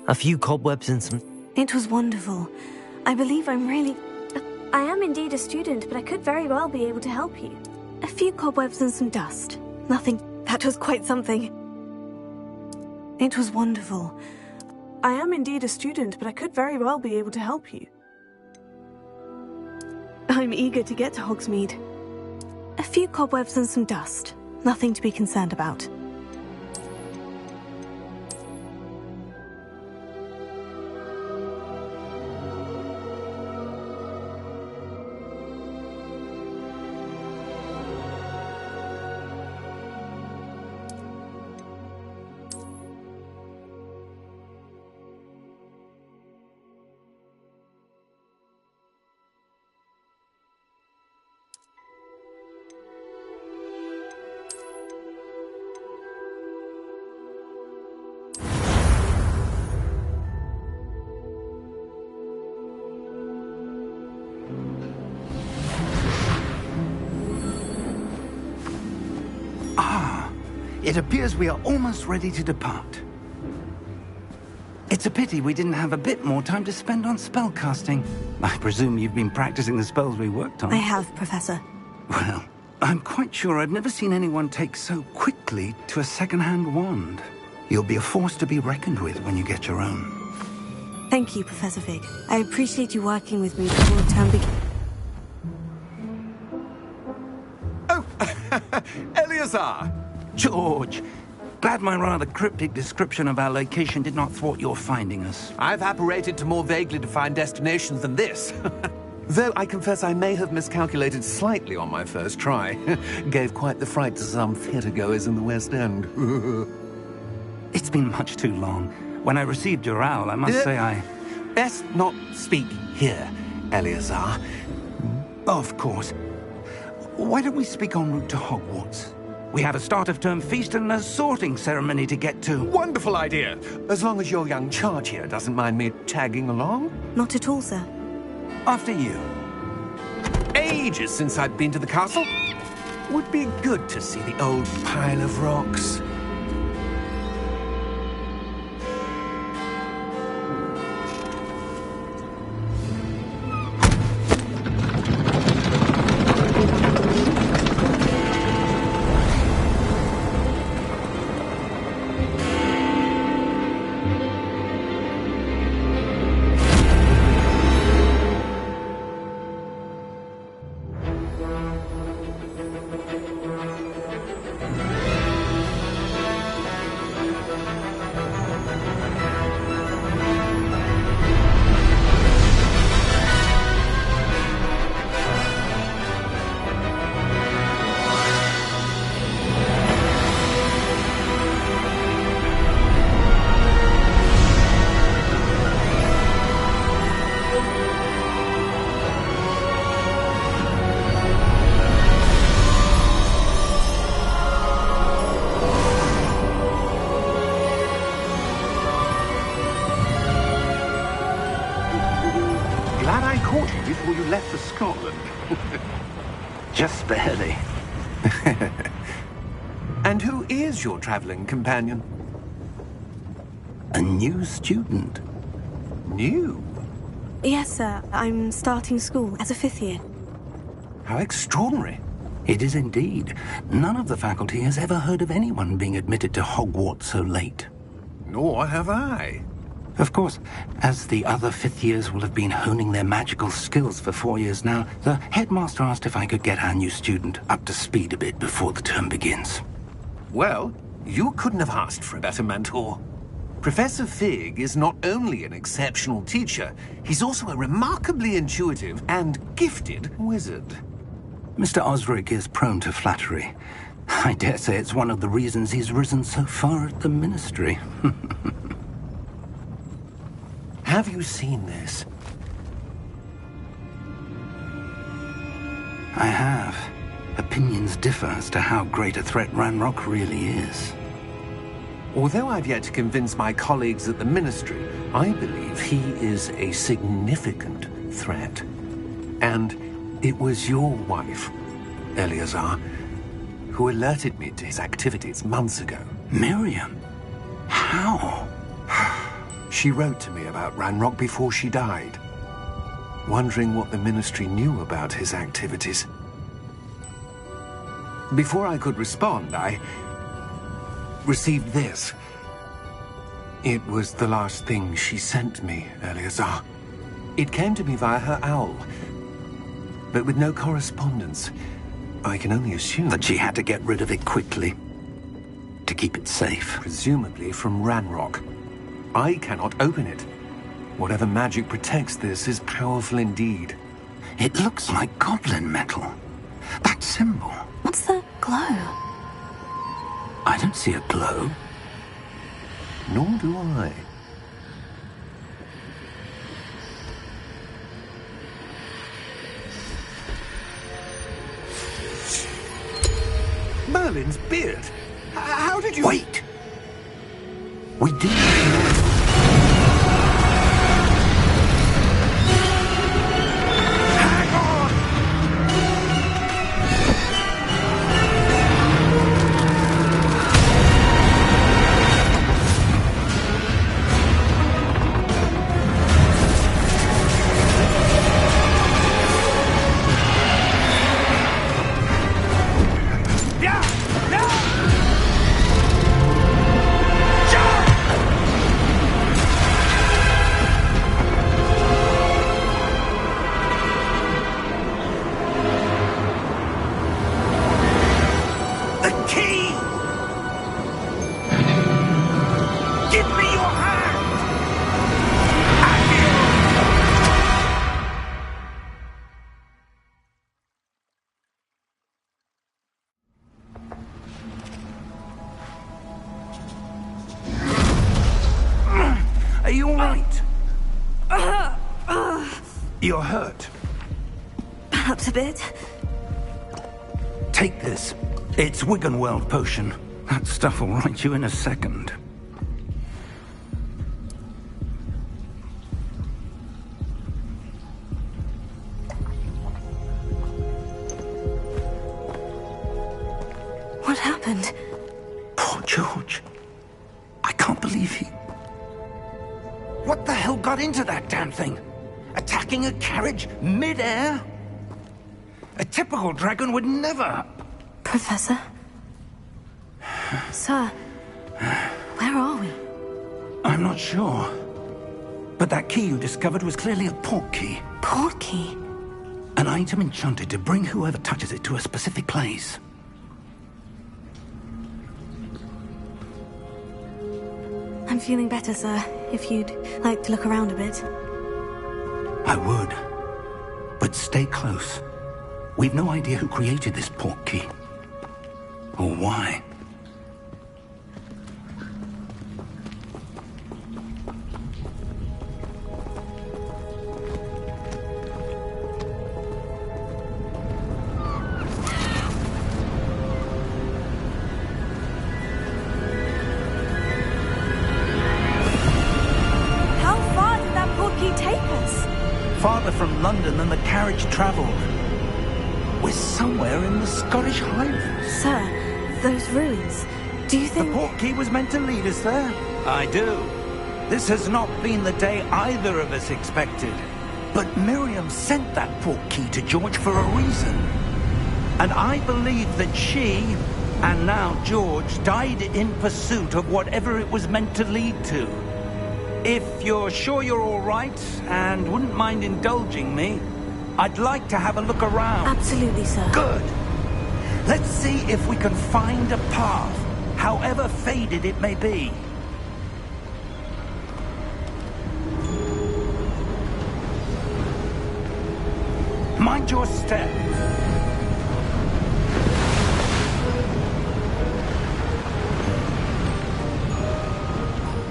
A few cobwebs and some... It was wonderful. I believe I'm really... I am indeed a student, but I could very well be able to help you. A few cobwebs and some dust. Nothing. That was quite something. It was wonderful. I am indeed a student, but I could very well be able to help you. I'm eager to get to Hogsmeade. A few cobwebs and some dust. Nothing to be concerned about. It appears we are almost ready to depart. It's a pity we didn't have a bit more time to spend on spellcasting. I presume you've been practicing the spells we worked on. I have, Professor. Well, I'm quite sure I've never seen anyone take so quickly to a second-hand wand. You'll be a force to be reckoned with when you get your own. Thank you, Professor Fig. I appreciate you working with me before the term begins. Oh, Eleazar! George, glad my rather cryptic description of our location did not thwart your finding us. I've apparated to more vaguely defined destinations than this. Though I confess I may have miscalculated slightly on my first try. Gave quite the fright to some theatre-goers in the West End. It's been much too long. When I received your owl, I must say I... Best not speak here, Eleazar. Of course. Why don't we speak en route to Hogwarts? We have a start-of-term feast and a sorting ceremony to get to. Wonderful idea! As long as your young charge here doesn't mind me tagging along. Not at all, sir. After you. Ages since I'd been to the castle. Would be good to see the old pile of rocks. Glad I caught you before you left for Scotland. Just barely. And who is your traveling companion? A new student. New? Yes, sir. I'm starting school as a 5th year. How extraordinary. It is indeed. None of the faculty has ever heard of anyone being admitted to Hogwarts so late. Nor have I. Of course, as the other 5th years will have been honing their magical skills for 4 years now, the headmaster asked if I could get our new student up to speed a bit before the term begins. Well, you couldn't have asked for a better mentor. Professor Fig is not only an exceptional teacher, he's also a remarkably intuitive and gifted wizard. Mr. Osric is prone to flattery. I dare say it's one of the reasons he's risen so far at the Ministry. Have you seen this? I have. Opinions differ as to how great a threat Ranrock really is. Although I've yet to convince my colleagues at the Ministry, I believe he is a significant threat. And it was your wife, Eleazar, who alerted me to his activities months ago. Miriam? How? She wrote to me about Ranrock before she died, wondering what the Ministry knew about his activities. Before I could respond, I received this. It was the last thing she sent me, Eleazar. It came to me via her owl, but with no correspondence. I can only assume That she had to get rid of it quickly, to keep it safe. presumably from Ranrock. I cannot open it. Whatever magic protects this is powerful indeed. It looks like goblin metal. That symbol. What's the glow? I don't see a glow. Nor do I. Merlin's beard? How did you... Wait! We did. Hang on! Yeah! Yeah! The key! Give me your hand! Are you all right? You're hurt. Perhaps a bit. Take this. It's Wiggenweld potion. That stuff will right you in a second. What happened? Poor George. I can't believe he... What the hell got into that damn thing? Attacking a carriage mid-air? A typical dragon would never... Professor? Sir, where are we? I'm not sure. But that key you discovered was clearly a port key. Port key? An item enchanted to bring whoever touches it to a specific place. I'm feeling better, sir. If you'd like to look around a bit. I would. But stay close. We've no idea who created this port key. Or why. How far did that port key take us? Farther from London than the carriage travelled. We're somewhere in the Scottish Highlands. Sir, those ruins. Do you The think... port key was meant to lead us there? I do. This has not been the day either of us expected. But Miriam sent that port key to George for a reason. And I believe that she, and now George, died in pursuit of whatever it was meant to lead to. If you're sure you're all right, and wouldn't mind indulging me, I'd like to have a look around. Absolutely, sir. Good. Let's see if we can find a path, however faded it may be. Mind your step.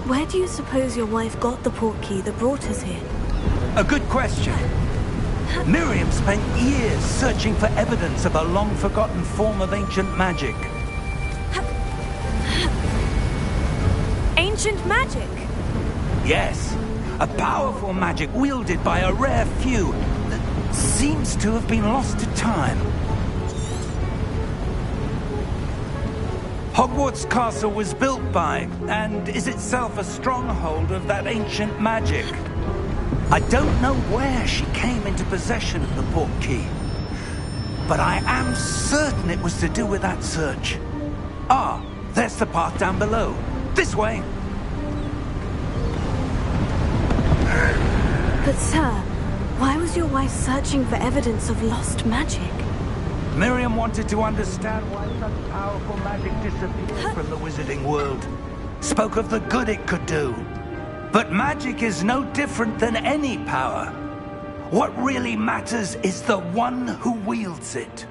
Where do you suppose your wife got the port key that brought us here? A good question. Miriam spent years searching for evidence of a long-forgotten form of ancient magic. Ancient magic? Yes, a powerful magic wielded by a rare few that seems to have been lost to time. Hogwarts Castle was built by, and is itself a stronghold of that ancient magic. I don't know where she came into possession of the portkey, but I am certain it was to do with that search. Ah, there's the path down below. This way. But sir, why was your wife searching for evidence of lost magic? Miriam wanted to understand why such powerful magic disappeared from the wizarding world. Spoke of the good it could do. But magic is no different than any power. What really matters is the one who wields it.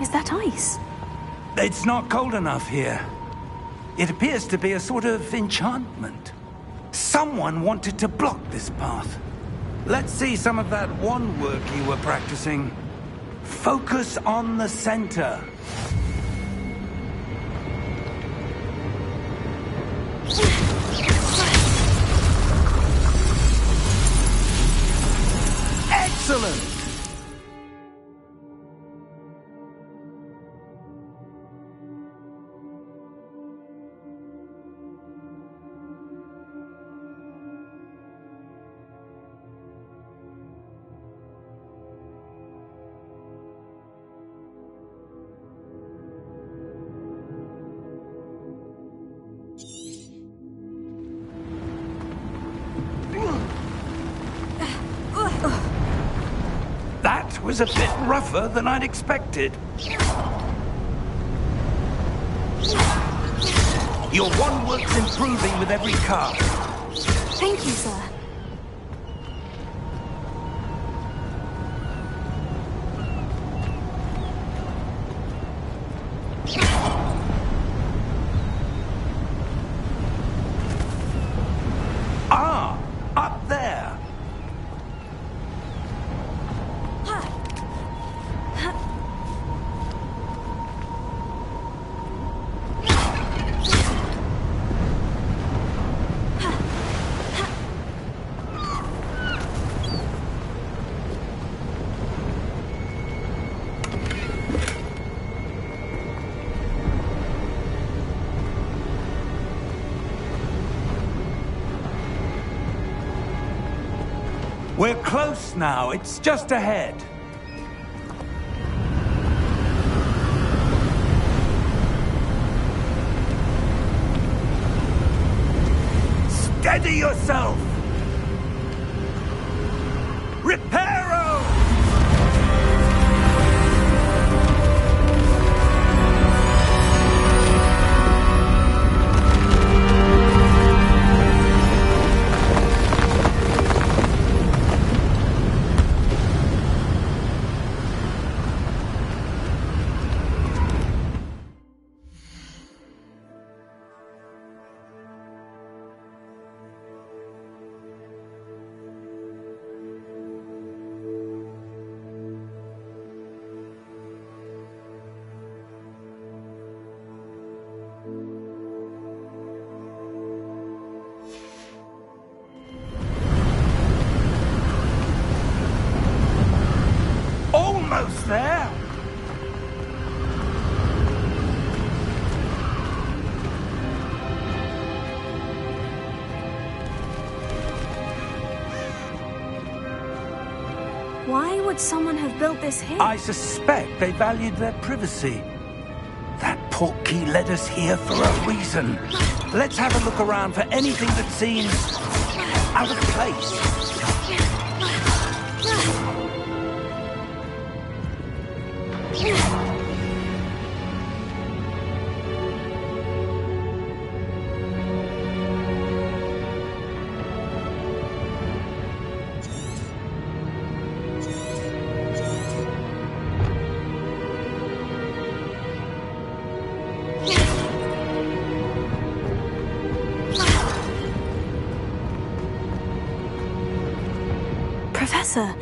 Is that ice? It's not cold enough here. It appears to be a sort of enchantment. Someone wanted to block this path. Let's see some of that wand work you were practicing. Focus on the center. Excellent! That was a bit rougher than I'd expected. Your wand work's improving with every cast. Thank you, sir. Ah, up there. We're close now. It's just ahead. Steady yourself! Reparo! Almost there. Why would someone have built this here? I suspect they valued their privacy. That portkey led us here for a reason. Let's have a look around for anything that seems out of place. Professor,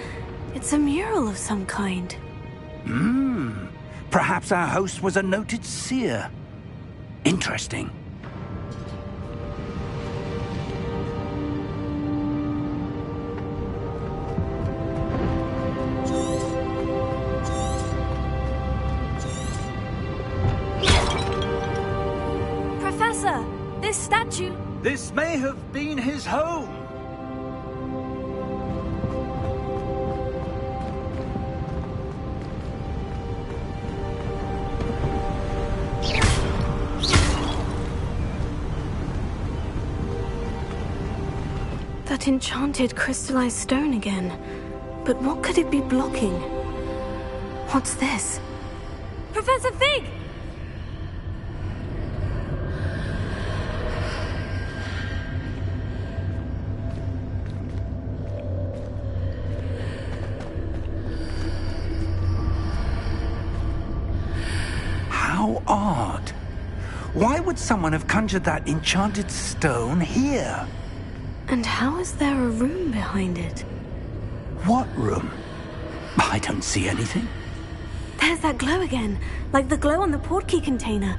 It's a mural of some kind. Perhaps our host was a noted seer. Interesting. Professor, this statue... This may have been his home. That enchanted crystallized stone again. But what could it be blocking? What's this? Professor Fig! How odd. Why would someone have conjured that enchanted stone here? And how is there a room behind it? What room? I don't see anything. There's that glow again, like the glow on the portkey container.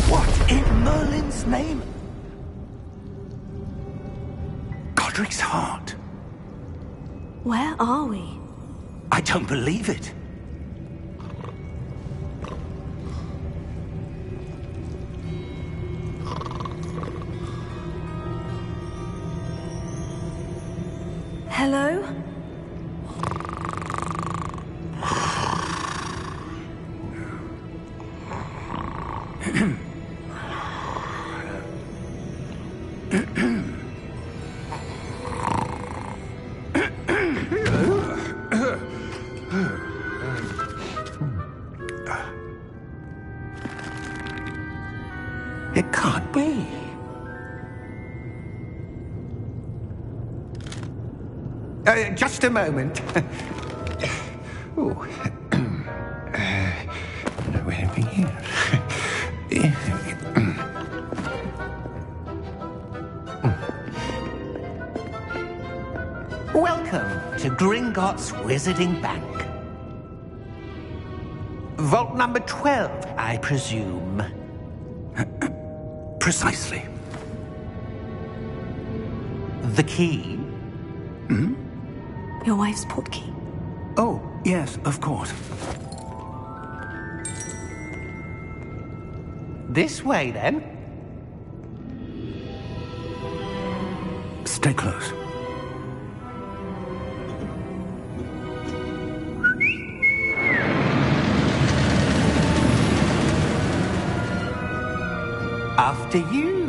What in Merlin's name? Godric's heart. Where are we? I don't believe it. Hello? It can't be. Just a moment. Oh. Anything here? Welcome to Gringotts Wizarding Bank. Vault number 12, I presume. Precisely. The key? Your wife's portkey. Oh, yes, of course. This way, then. Stay close. After you.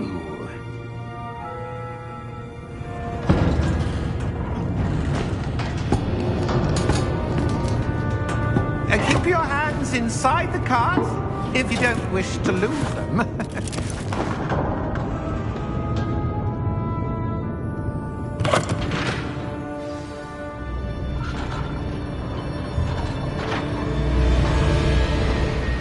Keep your hands inside the cards if you don't wish to lose them.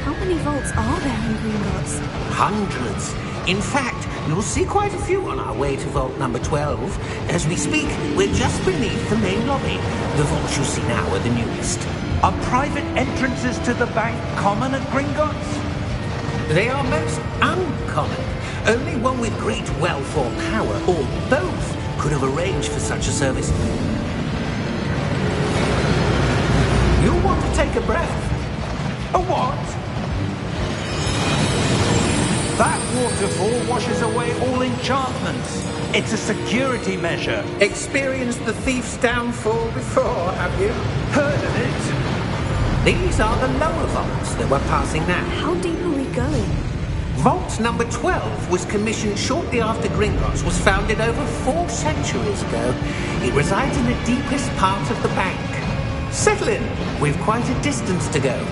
How many vaults are there in Gringotts? Hundreds. In fact, you'll see quite a few on our way to vault number 12. As we speak, we're just beneath the main lobby. The vaults you see now are the newest. Are private entrances to the bank common at Gringotts? They are most uncommon. Only one with great wealth or power, or both, could have arranged for such a service. You'll want to take a breath. A what? That waterfall washes away all enchantments. It's a security measure. Experienced the thief's downfall before, have you? Heard of it? These are the lower vaults that we're passing now. How deep are we going? Vault number 12 was commissioned shortly after Gringotts was founded over 4 centuries ago. It resides in the deepest part of the bank. Settle in. We've quite a distance to go.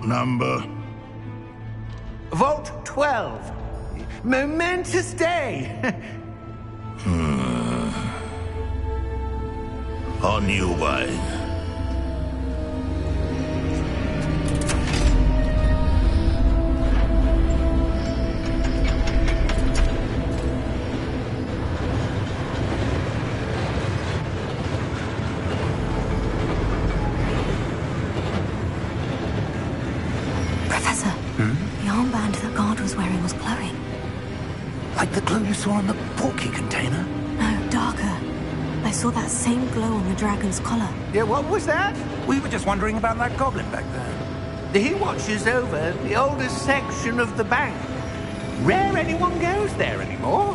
number? Vault 12. Momentous day. On you, wine. Professor, the armband that guard was wearing was glowing. Like the glow you saw on the portkey container? No, darker. I saw that same glow on the dragon's collar. Yeah, what was that? We were just wondering about that goblin back there. He watches over the oldest section of the bank. Rare anyone goes there anymore.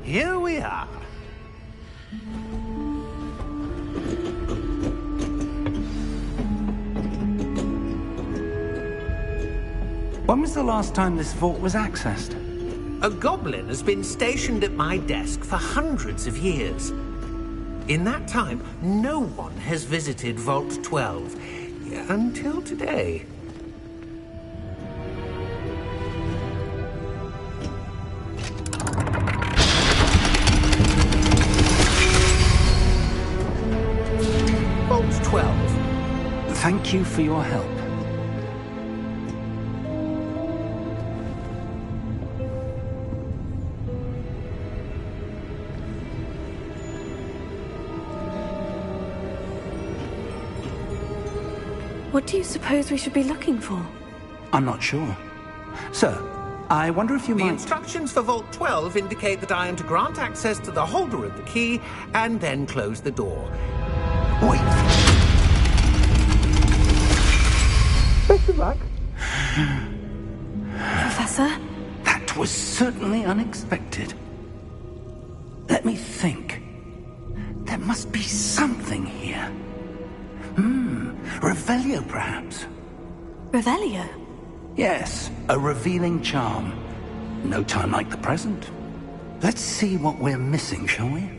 Here we are. When was the last time this vault was accessed? A goblin has been stationed at my desk for hundreds of years. In that time, no one has visited Vault 12 until today. Vault 12. Thank you for your help. What do you suppose we should be looking for? I'm not sure. Sir, I wonder if you The might... instructions for Vault 12 indicate that I am to grant access to the holder of the key and then close the door. Wait! Best of luck. Professor? That was certainly unexpected. Let me think. There must be something here. Revelio, perhaps? Revelio? Yes, a revealing charm. No time like the present. Let's see what we're missing, shall we?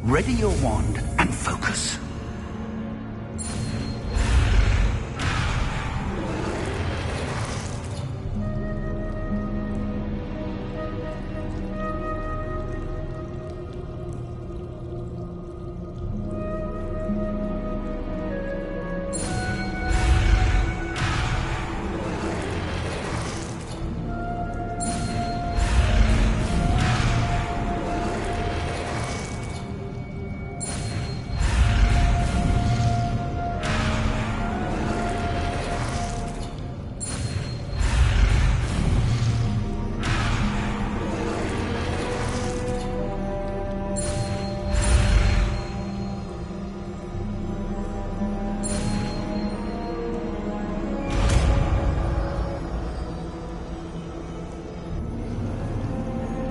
Ready your wand and focus.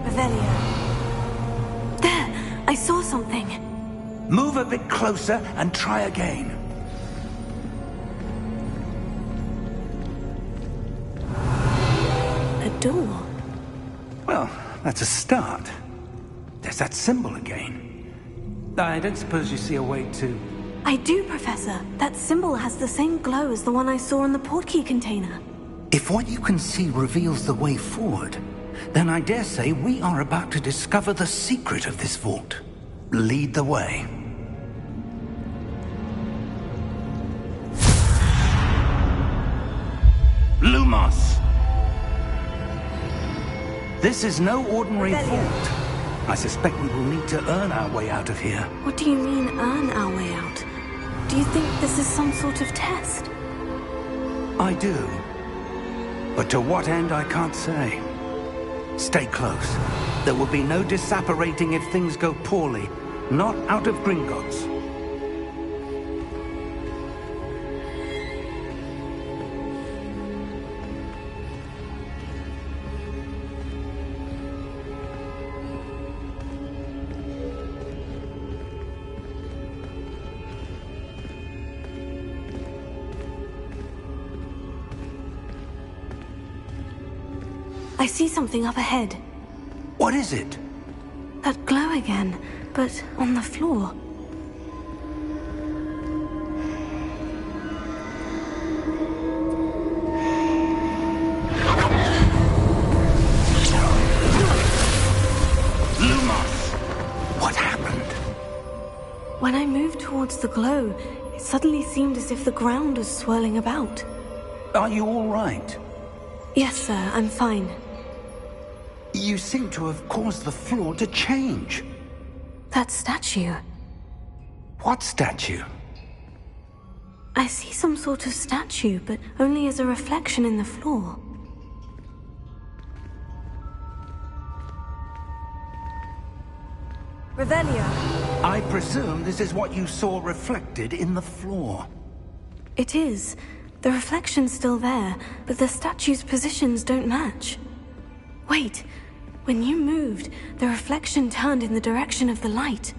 Revelio. There! I saw something. Move a bit closer and try again. A door. Well, that's a start. There's that symbol again. I don't suppose you see a way to... I do, Professor. That symbol has the same glow as the one I saw in the portkey container. If what you can see reveals the way forward, then I dare say we are about to discover the secret of this vault. Lead the way. Lumos! This is no ordinary vault. I suspect we will need to earn our way out of here. What do you mean, earn our way out? Do you think this is some sort of test? I do. But to what end, I can't say. Stay close. There will be no disapparating if things go poorly. Not out of Gringotts. I I see something up ahead. What is it? That glow again, but on the floor. What happened? When I moved towards the glow, it suddenly seemed as if the ground was swirling about. Are you all right? Yes, sir, I'm fine. You seem to have caused the floor to change. That statue. What statue? I see some sort of statue, but only as a reflection in the floor. Revelio. I presume this is what you saw reflected in the floor. It is. The reflection's still there, but the statue's positions don't match. Wait, when you moved, the reflection turned in the direction of the light.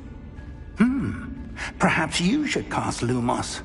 Perhaps you should cast Lumos.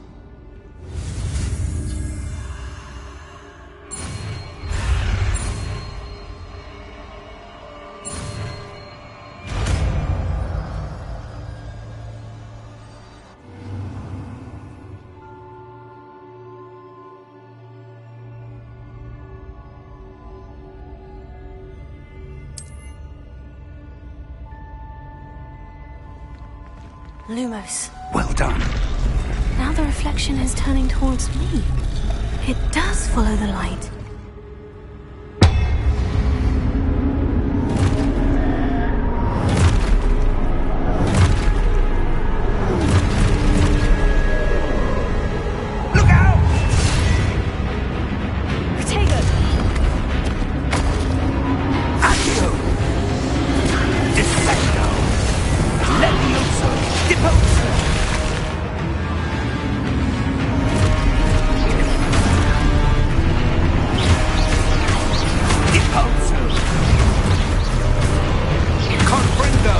Lumos. Well done. Now the reflection is turning towards me. It does follow the light. Look out! Protego. Accio! Defecto! Levioso! Deposo! Deposo! Comprendo!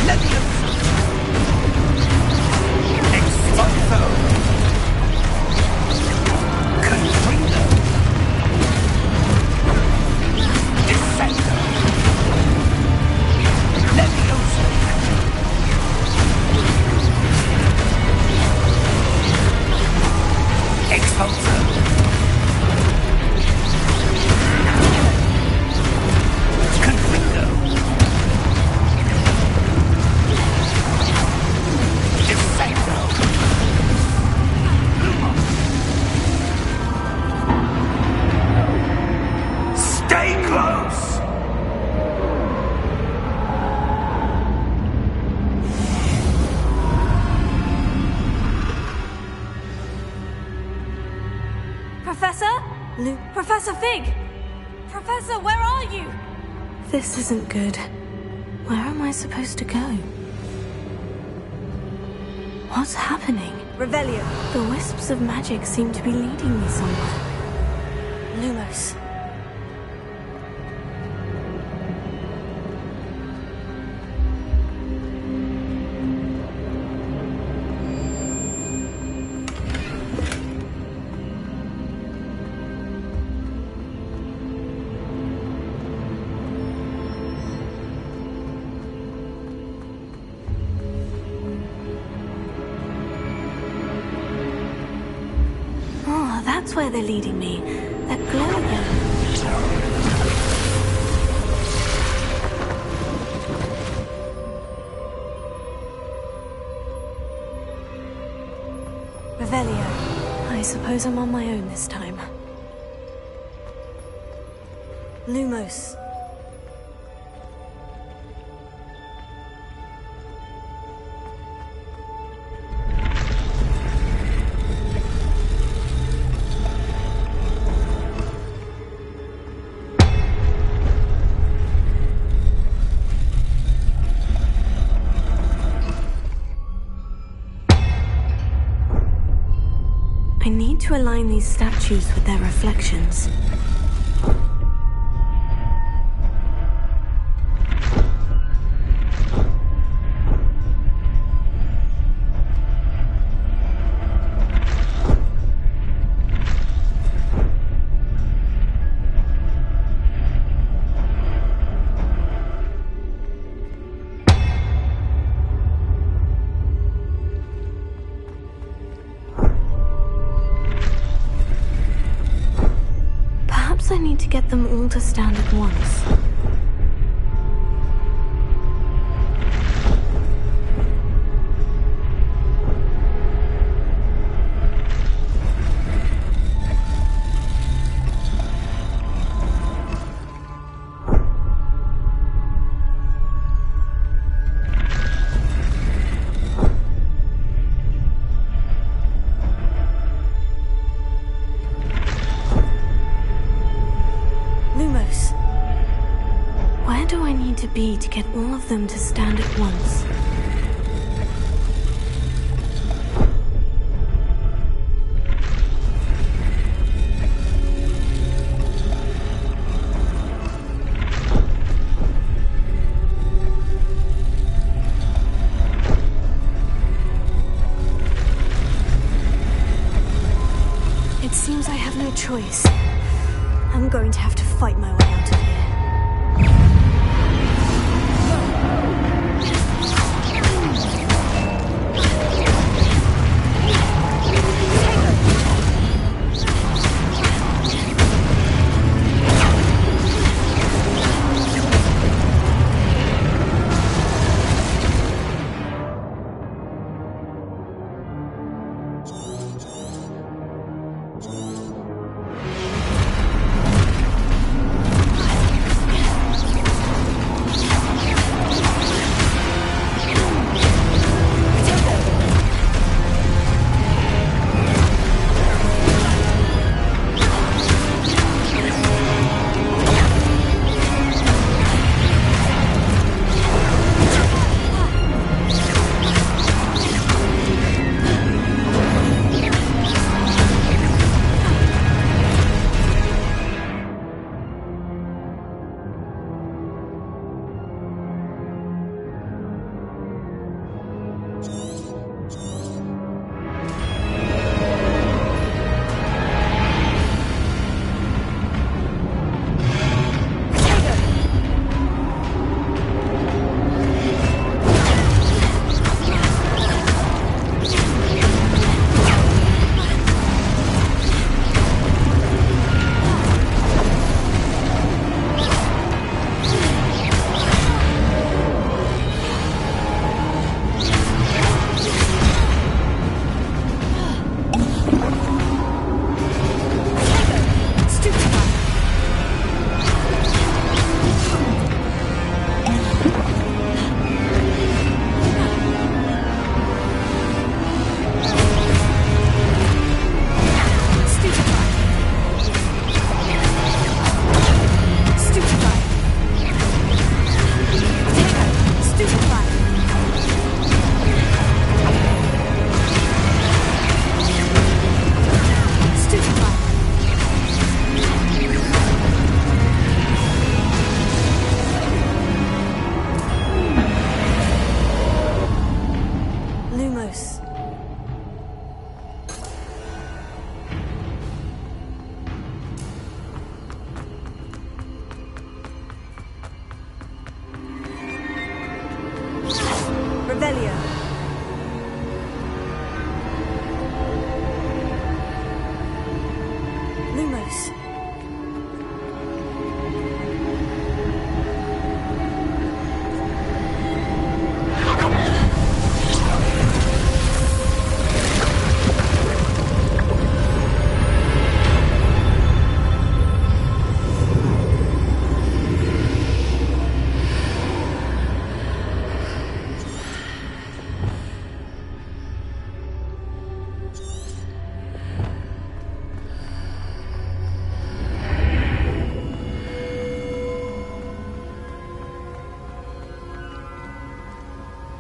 Levioso! Expulso! Comprendo! Defecto! Levioso! Expulso! Comprendo! Defecto! Stay close! Professor? Professor Fig! Professor, where are you? This isn't good. Where am I supposed to go? What's happening? Revelio. The wisps of magic seem to be leading me somewhere. Lumos. Oh, that's where they're leading me. That glow again. Revelio. I suppose I'm on my own this time. Lumos. I need to align these statues with their reflections. get them all to stand at once? To get all of them to stand at once. It seems I have no choice. I'm going to have to fight my way out of here.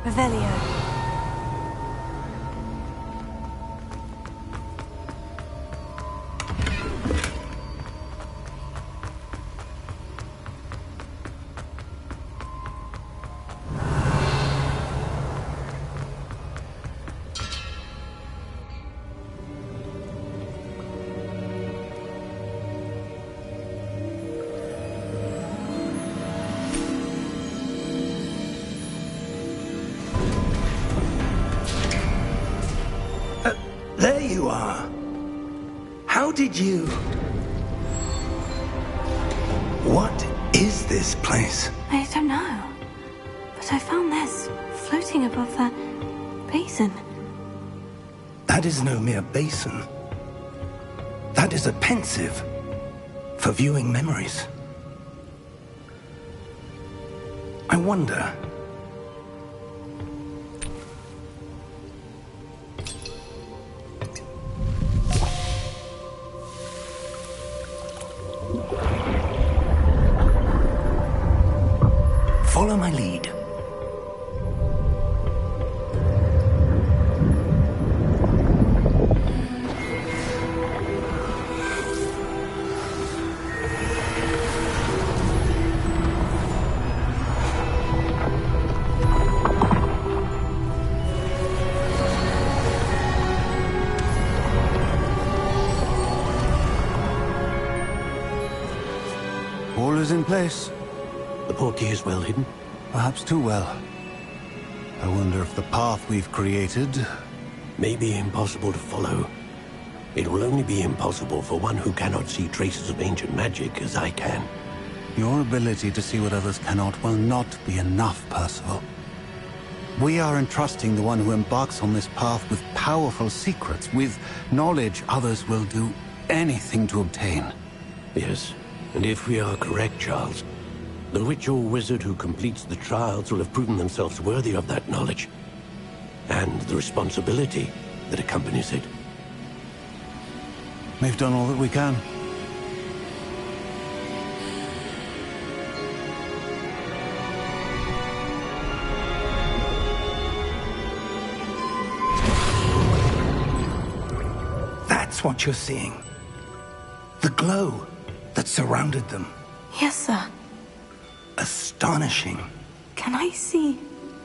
Revelio. There you are. How did you... this place? I don't know. But I found this floating above that basin. That is no mere basin. That is a pensive for viewing memories. I wonder... Follow my lead. All is in place. The portkey is well hidden? Perhaps too well. I wonder if the path we've created... may be impossible to follow. It will only be impossible for one who cannot see traces of ancient magic as I can. Your ability to see what others cannot will not be enough, Percival. We are entrusting the one who embarks on this path with powerful secrets, with knowledge others will do anything to obtain. Yes, and if we are correct, Charles, the witch or wizard who completes the trials will have proven themselves worthy of that knowledge, and the responsibility that accompanies it. We've done all that we can. That's what you're seeing. The glow that surrounded them. Yes, sir. Astonishing. Can I see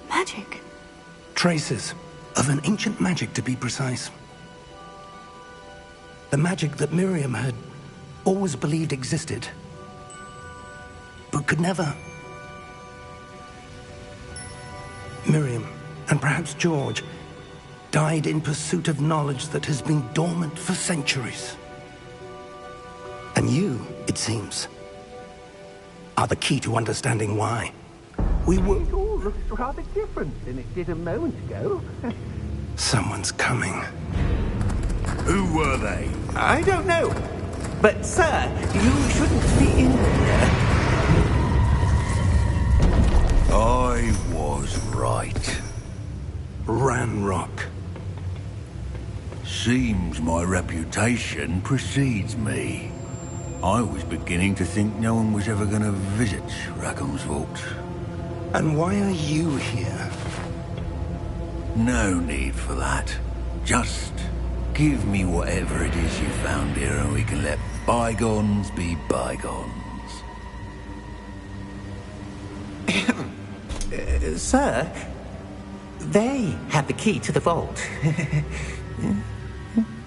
magic? Traces of an ancient magic, to be precise. The magic that Miriam had always believed existed, but could never. Miriam, and perhaps George, died in pursuit of knowledge that has been dormant for centuries. And you, it seems, are the key to understanding why. It all looks rather different than it did a moment ago. Someone's coming. Who were they? I don't know. But, sir, you shouldn't be in here. I was right. Ranrock. Seems my reputation precedes me. I was beginning to think no one was ever going to visit Rackham's vault. And why are you here? No need for that. Just give me whatever it is you found here and we can let bygones be bygones. Sir, they have the key to the vault.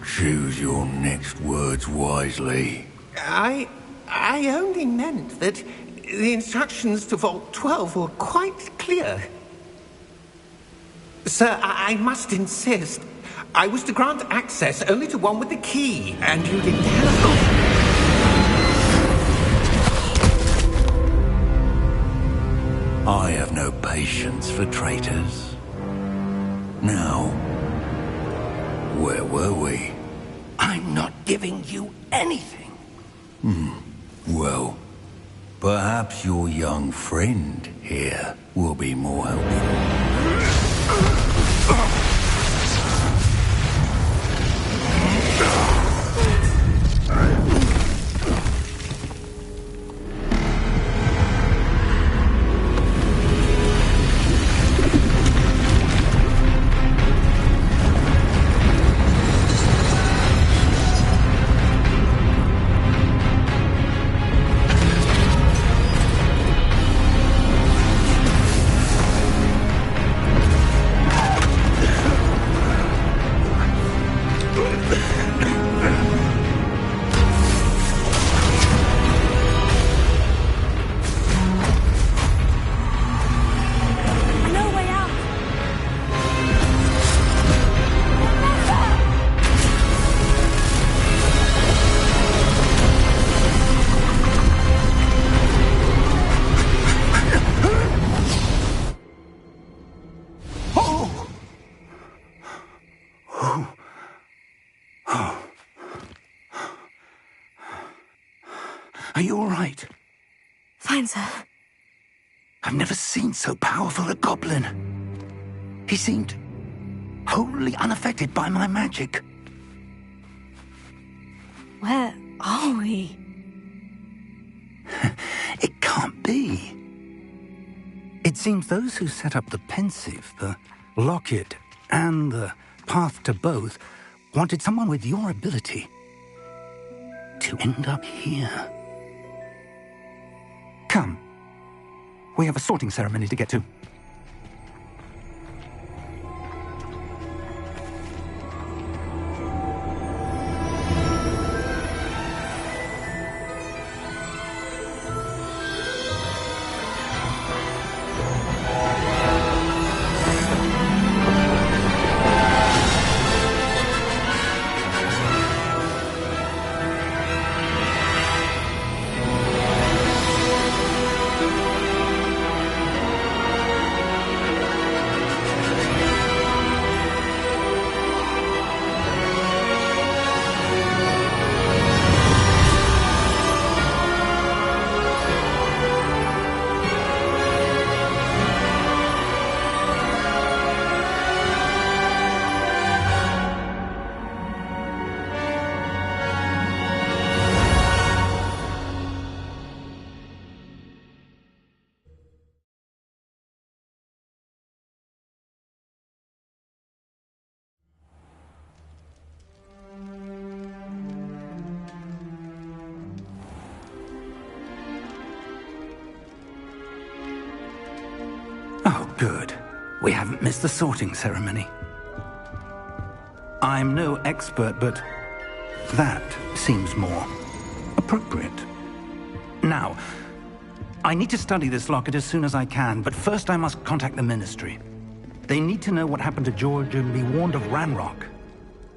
Choose your next words wisely. I only meant that the instructions to Vault 12 were quite clear. Sir, I must insist. I was to grant access only to one with the key, and you didn't have. I have no patience for traitors. Now, where were we? I'm not giving you anything. Well, perhaps your young friend here will be more helpful. Are you all right? Fine, sir. I've never seen so powerful a goblin. He seemed wholly unaffected by my magic. Where are we? It can't be. It seems those who set up the pensive, the locket, and the path to both wanted someone with your ability to end up here. Come. We have a sorting ceremony to get to. Oh, good. We haven't missed the sorting ceremony. I'm no expert, but that seems more appropriate. Now, I need to study this locket as soon as I can, but first I must contact the Ministry. They need to know what happened to George and be warned of Ranrock.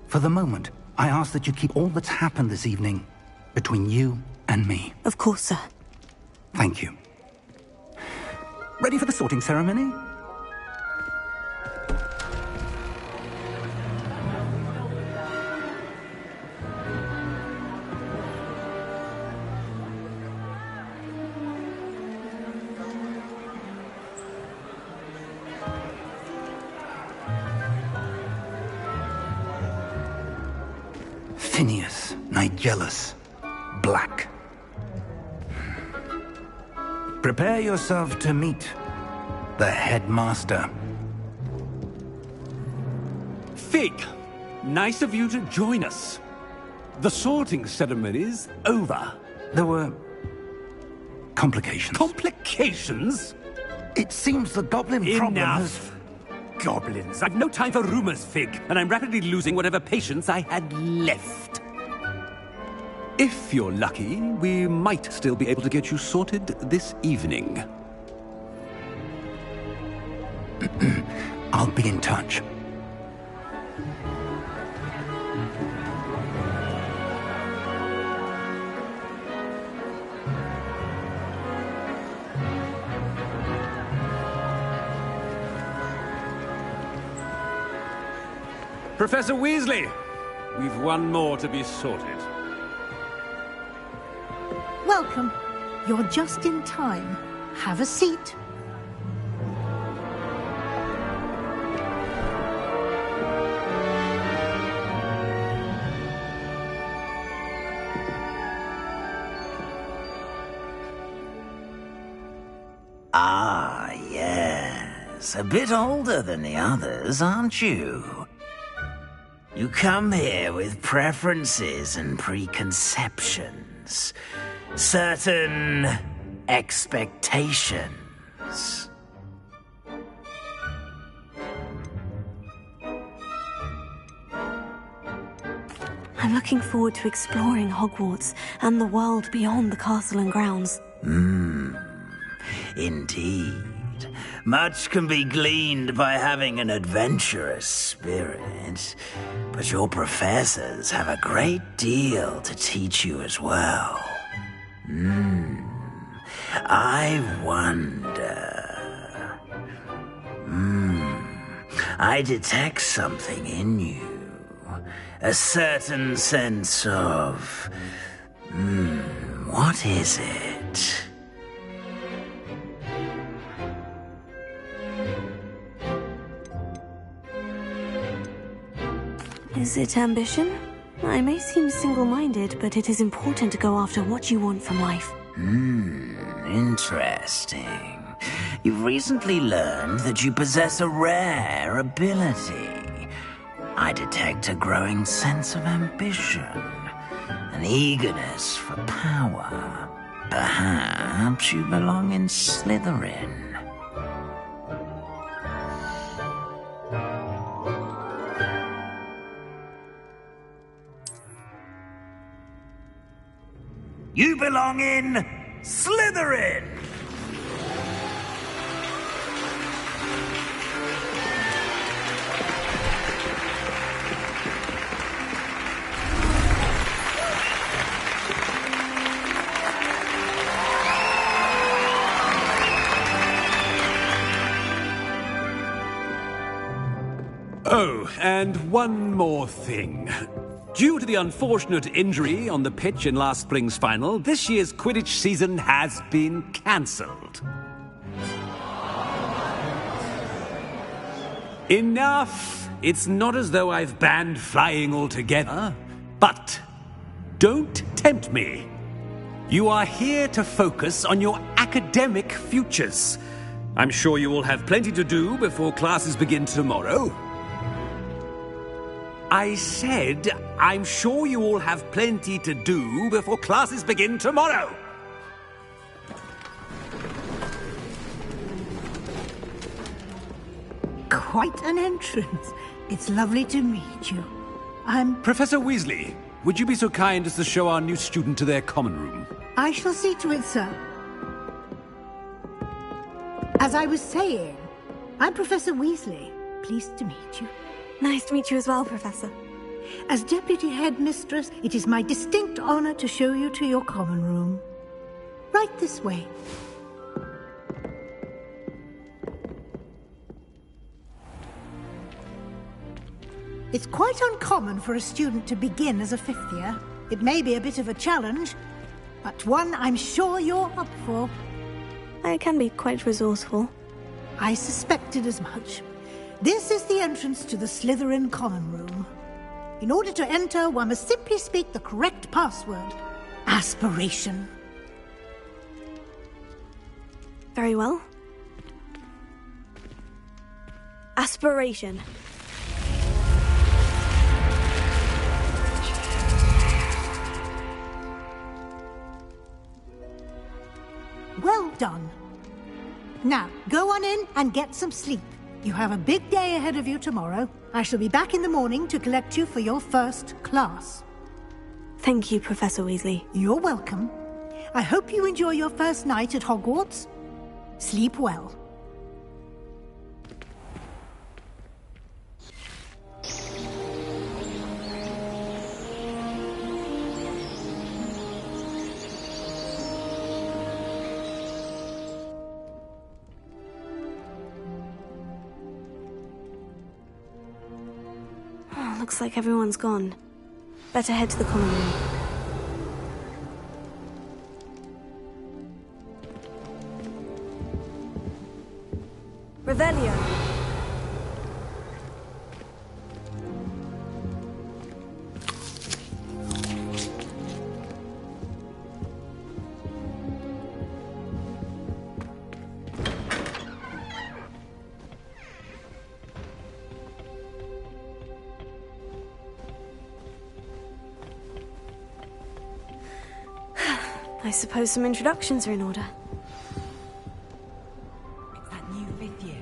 For the moment, I ask that you keep all that's happened this evening between you and me. Of course, sir. Thank you. Ready for the sorting ceremony? Phineas, Nigellus, Black. Prepare yourself to meet the headmaster. Fig, nice of you to join us. The sorting ceremony's over. There were complications. Complications? It seems the goblin problem has... Enough! Goblins. I've no time for rumors, Fig, and I'm rapidly losing whatever patience I had left. If you're lucky, we might still be able to get you sorted this evening. I'll be in touch. Professor Weasley, we've one more to be sorted. Welcome. You're just in time. Have a seat. Ah, yes. A bit older than the others, aren't you? You come here with preferences and preconceptions. Certain expectations. I'm looking forward to exploring Hogwarts and the world beyond the castle and grounds. Indeed. Much can be gleaned by having an adventurous spirit, but your professors have a great deal to teach you as well. I wonder... I detect something in you. A certain sense of... What is it? Is it ambition? I may seem single-minded, but it is important to go after what you want from life. Interesting. You've recently learned that you possess a rare ability. I detect a growing sense of ambition, an eagerness for power. Perhaps you belong in Slytherin. You belong in Slytherin! Oh, and one more thing. Due to the unfortunate injury on the pitch in last spring's final, this year's Quidditch season has been cancelled. Enough! It's not as though I've banned flying altogether, but don't tempt me. You are here to focus on your academic futures. I'm sure you will have plenty to do before classes begin tomorrow. I said, I'm sure you all have plenty to do before classes begin tomorrow. Quite an entrance. It's lovely to meet you. I'm... Professor Weasley, would you be so kind as to show our new student to their common room? I shall see to it, sir. As I was saying, I'm Professor Weasley. Pleased to meet you. Nice to meet you as well, Professor. As Deputy Headmistress, it is my distinct honor to show you to your common room. Right this way. It's quite uncommon for a student to begin as a fifth year. It may be a bit of a challenge, but one I'm sure you're up for. I can be quite resourceful. I suspected as much. This is the entrance to the Slytherin common room. In order to enter, one must simply speak the correct password. Aspiration. Very well. Aspiration. Well done. Now, go on in and get some sleep. You have a big day ahead of you tomorrow. I shall be back in the morning to collect you for your first class. Thank you, Professor Weasley. You're welcome. I hope you enjoy your first night at Hogwarts. Sleep well. Looks like everyone's gone. Better head to the common room. Revelio. I suppose some introductions are in order. It's that new fifth year.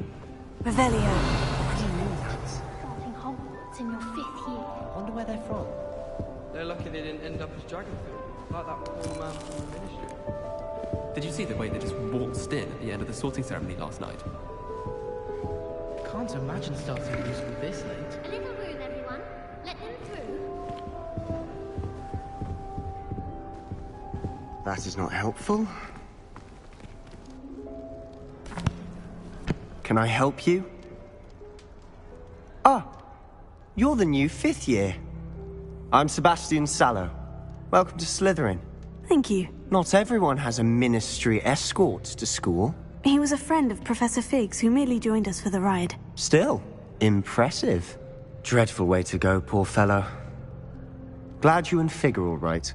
Revelio. How do you know that? Starting Hogwarts in your 5th year. I wonder where they're from. They're lucky they didn't end up as Dragonfield, like that poor man from the Ministry. Did you see the way they just waltzed in at the end of the sorting ceremony last night? Can't imagine starting a new school this late. A little room, everyone. Let them through. That is not helpful. Can I help you? Ah, you're the new 5th year. I'm Sebastian Sallow. Welcome to Slytherin. Thank you. Not everyone has a ministry escort to school. He was a friend of Professor Fig's who merely joined us for the ride. Still, impressive. Dreadful way to go, poor fellow. Glad you and Fig are all right.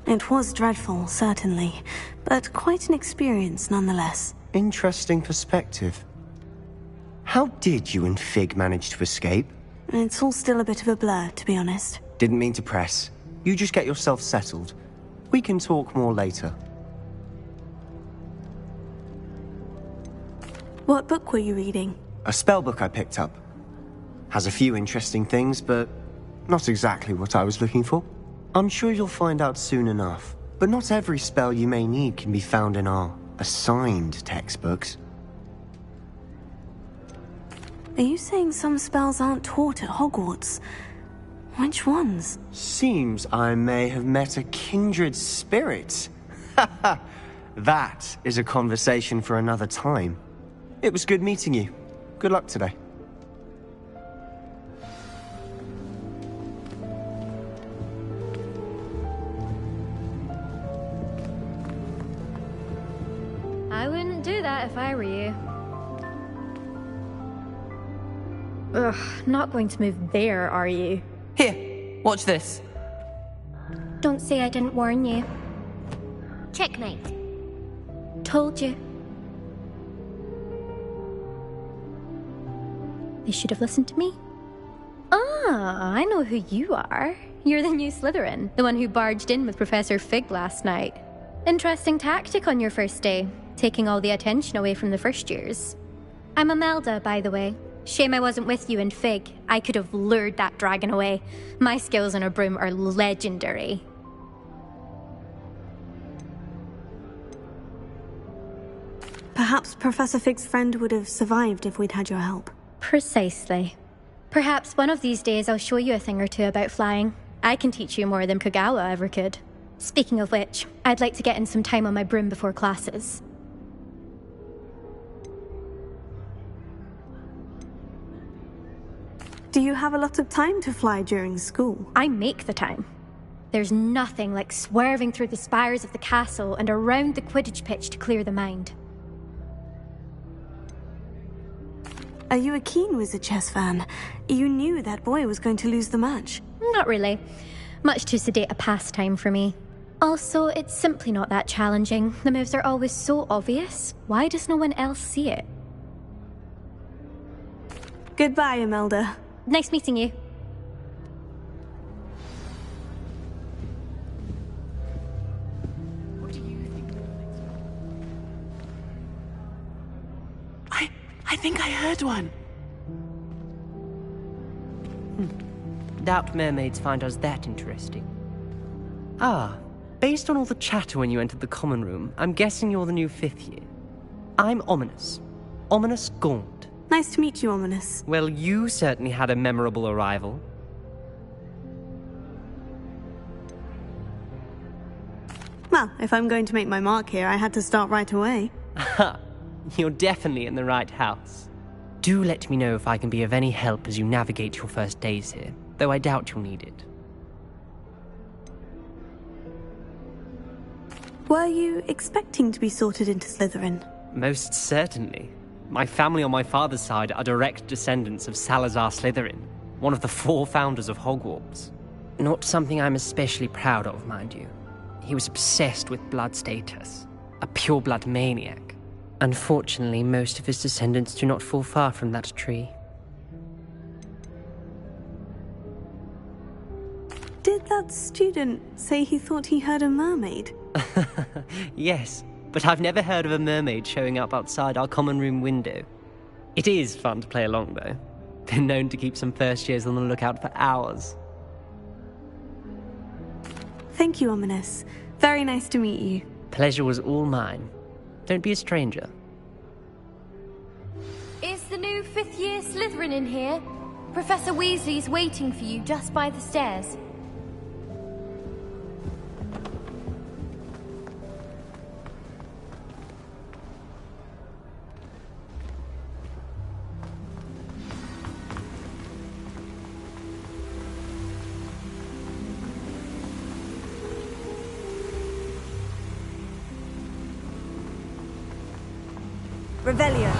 It was dreadful, certainly, but quite an experience nonetheless. Interesting perspective. How did you and Fig manage to escape? It's all still a bit of a blur, to be honest. Didn't mean to press. You just get yourself settled. We can talk more later. What book were you reading? A spellbook I picked up. Has a few interesting things, but not exactly what I was looking for. I'm sure you'll find out soon enough. But not every spell you may need can be found in our assigned textbooks. Are you saying some spells aren't taught at Hogwarts? Which ones? Seems I may have met a kindred spirit. That is a conversation for another time. It was good meeting you. Good luck today. I wouldn't do that if I were you. Ugh, not going to move there, are you? Here, watch this. Don't say I didn't warn you. Checkmate. Told you. They should have listened to me. Ah, I know who you are. You're the new Slytherin, the one who barged in with Professor Fig last night. Interesting tactic on your first day, taking all the attention away from the first years. I'm Imelda, by the way. Shame I wasn't with you and Fig. I could have lured that dragon away. My skills on a broom are legendary. Perhaps Professor Fig's friend would have survived if we'd had your help. Precisely. Perhaps one of these days I'll show you a thing or two about flying. I can teach you more than Kogawa ever could. Speaking of which, I'd like to get in some time on my broom before classes. Do you have a lot of time to fly during school? I make the time. There's nothing like swerving through the spires of the castle and around the Quidditch pitch to clear the mind. Are you a keen Wizard Chess fan? You knew that boy was going to lose the match. Not really. Much too sedate a pastime for me. Also, it's simply not that challenging. The moves are always so obvious. Why does no one else see it? Goodbye, Imelda. Nice meeting you. What do you think? I think I heard one. Doubt mermaids find us that interesting. Ah, based on all the chatter when you entered the common room, I'm guessing you're the new 5th year. I'm Ominous. Ominous Gaunt. Nice to meet you, Ominous. Well, you certainly had a memorable arrival. Well, if I'm going to make my mark here, I had to start right away. Ha! You're definitely in the right house. Do let me know if I can be of any help as you navigate your first days here, though I doubt you'll need it. Were you expecting to be sorted into Slytherin? Most certainly. My family on my father's side are direct descendants of Salazar Slytherin, one of the 4 founders of Hogwarts. Not something I'm especially proud of, mind you. He was obsessed with blood status, a pure-blood maniac. Unfortunately, most of his descendants do not fall far from that tree. Did that student say he thought he heard a mermaid? Yes, but I've never heard of a mermaid showing up outside our common room window. It is fun to play along, though. Been known to keep some first years on the lookout for hours. Thank you, Ominous. Very nice to meet you. Pleasure was all mine. Don't be a stranger. Is the new 5th year Slytherin in here? Professor Weasley's waiting for you just by the stairs. Revelio.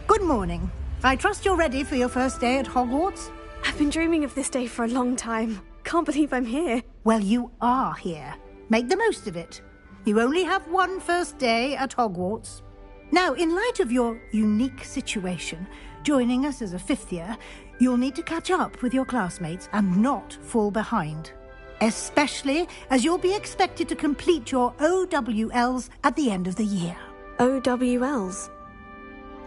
Good morning. I trust you're ready for your first day at Hogwarts? I've been dreaming of this day for a long time. Can't believe I'm here. Well, you are here. Make the most of it. You only have one first day at Hogwarts. Now, in light of your unique situation, joining us as a fifth year, you'll need to catch up with your classmates and not fall behind. Especially as you'll be expected to complete your OWLs at the end of the year. OWLs?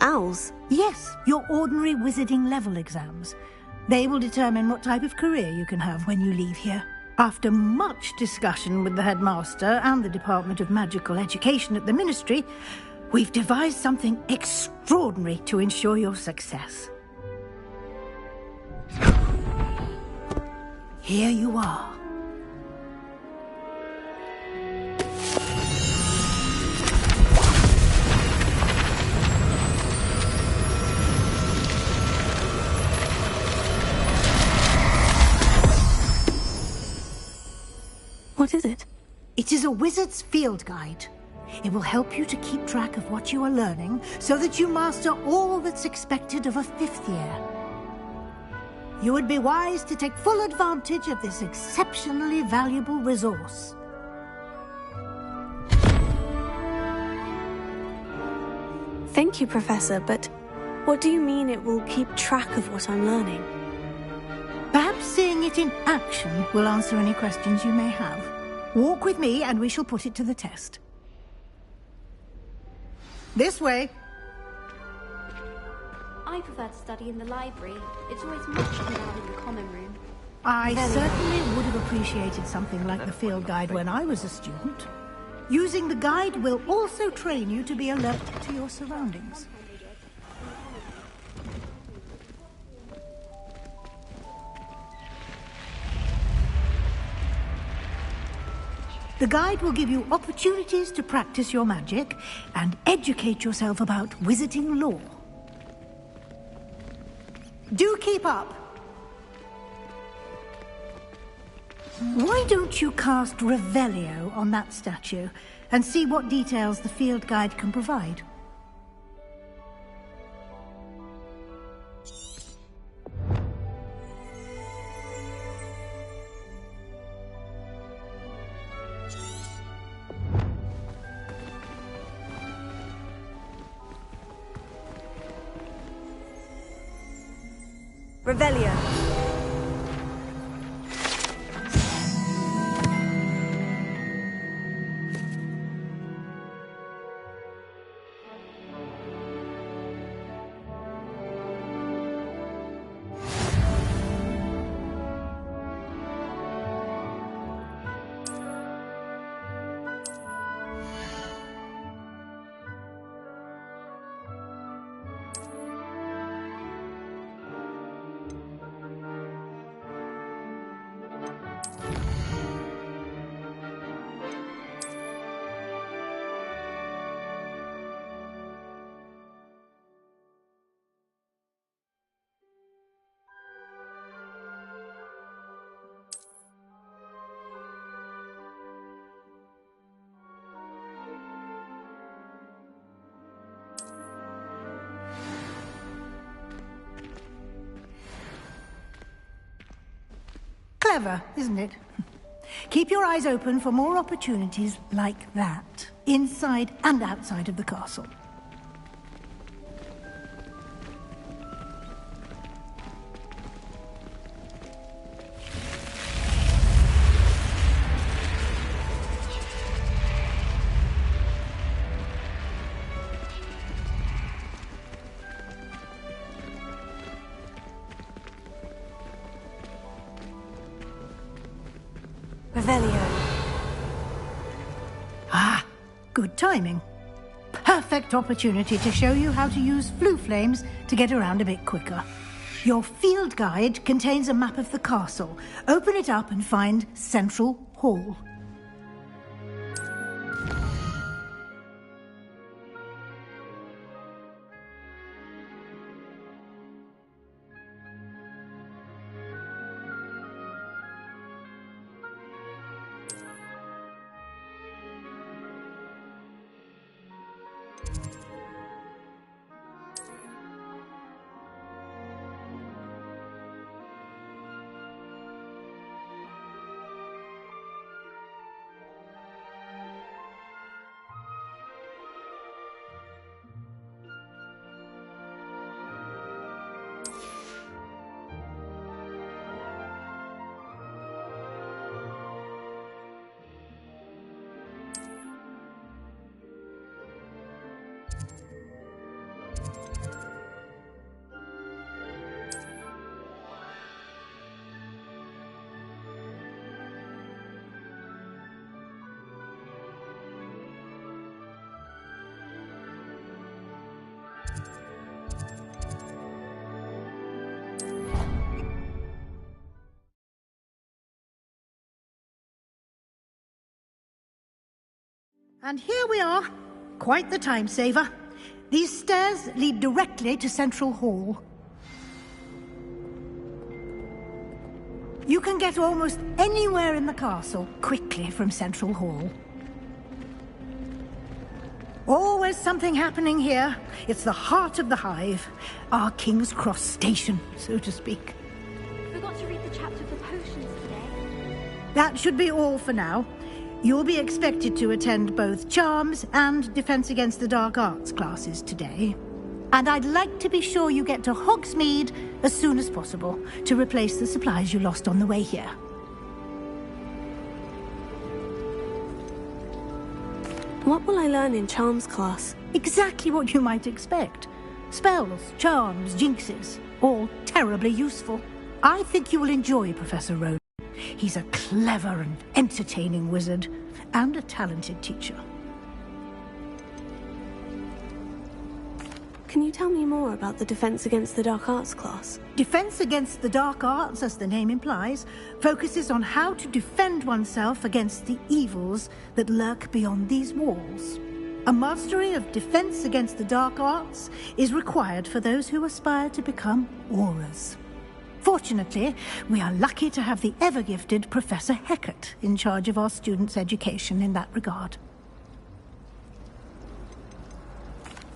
Owls? Yes, your ordinary wizarding level exams. They will determine what type of career you can have when you leave here. After much discussion with the headmaster and the Department of Magical Education at the Ministry, we've devised something extraordinary to ensure your success. Here you are. What is it? It is a wizard's field guide. It will help you to keep track of what you are learning so that you master all that's expected of a fifth year. You would be wise to take full advantage of this exceptionally valuable resource. Thank you, Professor, but what do you mean it will keep track of what I'm learning? Perhaps seeing it in action will answer any questions you may have. Walk with me and we shall put it to the test. This way. I prefer to study in the library. It's always much cooler than the common room. I certainly would have appreciated something like the field guide when I was a student. Using the guide will also train you to be alert to your surroundings. The guide will give you opportunities to practice your magic and educate yourself about wizarding lore. Do keep up! Why don't you cast Revelio on that statue and see what details the field guide can provide? Revelio. Clever, isn't it? Keep your eyes open for more opportunities like that, inside and outside of the castle. Revelio. Ah, good timing. Perfect opportunity to show you how to use flue flames to get around a bit quicker. Your field guide contains a map of the castle. Open it up and find Central Hall. And here we are. Quite the time saver. These stairs lead directly to Central Hall. You can get almost anywhere in the castle quickly from Central Hall. Always something happening here. It's the heart of the hive. Our King's Cross station, so to speak. Forgot to read the chapter for potions today. That should be all for now. You'll be expected to attend both Charms and Defense Against the Dark Arts classes today. And I'd like to be sure you get to Hogsmeade as soon as possible to replace the supplies you lost on the way here. What will I learn in Charms class? Exactly what you might expect. Spells, charms, jinxes, all terribly useful. I think you will enjoy Professor Roden. He's a clever and entertaining wizard, and a talented teacher. Can you tell me more about the Defense Against the Dark Arts class? Defense Against the Dark Arts, as the name implies, focuses on how to defend oneself against the evils that lurk beyond these walls. A mastery of Defense Against the Dark Arts is required for those who aspire to become Aurors. Fortunately, we are lucky to have the ever-gifted Professor Hecat in charge of our students' education in that regard.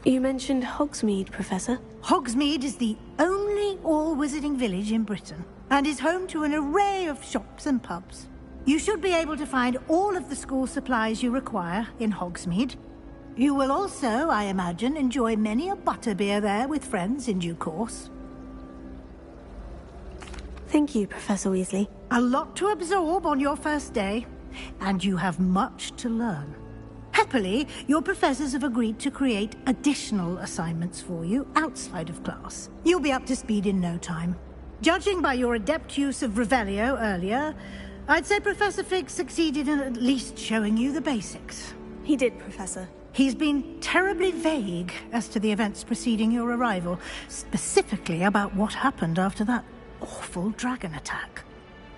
You mentioned Hogsmeade, Professor. Hogsmeade is the only all-wizarding village in Britain, and is home to an array of shops and pubs. You should be able to find all of the school supplies you require in Hogsmeade. You will also, I imagine, enjoy many a butterbeer there with friends in due course. Thank you, Professor Weasley. A lot to absorb on your first day, and you have much to learn. Happily, your professors have agreed to create additional assignments for you outside of class. You'll be up to speed in no time. Judging by your adept use of Revelio earlier, I'd say Professor Fig succeeded in at least showing you the basics. He did, Professor. He's been terribly vague as to the events preceding your arrival, specifically about what happened after that awful dragon attack.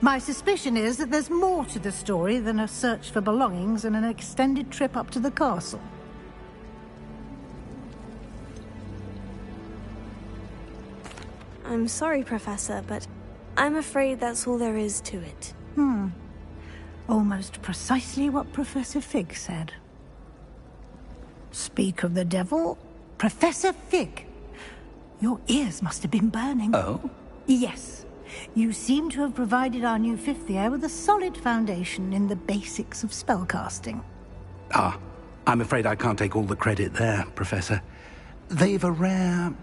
My suspicion is that there's more to the story than a search for belongings and an extended trip up to the castle. I'm sorry, Professor, but I'm afraid that's all there is to it. Almost precisely what Professor Fig said. Speak of the devil, Professor Fig. Your ears must have been burning. Oh? Yes. You seem to have provided our new fifth year with a solid foundation in the basics of spellcasting. Ah, I'm afraid I can't take all the credit there, Professor. They've a rare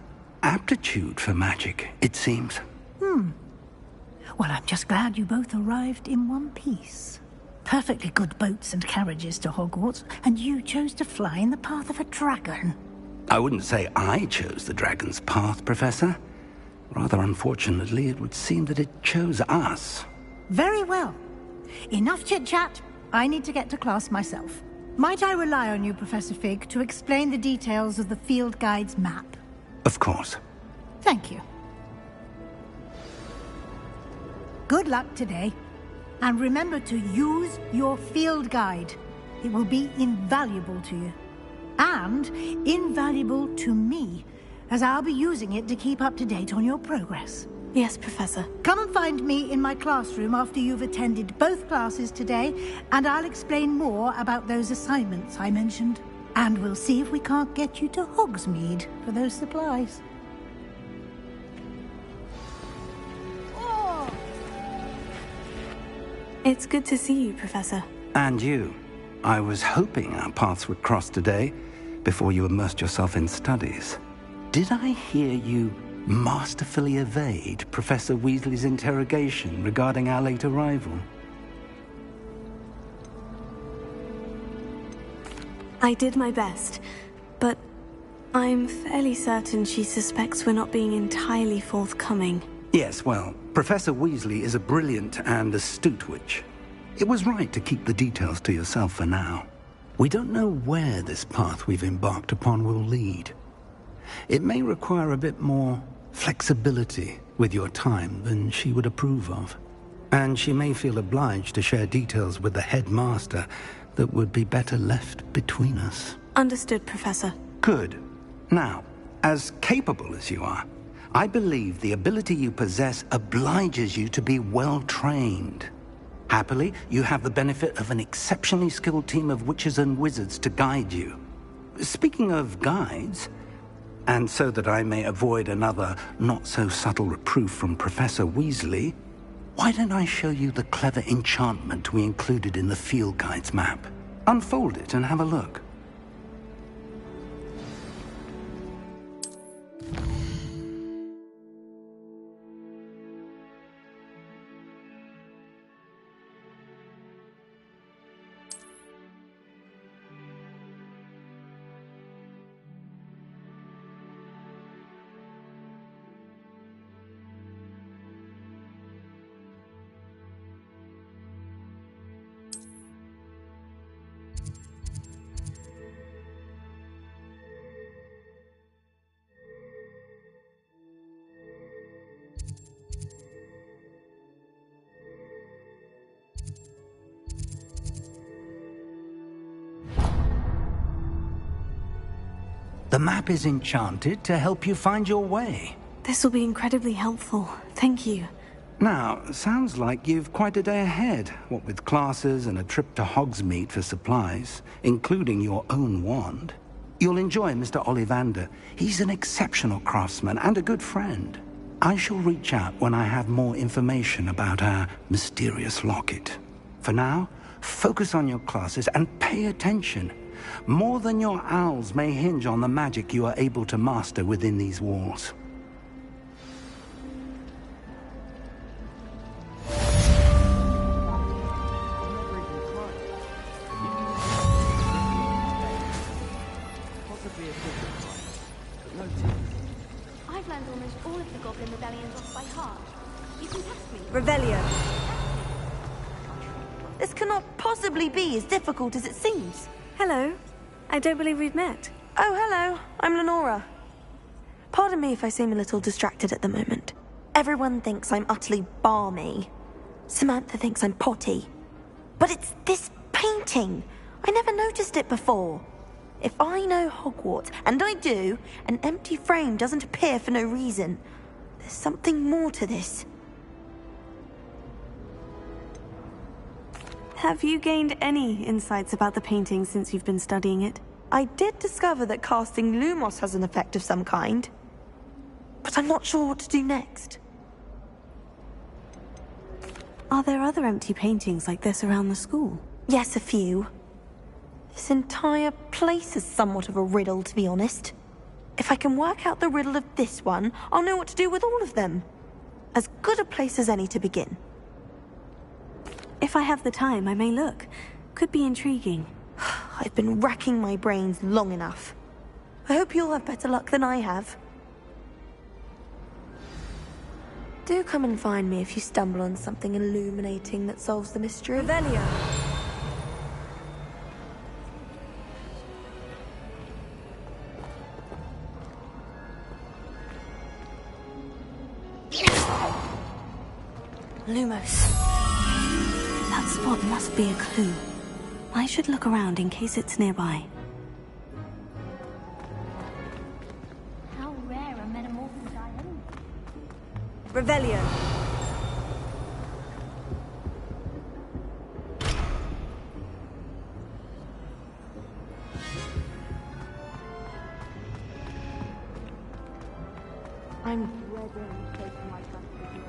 aptitude for magic, it seems. Well, I'm just glad you both arrived in one piece. Perfectly good boats and carriages to Hogwarts, and you chose to fly in the path of a dragon. I wouldn't say I chose the dragon's path, Professor. Rather unfortunately, it would seem that it chose us. Very well. Enough chit-chat. I need to get to class myself. Might I rely on you, Professor Fig, to explain the details of the field guide's map? Of course. Thank you. Good luck today. And remember to use your field guide. It will be invaluable to you. And invaluable to me, as I'll be using it to keep up to date on your progress. Yes, Professor. Come and find me in my classroom after you've attended both classes today, and I'll explain more about those assignments I mentioned. And we'll see if we can't get you to Hogsmeade for those supplies. It's good to see you, Professor. And you. I was hoping our paths would cross today, before you immersed yourself in studies. Did I hear you masterfully evade Professor Weasley's interrogation regarding our late arrival? I did my best, but I'm fairly certain she suspects we're not being entirely forthcoming. Yes, well, Professor Weasley is a brilliant and astute witch. It was right to keep the details to yourself for now. We don't know where this path we've embarked upon will lead. It may require a bit more flexibility with your time than she would approve of. And she may feel obliged to share details with the headmaster that would be better left between us. Understood, Professor. Good. Now, as capable as you are, I believe the ability you possess obliges you to be well-trained. Happily, you have the benefit of an exceptionally skilled team of witches and wizards to guide you. Speaking of guides, and so that I may avoid another not-so-subtle reproof from Professor Weasley, why don't I show you the clever enchantment we included in the field guide's map? Unfold it and have a look. The map is enchanted to help you find your way. This will be incredibly helpful. Thank you. Now, sounds like you've quite a day ahead, what with classes and a trip to Hogsmeade for supplies, including your own wand. You'll enjoy Mr. Ollivander. He's an exceptional craftsman and a good friend. I shall reach out when I have more information about our mysterious locket. For now, focus on your classes and pay attention. More than your owls may hinge on the magic you are able to master within these walls. I've learned almost all of the Goblin Rebellions off by heart. You can test me. Revelio. This cannot possibly be as difficult as it seems. Hello. I don't believe we've met. Oh, hello. I'm Lenora. Pardon me if I seem a little distracted at the moment. Everyone thinks I'm utterly balmy. Samantha thinks I'm potty. But it's this painting. I never noticed it before. If I know Hogwarts, and I do, an empty frame doesn't appear for no reason. There's something more to this. Have you gained any insights about the painting since you've been studying it? I did discover that casting Lumos has an effect of some kind. But I'm not sure what to do next. Are there other empty paintings like this around the school? Yes, a few. This entire place is somewhat of a riddle, to be honest. If I can work out the riddle of this one, I'll know what to do with all of them. As good a place as any to begin. If I have the time, I may look. Could be intriguing. I've been racking my brains long enough. I hope you'll have better luck than I have. Do come and find me if you stumble on something illuminating that solves the mystery. Revelio. Lumos. That spot must be a clue. I should look around in case it's nearby. How rare a metamorphosis I am. Revelio. I'm dreading taking my custody.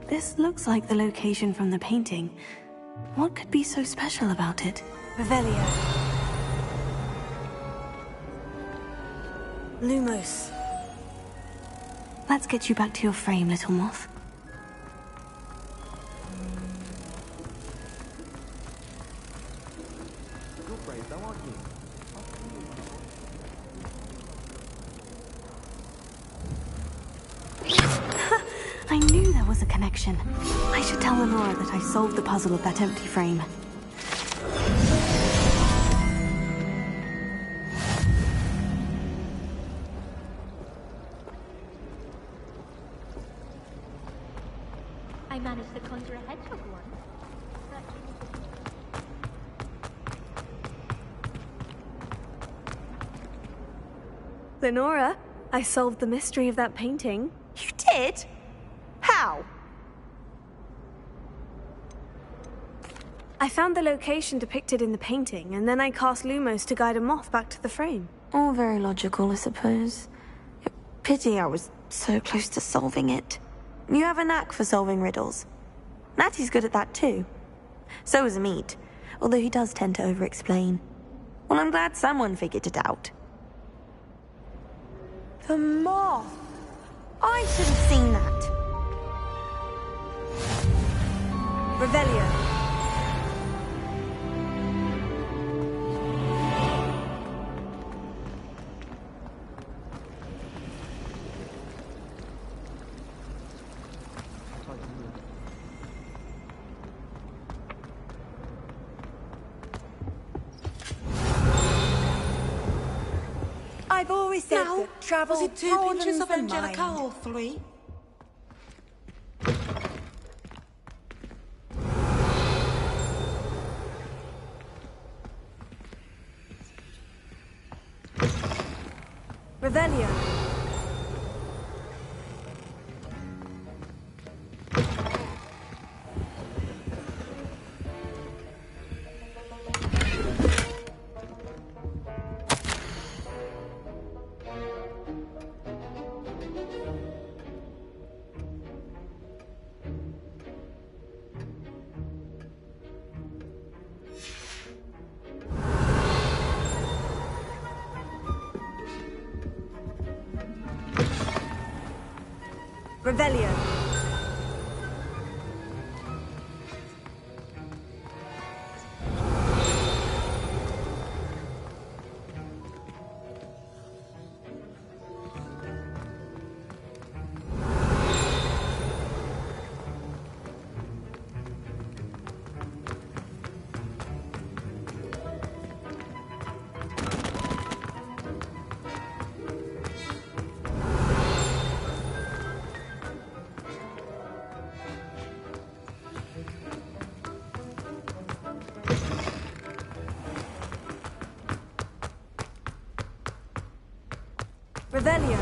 This looks like the location from the painting. What could be so special about it? Revelio. Lumos. Let's get you back to your frame, little moth. You're brave though, aren't you? I knew there was a connection. I should tell Lenora that I solved the puzzle of that empty frame. managed to conjure a hedgehog once. Lenora, I solved the mystery of that painting. You did? How? I found the location depicted in the painting, and then I cast Lumos to guide a moth back to the frame. All very logical, I suppose. Pity I was so close to solving it. You have a knack for solving riddles. Natty's good at that too. So is Amit, although he does tend to over-explain. Well, I'm glad someone figured it out. The moth! I should have seen that. Revelio. I've always said that travel was it 2 pinches of Angelica or 3? Revelio. Revelio. Revelio.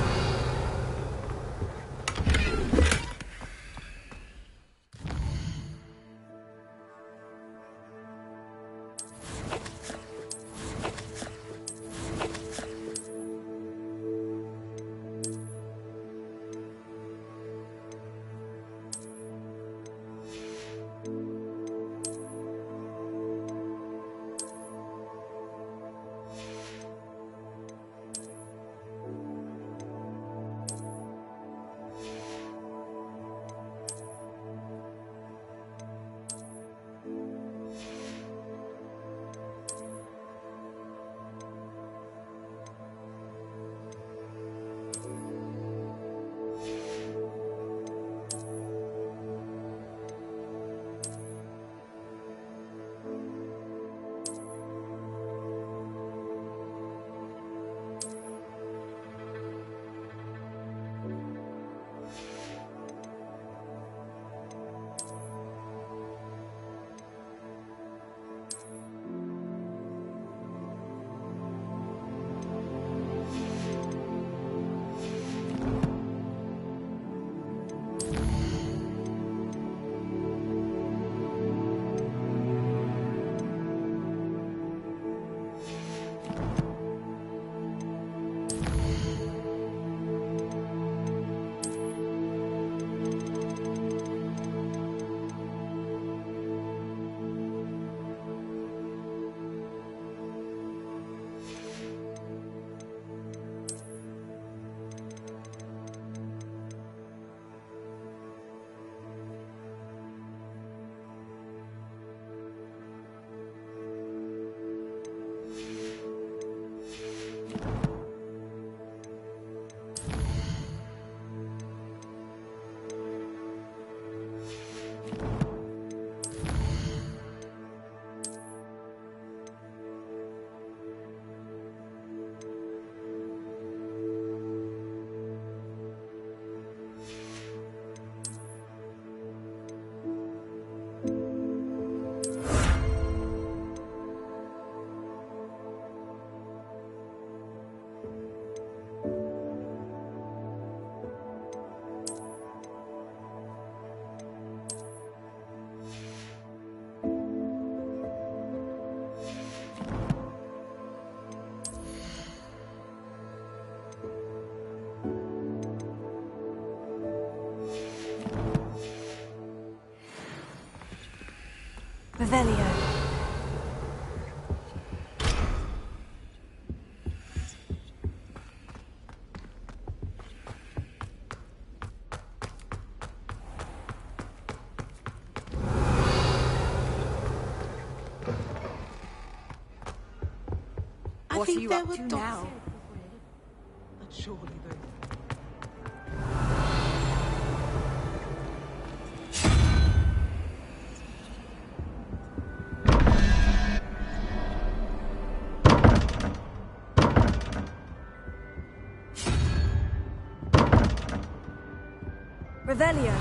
Revelio. What are you up to now? Surely they... Revelio.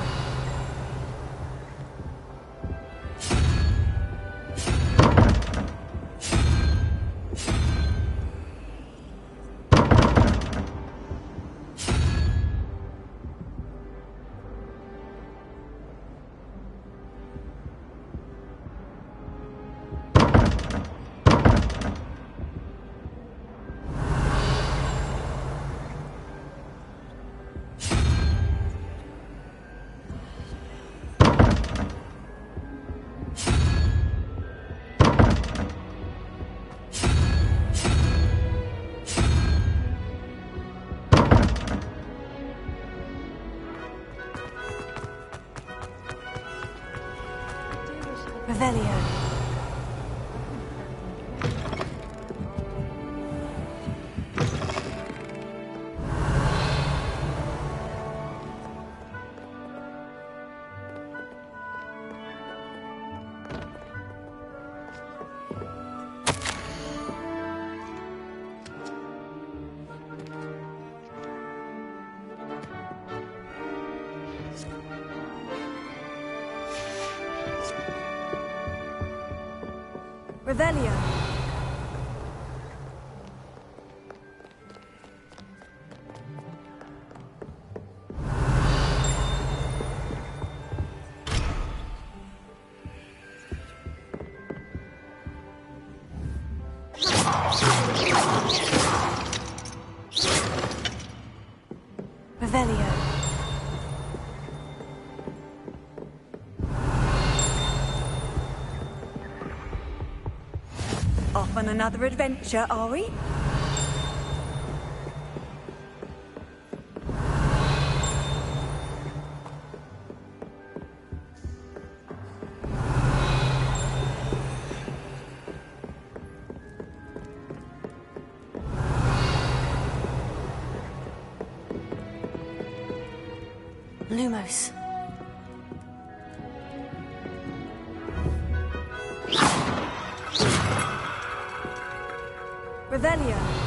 Revelio. Revelio. Revelio. Off on another adventure, are we? Lumos. Revelio.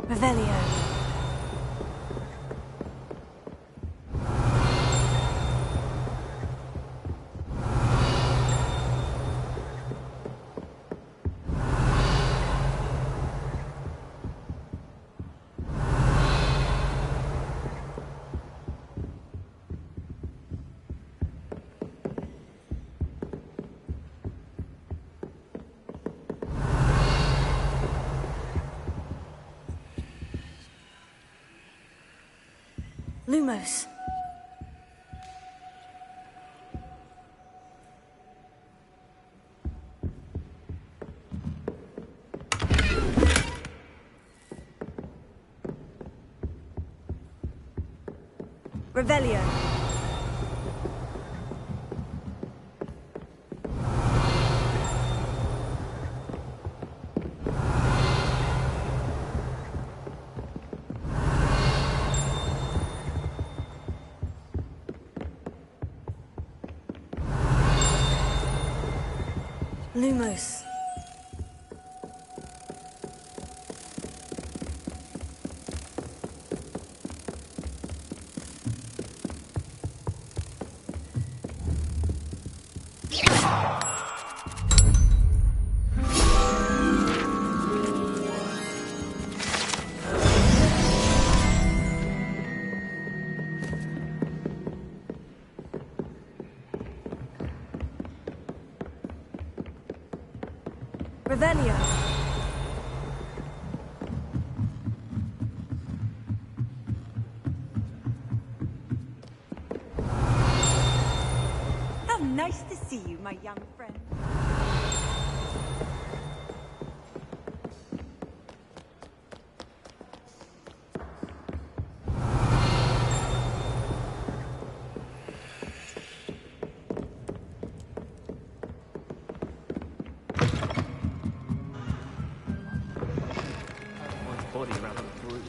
Revelio. Lumos. Revelio. Lumos. Revelio. How nice to see you, my young friend. Body around the broom.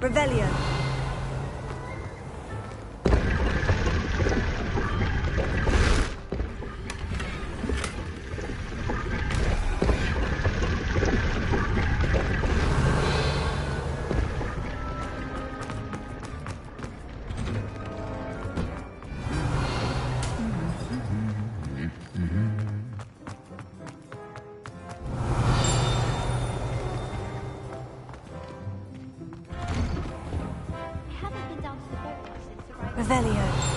Revelio. Revelio.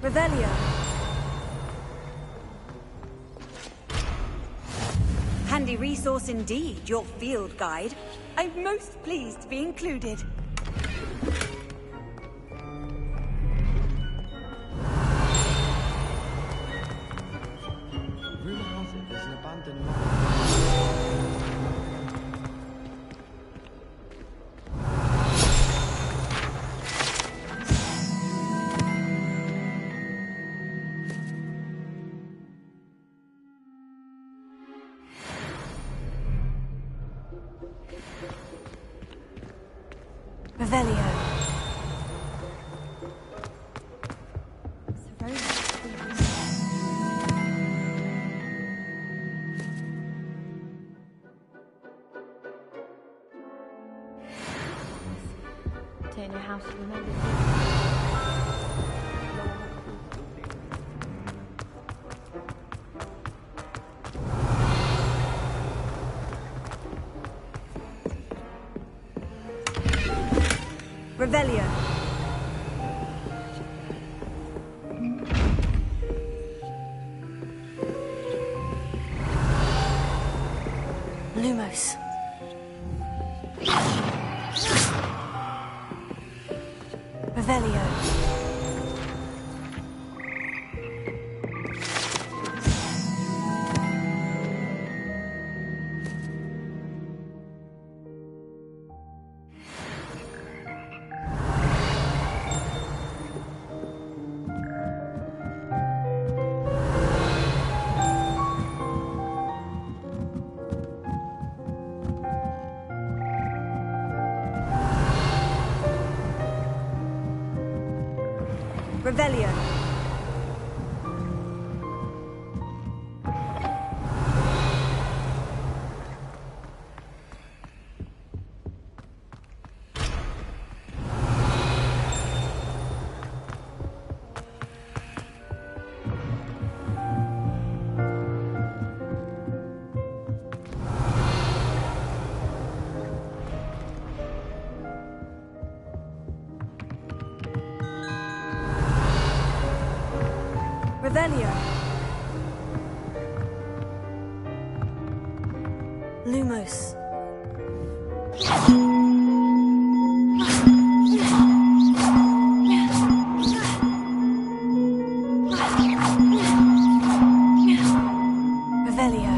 Revelio. Handy resource indeed, your field guide. I'm most pleased to be included. Rumor has it there's an abandoned Revelio. Don't know how to remember Revelio. Lumos. Revelio. Revelio. Revelio. Lumos. Revelio.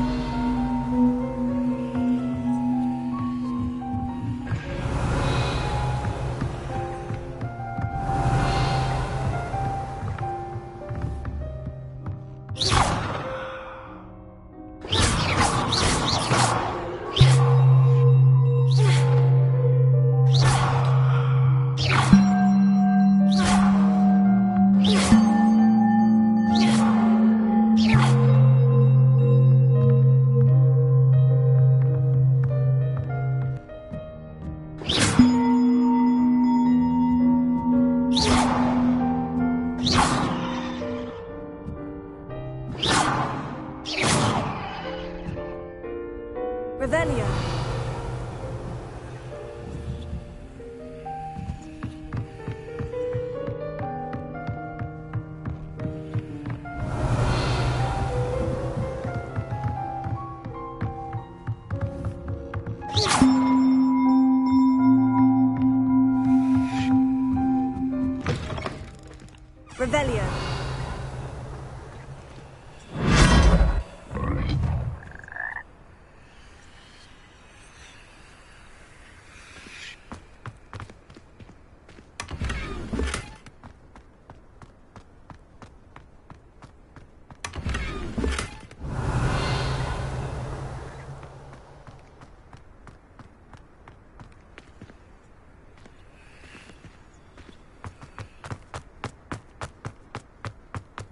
Revelio. Revelio.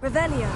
Revelio.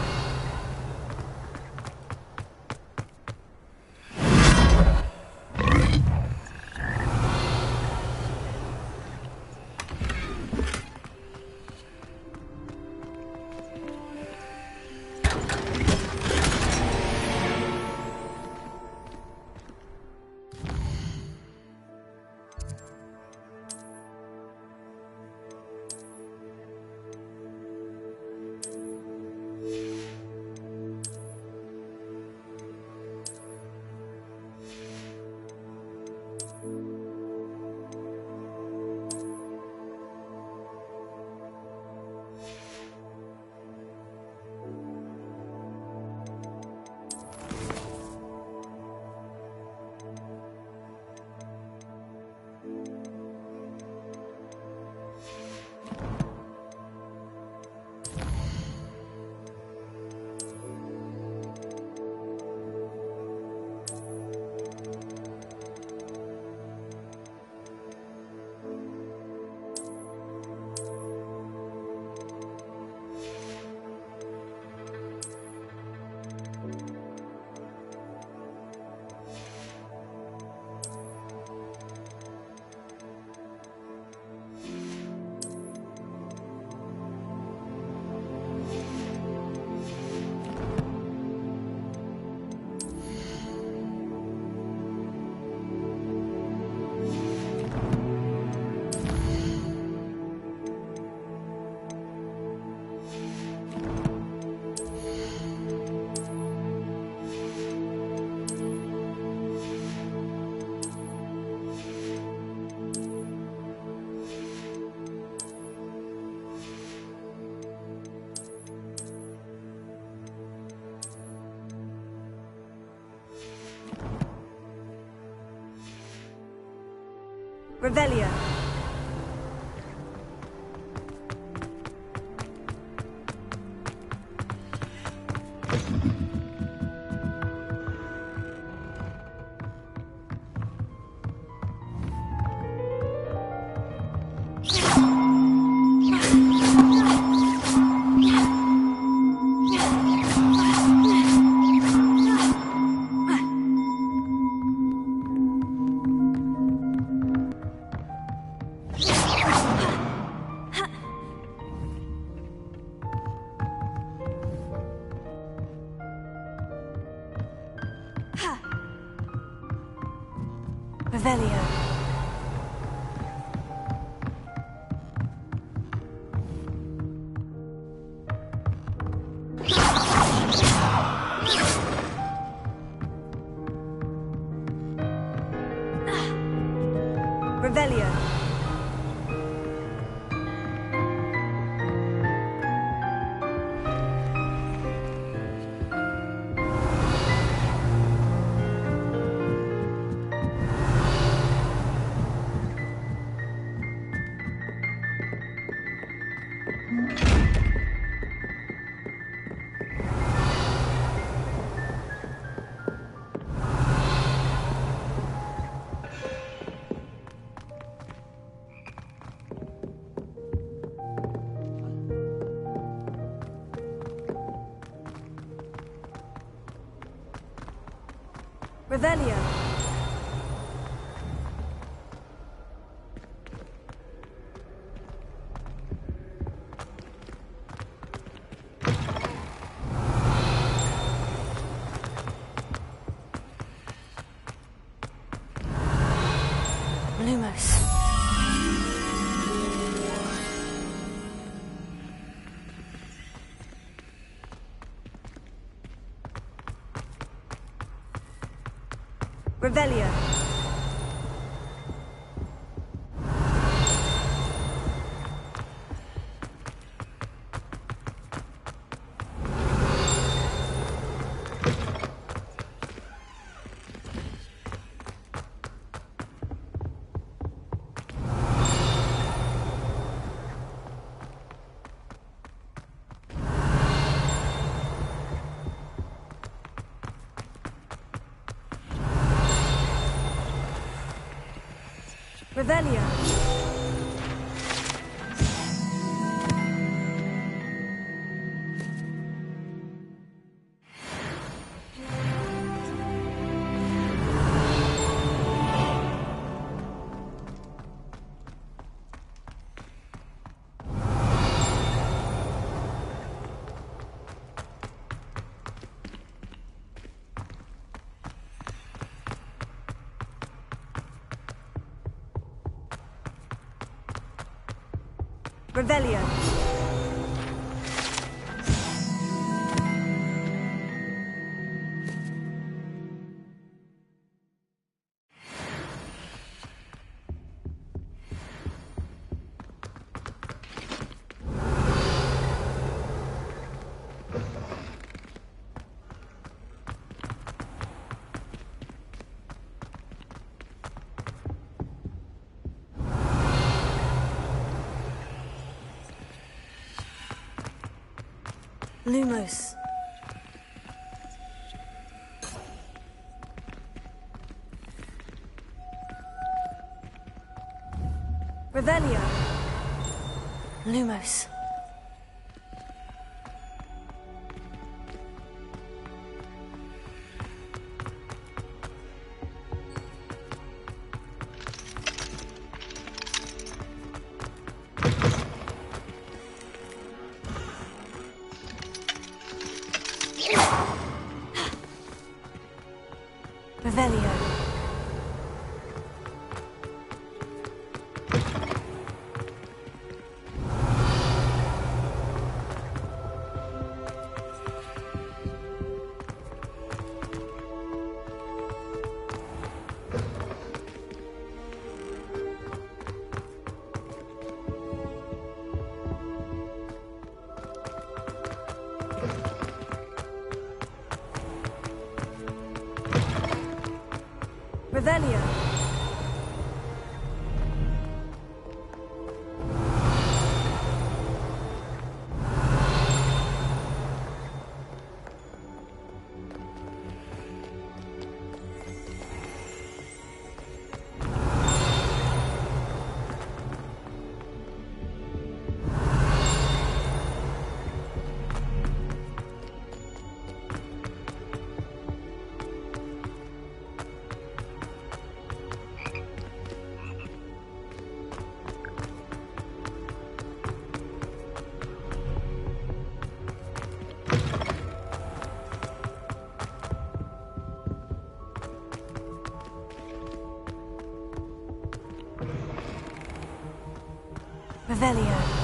Revelio. Revelio. Revelio. Revelio. Lumos. Revelio. Revelio. Revelio. Lumos. Revelio. Lumos. Revelio. Revelio. Revelio.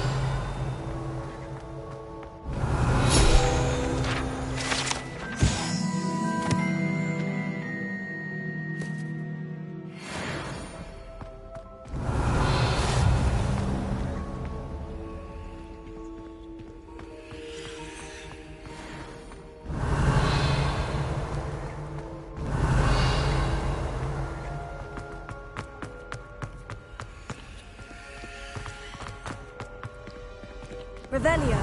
Revelio.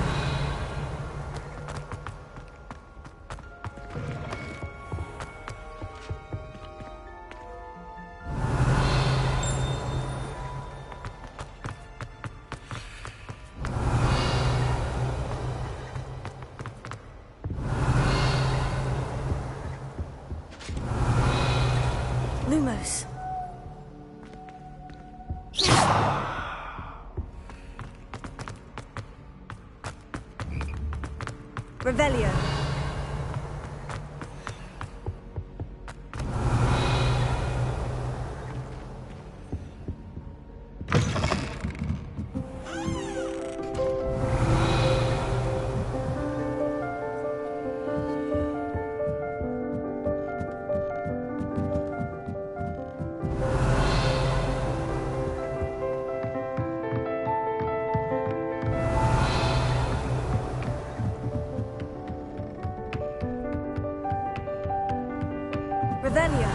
Lumos. Revelio. Revelio.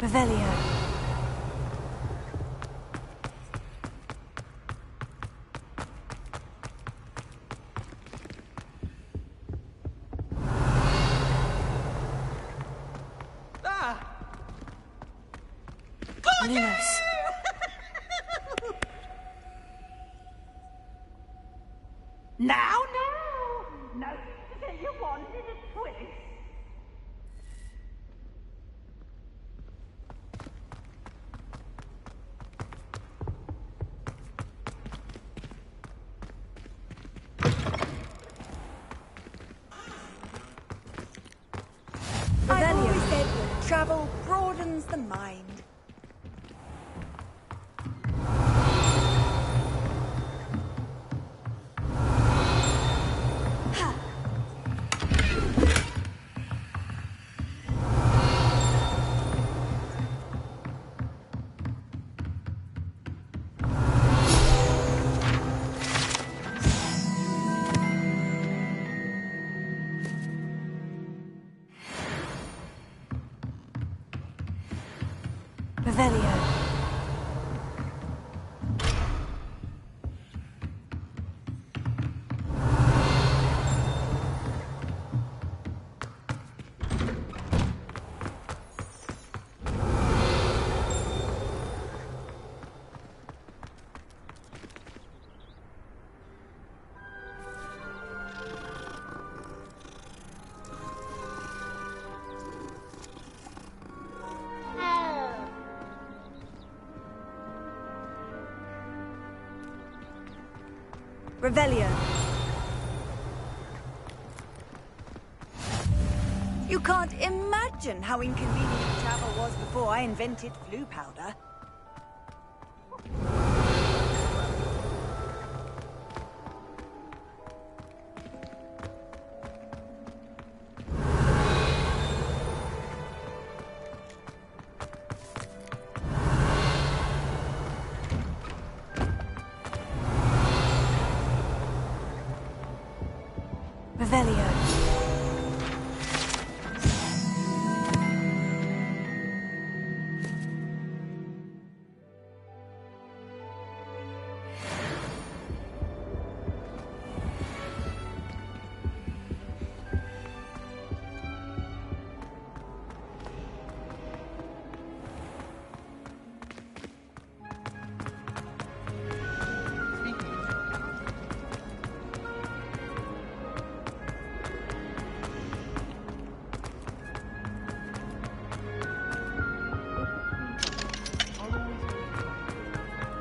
Revelio. Lunos. Now, no to get your wand in a twist. I've always said that travel broadens the mind. Revelio. Revelio. You can't imagine how inconvenient travel was before I invented flu powder. Revelio.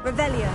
Revelio.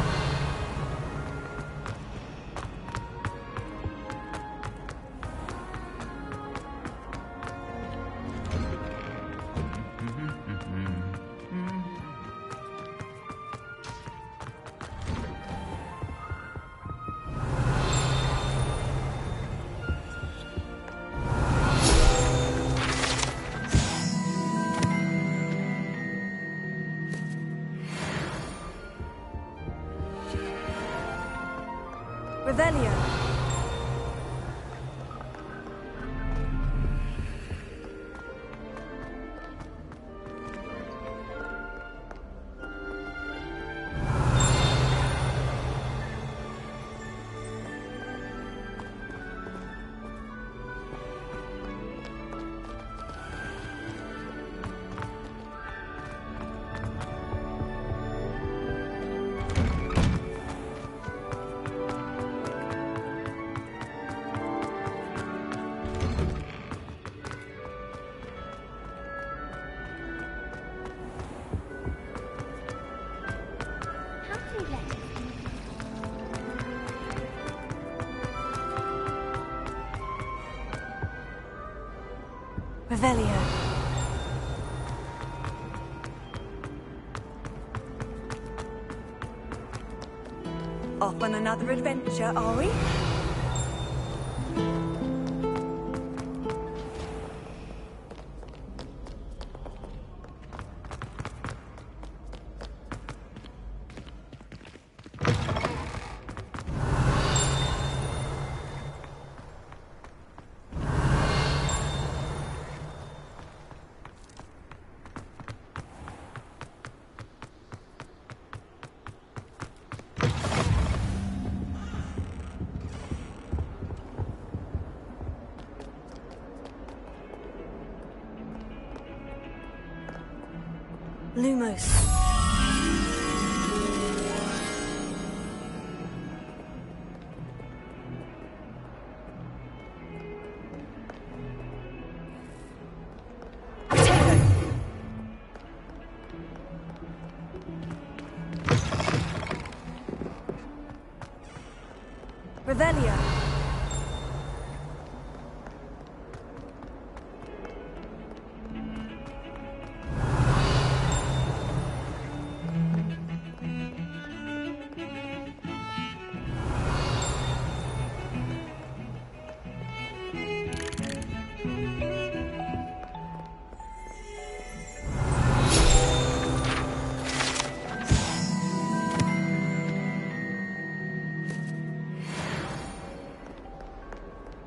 Revelio. Revelio. Off on another adventure, are we? Lumos. Revelio.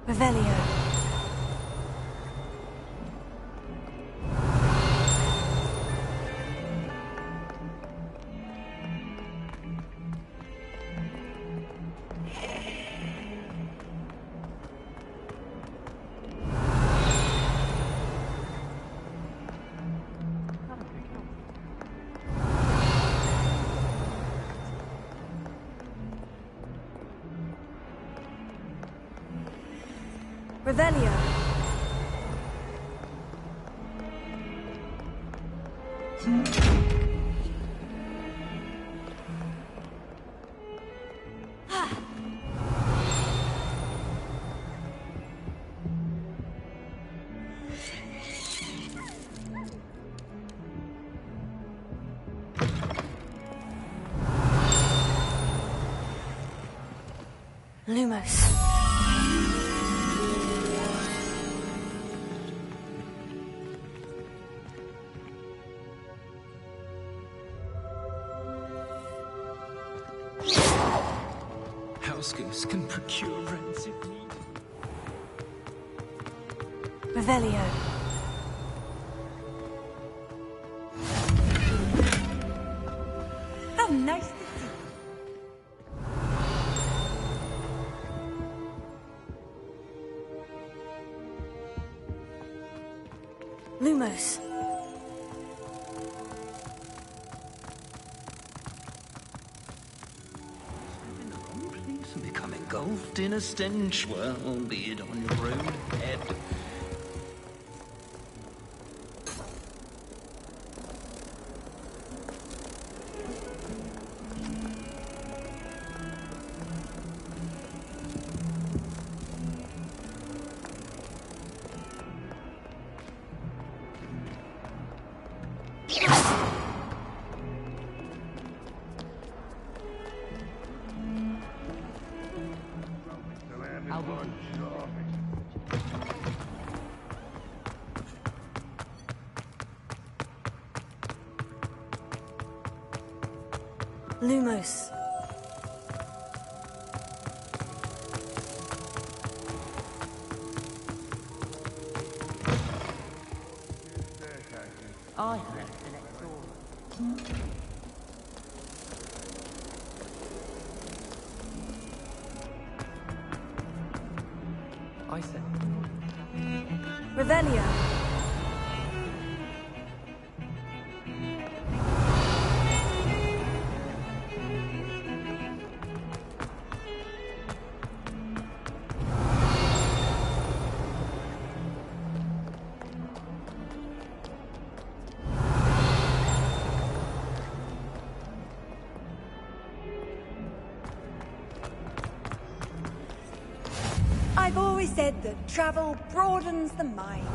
Revelio. Revelio. Lumos. Housegoose can procure rancid meat. Revelio. How nice to see you. Lumos. And become engulfed in a stench, well, albeit on your own head. Lumos. I have an explorer. I said. Revelio. I've always said that travel broadens the mind.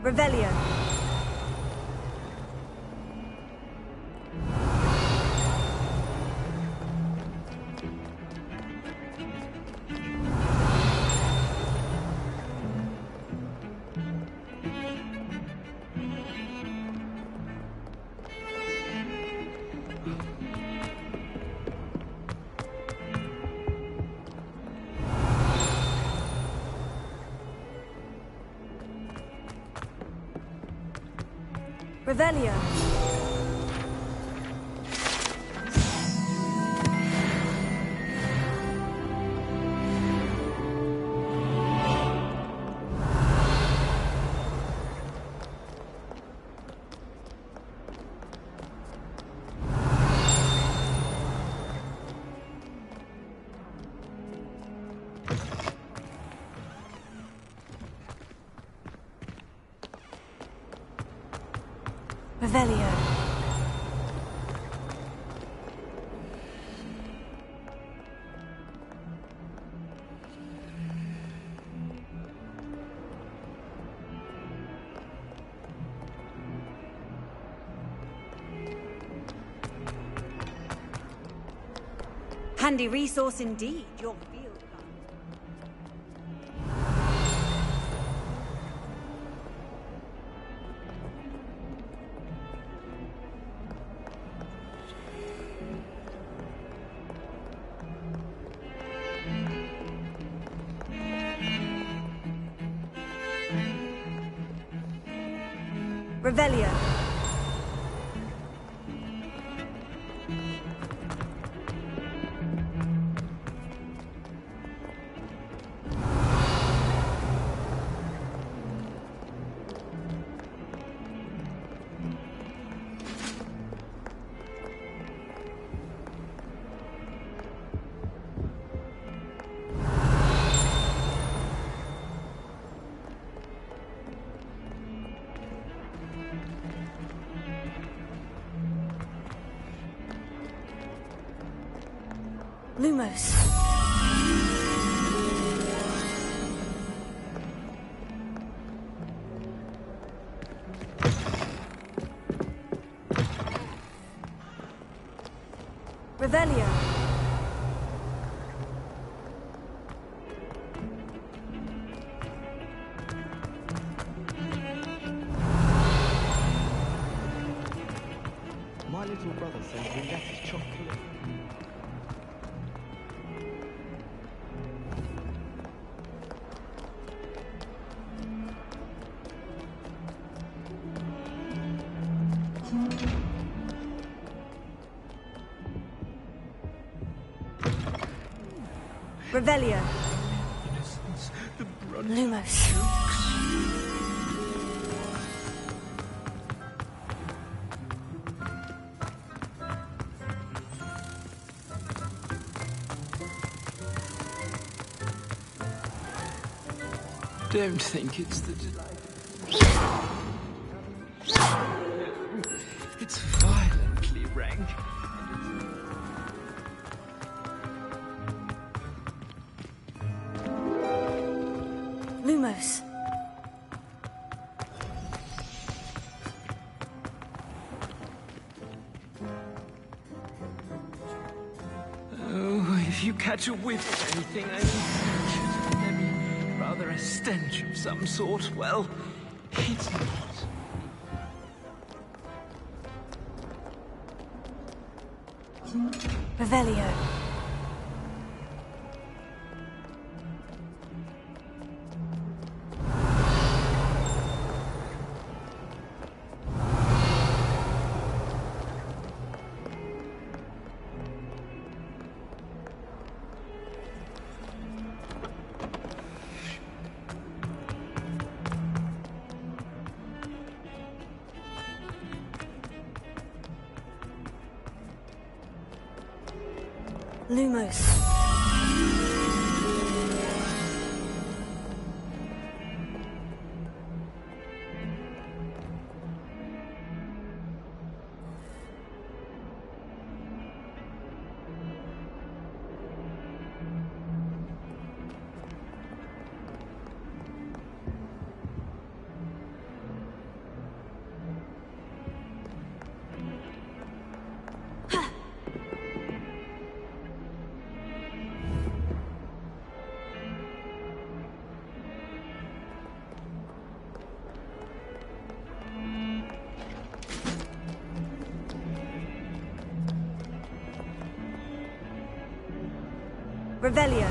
Revelio. Revelio. Revelio. Handy resource indeed, your field Revelio. Lumos. Revelio. My little brother sends me letters chock full of. Revelio. Lumos. Don't think it's the delight. It's violently rank. Lumos. Oh, if If you catch a whiff of anything, maybe rather a stench of some sort, well, it's not. Revelio. Lumos. Revelio.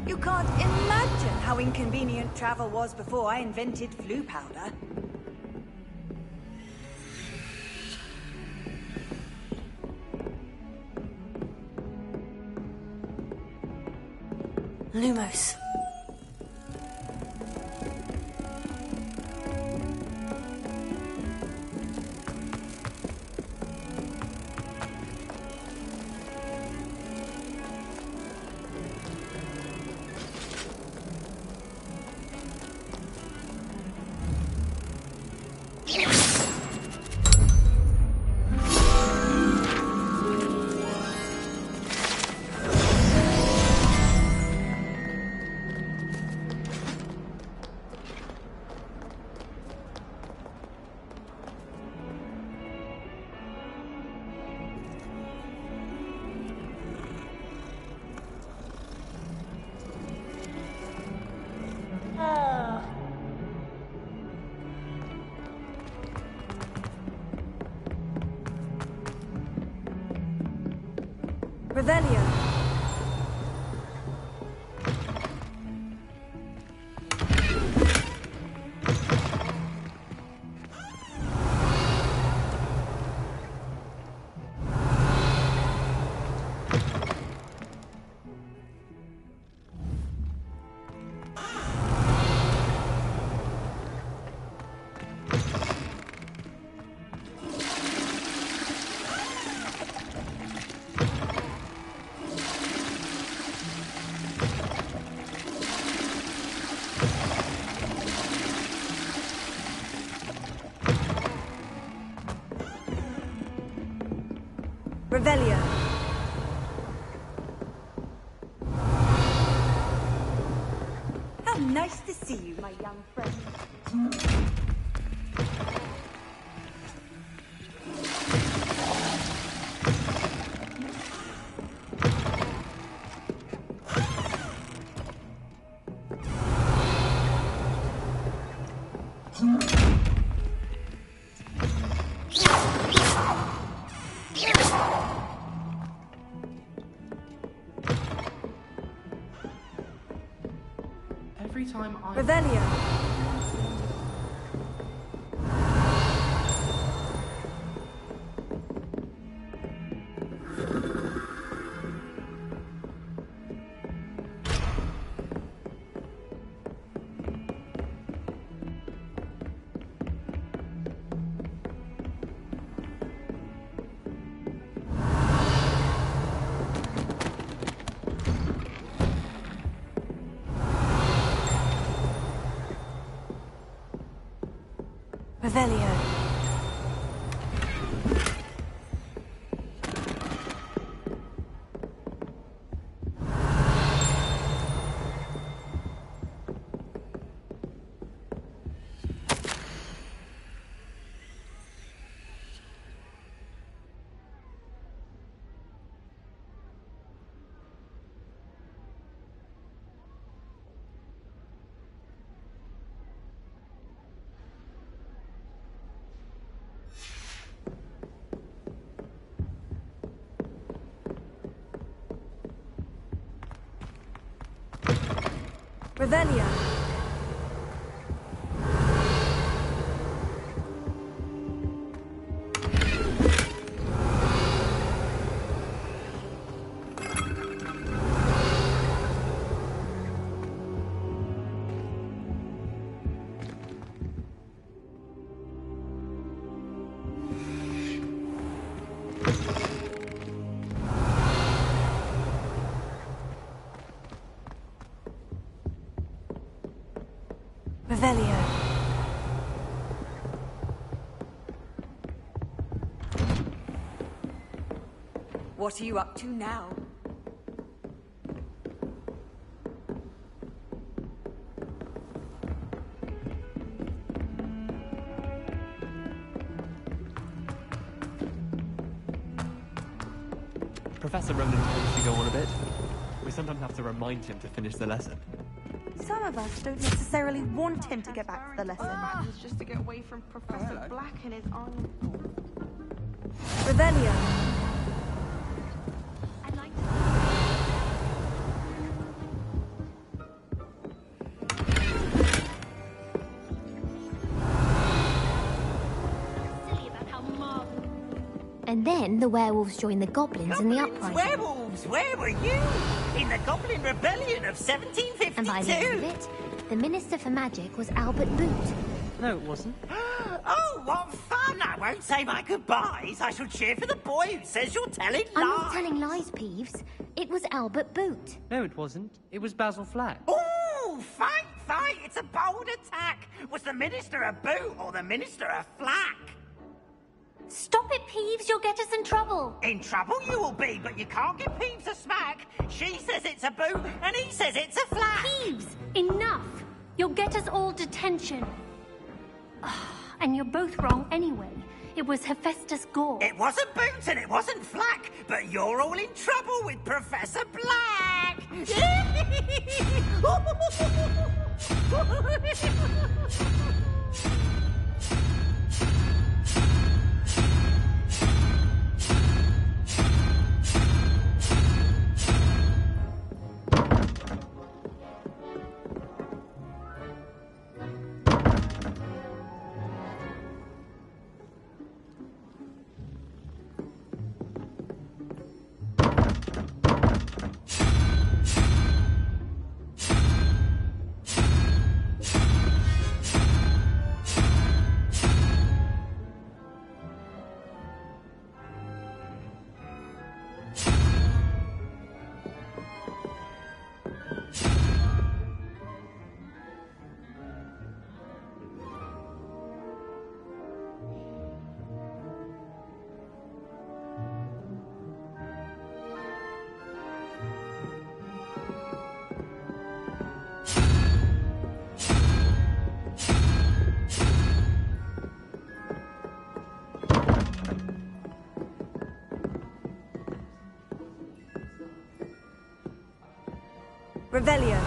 You can't imagine how inconvenient travel was before I invented flu powder. Lumos. Revelio. Revelio. How nice to see you, my young friend. Every time I... Revelio. Revelio. Revelio. Revelio. What are you up to now? Professor Ronan told us to go on a bit. We sometimes have to remind him to finish the lesson. Some of us don't necessarily want him to get back to the lesson. It's just to get away from Professor Black and his army. Revelio. And then the werewolves joined the goblins in the uprising. Werewolves, where were you? In the Goblin Rebellion of 1752? And by the end of it, the Minister for Magic was Albert Boot. No, it wasn't. Oh, what fun! I won't say my goodbyes. I shall cheer for the boy who says you're telling lies. I'm not telling lies, Peeves. It was Albert Boot. No, it wasn't. It was Basil Flack. Oh, fight, fight! It's a bold attack. Was the Minister a boot or the Minister a flack? Stop it, Peeves. You'll get us in trouble. In trouble you will be, but you can't give Peeves a smack. She says it's a boot, and he says it's a flack. Peeves, enough. You'll get us all detention. And you're both wrong anyway. It was Hephaestus Gore. It wasn't boot and it wasn't flack, but you're all in trouble with Professor Black. Revelio.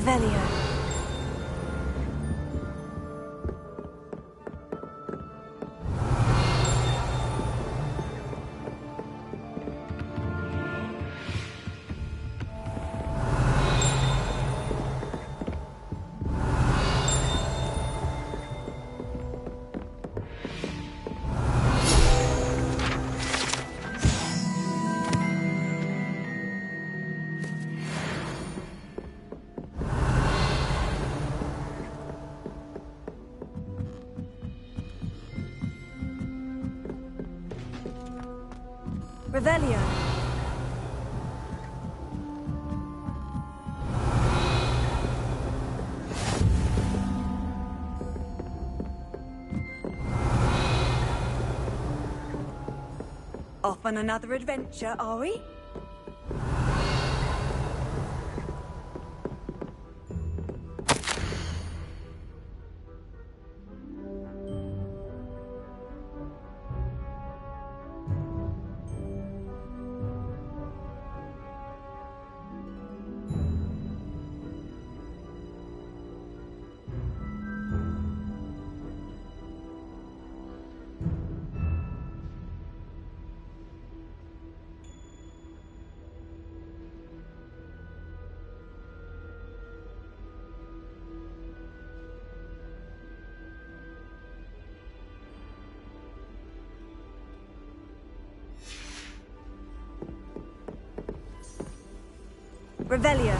Revelio. Revelio. Off on another adventure, are we? Revelio.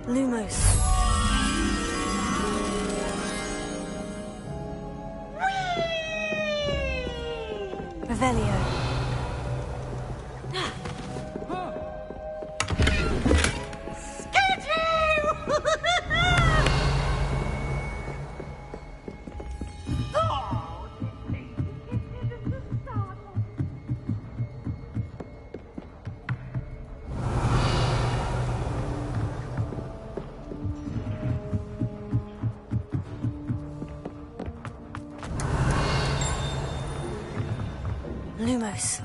Lumos. Revelio. Lumos.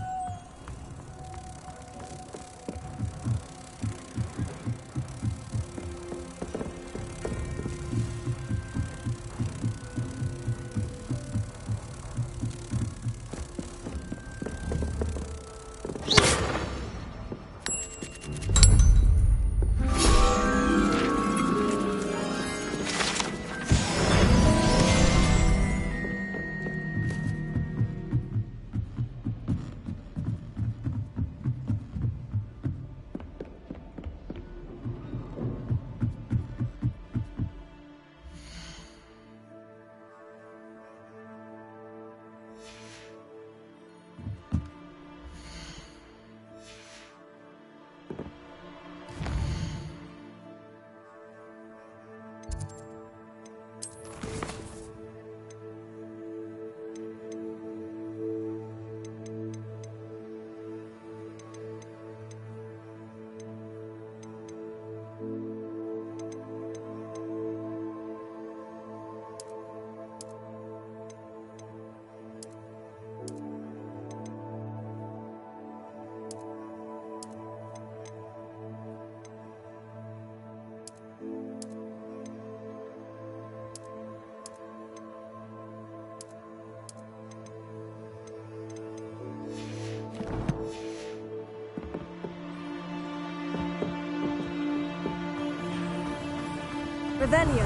Revelio.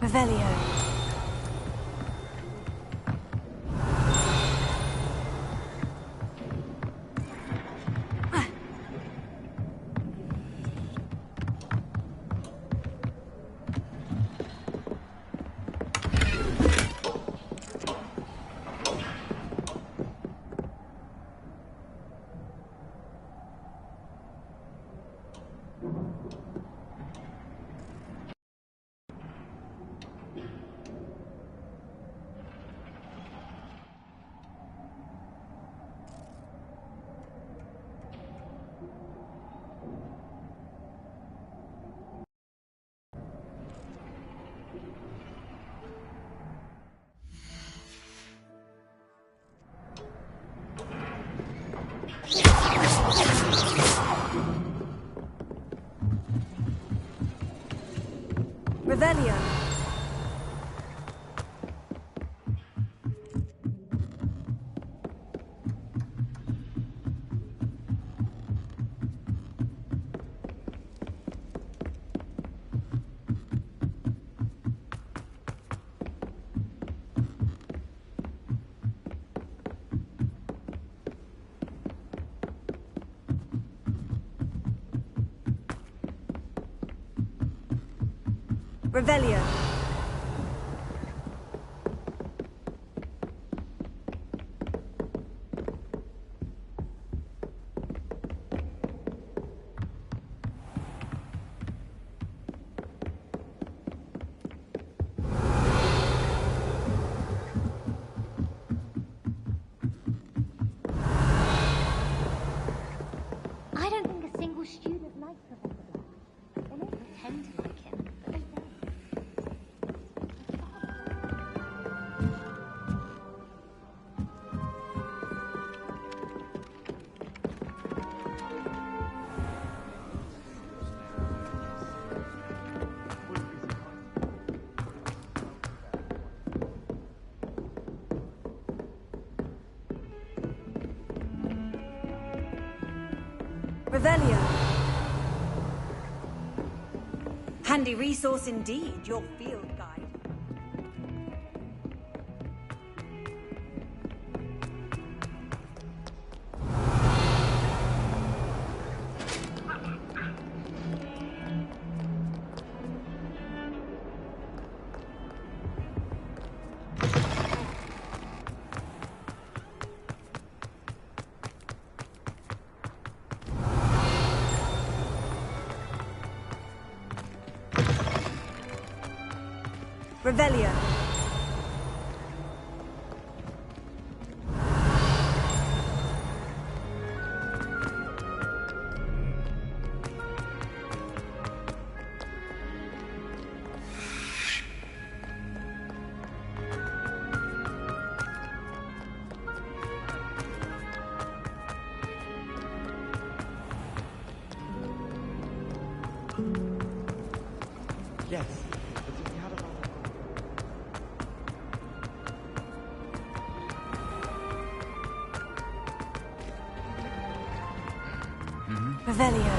Revelio. Revelio. Revelio. I don't think a single student likes Professor Black. They may pretend to like him, but they don't. Revelio. Handy resource indeed, your field guide. Revelio. Yes, but if we had a Revelio.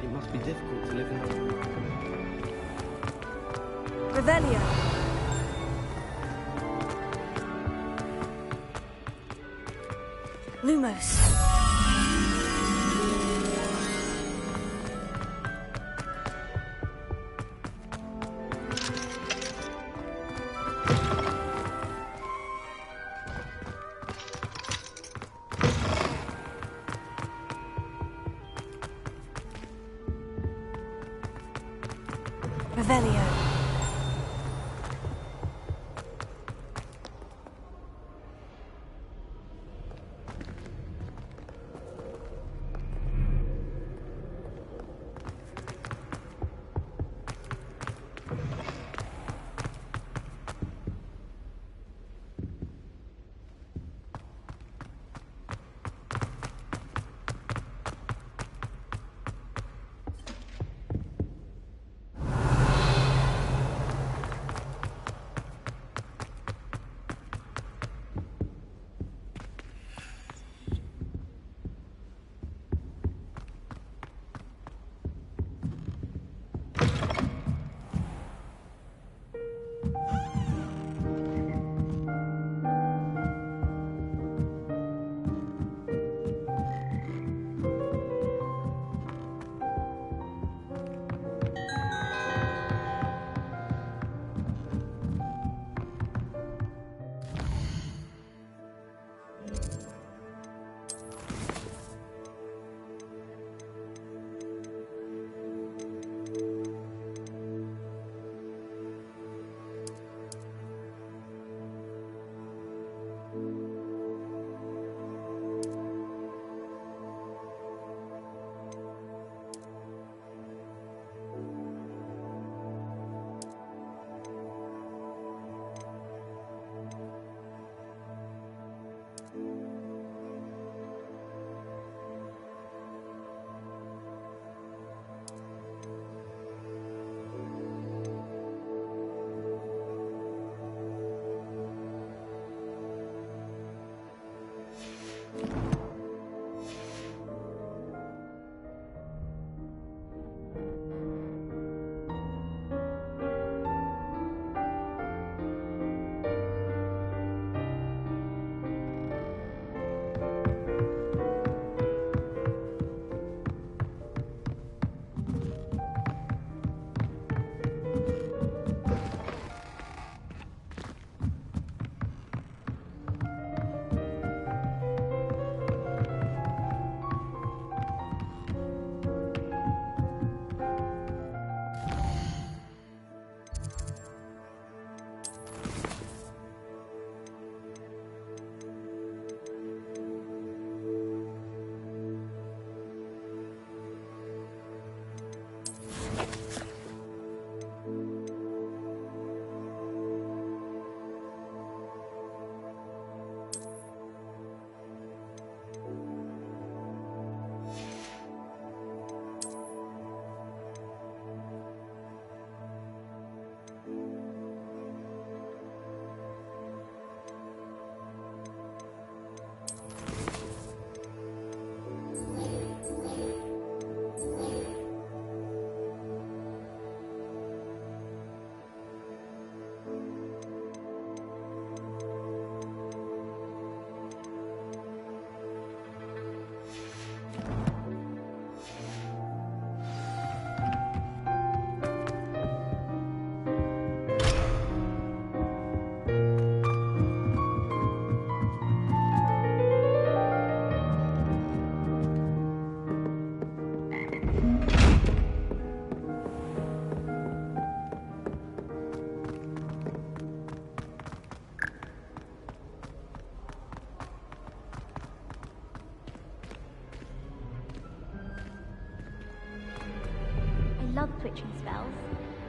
It must be difficult to live in the... Revelio. Lumos. Revelio. love twitching spells.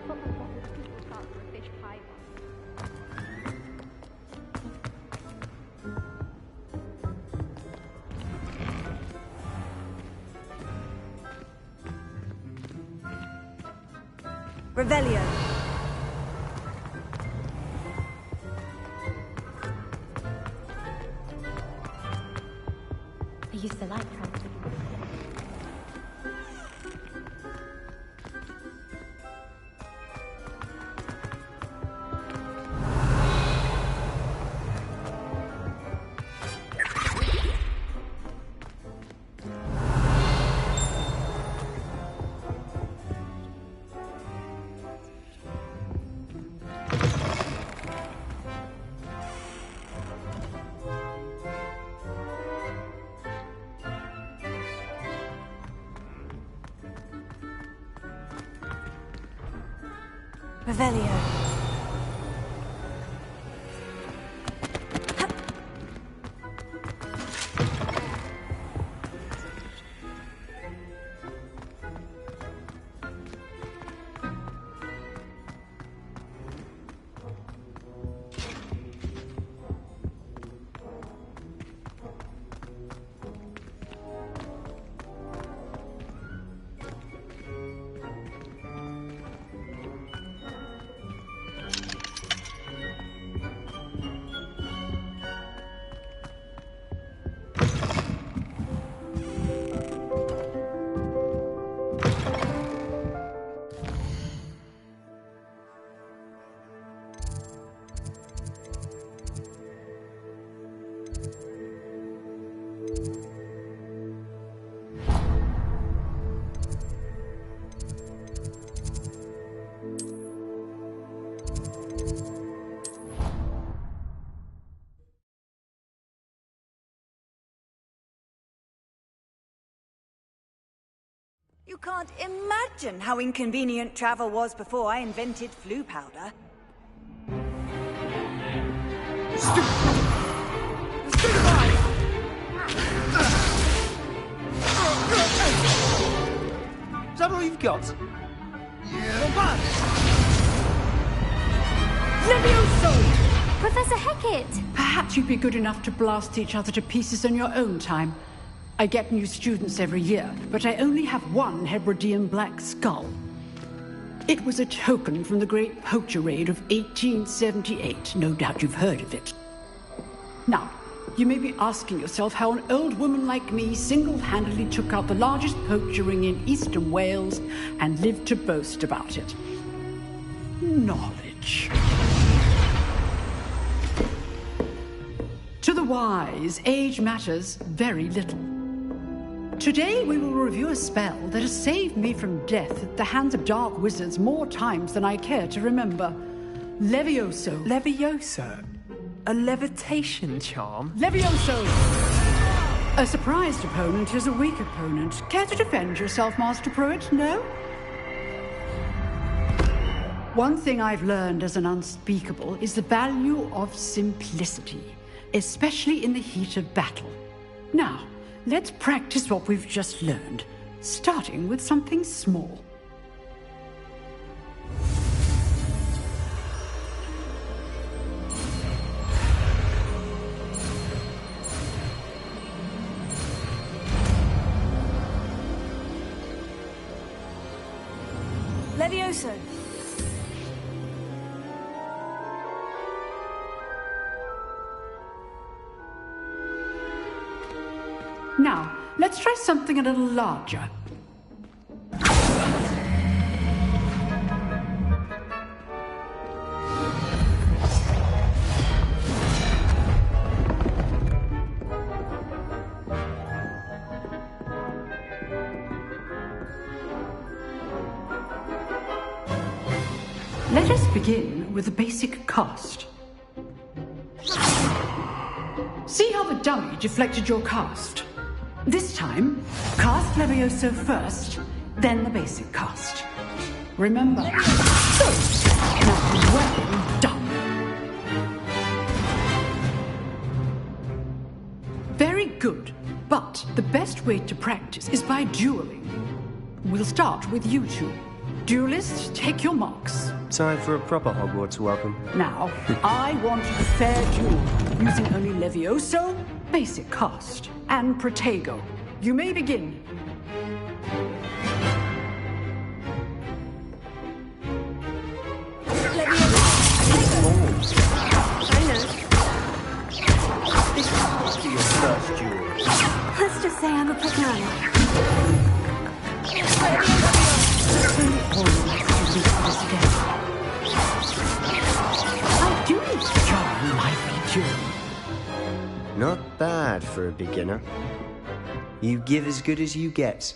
But my bottle of people start for a fish pie one. Revelio. I used the light transfer. Revelio. You can't imagine how inconvenient travel was before I invented flu powder. Is that all you've got? Yeah. Levioso! Professor Hecat! Perhaps you'd be good enough to blast each other to pieces in your own time. I get new students every year, but I only have one Hebridean black skull. It was a token from the Great Poacher Raid of 1878. No doubt you've heard of it. Now, You may be asking yourself how an old woman like me single-handedly took out the largest poacher ring in eastern Wales and lived to boast about it. Knowledge. To the wise, age matters very little. Today we will review a spell that has saved me from death at the hands of dark wizards more times than I care to remember. Levioso. Levioso? A levitation charm? Levioso! A surprised opponent is a weak opponent. Care to defend yourself, Master Pruitt? No? One thing I've learned as an unspeakable is the value of simplicity, especially in the heat of battle. Now, let's practice what we've just learned, starting with something small. Levioso. Now, let's try something a little larger. Let us begin with the basic cast. See how the dummy deflected your cast? This time, cast Levioso first, then the basic cast. Remember? So, now well done. Very good, but the best way to practice is by dueling. We'll start with you two. Duelists, take your marks. Time for a proper Hogwarts welcome. Now, I want a fair duel, using only Levioso, basic cast, and Protego. You may begin. This must be your first duel. Let's just say I'm a banana. I do enjoy lively duel. Not bad for a beginner. You give as good as you get.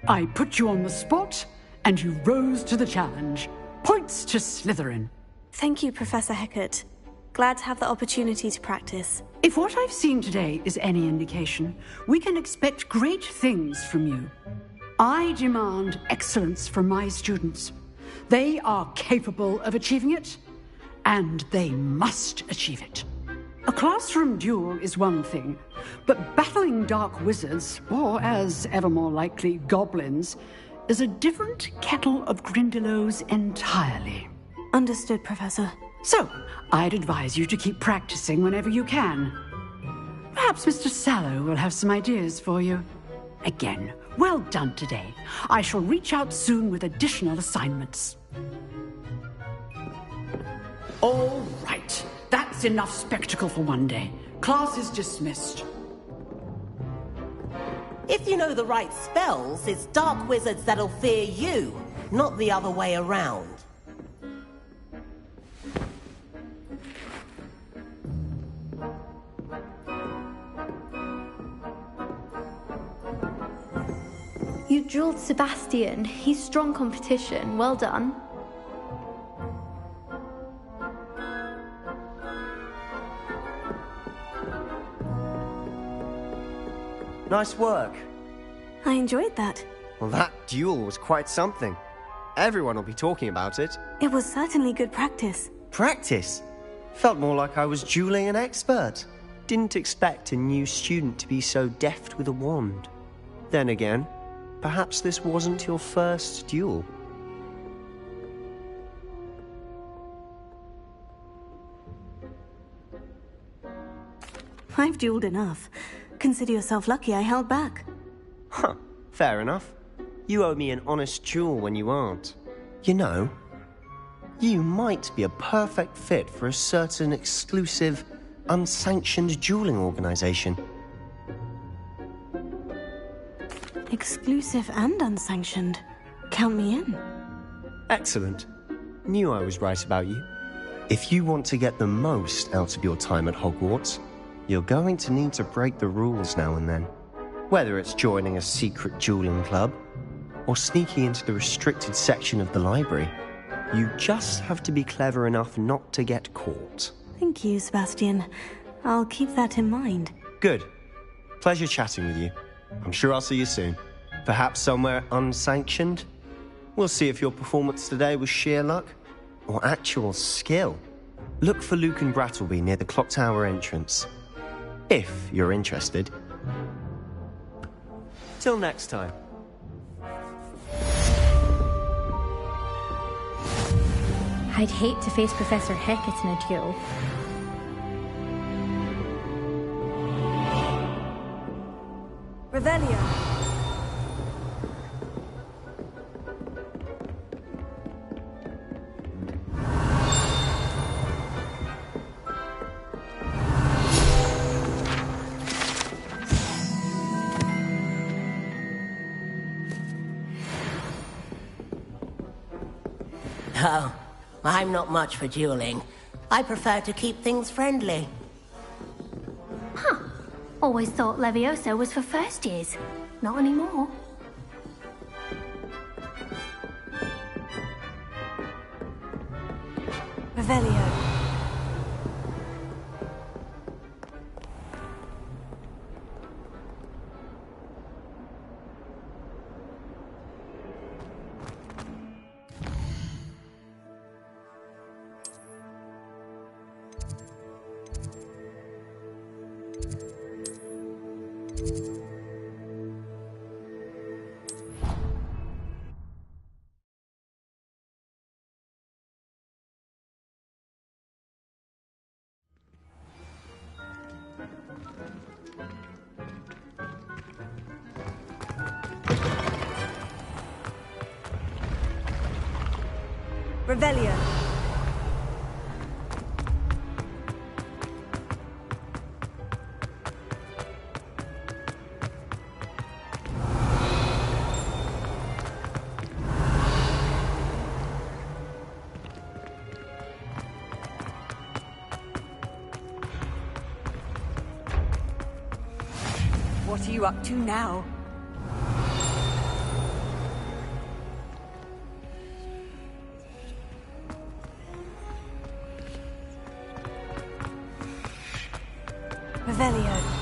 I put you on the spot, and you rose to the challenge. Points to Slytherin. Thank you, Professor Hecat. Glad to have the opportunity to practice. If what I've seen today is any indication, we can expect great things from you. I demand excellence from my students. They are capable of achieving it, and they must achieve it. A classroom duel is one thing, but battling dark wizards, or as ever more likely, goblins, is a different kettle of Grindylows entirely. Understood, Professor. So, I'd advise you to keep practicing whenever you can. Perhaps Mr. Sallow will have some ideas for you. Again, well done today. I shall reach out soon with additional assignments. All right. That's enough spectacle for one day. Class is dismissed. If you know the right spells, it's dark wizards that'll fear you, not the other way around. You drilled Sebastian. He's strong competition. Well done. Nice work. I enjoyed that. Well, that duel was quite something. Everyone will be talking about it. It was certainly good practice. Practice? Felt more like I was dueling an expert. Didn't expect a new student to be so deft with a wand. Then again, perhaps this wasn't your first duel. I've dueled enough. Consider yourself lucky I held back. Huh, fair enough. You owe me an honest duel when you aren't. You know, you might be a perfect fit for a certain exclusive, unsanctioned dueling organization. Exclusive and unsanctioned. Count me in. Excellent. Knew I was right about you. If you want to get the most out of your time at Hogwarts, you're going to need to break the rules now and then. Whether it's joining a secret dueling club, or sneaking into the restricted section of the library, you just have to be clever enough not to get caught. Thank you, Sebastian. I'll keep that in mind. Good. Pleasure chatting with you. I'm sure I'll see you soon. Perhaps somewhere unsanctioned? We'll see if your performance today was sheer luck or actual skill. Look for Luke and Brattleby near the clock tower entrance. If you're interested. Till next time. I'd hate to face Professor Hecat in a duel. Revelio. Oh, I'm not much for dueling. I prefer to keep things friendly. Huh. Always thought Leviosa was for first years. Not anymore. Revelio. Revelio. What are you up to now? Revelio.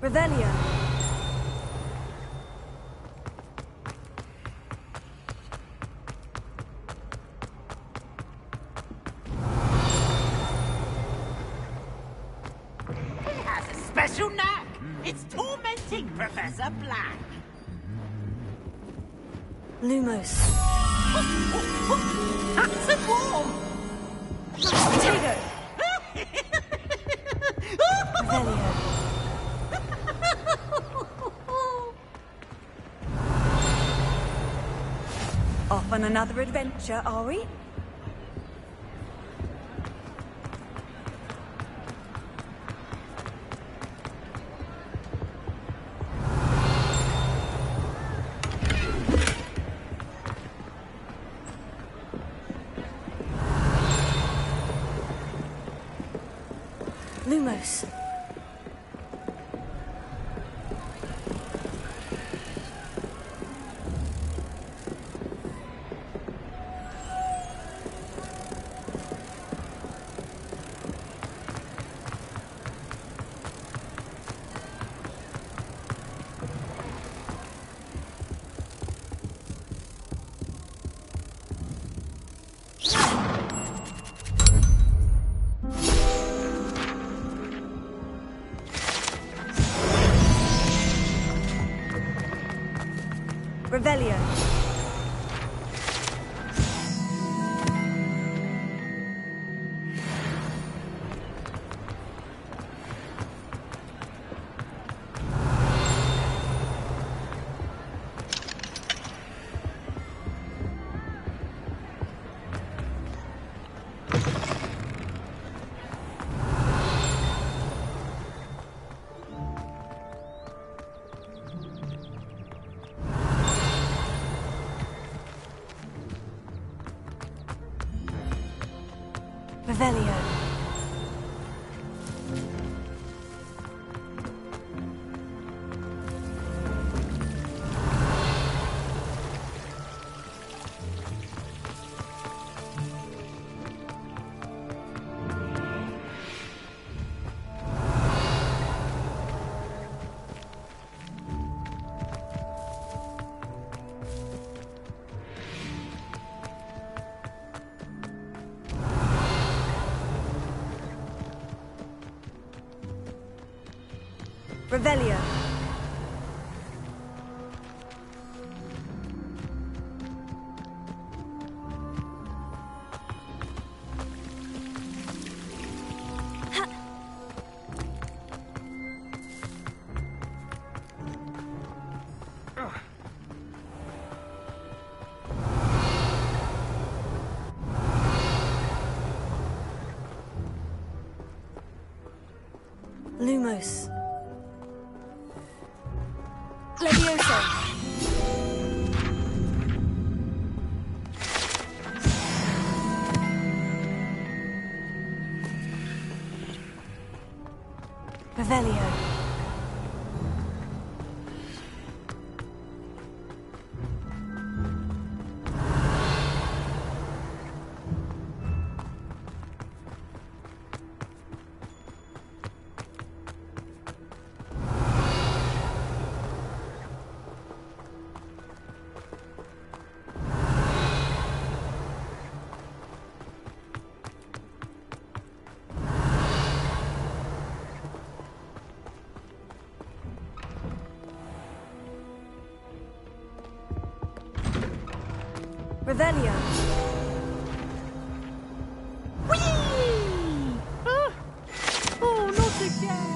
Revelio. He has a special knack. It's tormenting Professor Black. Lumos. That's a warm. Potato. Revelio. Off on another adventure, are we? Lumos. Revelio. Revelio. Revelio. Lumos. Levioso. Revelio. Revelio. Whee! Oh, not again!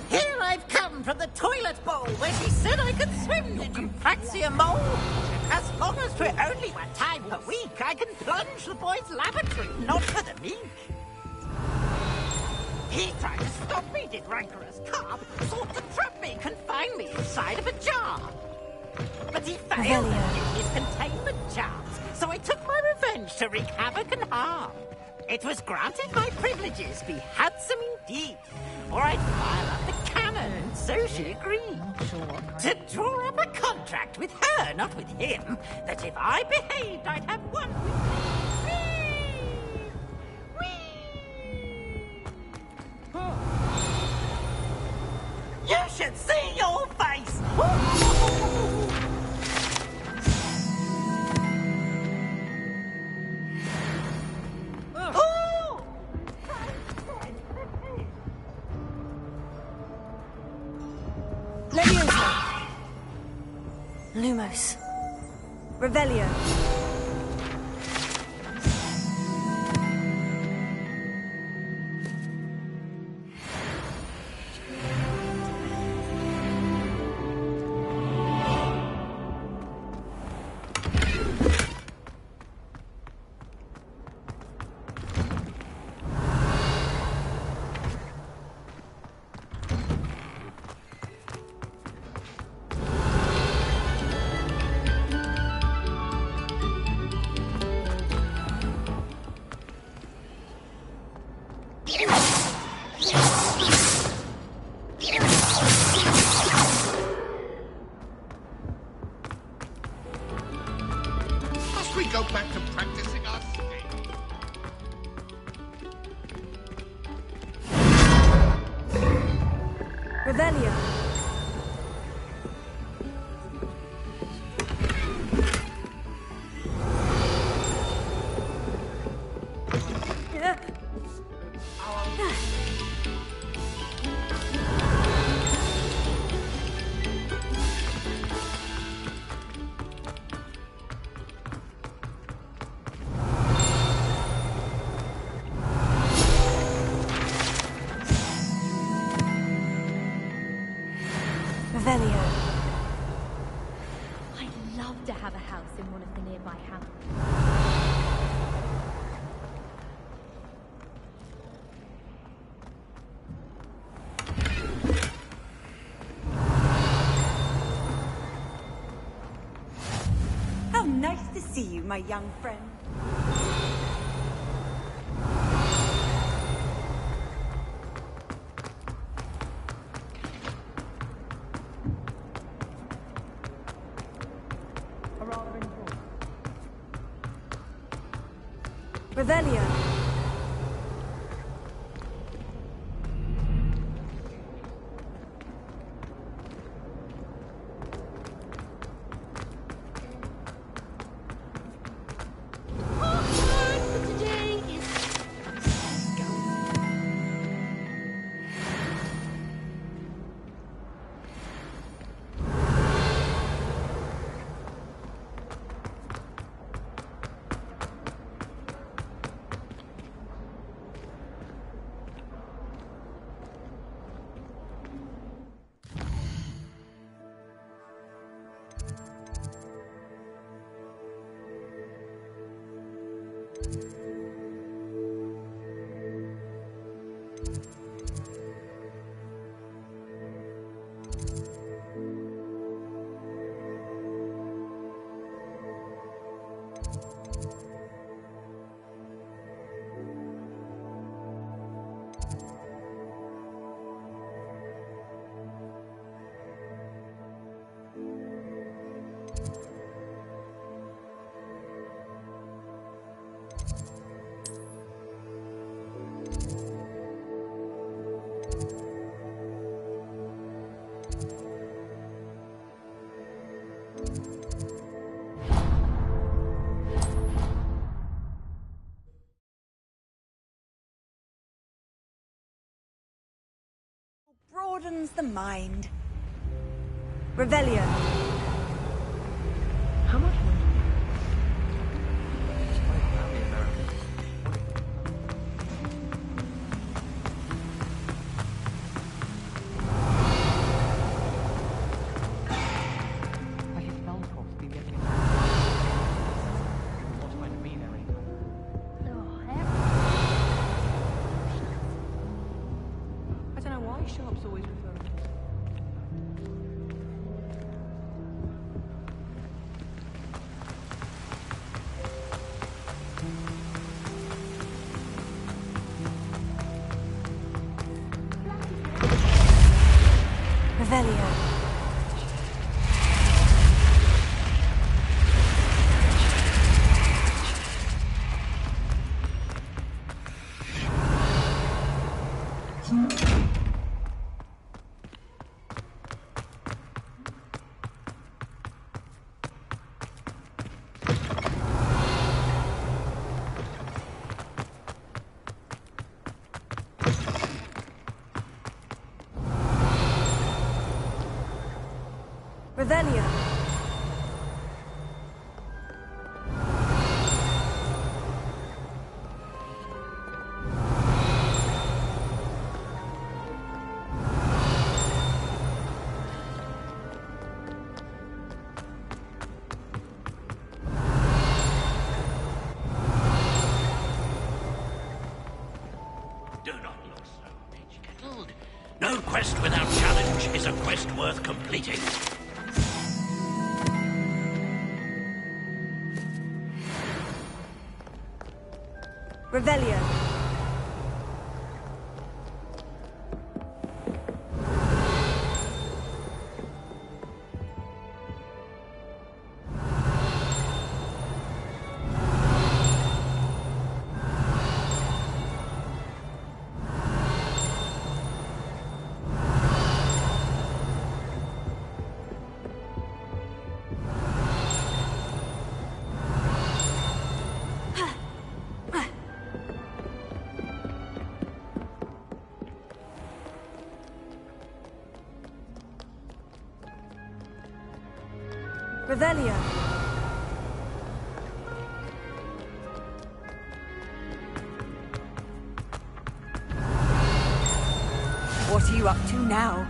Here I've come from the toilet bowl where she said I could swim, you can fancy a mole. As long as we're only one time per week, I can plunge the boy's lavatory, not for the meek. He tried to stop me, did rancorous carp, sought to trap me, confine me inside of a jar. But he failed in his containment jars, so I took my revenge to wreak havoc and harm. It was granted my privileges be handsome indeed, or I'd fire up the cannon, and so she agreed. To draw up a contract with her, not with him, that if I behaved, I'd have one with me. You should see your face! Levioso. Lumos. Revelio. Must we go back to practicing our singing? Revelio. Revelio. I'd love to have a house in one of the nearby hamlets. How nice to see you, my young friend. Revelio. Broadens the mind. Revelio. How much money? I don't know why shops always refer to this. Revelio. Revelio. Do not look so pitch-kettled. No quest without challenge is a quest worth completing. Revelio. Revelio. What are you up to now?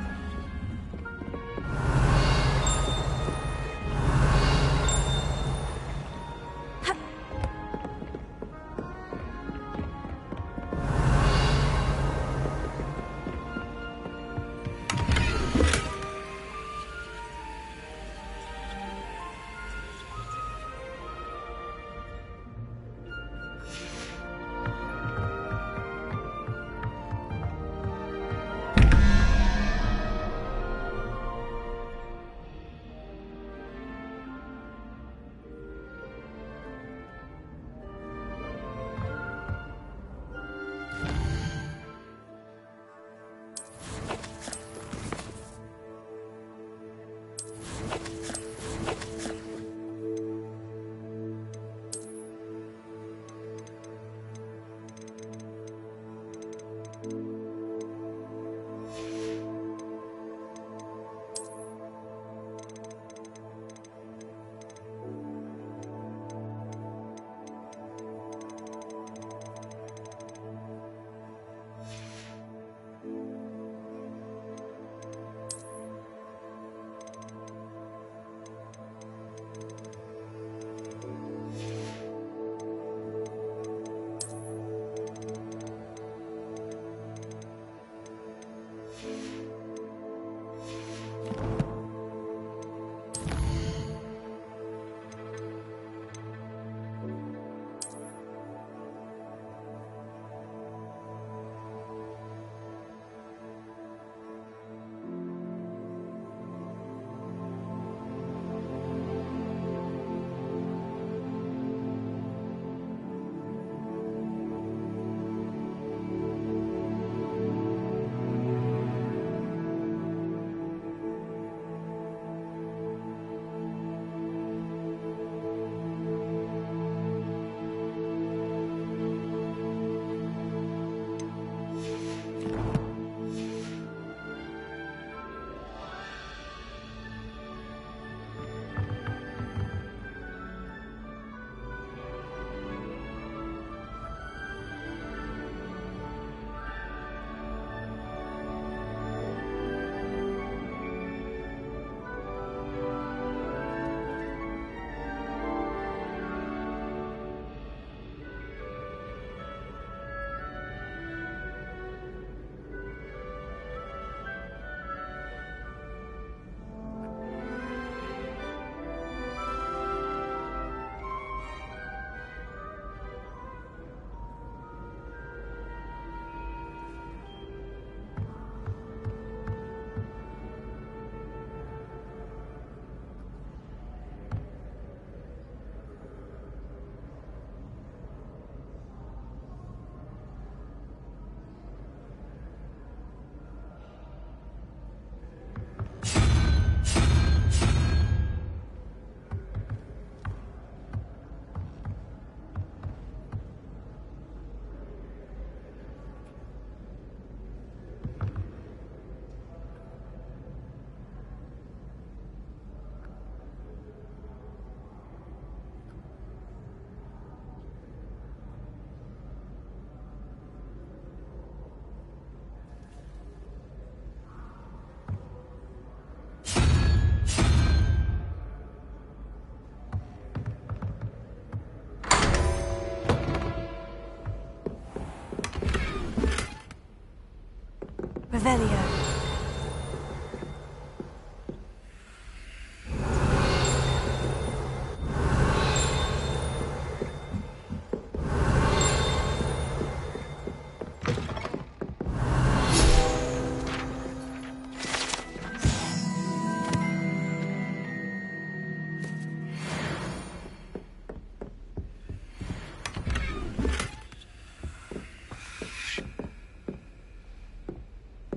Revelio.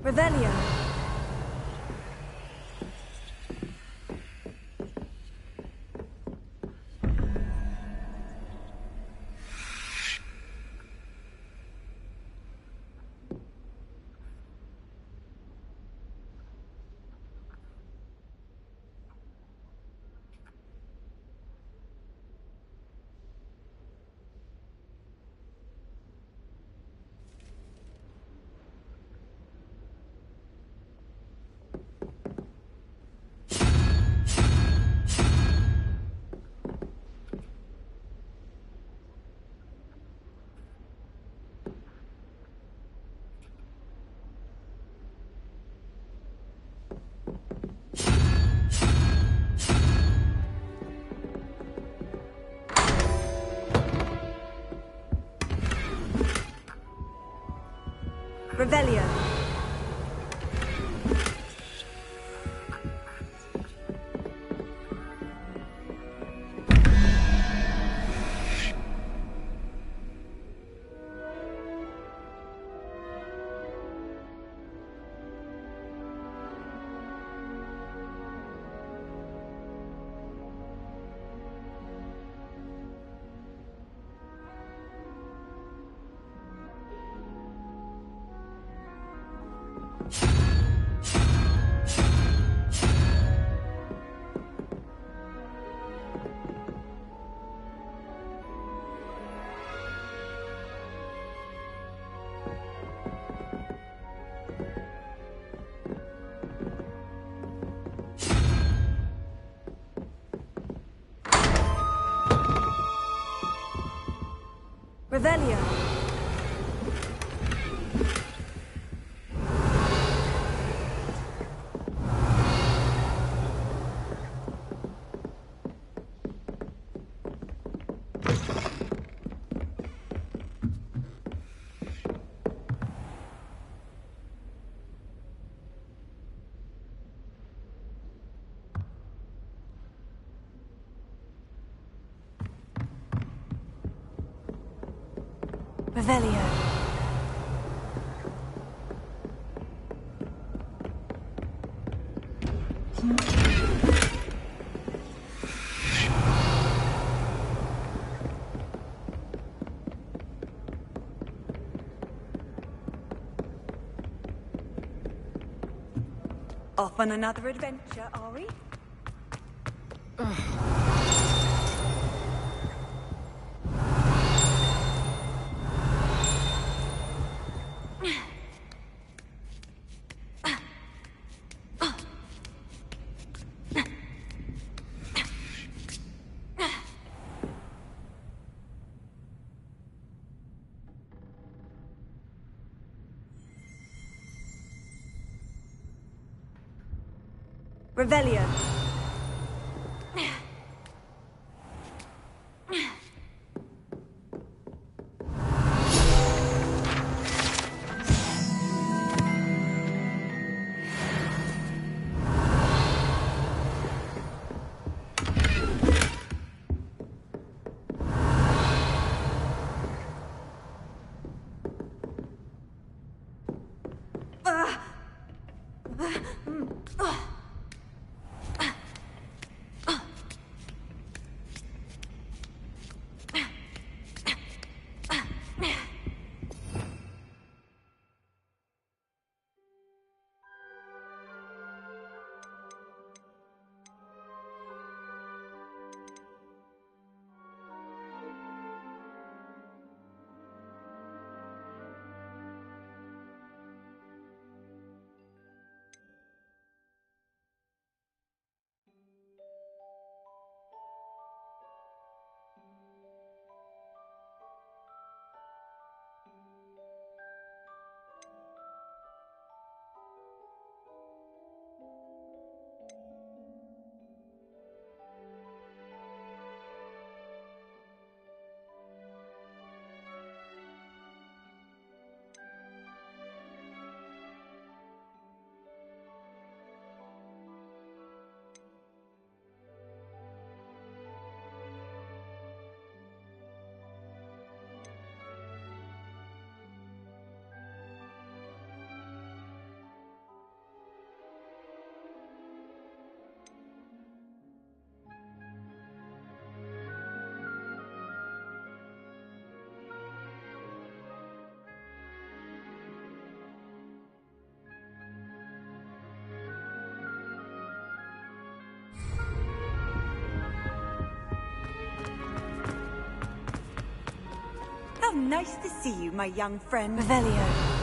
Revelio. Revelio. Revelio. Revelio. Off on another adventure, are we? Revelio. How nice to see you, my young friend. Revelio.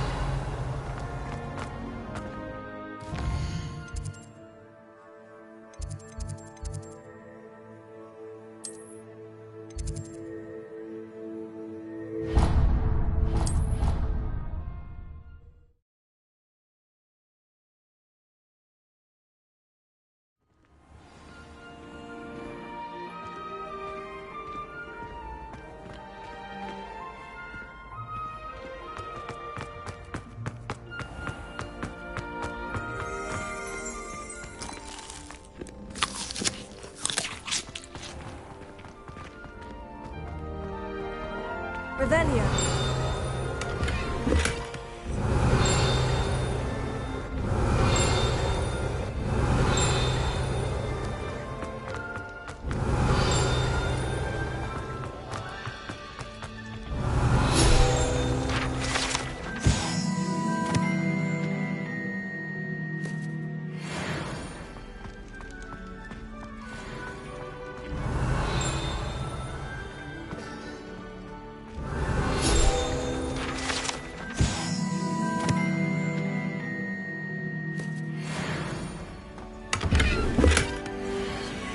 Revelio.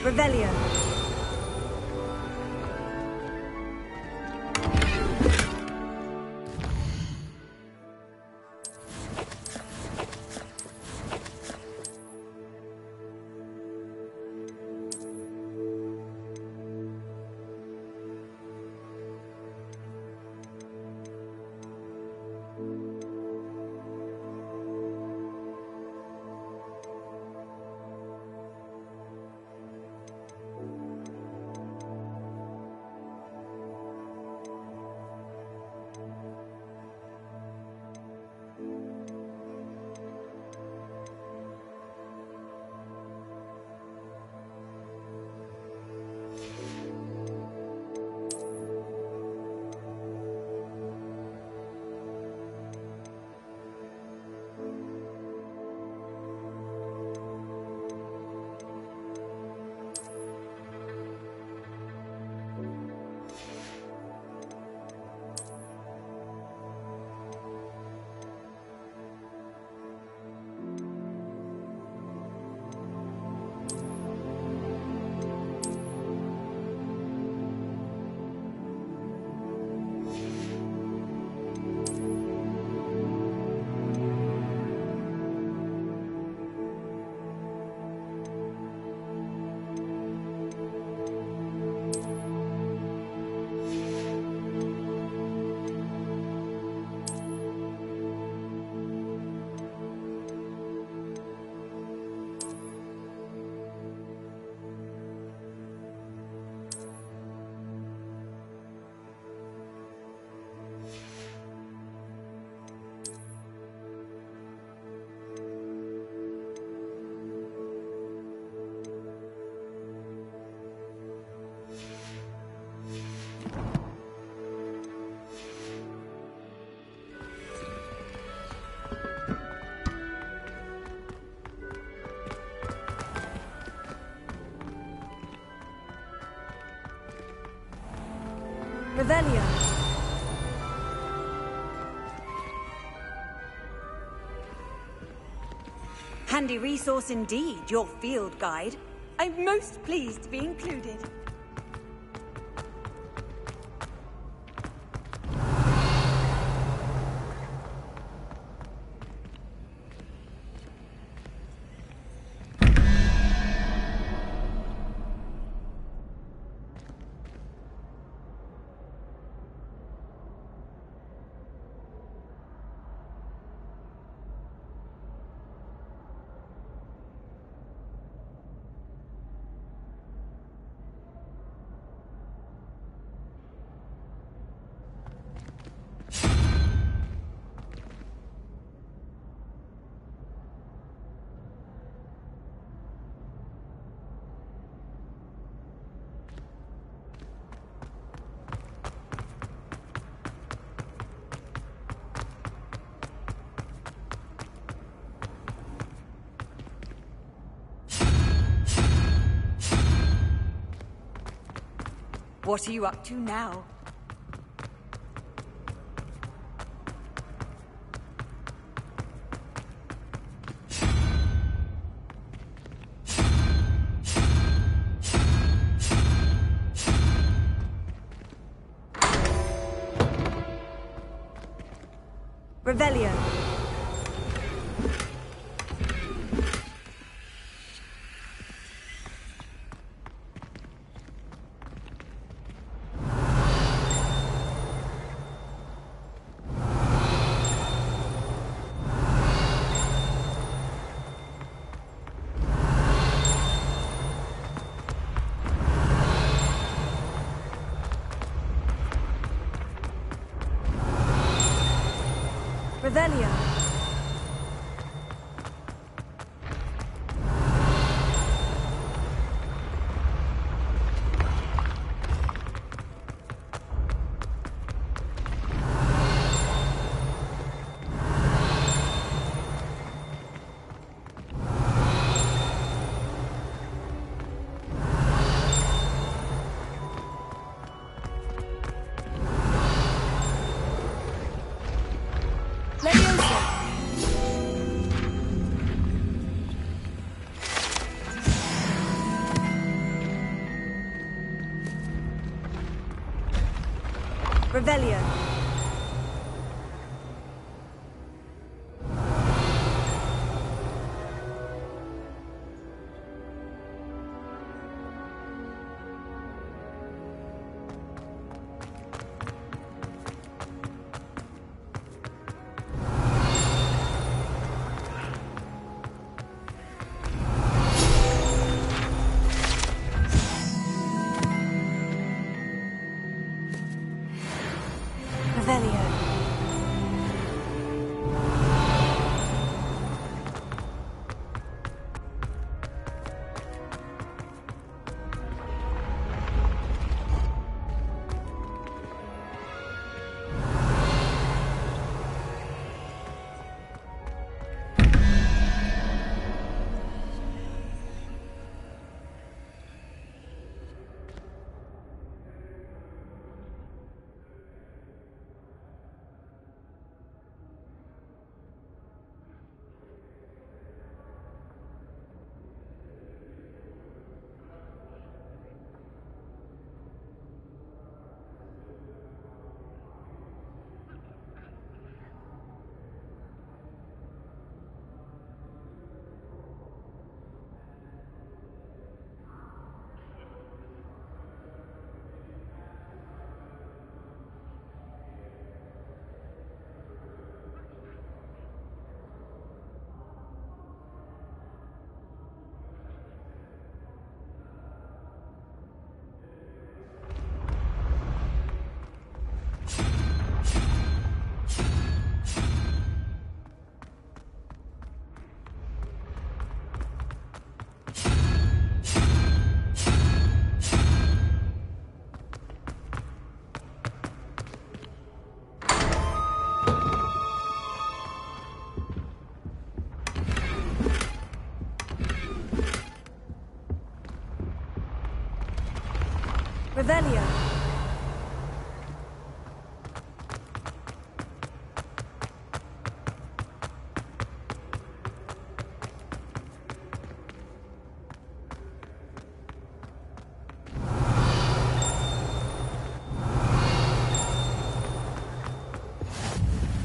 Revelio. Revelio. Handy resource indeed, your field guide. I'm most pleased to be included. What are you up to now? Revelio. Revelio. Revelio. Revelio. Revelio.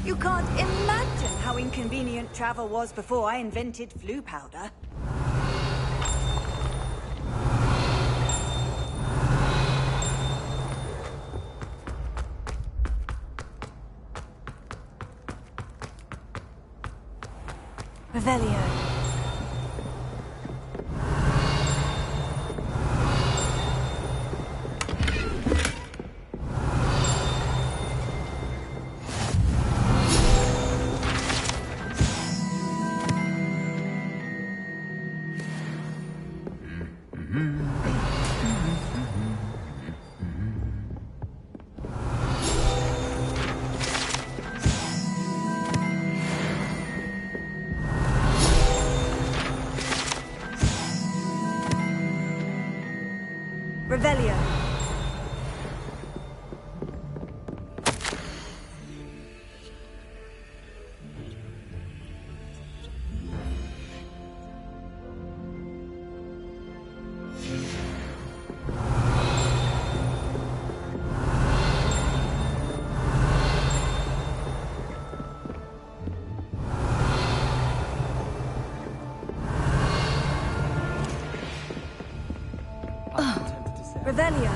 You can't imagine how inconvenient travel was before I invented flu powder. Revelio. Revelio.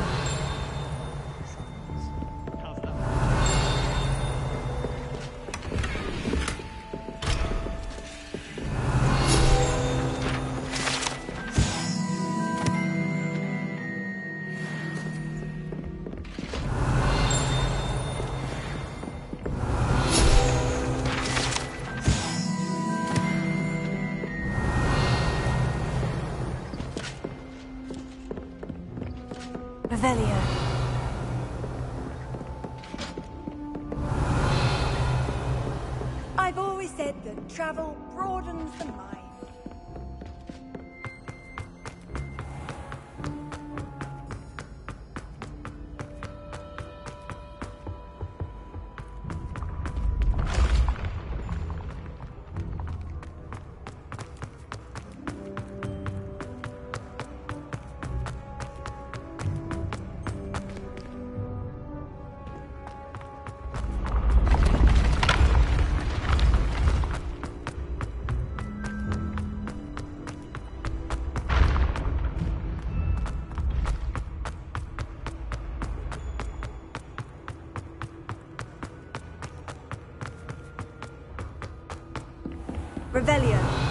Revelio. I've always said that travel broadens the mind. Revelio.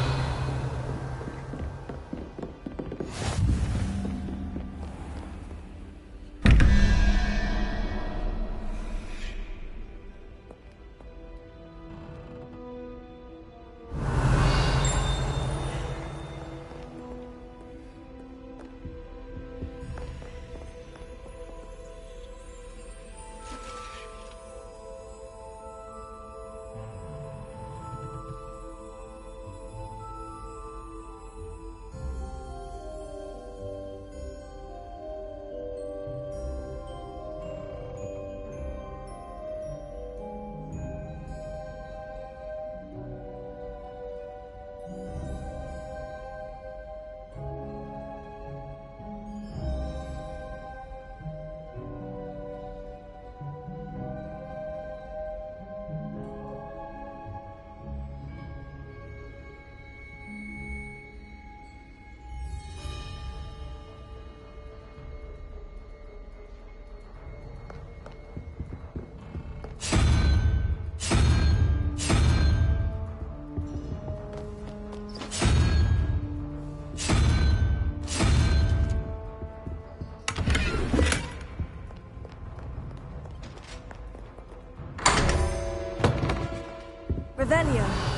Revelio.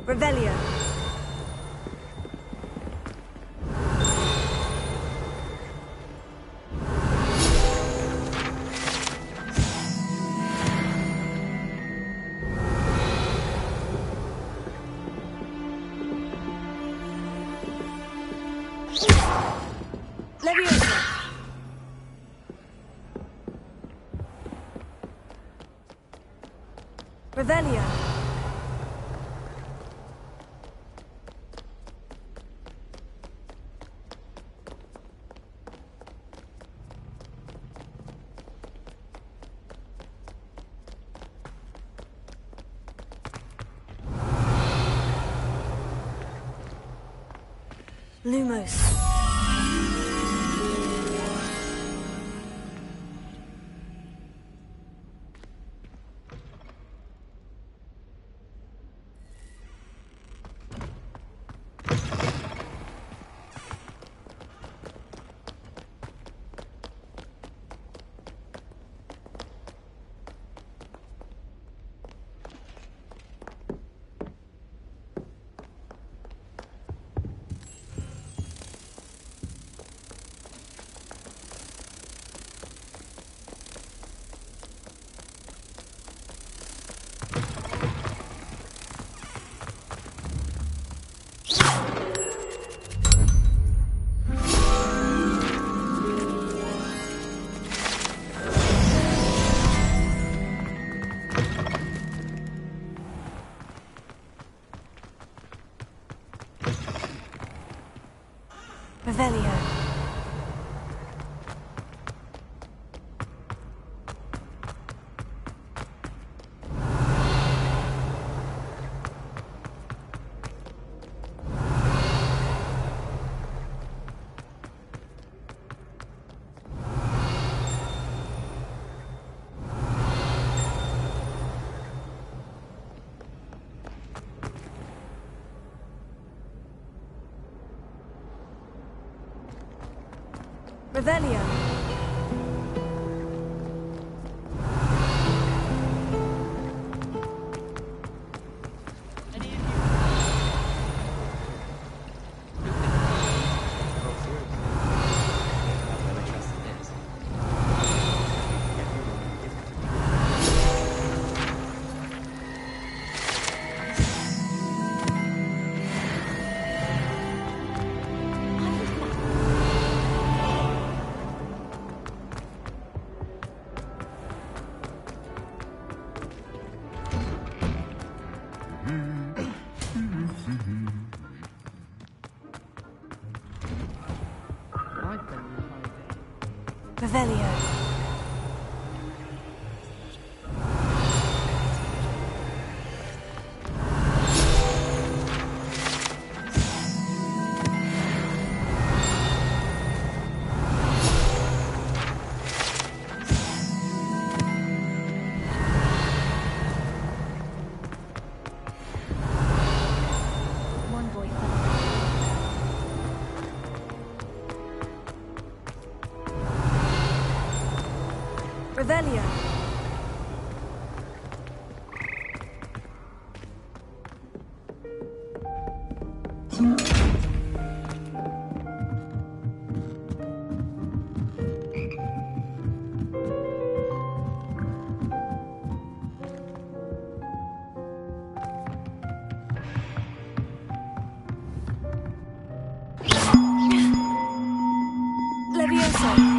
Revelio. Leviosa. Revelio. Lumos. Revelio. Revelio. Revelio. One boy Revelio. Levioso.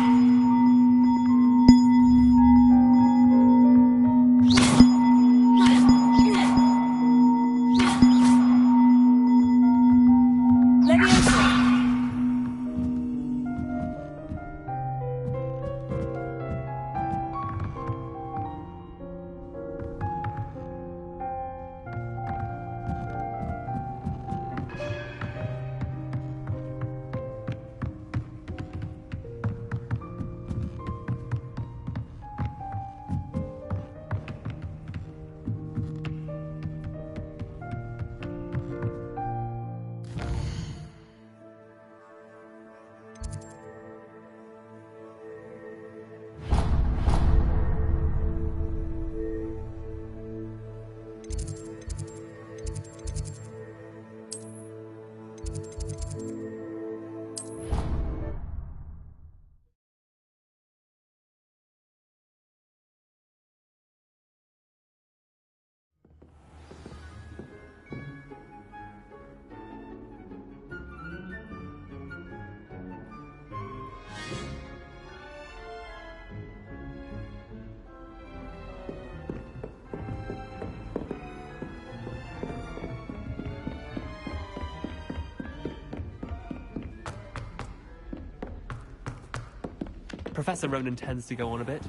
Professor Ronan tends to go on a bit.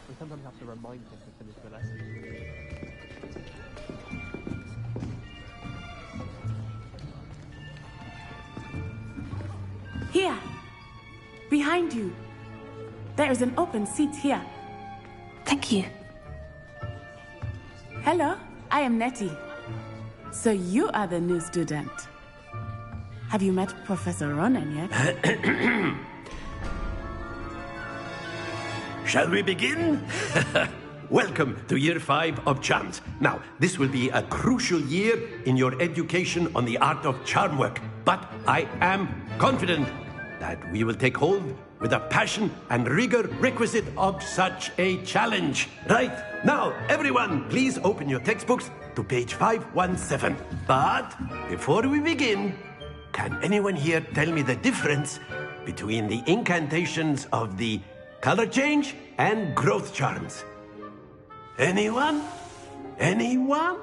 We sometimes have to remind him to finish the lesson. Here! Behind you! There is an open seat here. Thank you. Hello, I am Nettie. So you are the new student. Have you met Professor Ronan yet? Shall we begin? Welcome to Year 5 of Charms. Now, this will be a crucial year in your education on the art of charm work, but I am confident that we will take hold with the passion and rigor requisite of such a challenge. Right, now, everyone, please open your textbooks to page 517. But before we begin, can anyone here tell me the difference between the incantations of the color change and growth charms? Anyone? Anyone?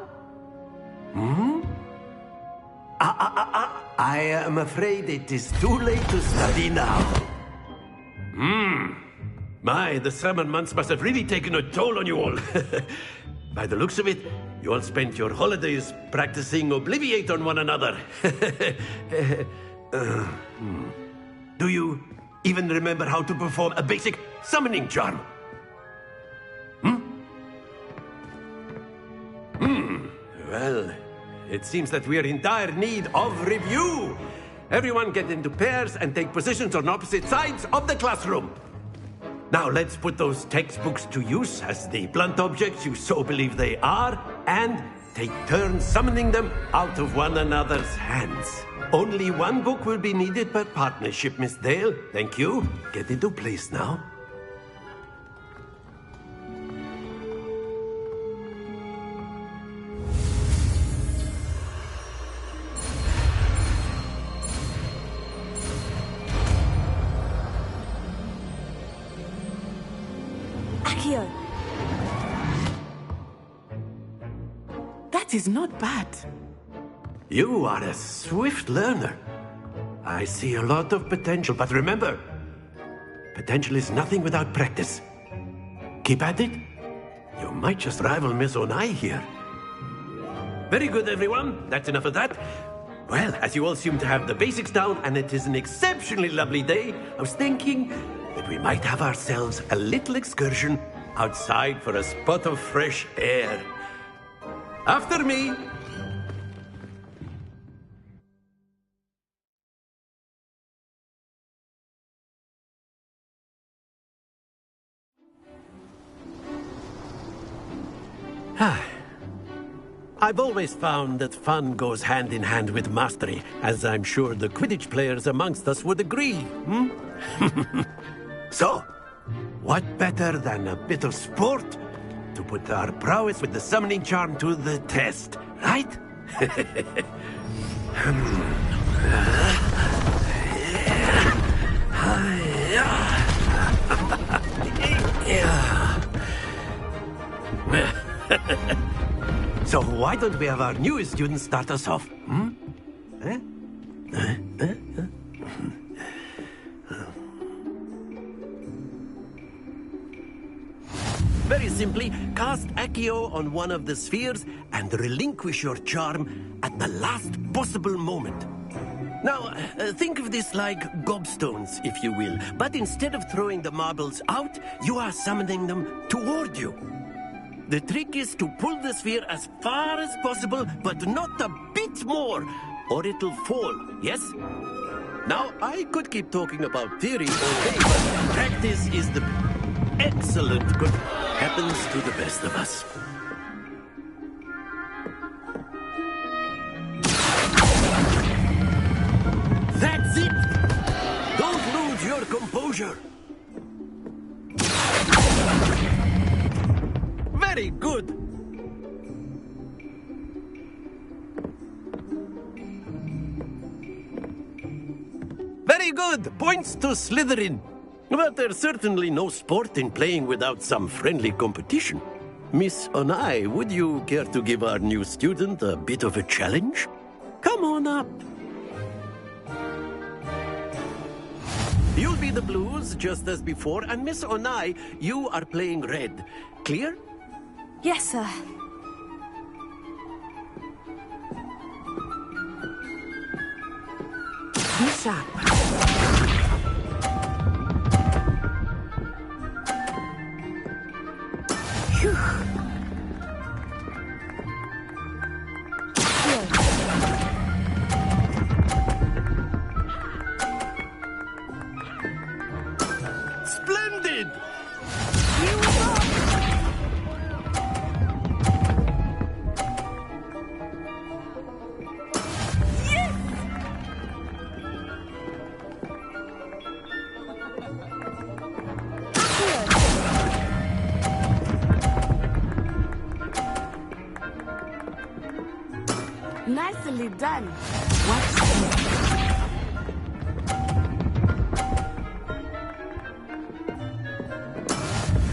I am afraid it is too late to study now. My, the summer months must have really taken a toll on you all. By the looks of it, you all spent your holidays practicing Obliviate on one another. Do you even remember how to perform a basic summoning charm? Well, it seems that we are in dire need of review. Everyone get into pairs and take positions on opposite sides of the classroom. Now let's put those textbooks to use as the blunt objects you so believe they are, and take turns summoning them out of one another's hands. Only one book will be needed per partnership, Miss Dale. Thank you. Get into place now. Accio! That is not bad. You are a swift learner. I see a lot of potential, but remember, potential is nothing without practice. Keep at it. You might just rival Miss Onai here. Very good, everyone. That's enough of that. Well, as you all seem to have the basics down, and it is an exceptionally lovely day, I was thinking that we might have ourselves a little excursion outside for a spot of fresh air. After me. I've always found that fun goes hand in hand with mastery, as I'm sure the Quidditch players amongst us would agree, So, what better than a bit of sport to put our prowess with the summoning charm to the test, right? So why don't we have our newest student start us off? Very simply, cast Accio on one of the spheres and relinquish your charm at the last possible moment. Now, think of this like gobstones, if you will, but instead of throwing the marbles out, you are summoning them toward you. The trick is to pull the sphere as far as possible, but not a bit more, or it'll fall, yes? Now, I could keep talking about theory all day, but practice is the excellent good happens to the best of us. That's it! Don't lose your composure. Very good. Very good. Points to Slytherin. But there's certainly no sport in playing without some friendly competition. Miss Onai, would you care to give our new student a bit of a challenge? Come on up. You'll be the blues, just as before, and Miss Onai, you are playing red. Clear? Yes, sir. Be sharp. Phew. Splendid! Nicely done. Watch this.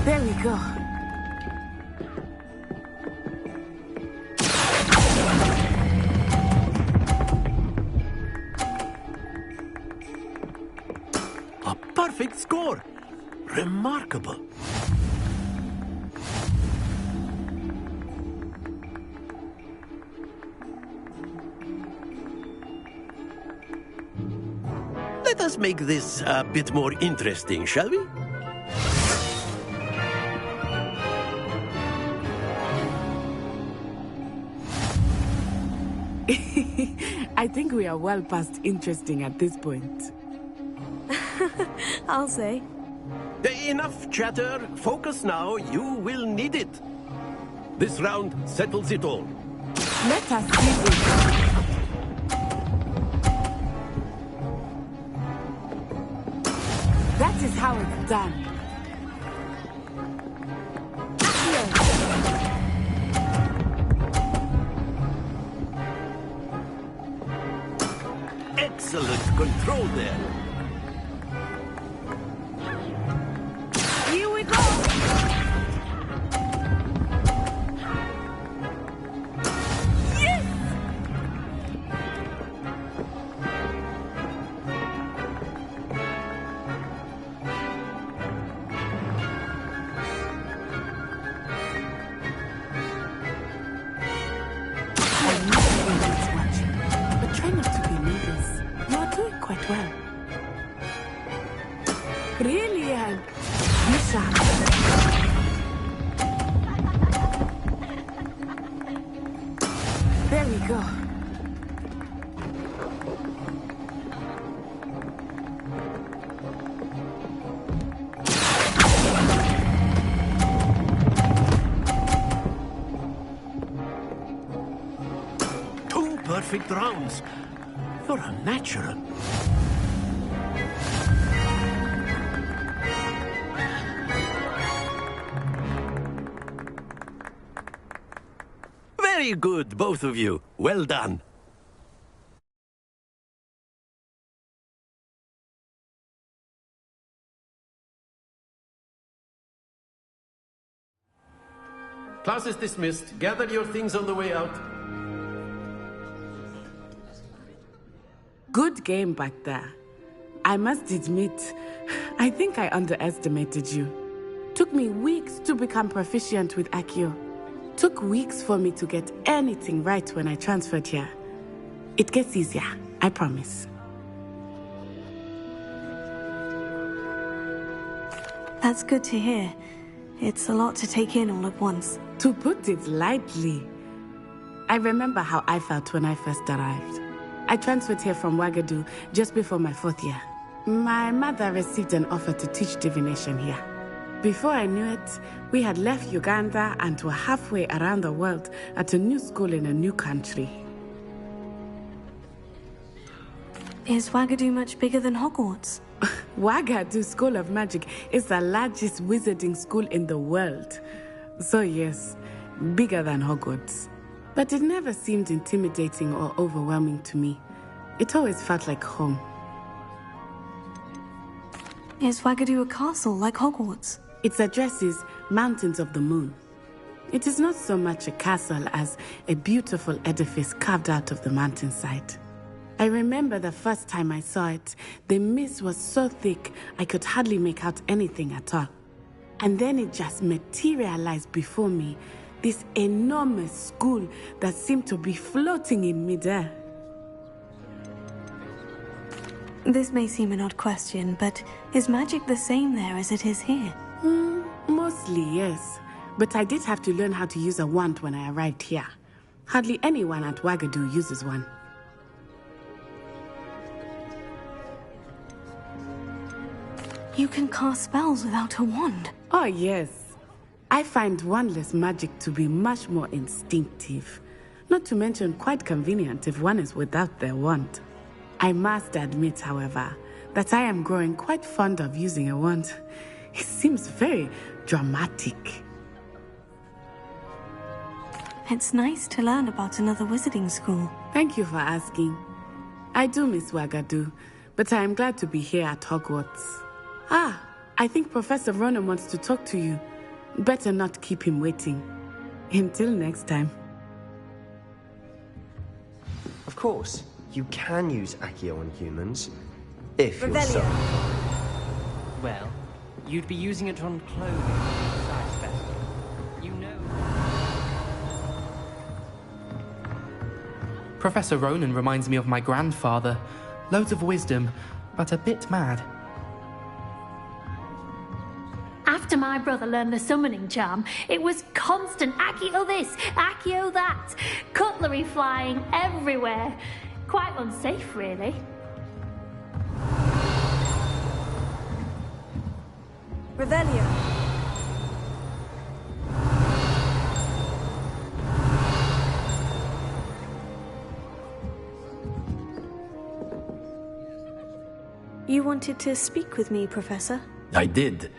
There we go. perfect score. Remarkable. Let us make this a bit more interesting, shall we? I think we are well past interesting at this point. I'll say. Enough chatter. Focus now. You will need it. This round settles it all. Let us see this. That is how it's done. Excellent control there. Here we go. Yes! I'm not everyone's watching, but try not to be nervous. You are doing quite well. Brilliant! Misha! There we go. Two perfect rounds. You're a natural. Very good, both of you. Well done. Class is dismissed. Gather your things on the way out. Good game back there. I must admit, I think I underestimated you. Took me weeks to become proficient with Accio. Took weeks for me to get anything right when I transferred here. It gets easier, I promise. That's good to hear. It's a lot to take in all at once. To put it lightly, I remember how I felt when I first arrived. I transferred here from Wagadu just before my 4th year. My mother received an offer to teach divination here. Before I knew it, we had left Uganda and were halfway around the world at a new school in a new country. Is Wagadu much bigger than Hogwarts? Wagadu School of Magic is the largest wizarding school in the world. So yes, bigger than Hogwarts. But it never seemed intimidating or overwhelming to me. It always felt like home. Is Wagadu a castle like Hogwarts? Its address is Mountains of the Moon. It is not so much a castle as a beautiful edifice carved out of the mountainside. I remember the first time I saw it, the mist was so thick I could hardly make out anything at all. And then it just materialized before me, this enormous school that seemed to be floating in midair. This may seem an odd question, but is magic the same there as it is here? Mostly, yes. But I did have to learn how to use a wand when I arrived here. Hardly anyone at Wagadu uses one. You can cast spells without a wand? Oh, yes. I find wandless magic to be much more instinctive. Not to mention quite convenient if one is without their wand. I must admit, however, that I am growing quite fond of using a wand. It seems very dramatic. It's nice to learn about another wizarding school. Thank you for asking. I do miss Wagadu, but I am glad to be here at Hogwarts. I think Professor Ronan wants to talk to you. Better not keep him waiting. Until next time. Of course, you can use Accio on humans, if you're Revelio. so. well, you'd be using it on clothing besides vesting. You know... Professor Ronan reminds me of my grandfather. Loads of wisdom, but a bit mad. After my brother learned the summoning charm, it was constant Accio this, Accio that, cutlery flying everywhere. Quite unsafe, really. Revelio. You wanted to speak with me, Professor? I did.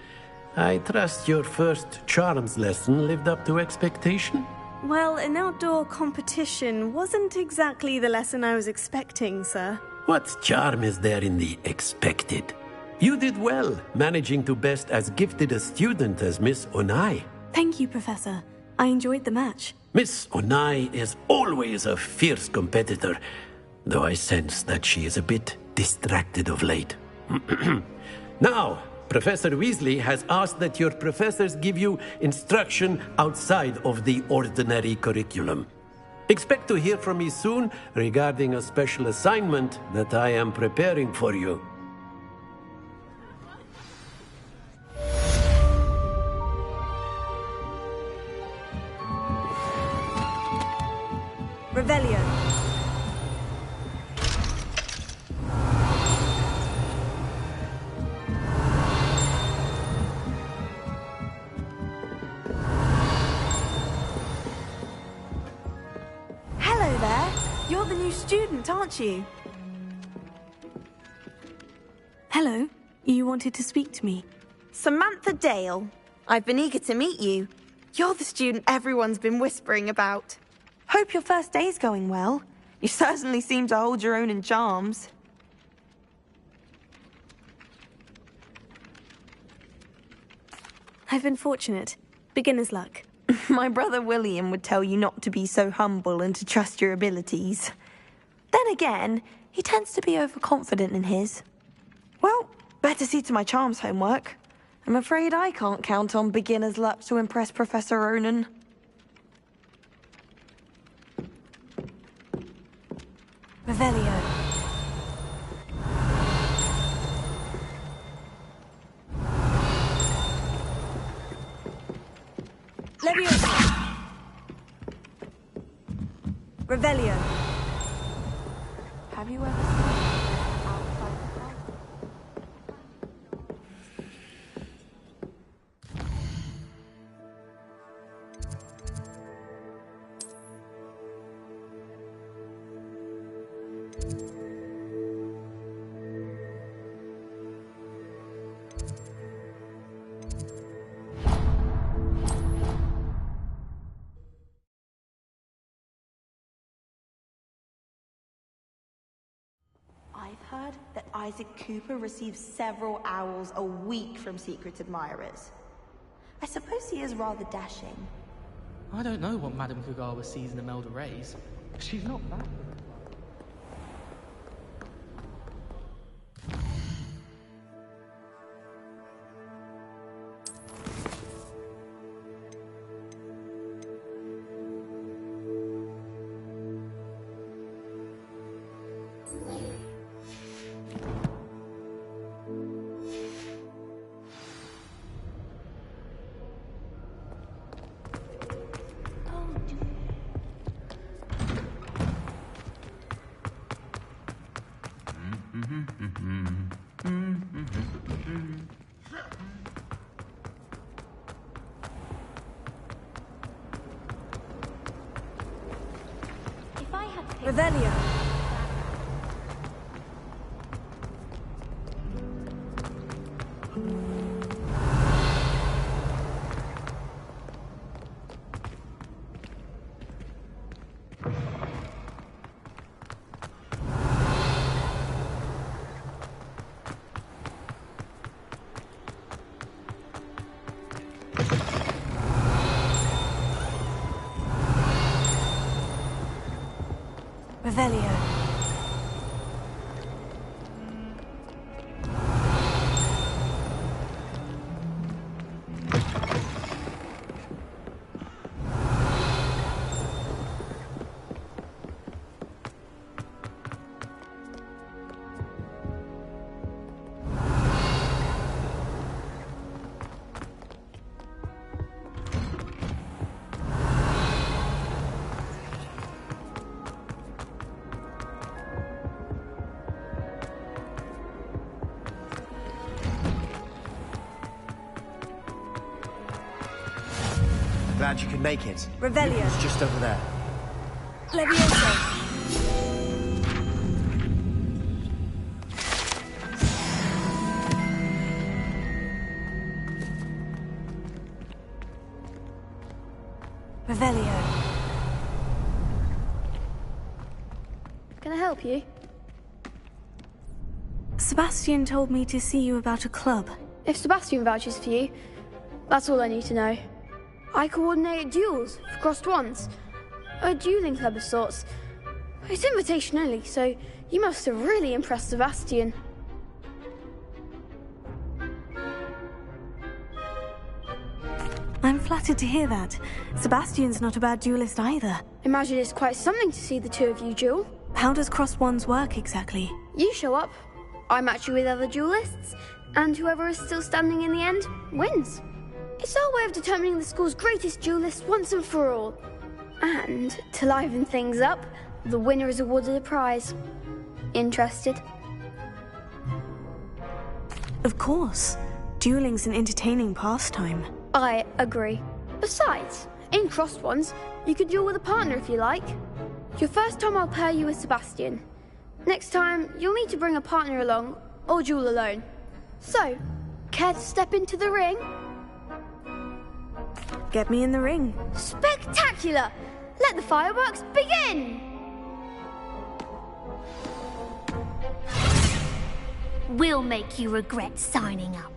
I trust your first charms lesson lived up to expectation? Well, an outdoor competition wasn't exactly the lesson I was expecting, sir. What charm is there in the expected? You did well, managing to best as gifted a student as Miss Onai. Thank you, Professor. I enjoyed the match. Miss Onai is always a fierce competitor, though I sense that she is a bit distracted of late. Now, Professor Weasley has asked that your professors give you instruction outside of the ordinary curriculum. Expect to hear from me soon regarding a special assignment that I am preparing for you. Revelio. Hello there. You're the new student, aren't you? Hello. You wanted to speak to me? Samantha Dale. I've been eager to meet you. You're the student everyone's been whispering about. Hope your first day's going well. You certainly seem to hold your own in charms. I've been fortunate. Beginner's luck. My brother William would tell you not to be so humble and to trust your abilities. Then again, he tends to be overconfident in his. Well, better see to my charms homework. I'm afraid I can't count on beginner's luck to impress Professor Ronan. Revelio. Leviosa. Revelio. Have you ever seen outside the house? I've heard that Isaac Cooper receives several owls a week from secret admirers. I suppose he is rather dashing. I don't know what Madame Kagawa sees in Imelda Reyes. She's not that. Revelio. Revelio. glad you could make it. Revelio. It's just over there. Levioso. Revelio. Can I help you? Sebastian told me to see you about a club. If Sebastian vouches for you, that's all I need to know. I coordinate duels for crossed ones. A dueling club of sorts. It's invitation only, so you must have really impressed Sebastian. I'm flattered to hear that. Sebastian's not a bad duelist either. Imagine it's quite something to see the two of you duel. How does crossed ones work exactly? You show up, I match you with other duelists, and whoever is still standing in the end wins. It's our way of determining the school's greatest duelist once and for all. And to liven things up, the winner is awarded a prize. Interested? Of course. Dueling's an entertaining pastime. I agree. Besides, in crossed ones, you could duel with a partner if you like. Your first time I'll pair you with Sebastian. Next time, you'll need to bring a partner along, or duel alone. So, care to step into the ring? Get me in the ring. Spectacular! Let the fireworks begin! We'll make you regret signing up.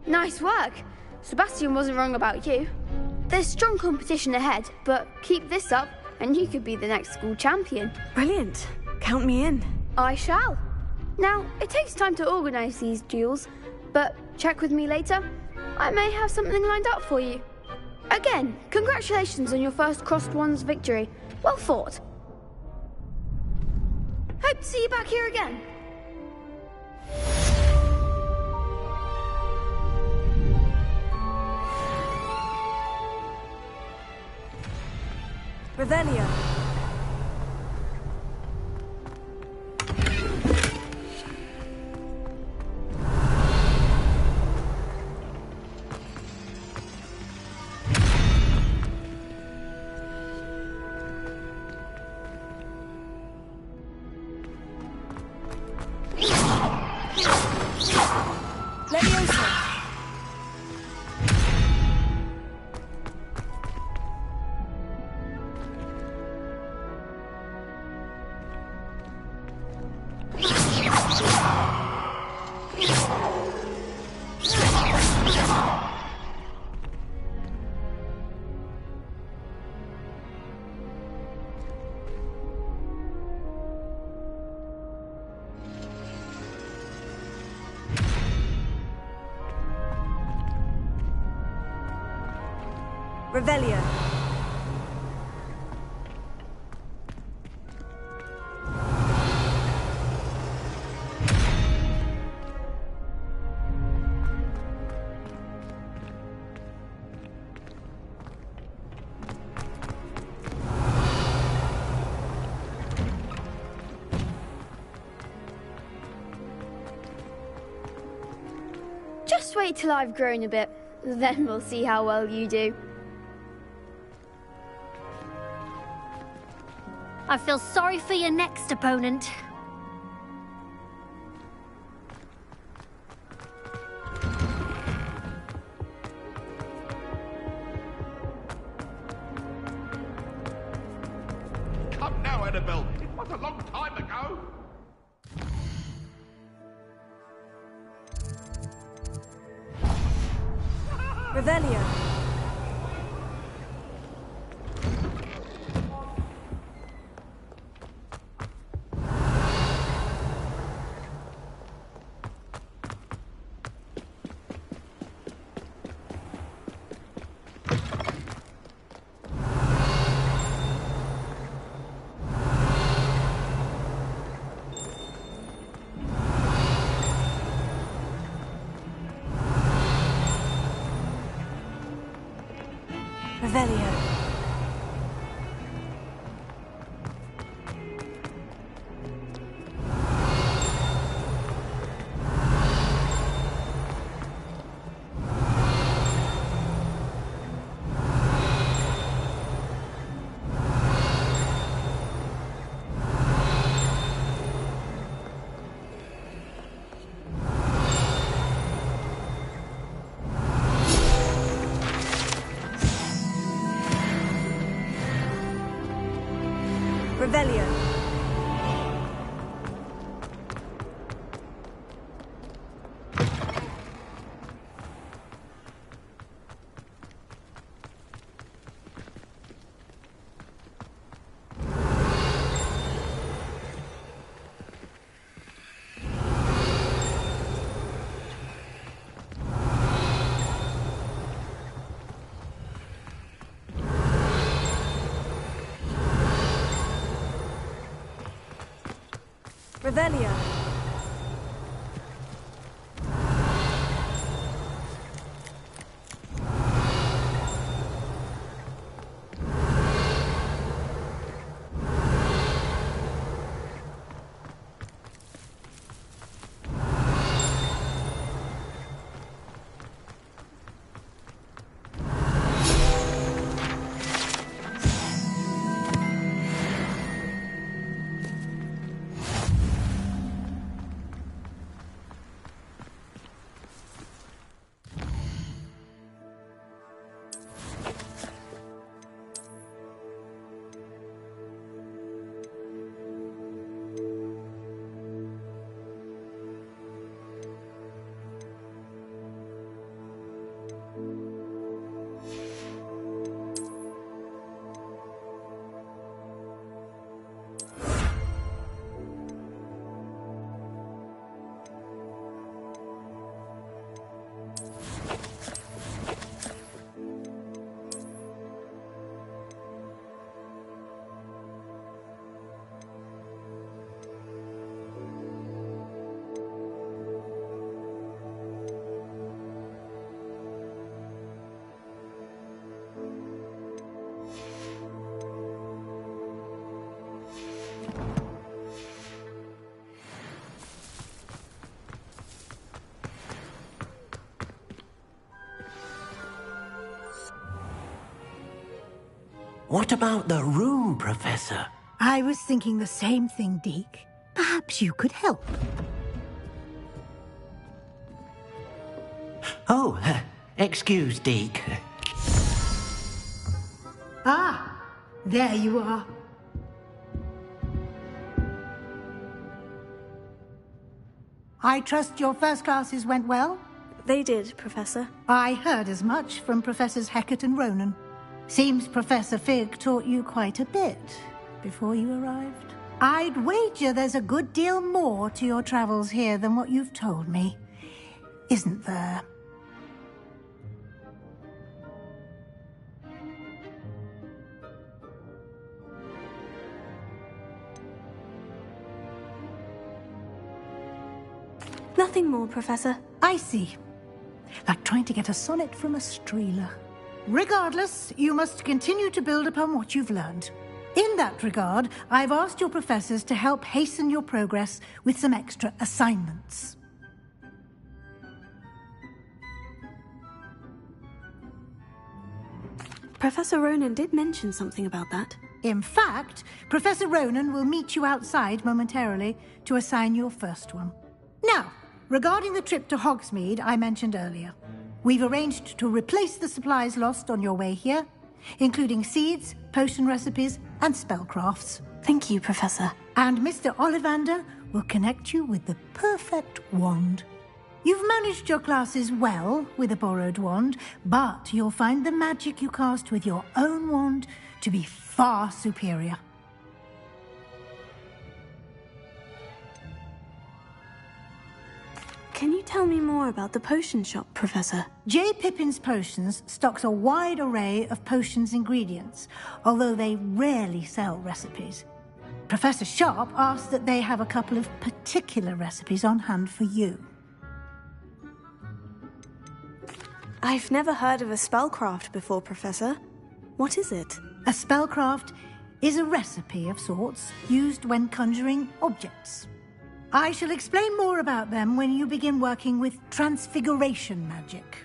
Nice work. Sebastian wasn't wrong about you. There's strong competition ahead, but keep this up and you could be the next school champion. Brilliant. Count me in. I shall. Now, it takes time to organise these duels, but check with me later. I may have something lined up for you. Again, congratulations on your first crossed ones victory. Well fought. Hope to see you back here again. Revelio. Revelio. just wait till I've grown a bit. Then we'll see how well you do. I feel sorry for your next opponent. Come now, Annabelle. It was a long time ago. Revelio. Revelio. Revelio. Revelio. What about the room, Professor? I was thinking the same thing, Deke. Perhaps you could help. Oh, excuse, Deke. Ah, there you are. I trust your first classes went well? They did, Professor. I heard as much from Professors Hecat and Ronan. Seems Professor Fig taught you quite a bit before you arrived. I'd wager there's a good deal more to your travels here than what you've told me. Isn't there? Nothing more, Professor. I see. Like trying to get a sonnet from a streeler. Regardless, you must continue to build upon what you've learned. In that regard, I've asked your professors to help hasten your progress with some extra assignments. Professor Ronan did mention something about that. In fact, Professor Ronan will meet you outside momentarily to assign your first one. Now, regarding the trip to Hogsmeade I mentioned earlier, we've arranged to replace the supplies lost on your way here, including seeds, potion recipes, and spellcrafts. Thank you, Professor. And Mr. Ollivander will connect you with the perfect wand. You've managed your classes well with a borrowed wand, but you'll find the magic you cast with your own wand to be far superior. Can you tell me more about the potion shop, Professor? J. Pippin's Potions stocks a wide array of potions ingredients, although they rarely sell recipes. Professor Sharp asked that they have a couple of particular recipes on hand for you. I've never heard of a spellcraft before, Professor. What is it? A spellcraft is a recipe of sorts used when conjuring objects. I shall explain more about them when you begin working with transfiguration magic.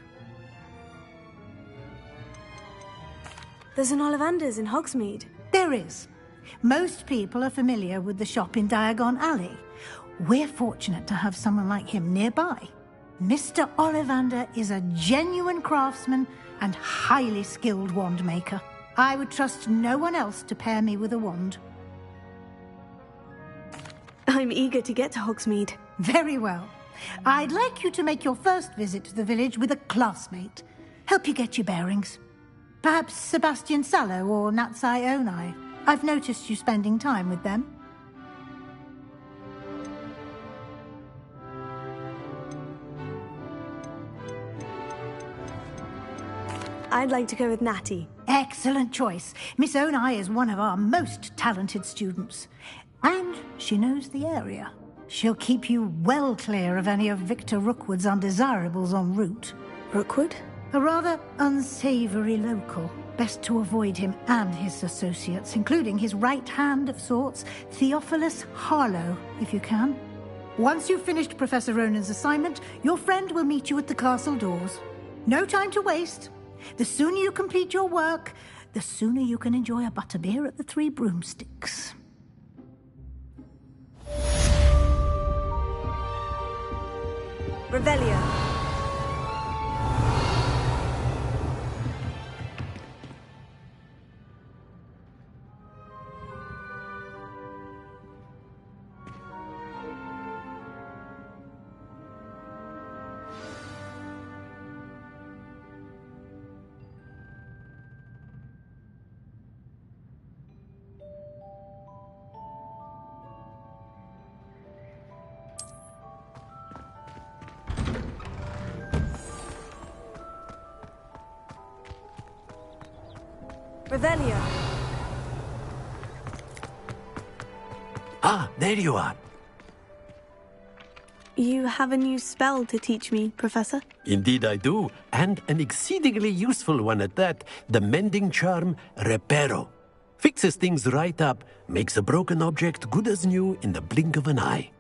There's an Ollivander's in Hogsmeade. There is. Most people are familiar with the shop in Diagon Alley. We're fortunate to have someone like him nearby. Mr. Ollivander is a genuine craftsman and highly skilled wand maker. I would trust no one else to pair me with a wand. I'm eager to get to Hogsmeade. Very well. I'd like you to make your first visit to the village with a classmate. Help you get your bearings. Perhaps Sebastian Sallow or Natsai Onai. I've noticed you spending time with them. I'd like to go with Natty. Excellent choice. Miss Onai is one of our most talented students. And she knows the area. She'll keep you well clear of any of Victor Rookwood's undesirables en route. Rookwood? A rather unsavory local. Best to avoid him and his associates, including his right hand of sorts, Theophilus Harlow, if you can. Once you've finished Professor Ronan's assignment, your friend will meet you at the castle doors. No time to waste. The sooner you complete your work, the sooner you can enjoy a butterbeer at the Three Broomsticks. Revelio. Revelio. Ah, there you are. You have a new spell to teach me, Professor? Indeed I do, and an exceedingly useful one at that. The mending charm, Reparo. Fixes things right up, makes a broken object good as new in the blink of an eye.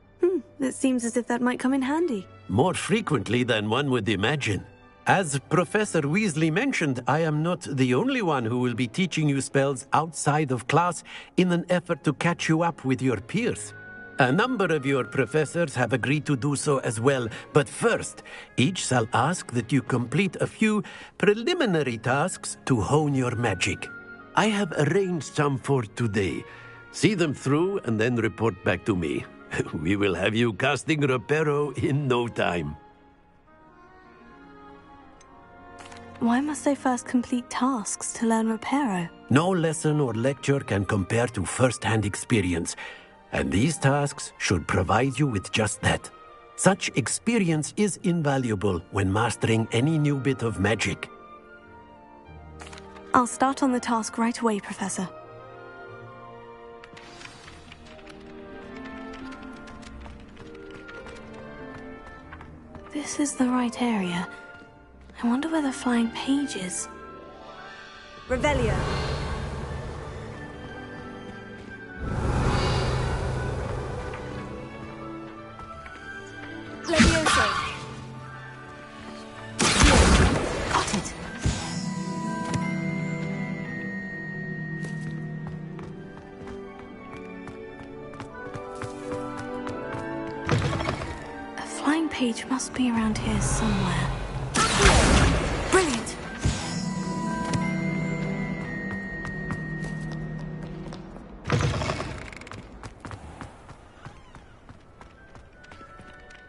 It seems as if that might come in handy. More frequently than one would imagine. As Professor Weasley mentioned, I am not the only one who will be teaching you spells outside of class in an effort to catch you up with your peers. A number of your professors have agreed to do so as well, but first, each shall ask that you complete a few preliminary tasks to hone your magic. I have arranged some for today. See them through and then report back to me. We will have you casting Reparo in no time. Why must I first complete tasks to learn Reparo? No lesson or lecture can compare to first-hand experience, and these tasks should provide you with just that. Such experience is invaluable when mastering any new bit of magic. I'll start on the task right away, Professor. This is the right area. I wonder where the flying page is. Revelio. Levioso. Got it. page must be around here somewhere. Brilliant!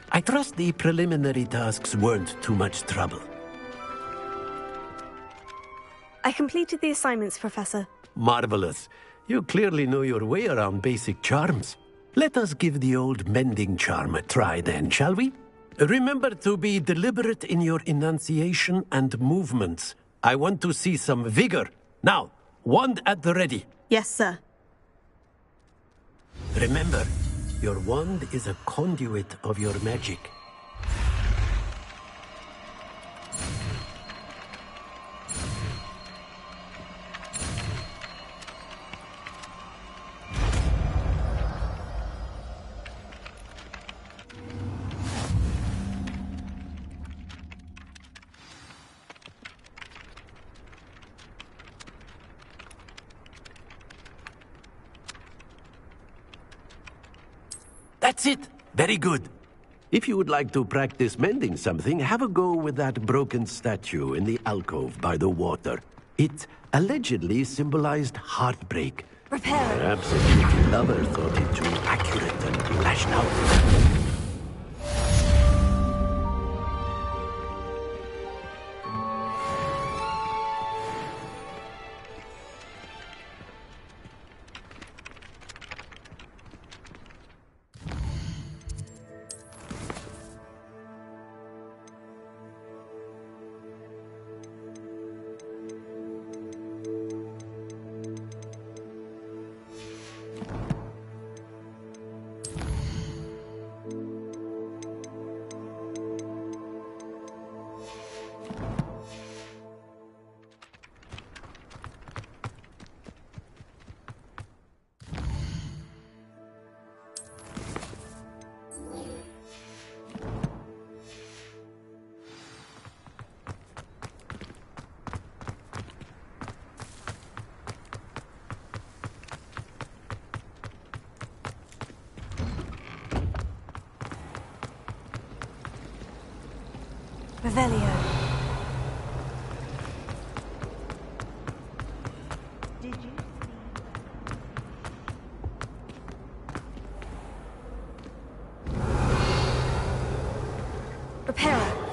I trust the preliminary tasks weren't too much trouble. I completed the assignments, Professor. Marvelous. You clearly know your way around basic charms. Let us give the old mending charm a try then, shall we? Remember to be deliberate in your enunciation and movements. I want to see some vigor. Now, wand at the ready. Yes, sir. Remember, your wand is a conduit of your magic. That's it! Very good. If you would like to practice mending something, have a go with that broken statue in the alcove by the water. It allegedly symbolized heartbreak. Repair it. Perhaps a beauty lover thought it too accurate and lashed out. Revelio. Did you Reparo.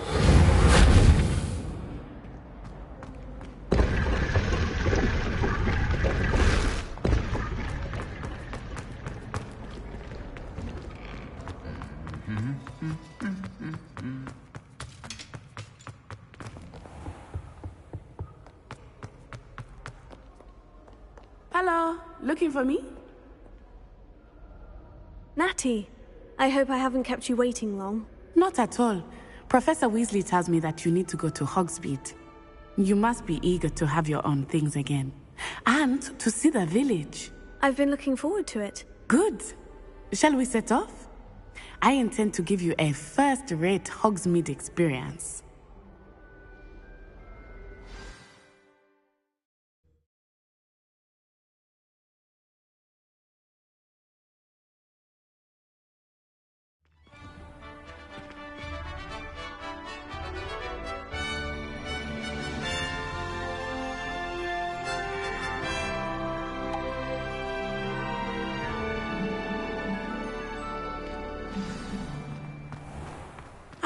Hello, looking for me? Natty, I hope I haven't kept you waiting long. Not at all. Professor Weasley tells me that you need to go to Hogsmeade. You must be eager to have your own things again. And to see the village. I've been looking forward to it. Good. Shall we set off? I intend to give you a first-rate Hogsmeade experience.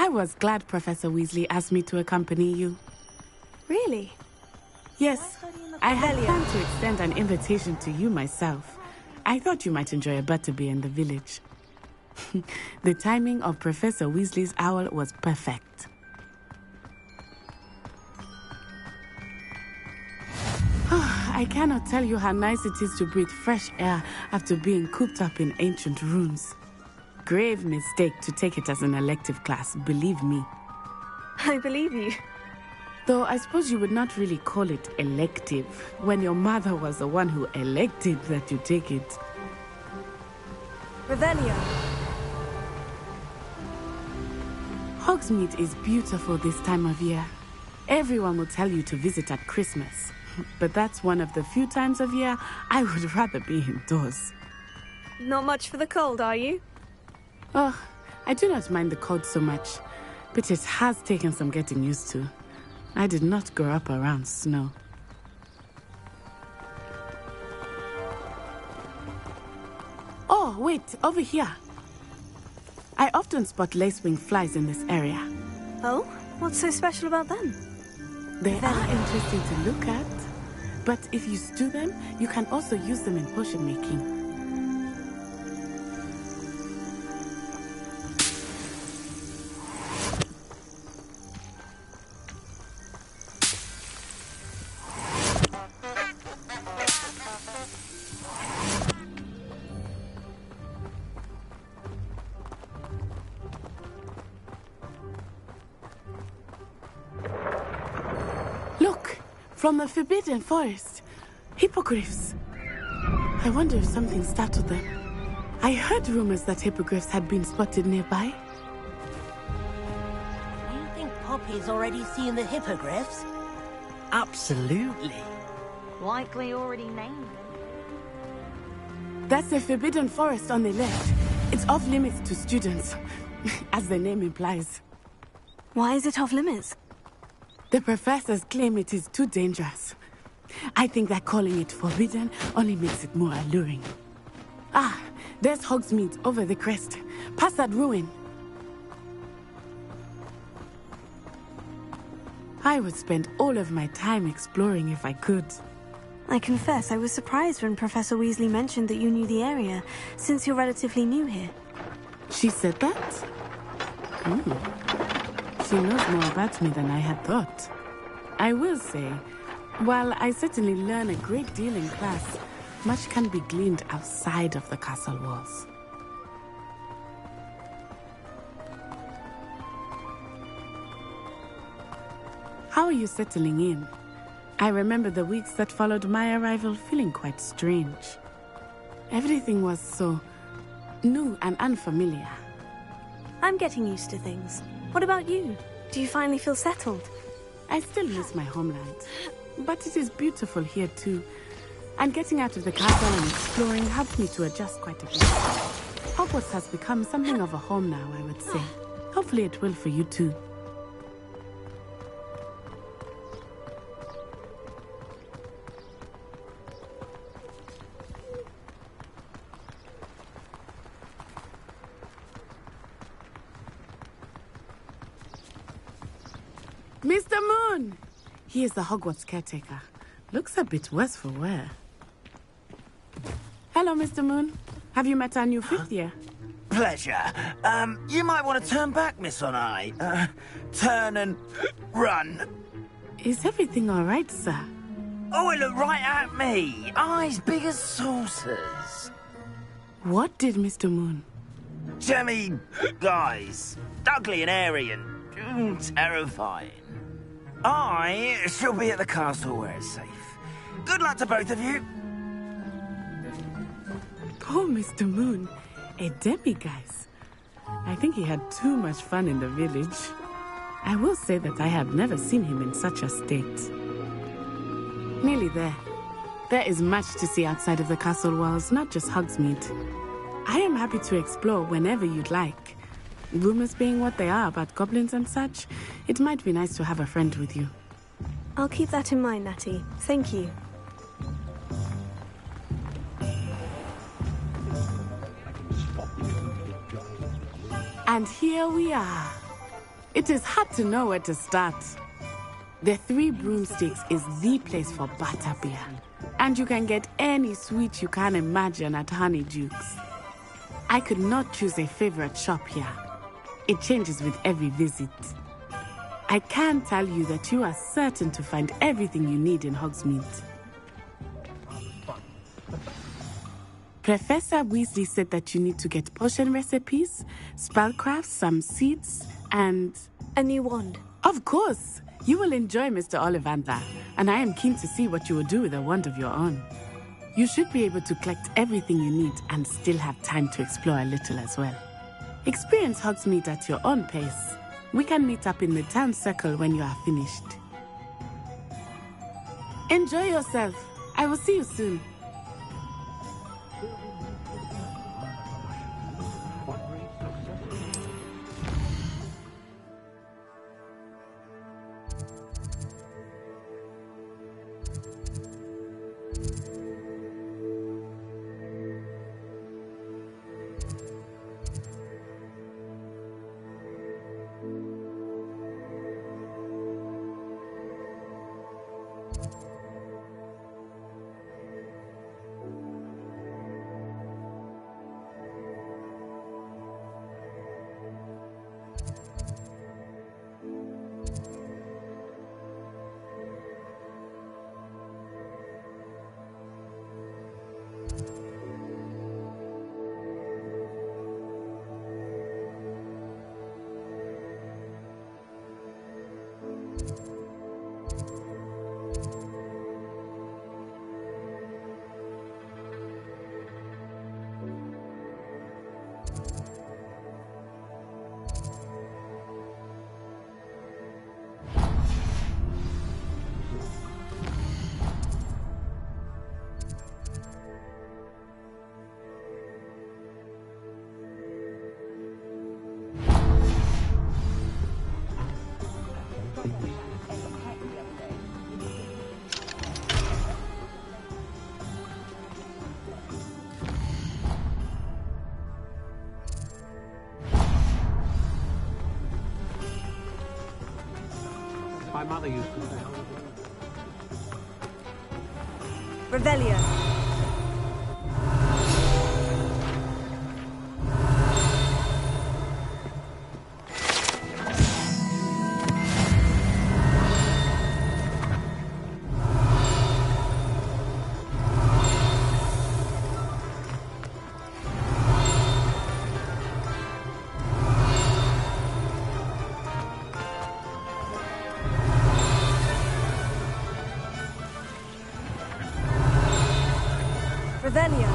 I was glad Professor Weasley asked me to accompany you. Really? Yes, I had planned to extend an invitation to you myself. I thought you might enjoy a butterbeer in the village. The timing of Professor Weasley's owl was perfect. I cannot tell you how nice it is to breathe fresh air after being cooped up in ancient rooms. Grave mistake to take it as an elective class, believe me. I believe you. Though I suppose you would not really call it elective when your mother was the one who elected that you take it. Revelio. Hogsmeade is beautiful this time of year. Everyone will tell you to visit at Christmas. But that's one of the few times of year I would rather be indoors. Not much for the cold, are you? Oh, I do not mind the cold so much, but it has taken some getting used to. I did not grow up around snow. Oh, wait, over here. I often spot lacewing flies in this area. Oh? What's so special about them? They are interesting to look at, but if you stew them, you can also use them in potion making. From the Forbidden Forest. Hippogriffs. I wonder if something startled them. I heard rumors that hippogriffs had been spotted nearby. You think Poppy's already seen the hippogriffs? Absolutely. Likely already named them. That's the Forbidden Forest on the left. It's off limits to students, as the name implies. Why is it off limits? The professors claim it is too dangerous. I think that calling it forbidden only makes it more alluring. Ah, there's Hogsmeade over the crest. Past that ruin. I would spend all of my time exploring if I could. I confess I was surprised when Professor Weasley mentioned that you knew the area, since you're relatively new here. She said that? She knows more about me than I had thought. I will say, while I certainly learn a great deal in class, much can be gleaned outside of the castle walls. How are you settling in? I remember the weeks that followed my arrival feeling quite strange. Everything was so new and unfamiliar. I'm getting used to things. What about you? Do you finally feel settled? I still miss my homeland, but it is beautiful here too. And getting out of the castle and exploring helped me to adjust quite a bit. Hogwarts has become something of a home now, I would say. Hopefully it will for you too. Mr. Moon! He is the Hogwarts caretaker. Looks a bit worse for wear. Hello, Mr. Moon. Have you met our new fifth year? Pleasure. You might want to turn back, Miss On-Eye. Turn and run. Is everything all right, sir? Oh, it looked right at me. Eyes big as saucers. What did Mr. Moon? Jemmy, guys. Ugly and airy and terrifying. I shall be at the castle where it's safe. Good luck to both of you. Poor Mr. Moon. A demiguise. I think he had too much fun in the village. I will say that I have never seen him in such a state. Nearly there. There is much to see outside of the castle walls, not just Hogsmeade. I am happy to explore whenever you'd like. Rumors being what they are about goblins and such, it might be nice to have a friend with you. I'll keep that in mind, Natty. Thank you. And here we are. It is hard to know where to start. The Three Broomsticks is the place for butterbeer. And you can get any sweet you can imagine at Honeydukes. I could not choose a favorite shop here. It changes with every visit. I can tell you that you are certain to find everything you need in Hogsmeade. Professor Weasley said that you need to get potion recipes, spellcrafts, some seeds, and... a new wand. Of course! You will enjoy Mr. Ollivander, and I am keen to see what you will do with a wand of your own. You should be able to collect everything you need and still have time to explore a little as well. Experience Hogsmeade at your own pace. We can meet up in the town circle when you are finished. Enjoy yourself. I will see you soon. mother used to say. Revelio. Revelio.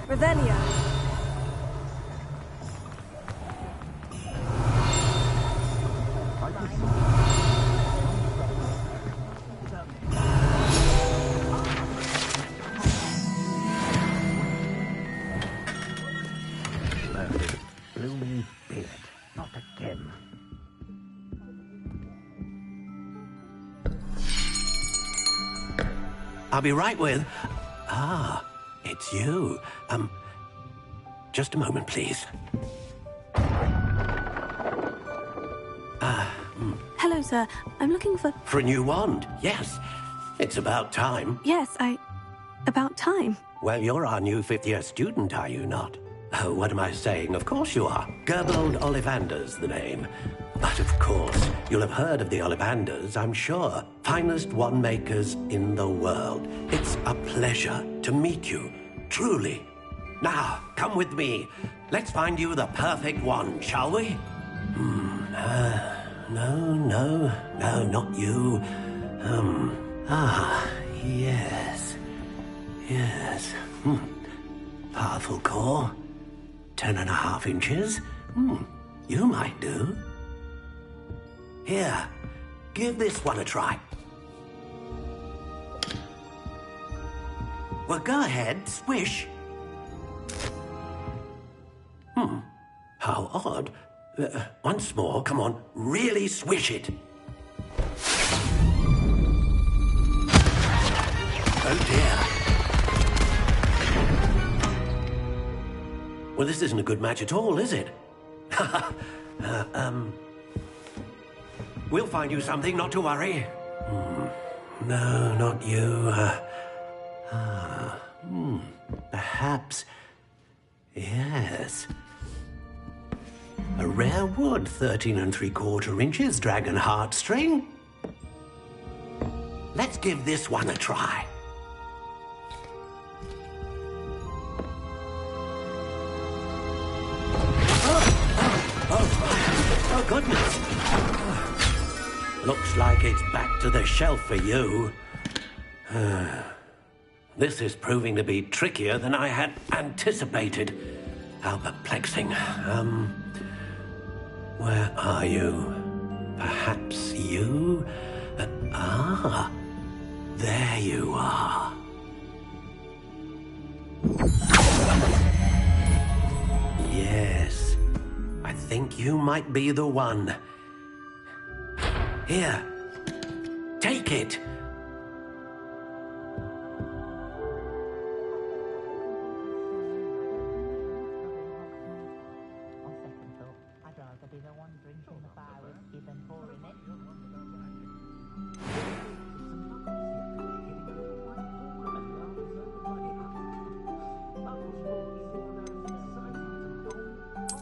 Revelio. Blooming beard. Not again. I'll be right with... Ah, it's you. Just a moment, please. Hello, sir. I'm looking for... For a new wand, yes. It's about time. Yes, about time. Well, you're our new fifth-year student, are you not? Oh, what am I saying? Of course you are. Gerbold Ollivander's the name. But of course, you'll have heard of the Ollivanders, I'm sure. Finest wand makers in the world. It's a pleasure to meet you, truly. Now, come with me. Let's find you the perfect wand, shall we? No, not you. Yes. Powerful core. 10.5 inches. You might do. Here, give this one a try. Well, go ahead, swish. How odd. Once more, come on, really swish it. Oh dear. Well, this isn't a good match at all, is it? We'll find you something, not to worry. No, not you. Perhaps... Yes. A rare wood, 13 3/4 inches, dragon heartstring. Let's give this one a try. Oh, goodness. Looks like it's back to the shelf for you. This is proving to be trickier than I had anticipated. How perplexing. Where are you? Perhaps you? There you are. Yes, I think you might be the one. Here, take it.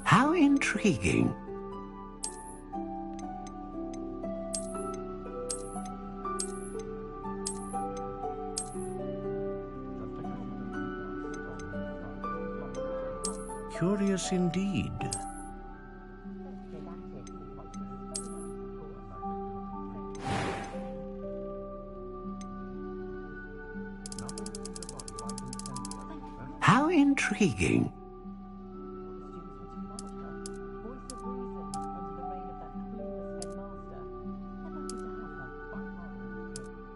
How intriguing. Curious indeed. How intriguing.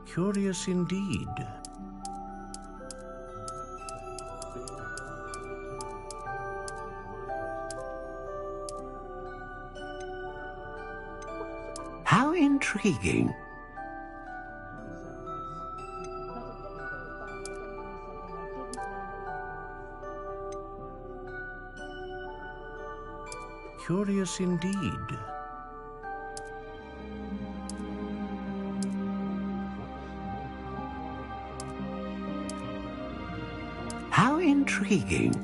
Curious indeed. How intriguing. Curious indeed. How intriguing.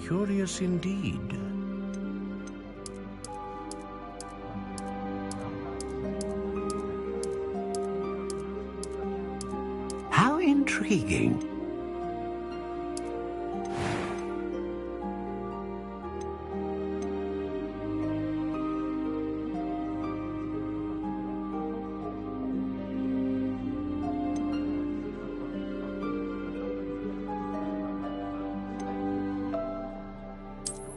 Curious indeed. How intriguing.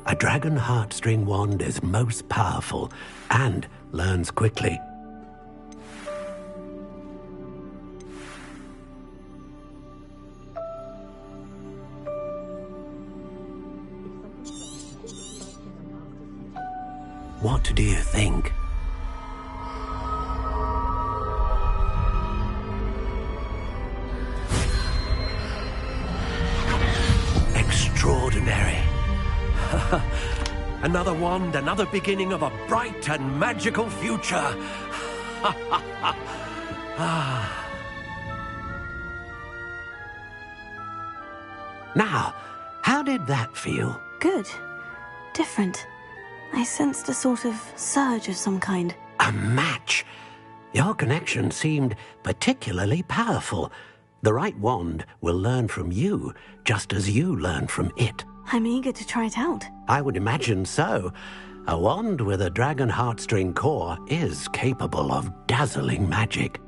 A dragon heartstring wand is most powerful and learns quickly. What do you think? Extraordinary. Another wand, another beginning of a bright and magical future. Now, how did that feel? Good. Different. I sensed a sort of surge of some kind. A match. Your connection seemed particularly powerful. The right wand will learn from you, just as you learn from it. I'm eager to try it out. I would imagine so. A wand with a dragon heartstring core is capable of dazzling magic.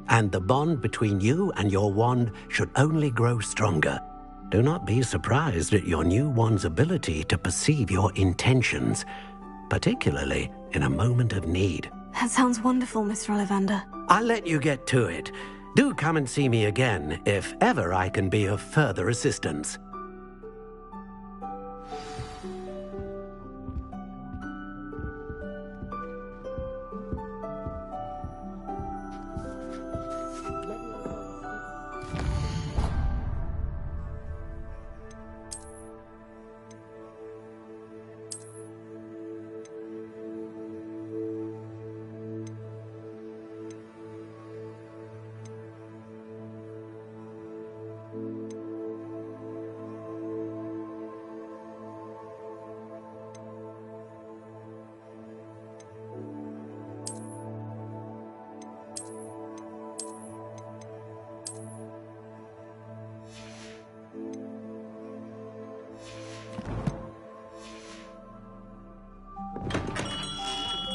And the bond between you and your wand should only grow stronger. Do not be surprised at your new wand's ability to perceive your intentions, particularly in a moment of need. That sounds wonderful, Mr. Ollivander. I'll let you get to it. Do come and see me again if ever I can be of further assistance.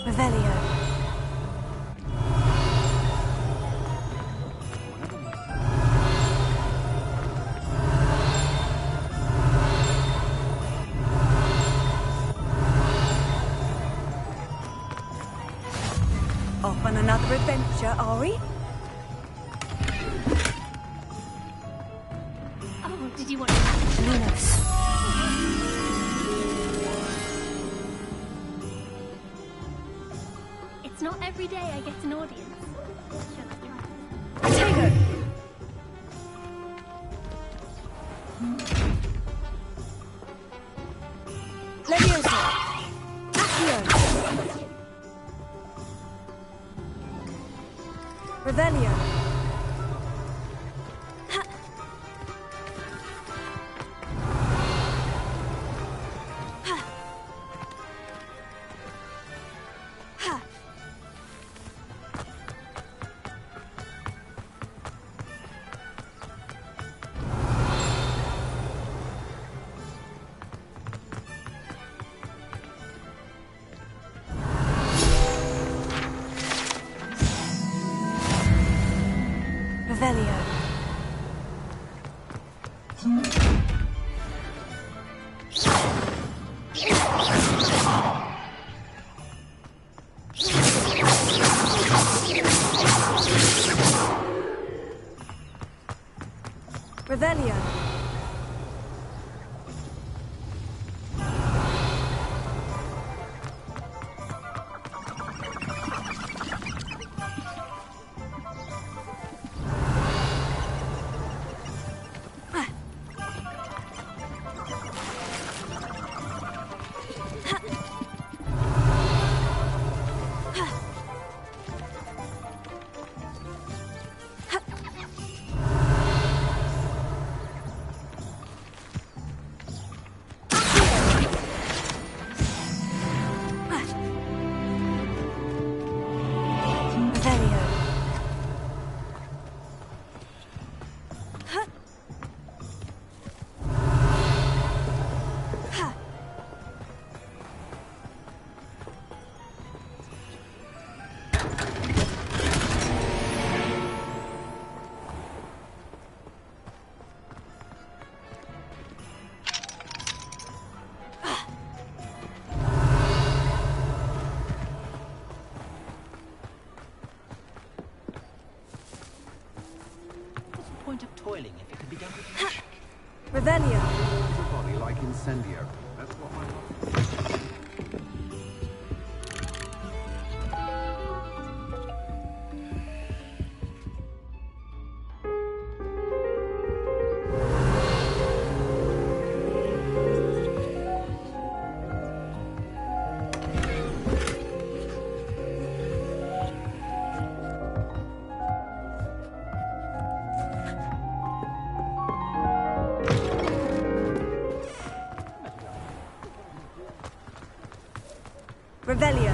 Revelio. Off on another adventure, are we? Oh, did you want to... It's not every day I get an audience. Potato! Leviosa! Accio! Revelio! Revelio. Toiling if it can be done with magic. Revelio. A body like incendio. That's what my Revelio.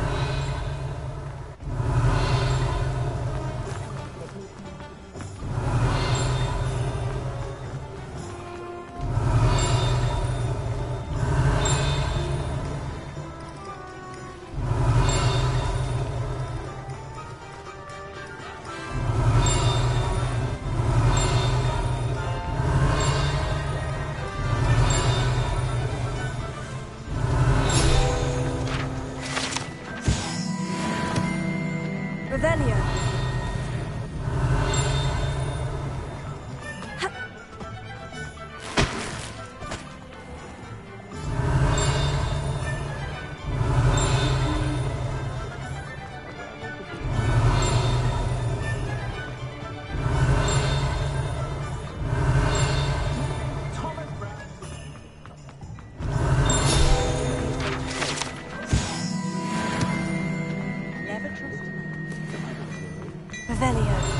Revelio. Never trust a man. Revelio.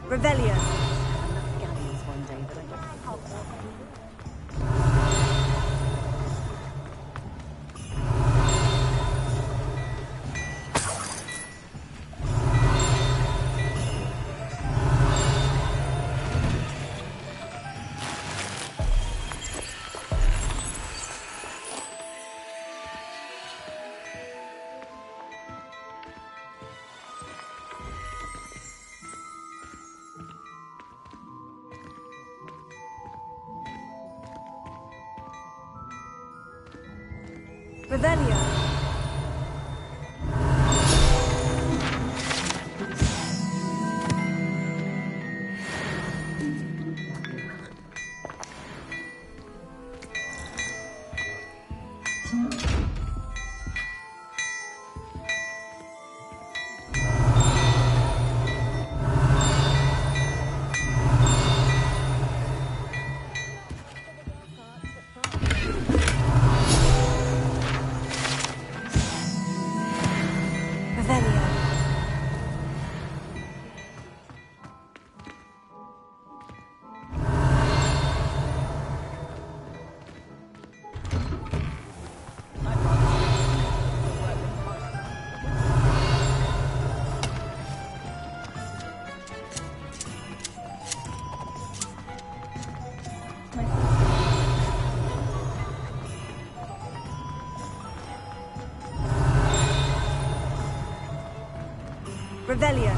Revelio. Revelio. Revelio.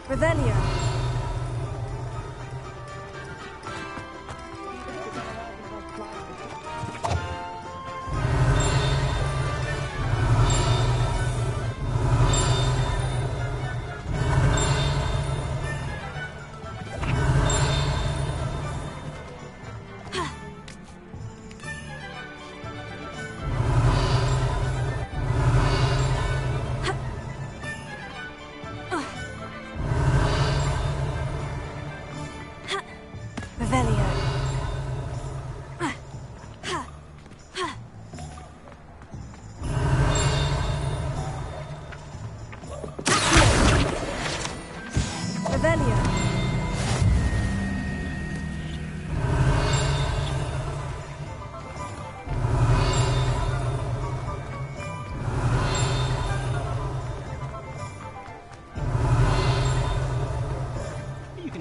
Revelio.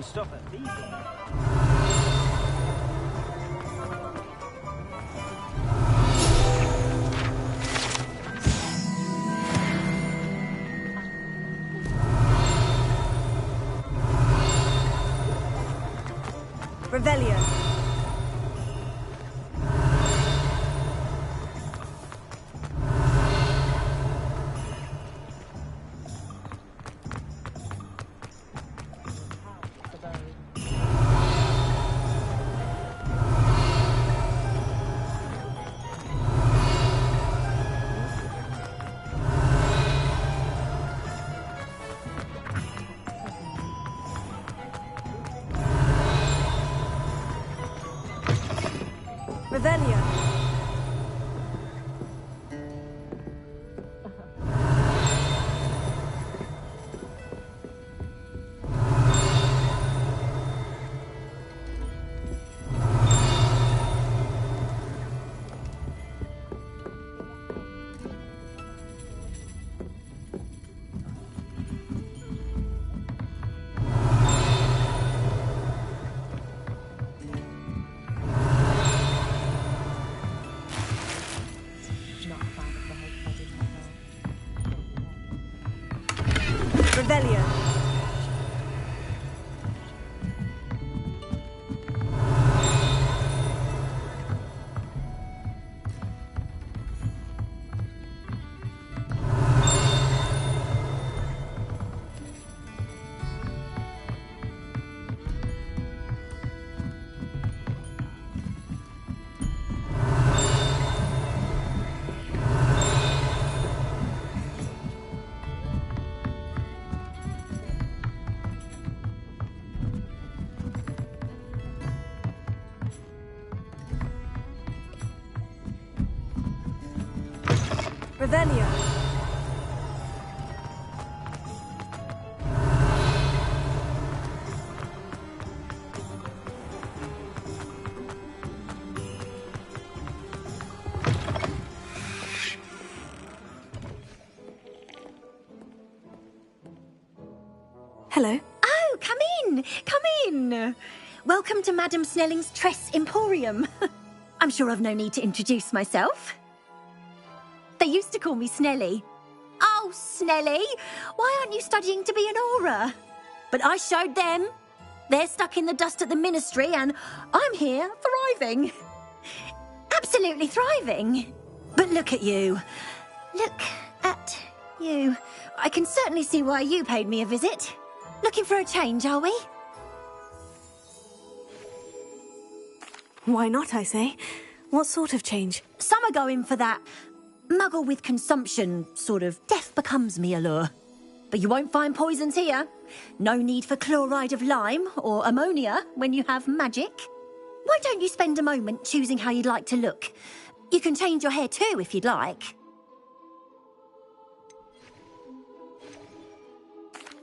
Stop at these. Revelio. Revelio. Revelio. Revelio. Hello. Oh, come in! Come in! Welcome to Madame Snelling's Tress Emporium. I'm sure I've no need to introduce myself. They used to call me Snelly. Oh, Snelly, why aren't you studying to be an aura? But I showed them. They're stuck in the dust at the ministry and I'm here thriving. Absolutely thriving. But look at you. Look at you. I can certainly see why you paid me a visit. Looking for a change, are we? Why not, I say? What sort of change? Some are going for that muggle with consumption, sort of death becomes me allure. But you won't find poisons here. No need for chloride of lime or ammonia when you have magic. Why don't you spend a moment choosing how you'd like to look? You can change your hair too if you'd like.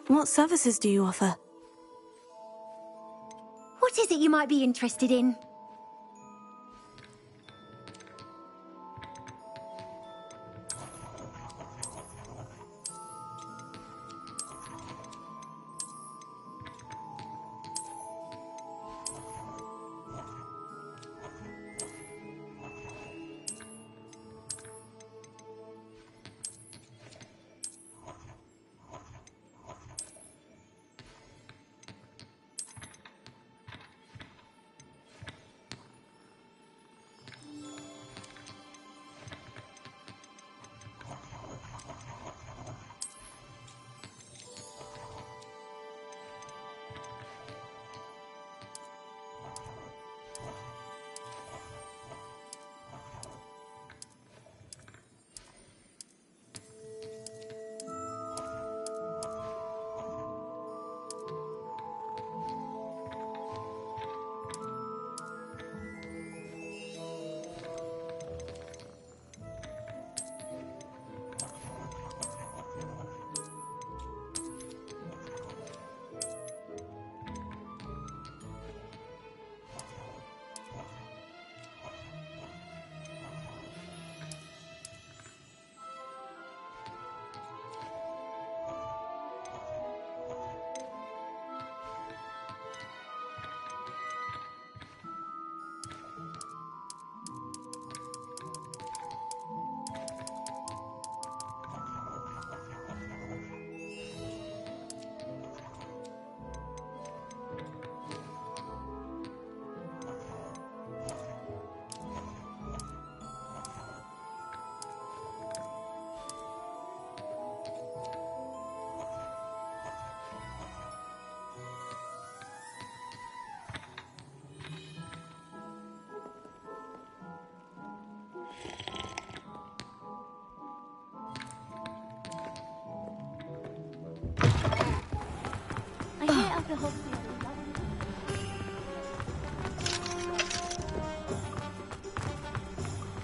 What services do you offer? What is it you might be interested in?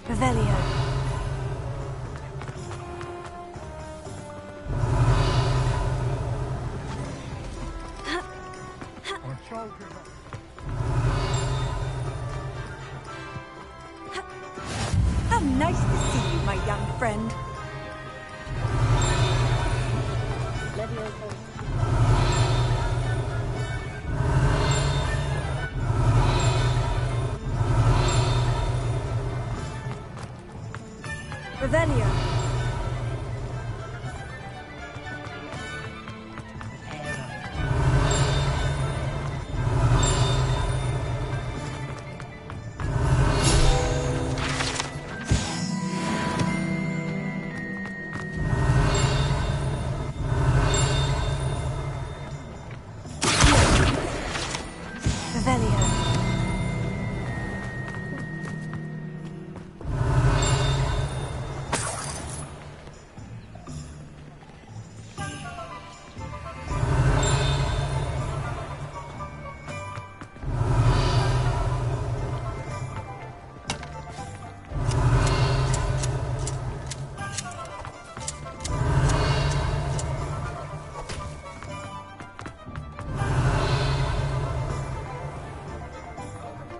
Revelio. How nice to see you, my young friend. Revelio.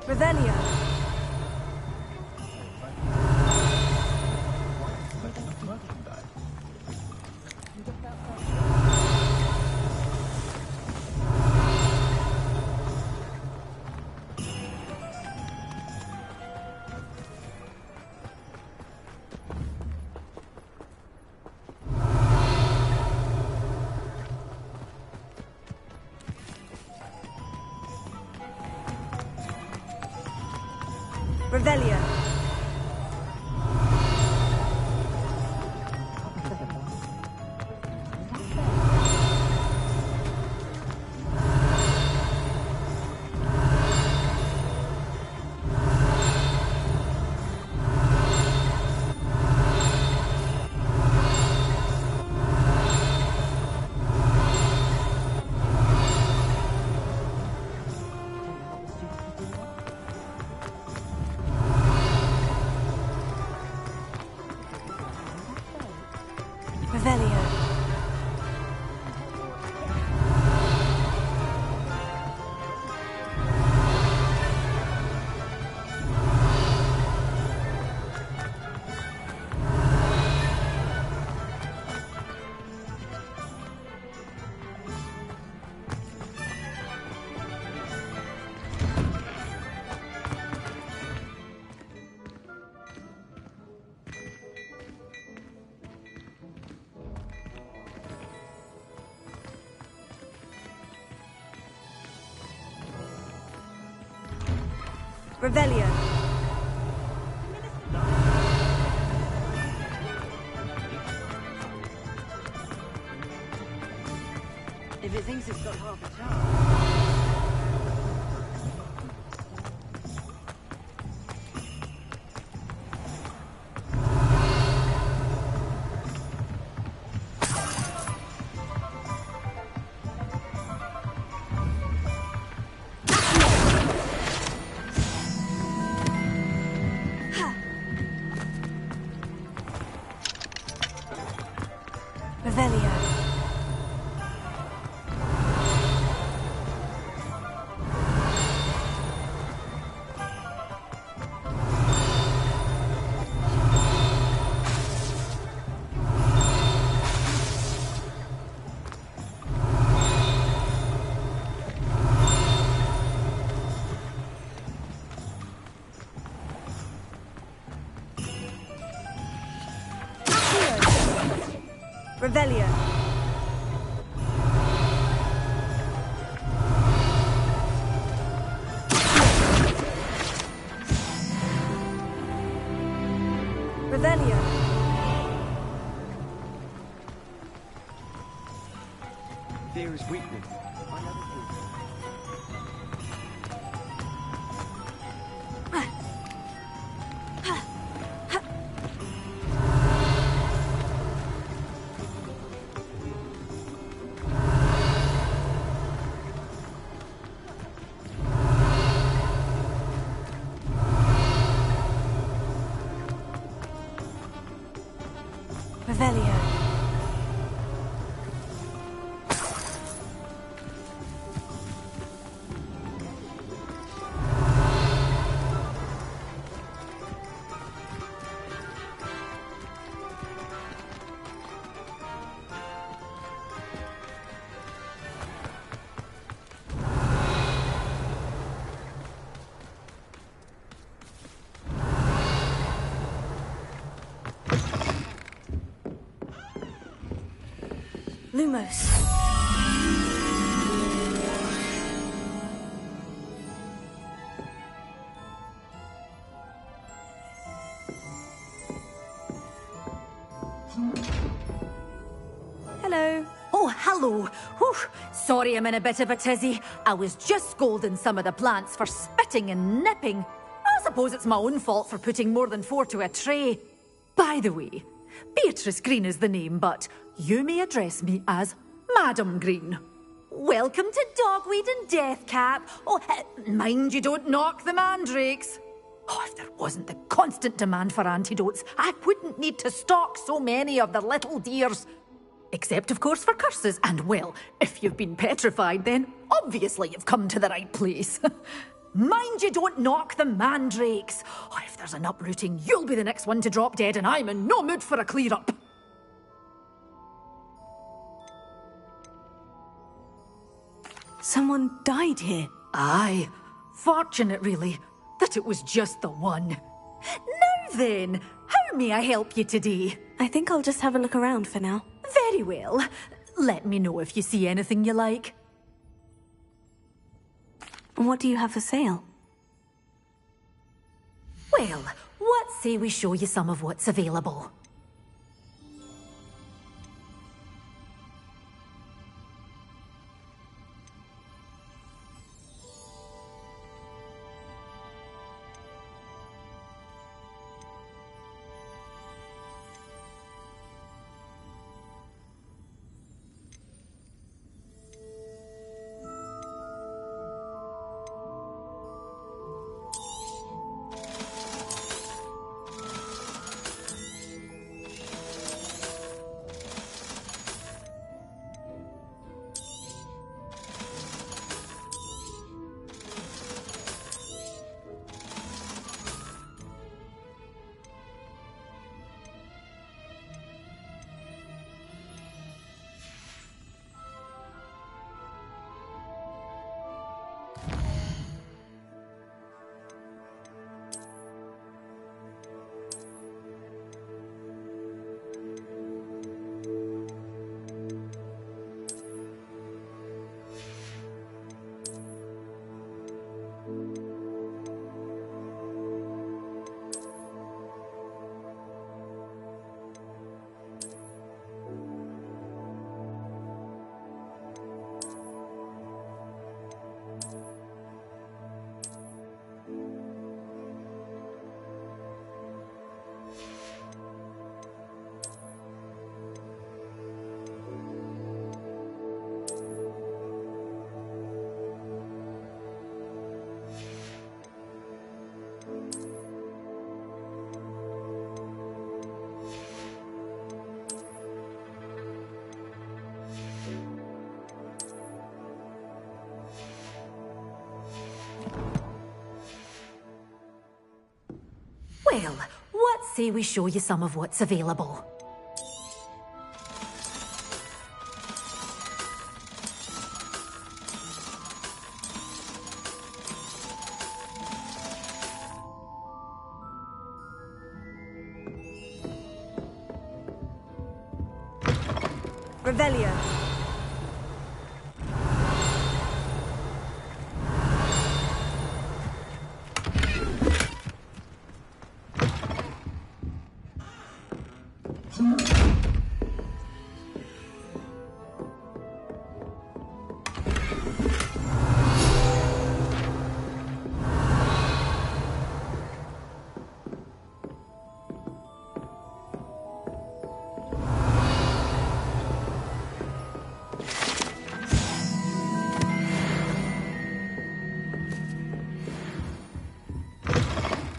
Revelio. Revelio. Revelio. Revelio. If it thinks it's got half a chance. Revelio. Revelio. Revelio. Fear is weakness. I never knew. Revelio. Lumos. Hello. Oh, hello. Whew. Sorry I'm in a bit of a tizzy. I was just scolding some of the plants for spitting and nipping. I suppose it's my own fault for putting more than 4 to a tray. By the way, Beatrice Green is the name, but you may address me as Madam Green. Welcome to Dogweed and Deathcap. Oh, mind you don't knock the mandrakes. Oh, if there wasn't the constant demand for antidotes, I wouldn't need to stock so many of the little dears. Except, of course, for curses. And, well, if you've been petrified, then obviously you've come to the right place. Mind you don't knock the mandrakes. Oh, if there's an uprooting, you'll be the next one to drop dead, and I'm in no mood for a clear-up. Someone died here. Aye. Fortunate, really, that it was just the one. Now then, how may I help you today? I think I'll just have a look around for now. Very well. Let me know if you see anything you like. What do you have for sale? Well, what say we show you some of what's available? Well, what say we show you some of what's available? Revelio.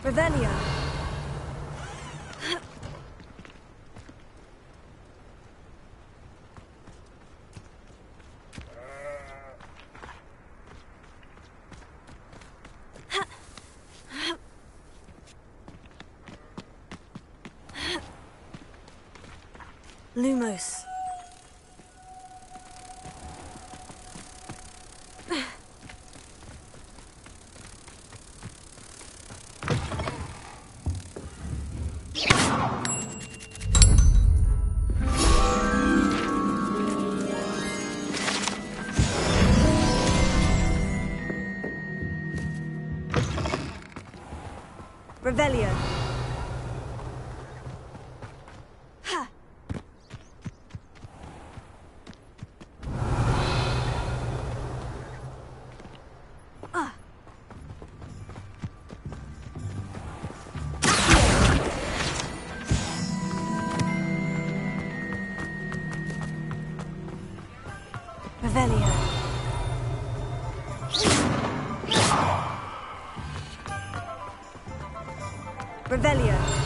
Revelio. Lumos. Revelio. Ha! Ah! Revelio. Revelio.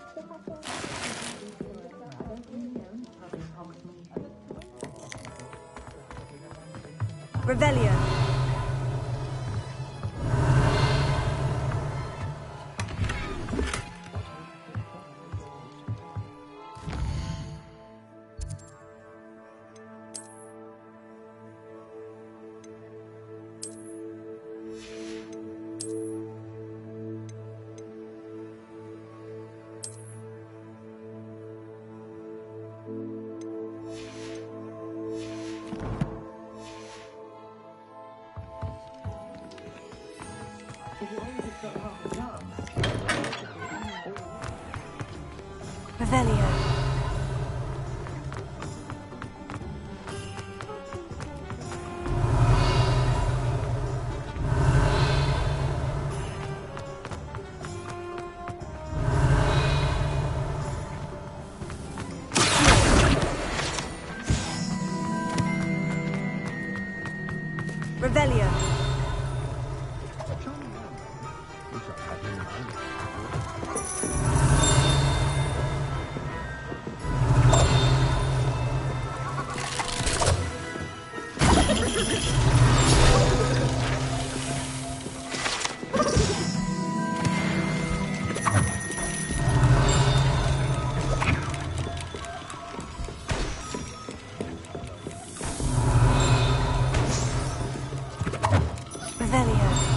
Revelio. Revelio. Revelio. Revelio. Revelio.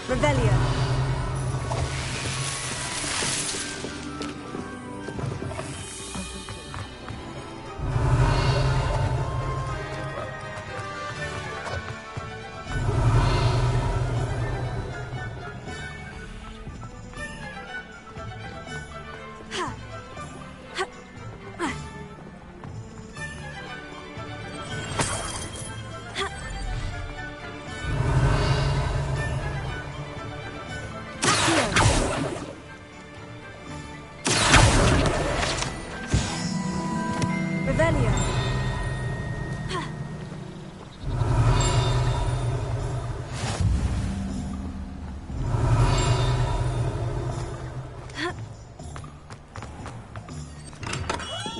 Revelio. Revelio.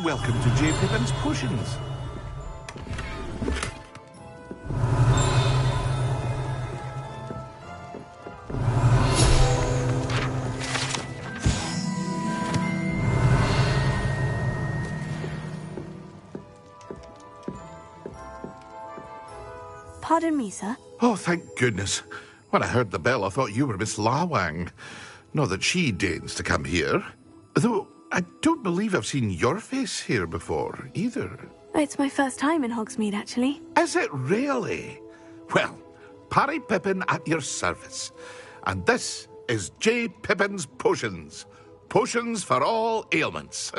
Welcome to J. Pippin's Potions. Pardon me, sir. Oh, thank goodness. When I heard the bell, I thought you were Miss Lawang. Not that she deigns to come here. Though I don't believe I've seen your face here before, either. It's my first time in Hogsmeade, actually. Is it really? Well, Parry Pippin at your service. And this is J. Pippin's Potions. Potions for all ailments.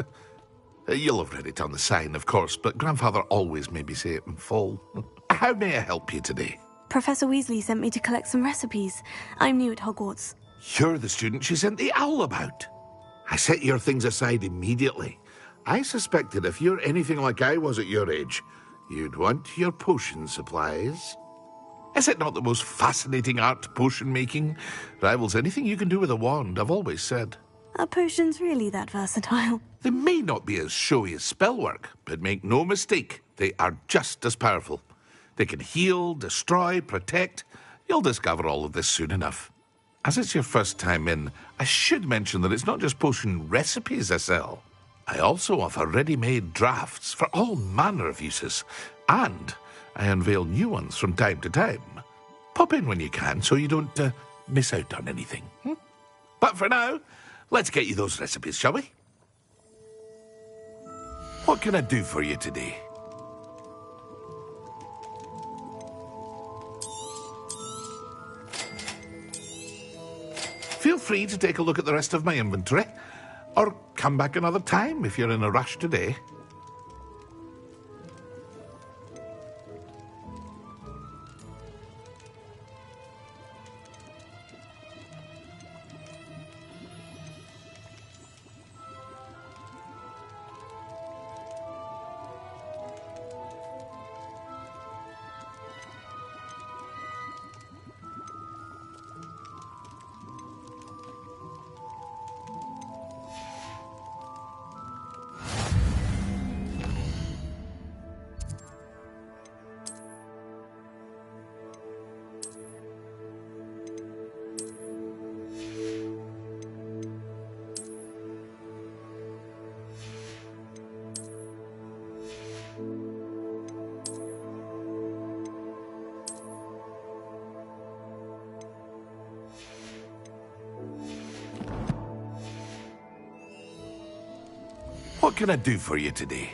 You'll have read it on the sign, of course, but Grandfather always made me say it in full. How may I help you today? Professor Weasley sent me to collect some recipes. I'm new at Hogwarts. You're the student she sent the owl about. I set your things aside immediately. I suspected if you're anything like I was at your age, you'd want your potion supplies. Is it not the most fascinating art, potion making? Rivals anything you can do with a wand, I've always said. Are potions really that versatile? They may not be as showy as spellwork, but make no mistake, they are just as powerful. They can heal, destroy, protect. You'll discover all of this soon enough. As it's your first time in, I should mention that it's not just potion recipes I sell. I also offer ready-made drafts for all manner of uses, and I unveil new ones from time to time. Pop in when you can so you don't miss out on anything. But for now, let's get you those recipes, shall we? What can I do for you today? Feel free to take a look at the rest of my inventory, or come back another time if you're in a rush today. What can I do for you today?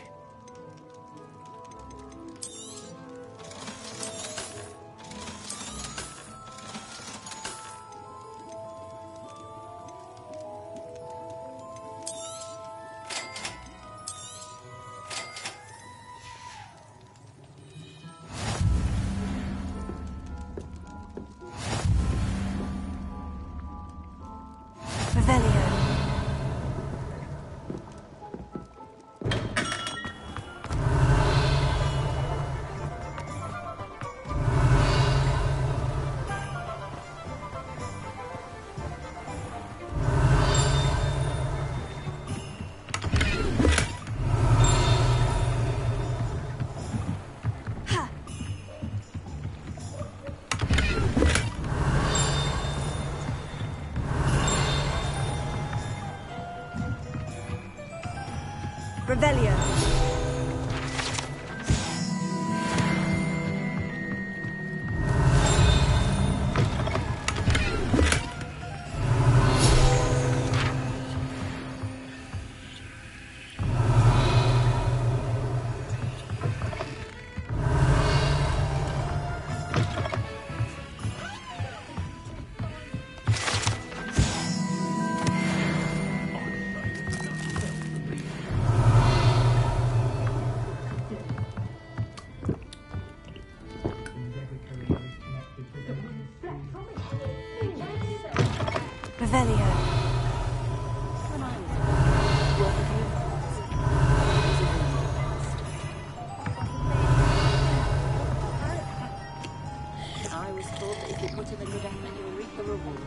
Revelio. Revelio. Revelio. I was told that if you put him in the death menu, you reap the reward.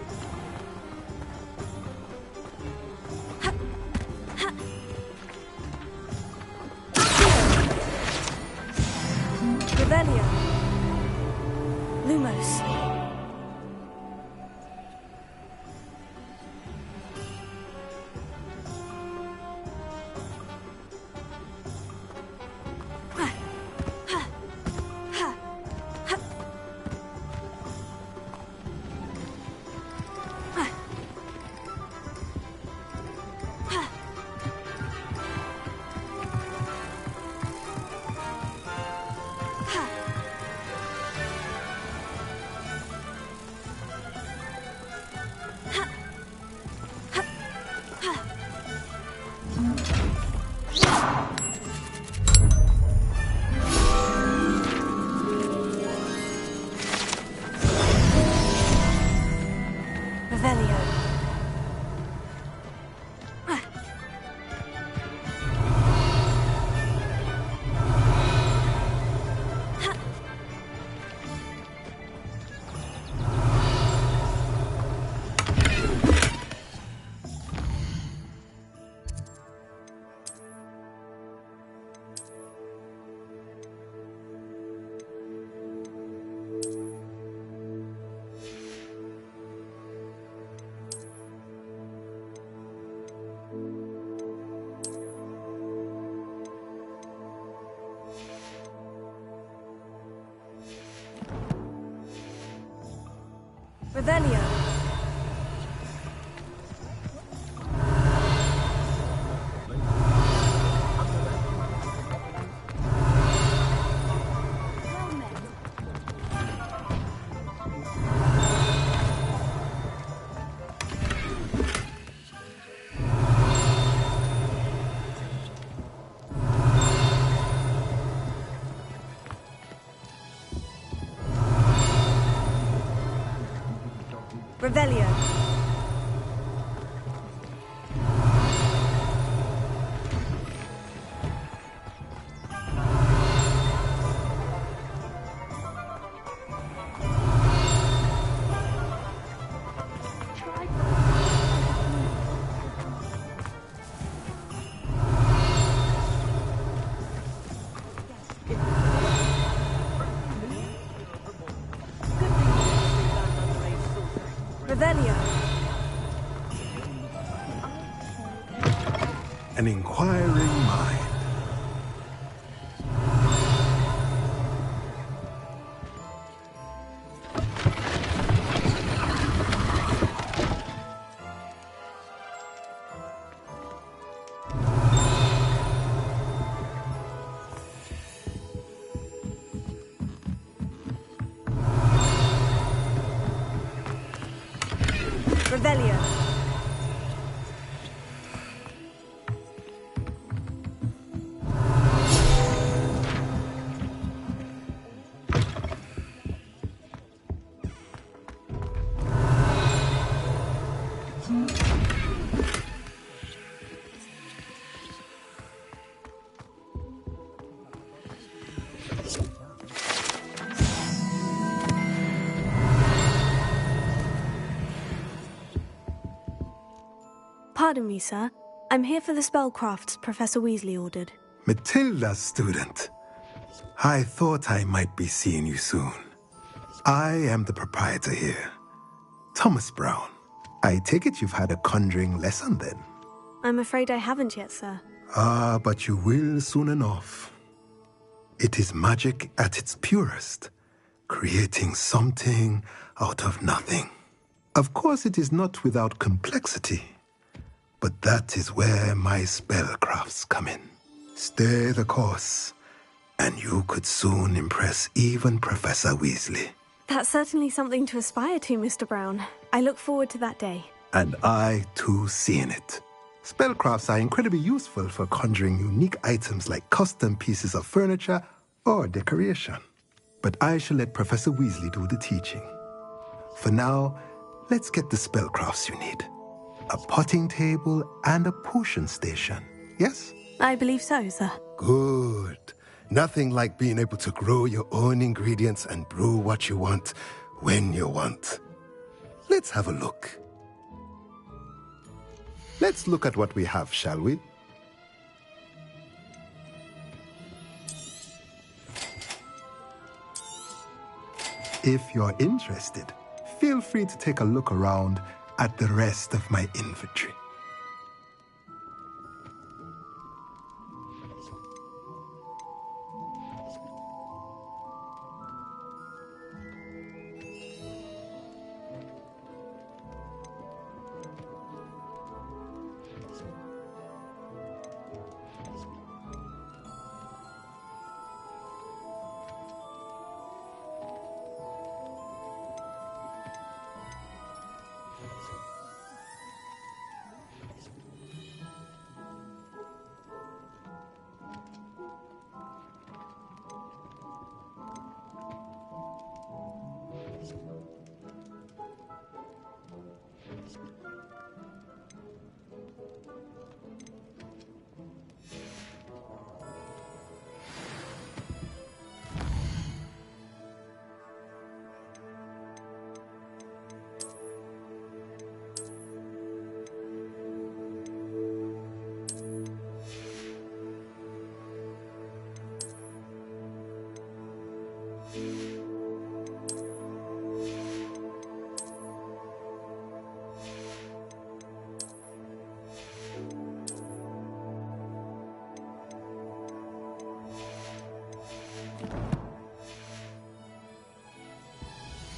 Revelio. Lumos. Revelio. Revelio. Revelio. Revelio. An inquiring mind. Revelio. Pardon me, sir. I'm here for the spellcrafts Professor Weasley ordered. Matilda's student. I thought I might be seeing you soon. I am the proprietor here, Thomas Brown. I take it you've had a conjuring lesson then? I'm afraid I haven't yet, sir. Ah, but you will soon enough. It is magic at its purest, creating something out of nothing. Of course, it is not without complexity, but that is where my spellcrafts come in. Stay the course, and you could soon impress even Professor Weasley. That's certainly something to aspire to, Mr. Brown. I look forward to that day. And I, too, seeing it. Spellcrafts are incredibly useful for conjuring unique items like custom pieces of furniture or decoration. But I shall let Professor Weasley do the teaching. For now, let's get the spellcrafts you need. A potting table and a potion station, yes? I believe so, sir. Good. Nothing like being able to grow your own ingredients and brew what you want when you want. Let's have a look. Let's look at what we have, shall we? If you're interested, feel free to take a look around at the rest of my inventory.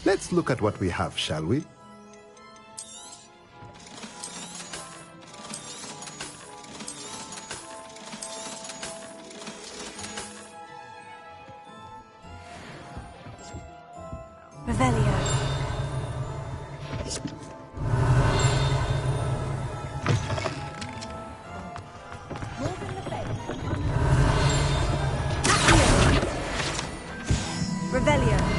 Let's look at what we have, shall we? Revelio. Revelio.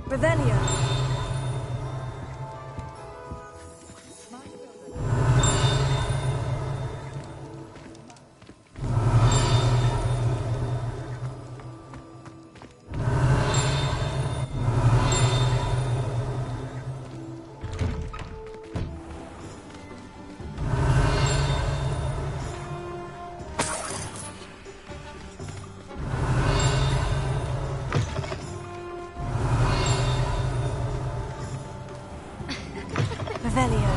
Revelio. Revelio.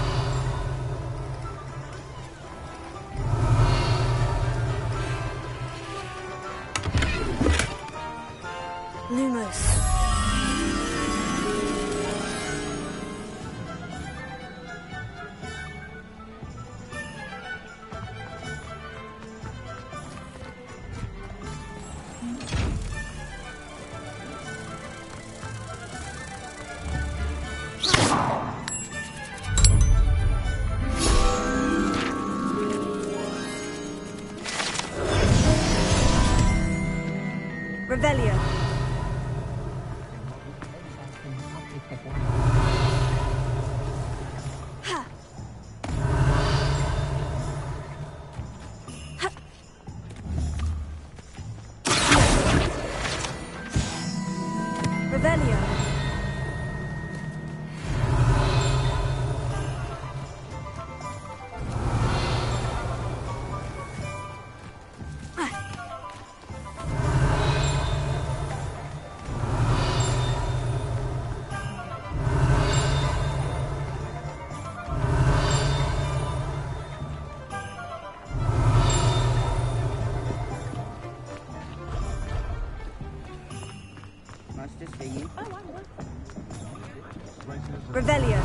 Lumos. Revelio. Ha. Ha. Revelio. Nice to see you. Revelio.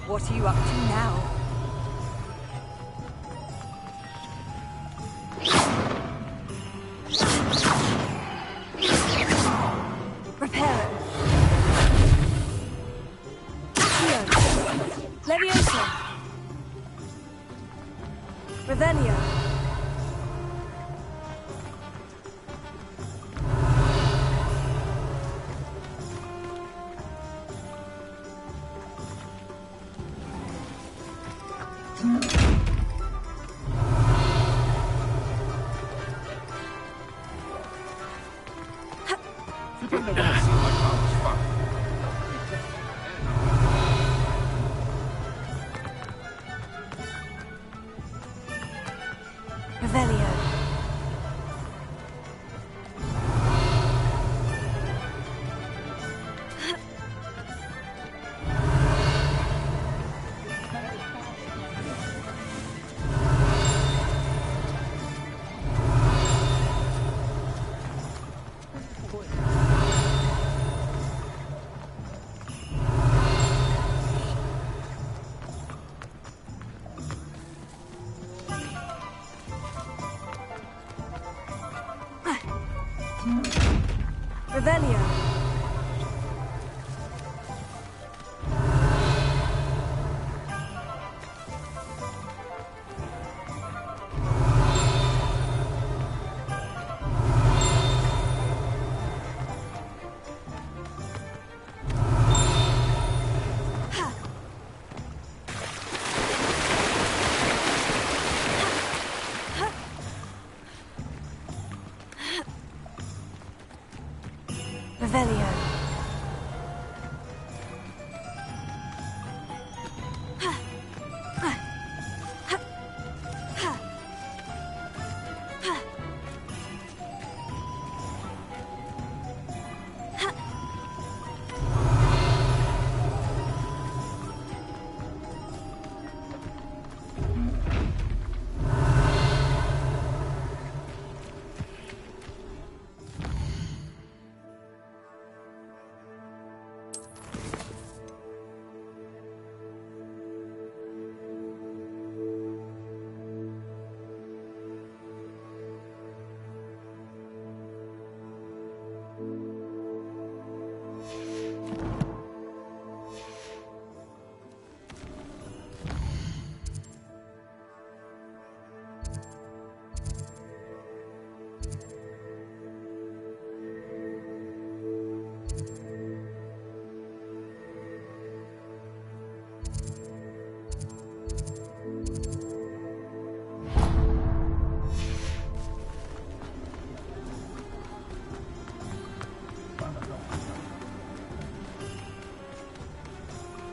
What are you up to now? Reparo. Accio. Leviosa. Revelio. Revelio. Revelio. Revelio.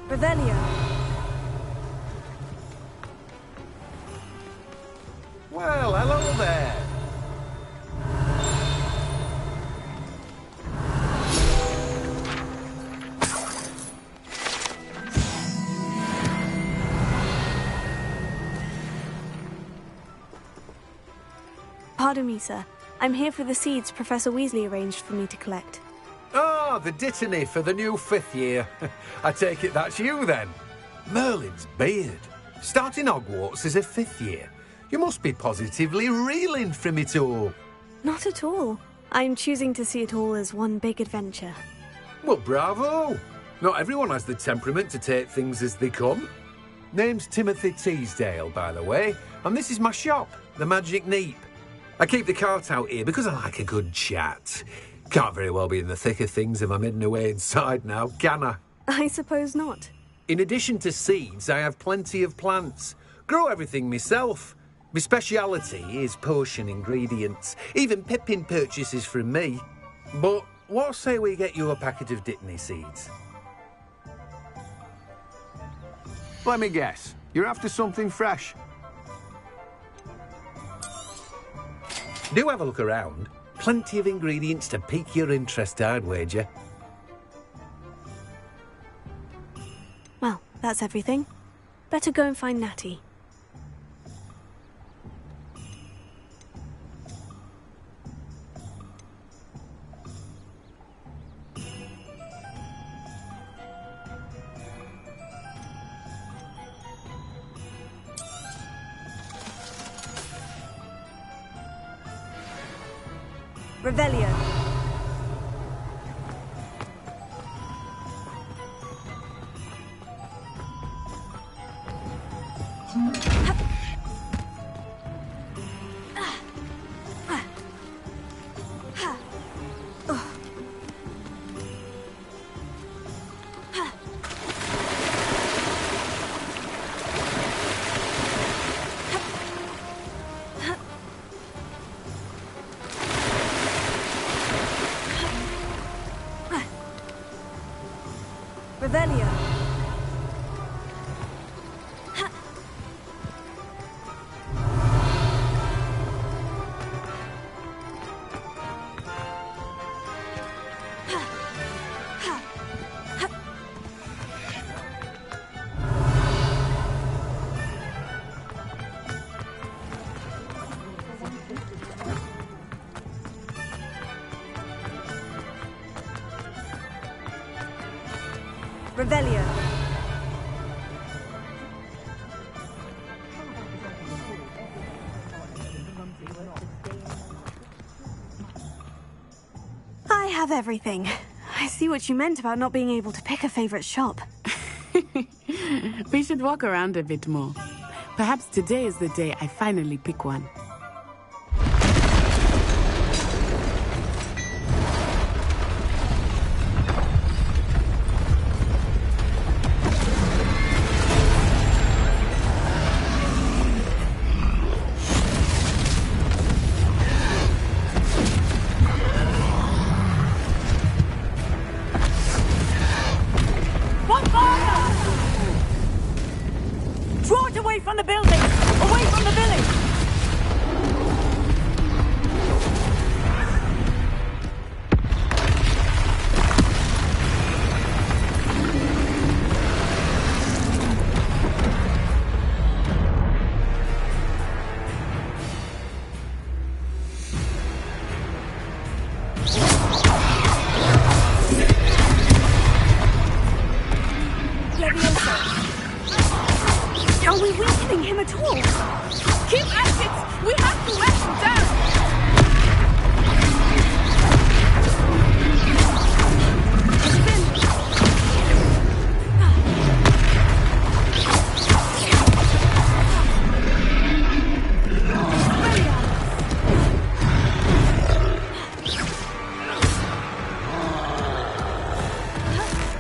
Revelio. Well, hello there. Pardon me, sir. I'm here for the seeds Professor Weasley arranged for me to collect. Ah, the dittany for the new 5th year. I take it that's you, then. Merlin's beard. Starting HogWarts as a 5th year. You must be positively reeling from it all. Not at all. I'm choosing to see it all as one big adventure. Well, bravo. Not everyone has the temperament to take things as they come. Name's Timothy Teasdale, by the way, and this is my shop, the Magic Neep. I keep the cart out here because I like a good chat. Can't very well be in the thick of things if I'm hidden away inside now, can I? I suppose not. In addition to seeds, I have plenty of plants. Grow everything myself. My speciality is potion ingredients. Even Pippin purchases from me. But what say we get you a packet of Dittany seeds? Let me guess. You're after something fresh. Do have a look around. Plenty of ingredients to pique your interest, I'd wager. Well, that's everything. Better go and find Natty. Revelio. Revelio. Revelio. I have everything. I see what you meant about not being able to pick a favorite shop. We should walk around a bit more. Perhaps today is the day I finally pick one. Draw it away from the building! Away from the village! Are we weakening him at all? Keep at it! We have to let him down!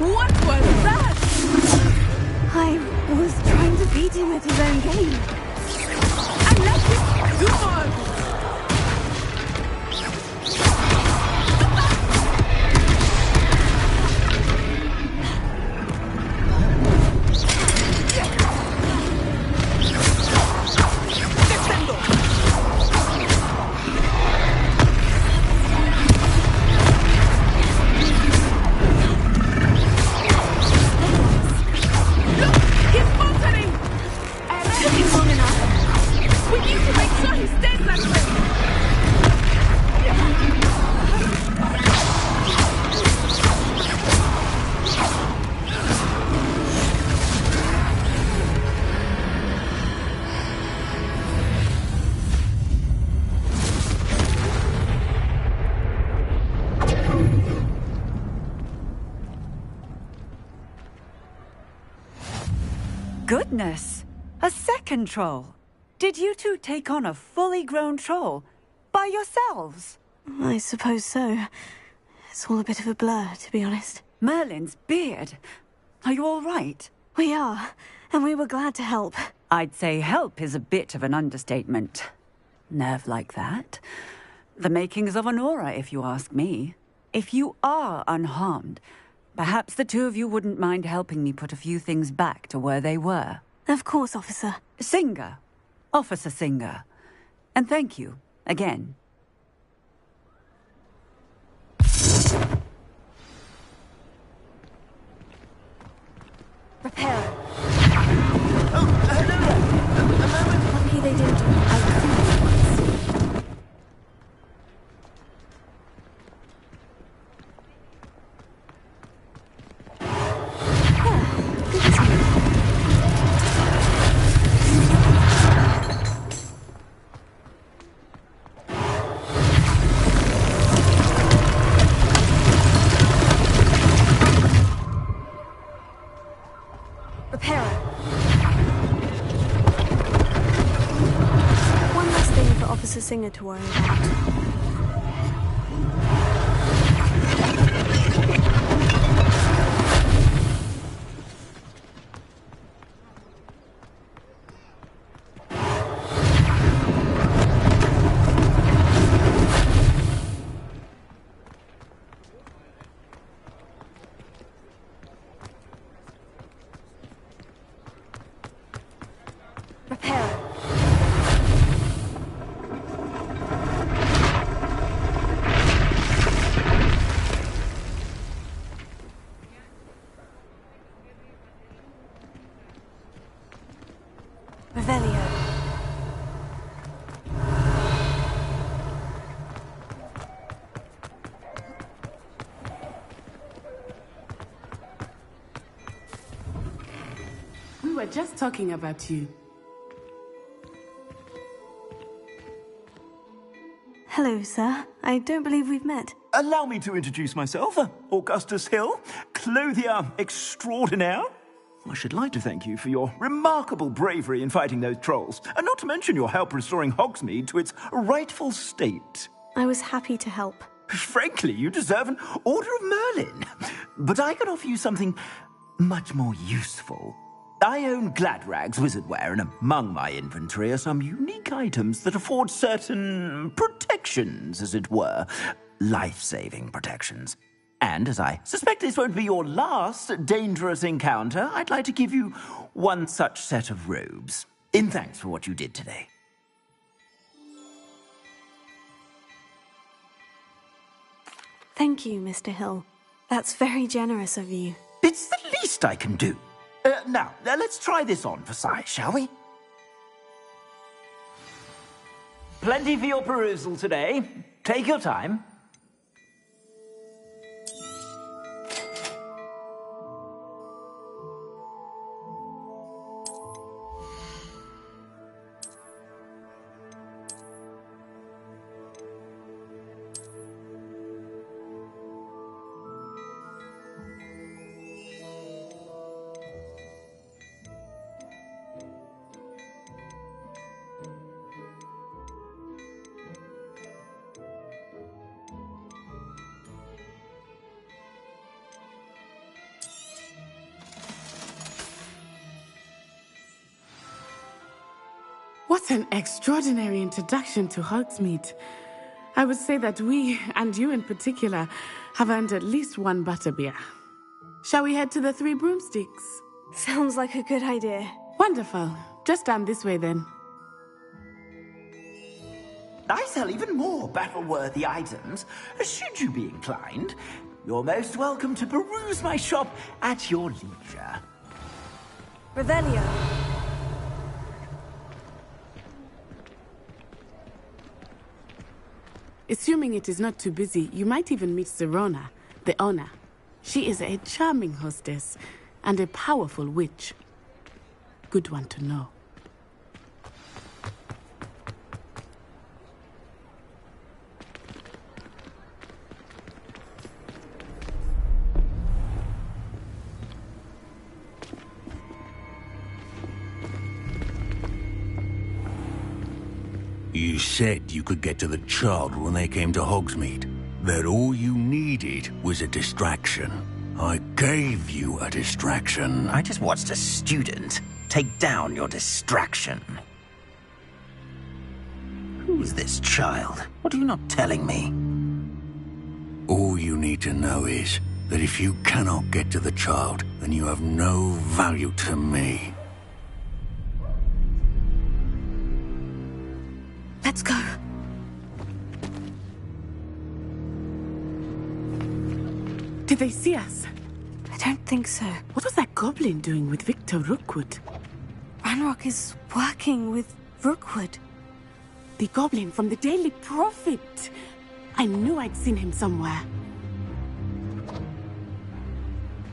What was that? I was trying to beat him at his own game. And let him do more! goodness! A second troll! Did you two take on a fully grown troll? By yourselves? I suppose so. It's all a bit of a blur, to be honest. Merlin's beard. Are you all right? We are, and we were glad to help. I'd say help is a bit of an understatement. Nerve like that. The makings of an aura, if you ask me. If you are unharmed, perhaps the two of you wouldn't mind helping me put a few things back to where they were. Of course, officer. Singer. Officer Singer. And thank you, again. Repair. Oh, hello there. A moment. Lucky they didn't do it. I think once. Repair. One last thing for Officer Singer to worry about. We were just talking about you. Hello, sir. I don't believe we've met. Allow me to introduce myself, Augustus Hill, clothier extraordinaire. I should like to thank you for your remarkable bravery in fighting those trolls, and not to mention your help restoring Hogsmeade to its rightful state. I was happy to help. Frankly, you deserve an Order of Merlin. But I can offer you something much more useful. I own Gladrag's wizardware, and among my inventory are some unique items that afford certain protections, as it were. Life-saving protections. And as I suspect this won't be your last dangerous encounter, I'd like to give you one such set of robes, in thanks for what you did today. Thank you, Mr. Hill. That's very generous of you. It's the least I can do. Now, let's try this on for size, shall we? Plenty for your perusal today. Take your time. What an extraordinary introduction to Hogsmeade. I would say that we, and you in particular, have earned at least one butterbeer. Shall we head to the Three Broomsticks? Sounds like a good idea. Wonderful. Just down this way then. I sell even more battle-worthy items. Should you be inclined, you're most welcome to peruse my shop at your leisure. Revelio. Assuming it is not too busy, you might even meet Serona, the owner. She is a charming hostess and a powerful witch. Good one to know. You said you could get to the child when they came to Hogsmeade. That all you needed was a distraction. I gave you a distraction. I just watched a student take down your distraction. Who's this child? What are you not telling me? All you need to know is that if you cannot get to the child, then you have no value to me. Let's go. Did they see us? I don't think so. What was that goblin doing with Victor Rookwood? Ranrock is working with Rookwood. The goblin from the Daily Prophet. I knew I'd seen him somewhere.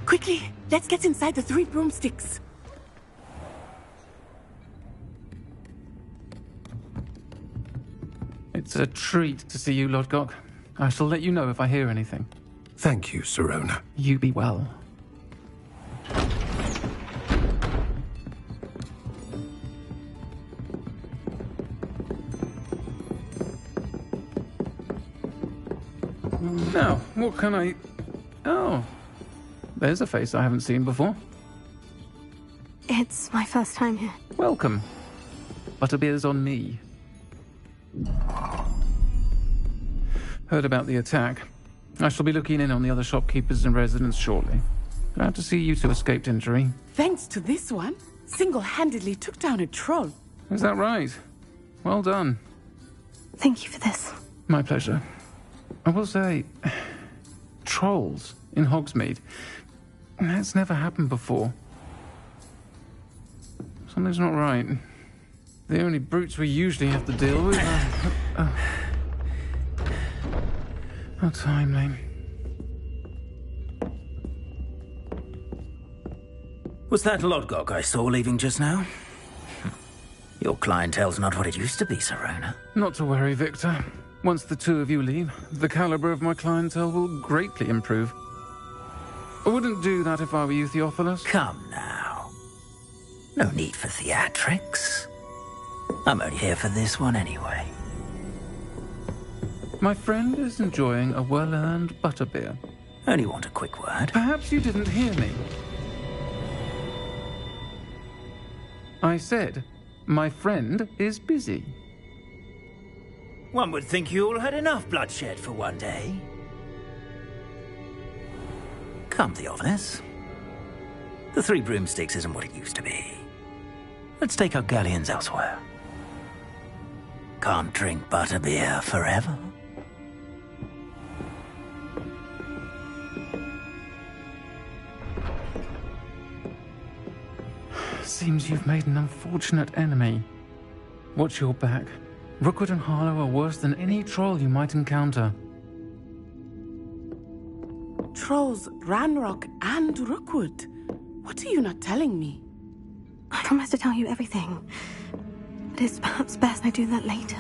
Quickly, let's get inside the 3 broomsticks. It's a treat to see you, Lodgok. I shall let you know if I hear anything. Thank you, Sirona. You be well. Now, what can I... Oh, there's a face I haven't seen before. It's my first time here. Welcome. Butterbeer's on me. Heard about the attack. I shall be looking in on the other shopkeepers and residents shortly. Glad to see you two escaped injury. Thanks to this one, single-handedly took down a troll. Is that right? Well done. Thank you for this. My pleasure. I will say, trolls in Hogsmeade. That's never happened before. Something's not right. The only brutes we usually have to deal with are... How timely. Was that Lodgok I saw leaving just now? Your clientele's not what it used to be, Sirona. Not to worry, Victor. Once the two of you leave, the caliber of my clientele will greatly improve. I wouldn't do that if I were you, Theophilus. Come now. No need for theatrics. I'm only here for this one anyway. My friend is enjoying a well-earned butterbeer. Only want a quick word. Perhaps you didn't hear me. I said, my friend is busy. One would think you all had enough bloodshed for one day. Come, Theophilus. The 3 broomsticks isn't what it used to be. Let's take our galleons elsewhere. Can't drink butterbeer forever. Seems you've made an unfortunate enemy. Watch your back. Rookwood and Harlow are worse than any troll you might encounter. Trolls, Ranrock, and Rookwood. What are you not telling me? I promise to tell you everything. But it's perhaps best I do that later.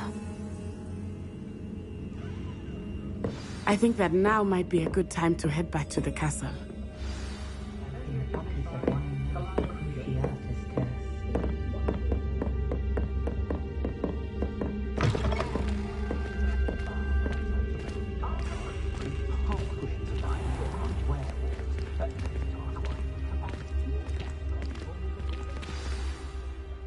I think that now might be a good time to head back to the castle.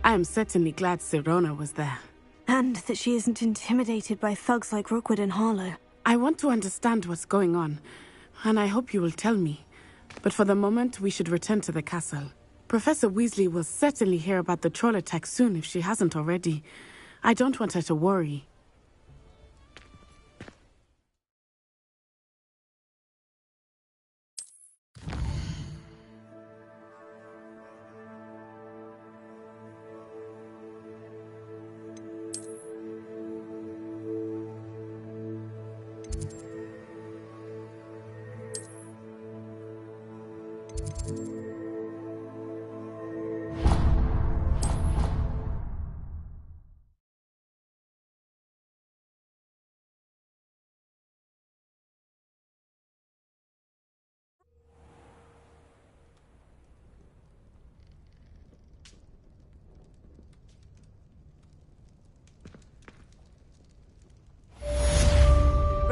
I am certainly glad Sirona was there. And that she isn't intimidated by thugs like Rookwood and Harlow. I want to understand what's going on, and I hope you will tell me. But for the moment, we should return to the castle. Professor Weasley will certainly hear about the troll attack soon if she hasn't already. I don't want her to worry.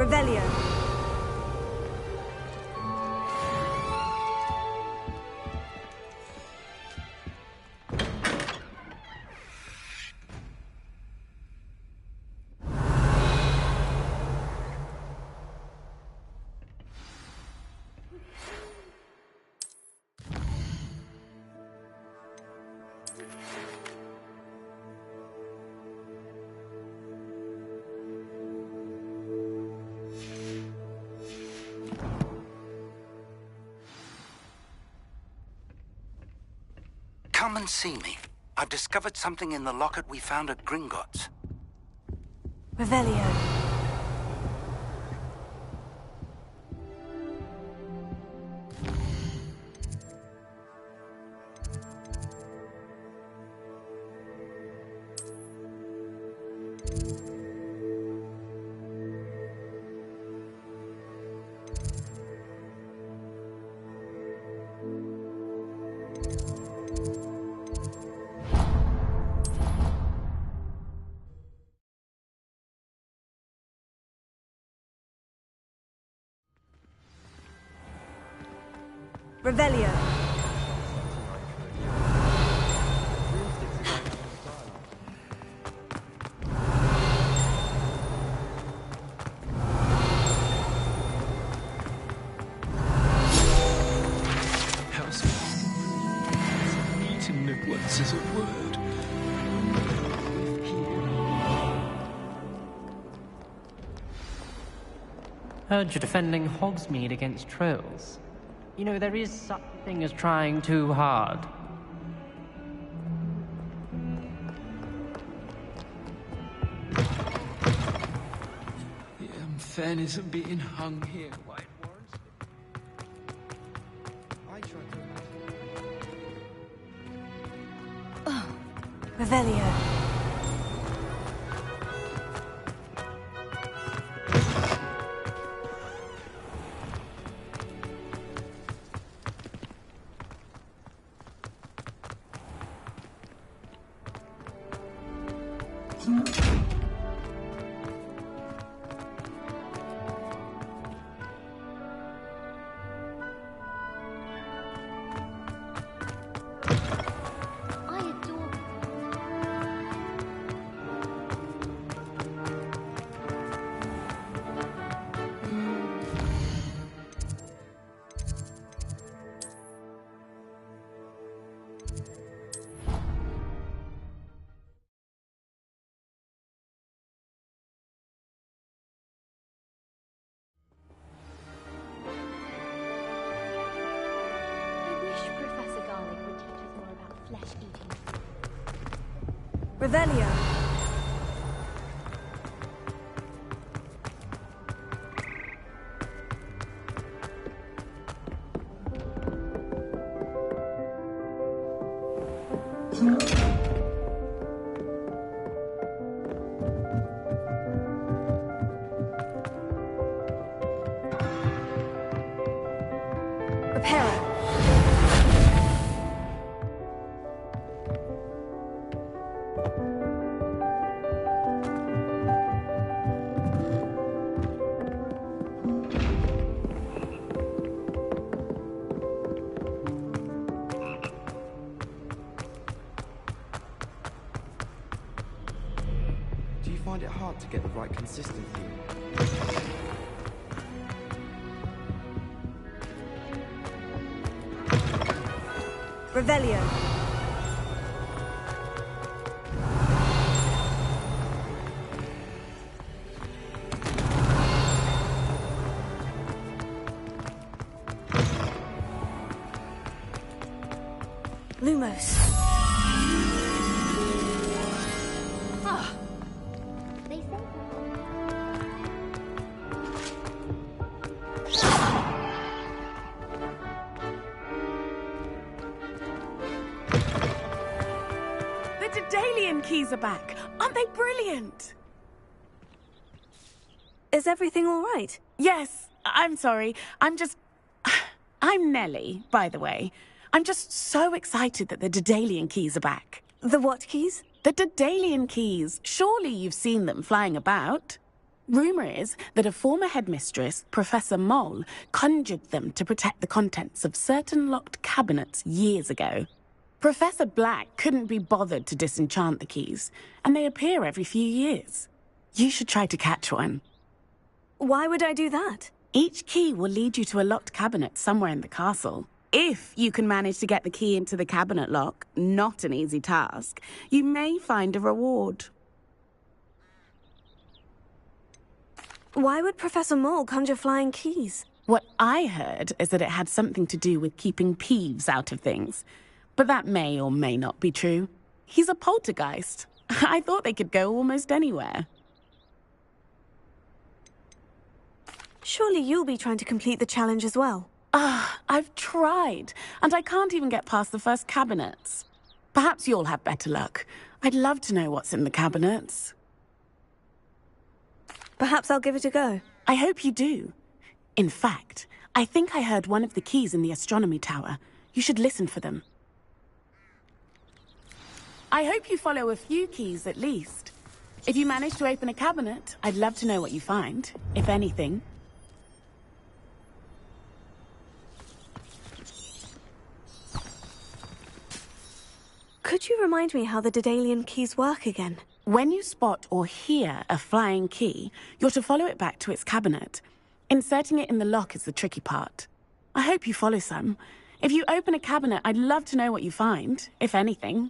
Revelio. Come and see me. I've discovered something in the locket we found at Gringotts. Revelio. Revelio. How's meeting at once is a word. Heard you're defending Hogsmeade against trolls. You know, there is such a thing as trying too hard. The unfairness of being hung here, White Warrants. I tried to... Oh, Revelio. Revelio. Reparo. Do you find it hard to get the right consistency? Revelio. Lumos. The Daedalian keys are back. Aren't they brilliant? Is everything all right? Yes, I'm sorry. I'm Nellie, by the way. I'm just so excited that the Daedalian keys are back. The what keys? The Daedalian keys. Surely you've seen them flying about. Rumour is that a former headmistress, Professor Mole, conjured them to protect the contents of certain locked cabinets years ago. Professor Black couldn't be bothered to disenchant the keys, and they appear every few years. You should try to catch one. Why would I do that? Each key will lead you to a locked cabinet somewhere in the castle. If you can manage to get the key into the cabinet lock, not an easy task, you may find a reward. Why would Professor Mole conjure flying keys? What I heard is that it had something to do with keeping Peeves out of things. But that may or may not be true. He's a poltergeist. I thought they could go almost anywhere. Surely you'll be trying to complete the challenge as well. I've tried, and I can't even get past the first cabinets. Perhaps you'll have better luck. I'd love to know what's in the cabinets. Perhaps I'll give it a go. I hope you do. In fact, I think I heard one of the keys in the astronomy tower. You should listen for them. I hope you follow a few keys at least. If you manage to open a cabinet, I'd love to know what you find, if anything. Could you remind me how the Daedalian keys work again? When you spot or hear a flying key, you're to follow it back to its cabinet. Inserting it in the lock is the tricky part. I hope you follow some. If you open a cabinet, I'd love to know what you find, if anything.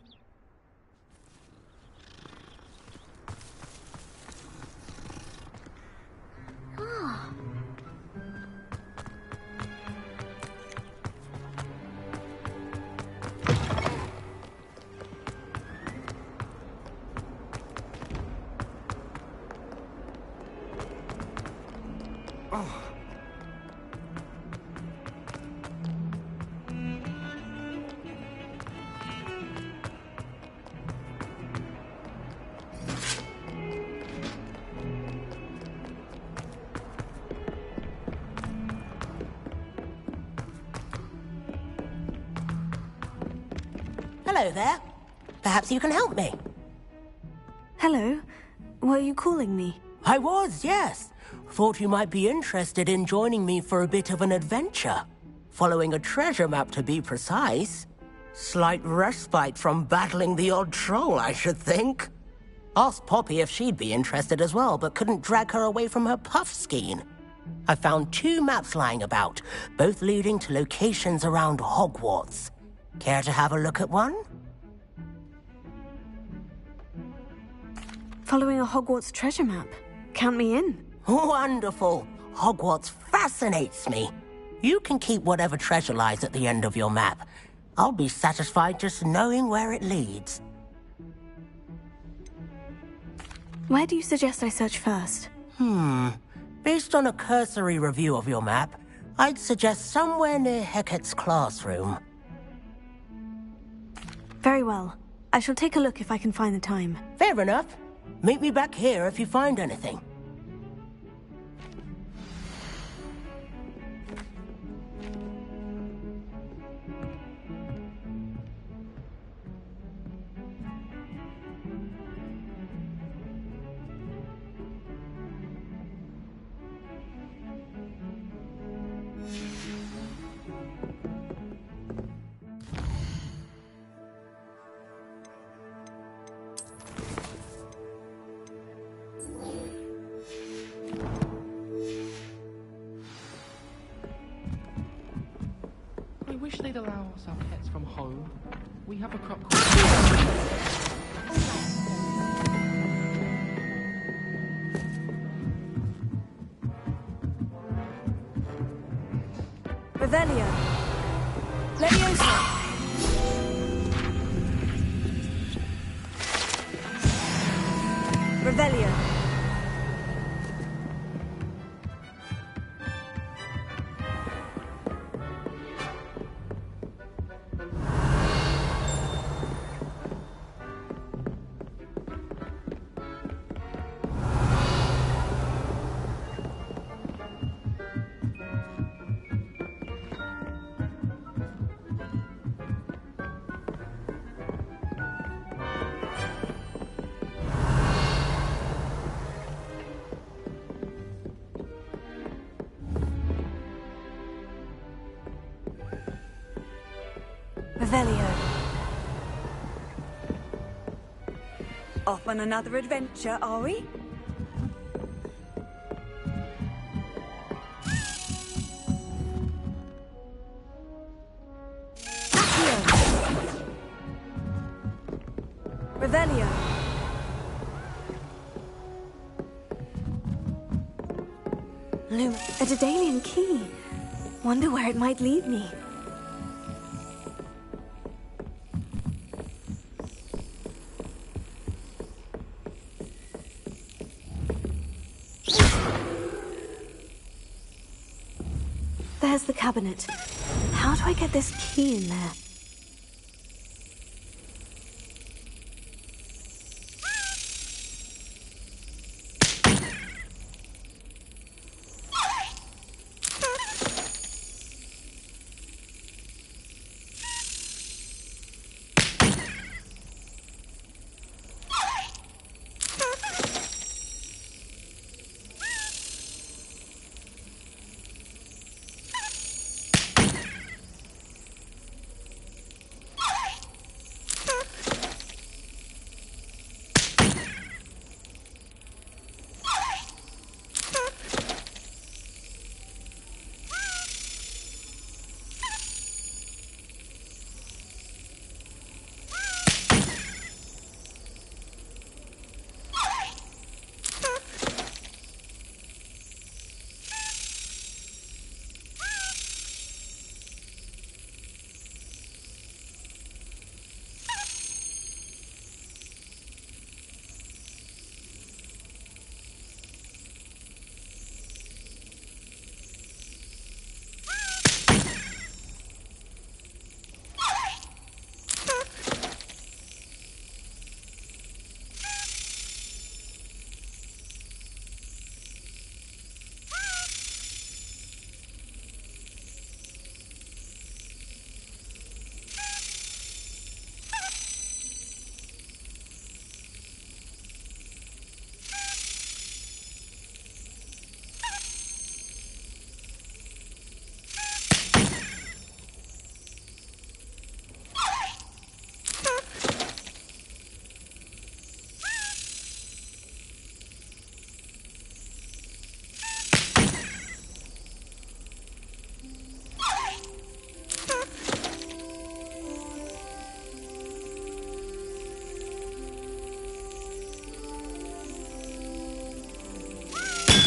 Hello there. Perhaps you can help me. Hello. Were you calling me? I was, yes. Thought you might be interested in joining me for a bit of an adventure. Following a treasure map, to be precise. Slight respite from battling the odd troll, I should think. Asked Poppy if she'd be interested as well, but couldn't drag her away from her puff skein. I found 2 maps lying about, both leading to locations around HogWarts. Care to have a look at one? Following a Hogwarts treasure map. Count me in. Wonderful. Hogwarts fascinates me. You can keep whatever treasure lies at the end of your map. I'll be satisfied just knowing where it leads. Where do you suggest I search first? Based on a cursory review of your map, I'd suggest somewhere near Hecat's classroom. Very well. I shall take a look if I can find the time. Fair enough. Meet me back here if you find anything. I wish they'd allow us our pets from home. We have a crop called... Revelio. Leviosa. Revelio. Revelio. Off on another adventure, are we? Revelio. Luma, a Daedalian key. Wonder where it might lead me. There's the cabinet. How do I get this key in there?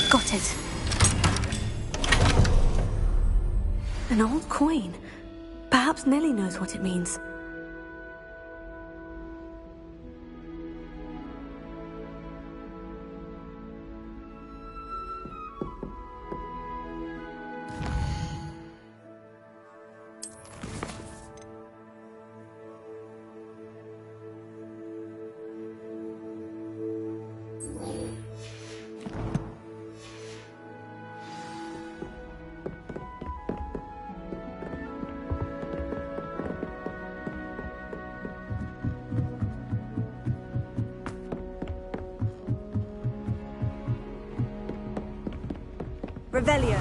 Got it. An old coin. Perhaps Nellie knows what it means. Revelio.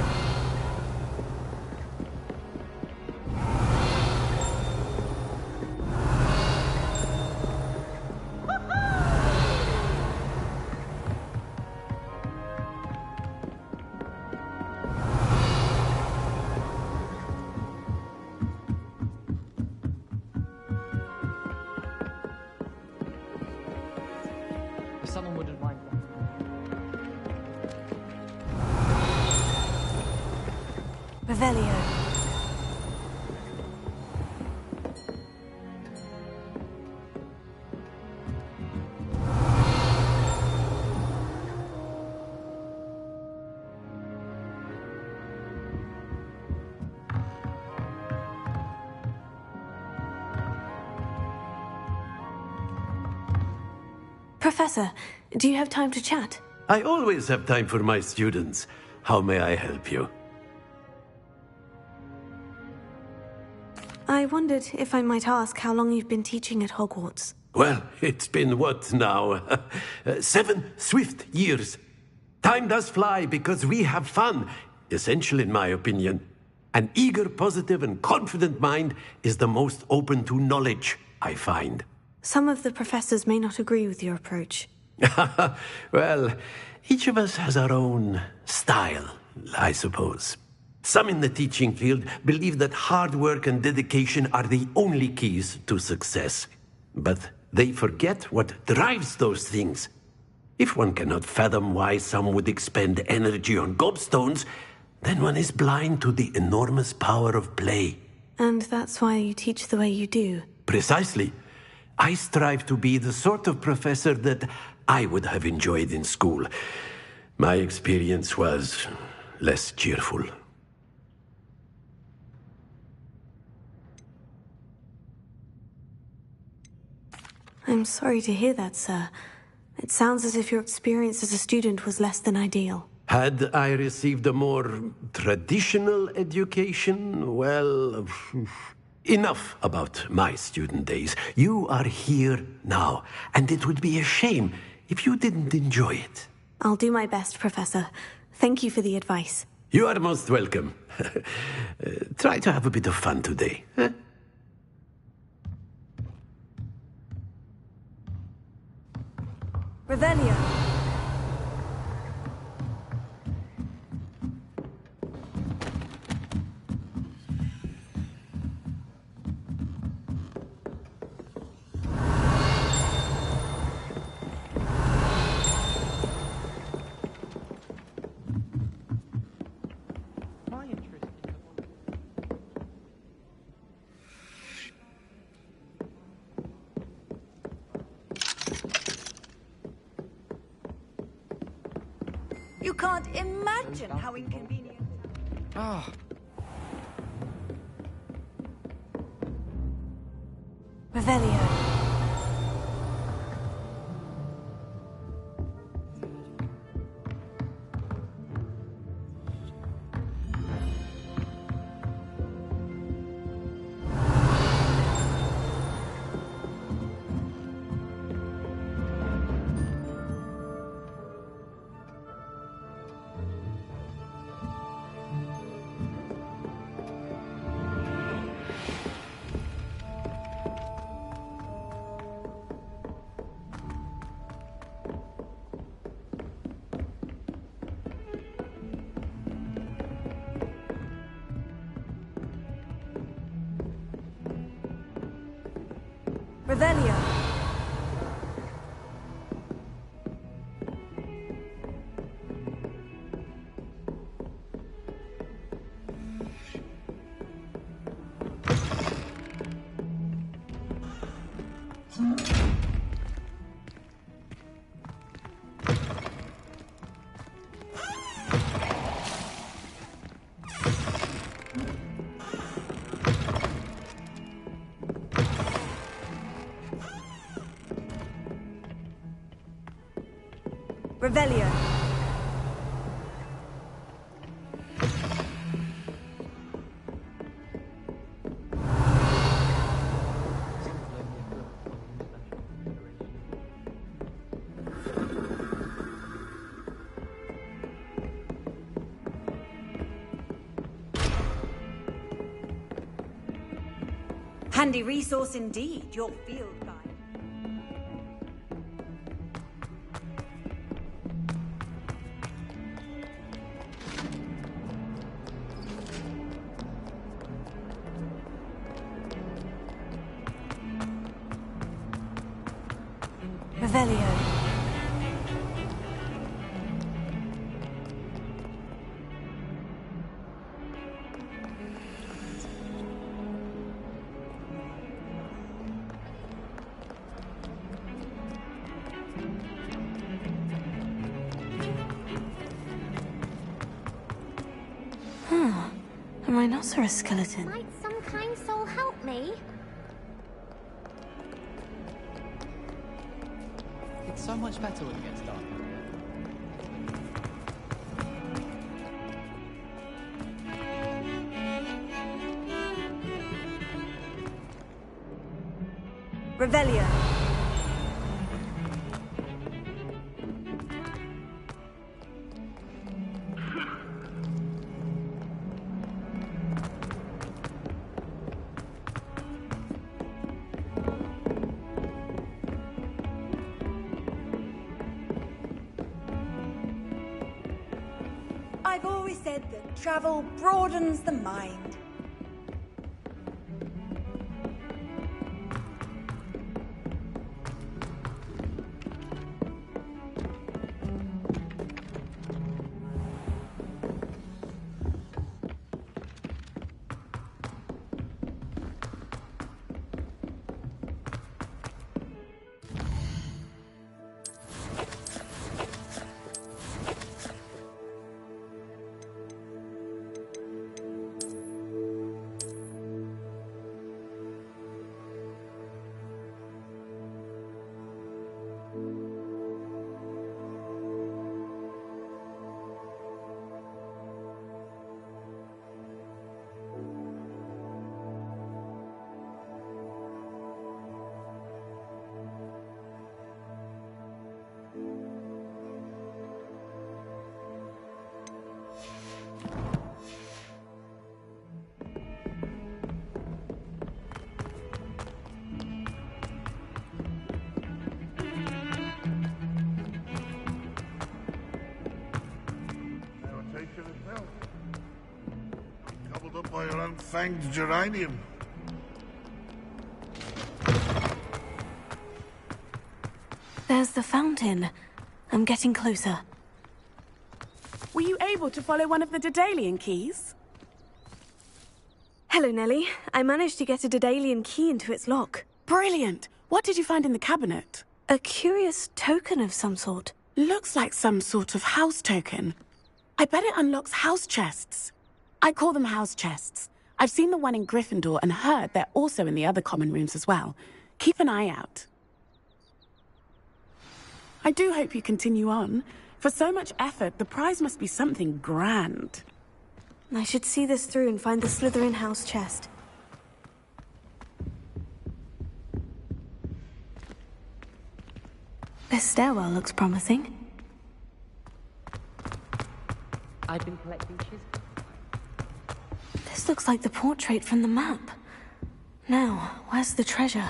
If someone wouldn't mind. Revelio. Professor, do you have time to chat? I always have time for my students. How may I help you? I wondered if I might ask how long you've been teaching at Hogwarts. Well, it's been what now? 7 swift years. Time does fly because we have fun. Essential in my opinion. An eager, positive, and confident mind is the most open to knowledge, I find. Some of the professors may not agree with your approach. Well, each of us has our own style, I suppose. Some in the teaching field believe that hard work and dedication are the only keys to success. But they forget what drives those things. If one cannot fathom why some would expend energy on gobstones, then one is blind to the enormous power of play. And that's why you teach the way you do. Precisely. I strive to be the sort of professor that I would have enjoyed in school. My experience was less cheerful. I'm sorry to hear that, sir. It sounds as if your experience as a student was less than ideal. Had I received a more traditional education, well, enough about my student days. You are here now, and it would be a shame if you didn't enjoy it. I'll do my best, Professor. Thank you for the advice. You are most welcome. Try to have a bit of fun today. Huh? Revelio. You can't imagine how inconvenient. Ah. Revelio. Revelio. Revelio. Handy resource indeed, your field guide. Revelio. A rhinoceros skeleton. Might some kind soul help me? It's so much better when it gets dark. Revelio. I've always said that travel broadens the mind. Gobbled up by your unfanged geranium. There's the fountain. I'm getting closer. Were you able to follow one of the Daedalian keys? Hello, Nellie. I managed to get a Daedalian key into its lock. Brilliant! What did you find in the cabinet? A curious token of some sort. Looks like some sort of house token. I bet it unlocks house chests. I call them house chests. I've seen the one in Gryffindor and heard they're also in the other common rooms as well. Keep an eye out. I do hope you continue on. For so much effort, the prize must be something grand. I should see this through and find the Slytherin house chest. This stairwell looks promising. I've been collecting chisels. This looks like the portrait from the map. Now, where's the treasure?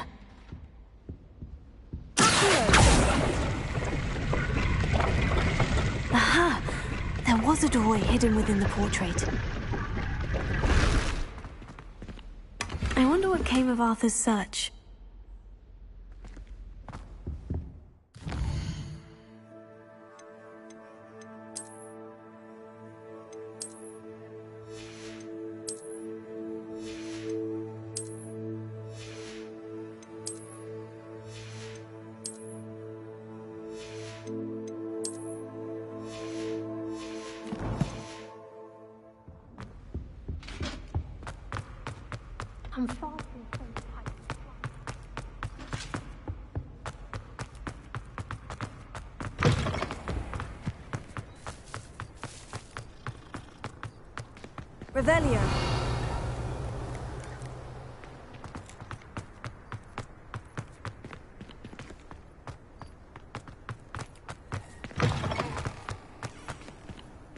Aha! There was a doorway hidden within the portrait. I wonder what came of Arthur's search. I'm far from home. Revelio.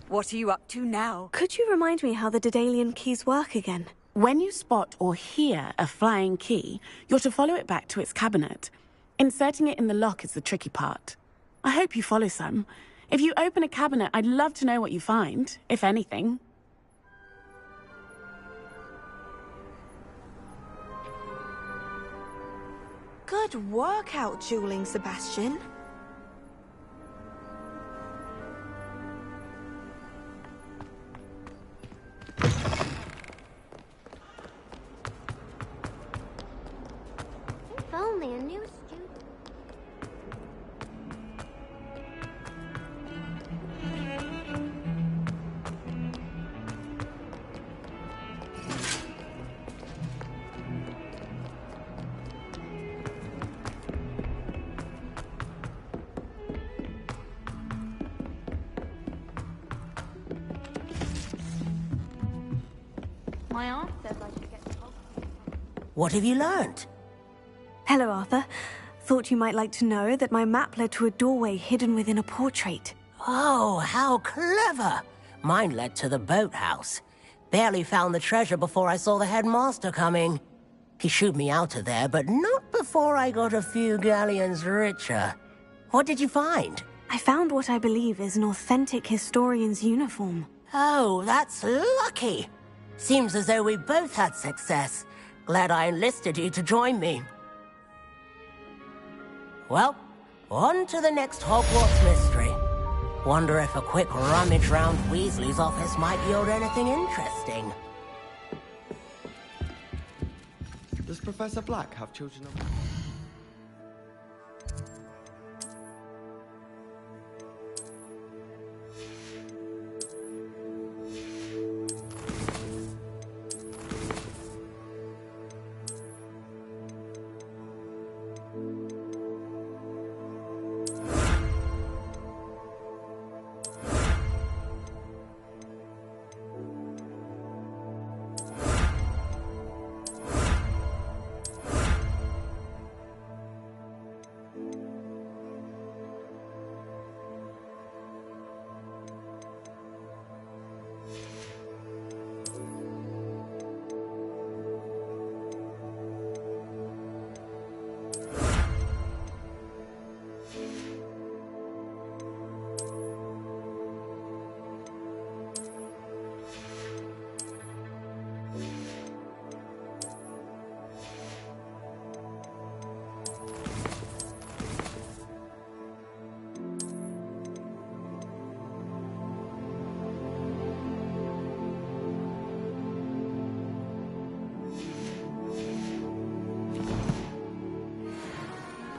What are you up to now? Could you remind me how the Daedalian keys work again? When you spot or hear a flying key, you're to follow it back to its cabinet. Inserting it in the lock is the tricky part. I hope you follow some. If you open a cabinet, I'd love to know what you find, if anything. Good work out dueling, Sebastian. If only a new student. My aunt says I should get to HogWarts. What have you learned? Hello, Arthur. Thought you might like to know that my map led to a doorway hidden within a portrait. Oh, how clever! Mine led to the boathouse. Barely found the treasure before I saw the headmaster coming. He shooed me out of there, but not before I got a few galleons richer. What did you find? I found what I believe is an authentic historian's uniform. Oh, that's lucky. Seems as though we both had success. Glad I enlisted you to join me. Well, on to the next Hogwarts mystery. Wonder if a quick rummage round Weasley's office might yield anything interesting. Does Professor Black have children of...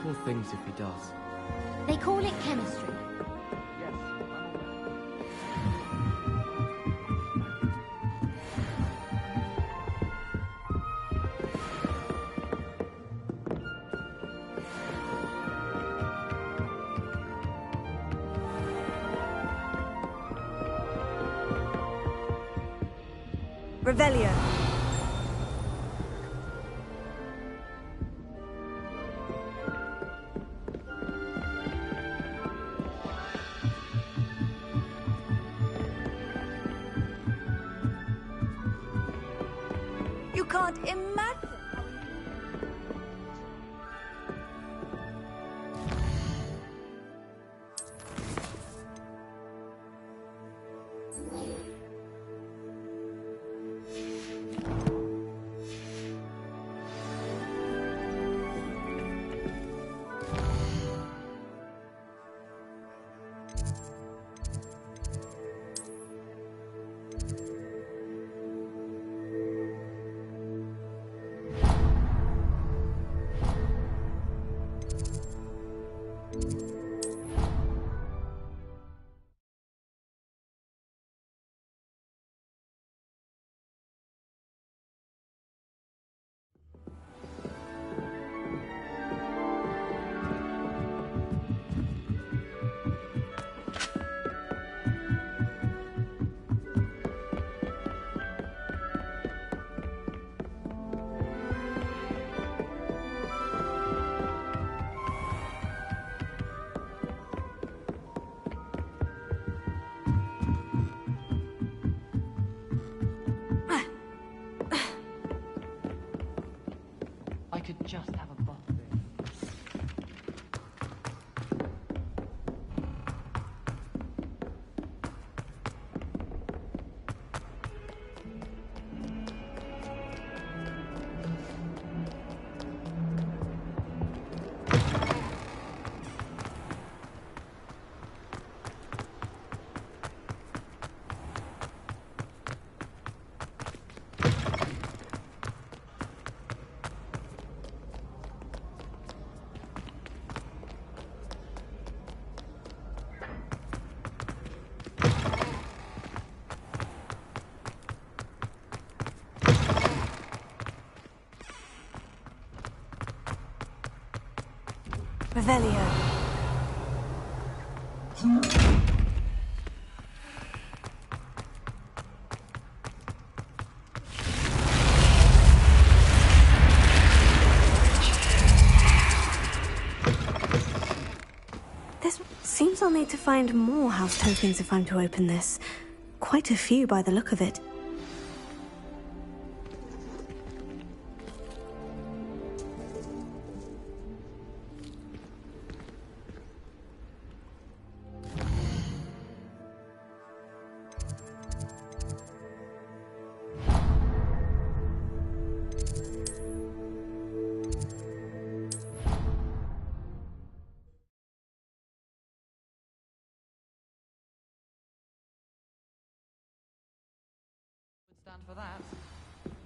Poor things if he does. They call it chemistry. Revelio. You can't imagine. I could just have a bottle of it. Revelio. This seems I'll need to find more house tokens if I'm to open this. Quite a few by the look of it.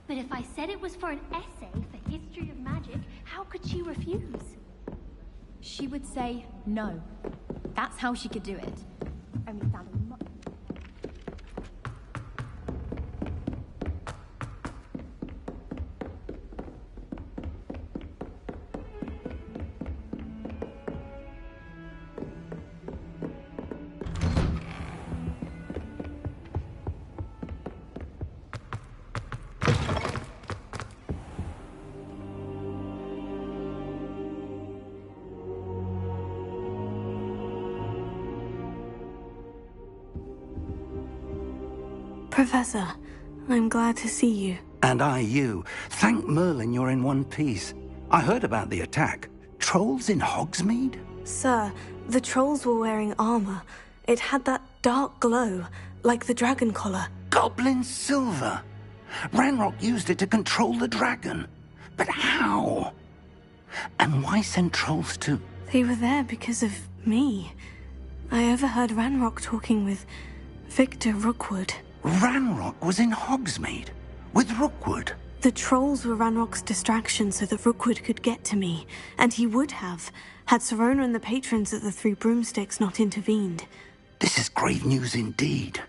But if I said it was for an essay for history of magic, how could she refuse? She would say no. That's how she could do it. Only sounding much... Professor, I'm glad to see you. And I you. Thank Merlin you're in one piece. I heard about the attack. Trolls in Hogsmeade? Sir, the trolls were wearing armor. It had that dark glow, like the dragon collar. Goblin silver. Ranrock used it to control the dragon. But how? And why send trolls to... They were there because of me. I overheard Ranrock talking with Victor Rookwood. Ranrock was in Hogsmeade with Rookwood. The trolls were Ranrock's distraction so that Rookwood could get to me, and he would have, had Serona and the patrons at the Three Broomsticks not intervened. This is grave news indeed.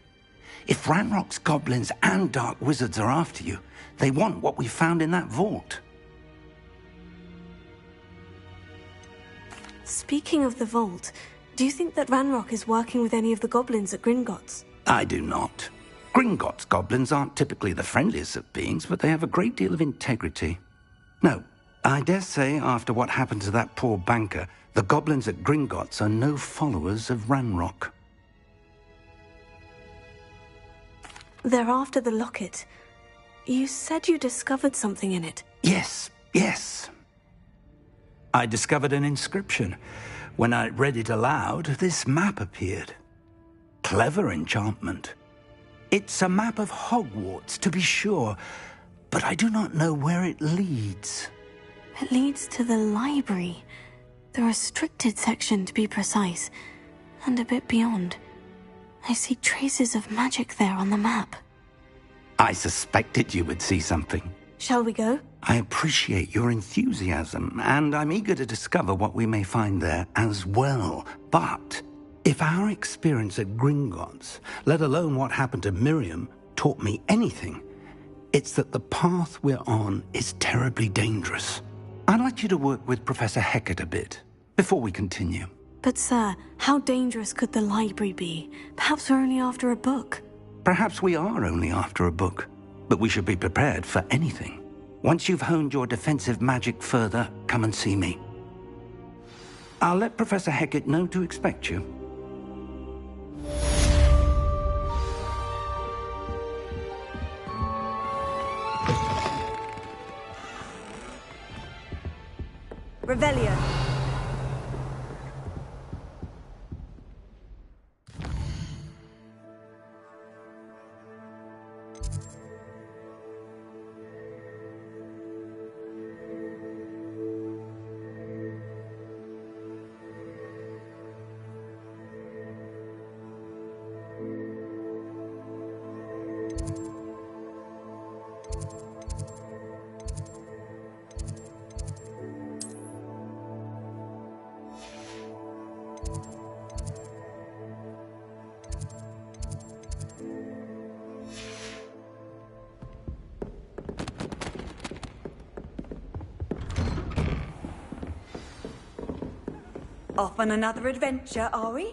If Ranrock's goblins and dark wizards are after you, they want what we found in that vault. Speaking of the vault, do you think that Ranrock is working with any of the goblins at Gringotts? I do not. Gringotts goblins aren't typically the friendliest of beings, but they have a great deal of integrity. No, I dare say after what happened to that poor banker, the goblins at Gringotts are no followers of Ranrock. They're after the locket. You said you discovered something in it. Yes. I discovered an inscription. When I read it aloud, this map appeared. Clever enchantment. It's a map of HogWarts, to be sure, but I do not know where it leads. It leads to the library. The restricted section, to be precise, and a bit beyond. I see traces of magic there on the map. I suspected you would see something. Shall we go? I appreciate your enthusiasm, and I'm eager to discover what we may find there as well. But if our experience at Gringotts, let alone what happened to Miriam, taught me anything, it's that the path we're on is terribly dangerous. I'd like you to work with Professor Hecat a bit before we continue. But sir, how dangerous could the library be? Perhaps we're only after a book. Perhaps we are only after a book, but we should be prepared for anything. Once you've honed your defensive magic further, come and see me. I'll let Professor Hecat know to expect you. Revelio. Off on another adventure, are we?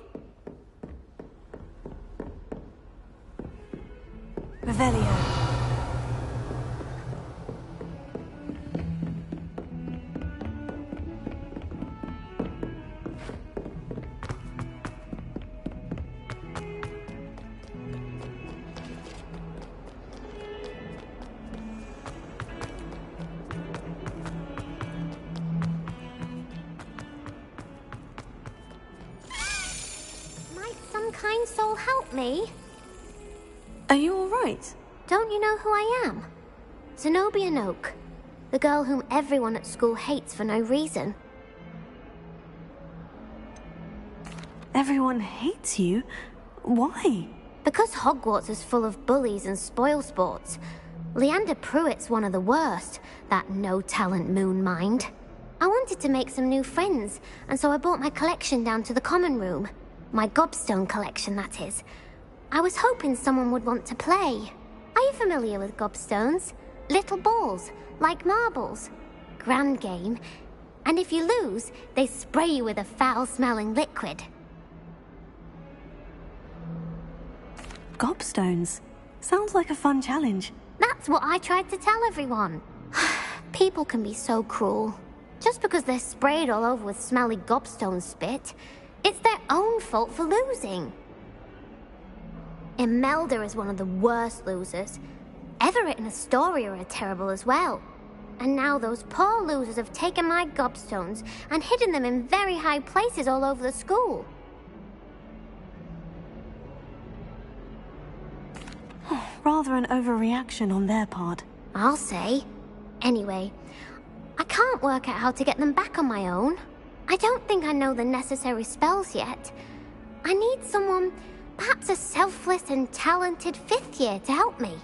Revelio. Kind soul help me? Are you all right? Don't you know who I am? Zenobia Noak, the girl whom everyone at school hates for no reason. Everyone hates you? Why? Because Hogwarts is full of bullies and spoilsports, Leander Pruitt's one of the worst, that no-talent moon mind. I wanted to make some new friends, and so I brought my collection down to the common room. My gobstone collection, that is. I was hoping someone would want to play. Are you familiar with gobstones? Little balls, like marbles. Grand game. And if you lose, they spray you with a foul-smelling liquid. Gobstones. Sounds like a fun challenge. That's what I tried to tell everyone. People can be so cruel. Just because they're sprayed all over with smelly gobstone spit, it's their own fault for losing. Imelda is one of the worst losers. Everett and Astoria are terrible as well. And now those poor losers have taken my gobstones and hidden them in very high places all over the school. Rather an overreaction on their part. I'll say. Anyway, I can't work out how to get them back on my own. I don't think I know the necessary spells yet. I need someone, perhaps a selfless and talented 5th year to help me.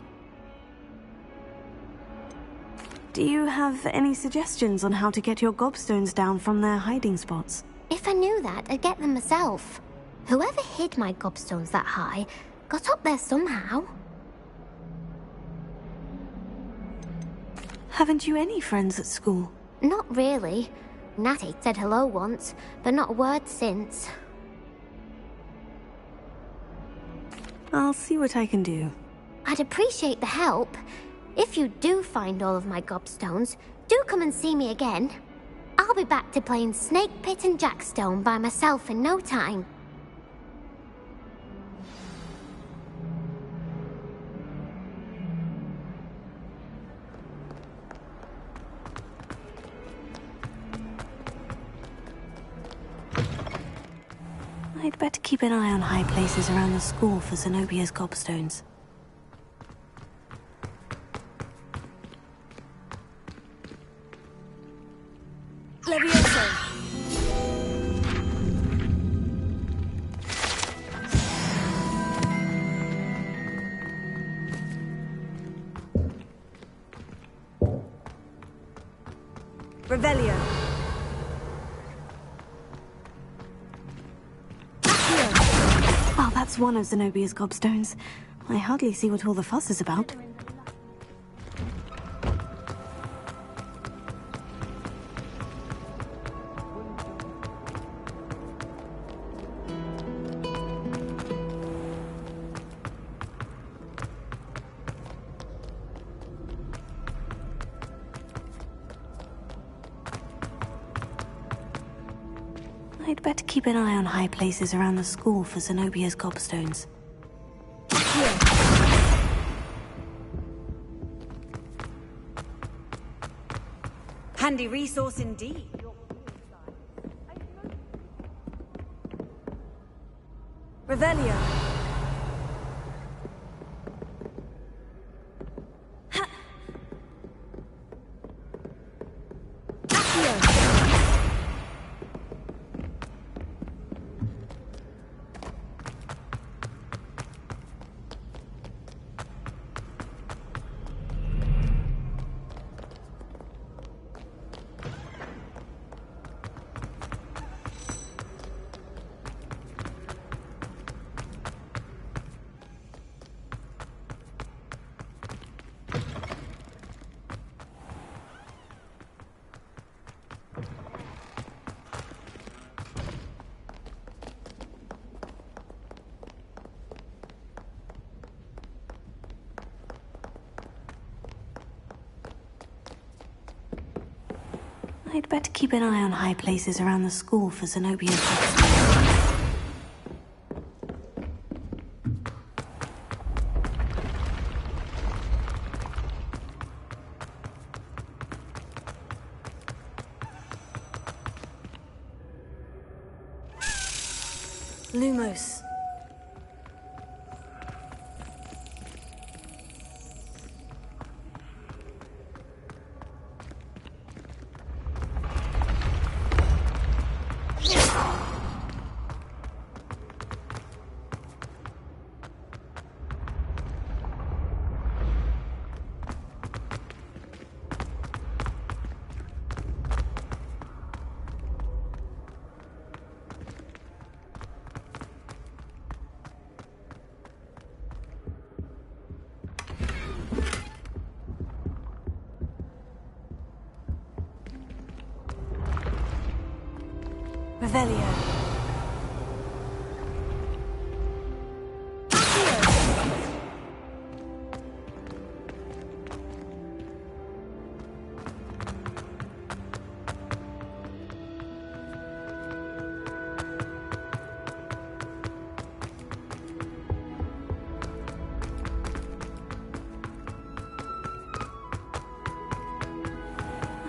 Do you have any suggestions on how to get your gobstones down from their hiding spots? If I knew that, I'd get them myself. Whoever hid my gobstones that high got up there somehow. Haven't you any friends at school? Not really. Natty said hello once, but not a word since. I'll see what I can do. I'd appreciate the help. If you do find all of my gobstones, do come and see me again. I'll be back to playing Snake Pit and Jackstone by myself in no time. I'd better keep an eye on high places around the school for Zenobia's gobstones. Levioso! Revelio! Oh, that's one of Zenobia's gobstones. I hardly see what all the fuss is about. I'd better keep an eye on high places around the school for Zenobia's gobstones. Handy resource indeed. Revelio. I'd better keep an eye on high places around the school for Zenobia's gobstones. Lumos. Revelio.